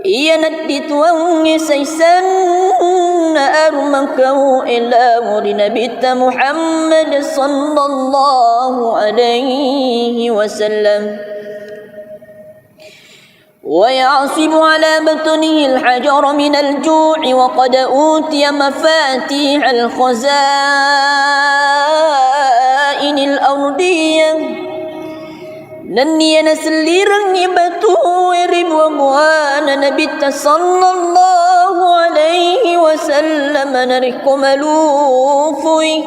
إيا ندت واني سيسن أرمكو إلا ورنبي محمد صلى الله عليه وسلم ويعصب على بطنه الحجر من الجوع وقد أوتي مفاتيح الخزائن الأرضية نني نسليرني بتوير بوان نبي صلى الله عليه وسلم نركم ملوفي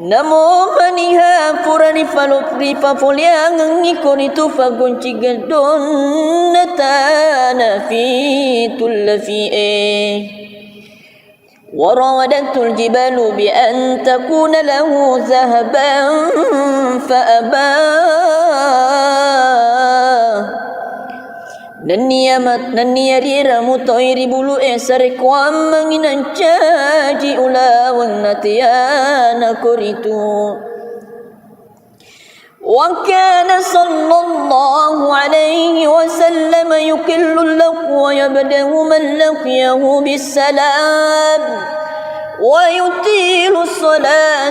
Namo maniha purani falopri fapoliang ikonitu fagunci gedon natana fi tullafi وراودته الجبال بأن تكون له ذهبا فأبى نني ريرا مطير بلو إسرك وامن انشاجي أولا ونتيانا كريتو وكان صلى الله عليه وسلم يكل اللق ويبدأ من لقيه بالسلام ويطيل الصلاة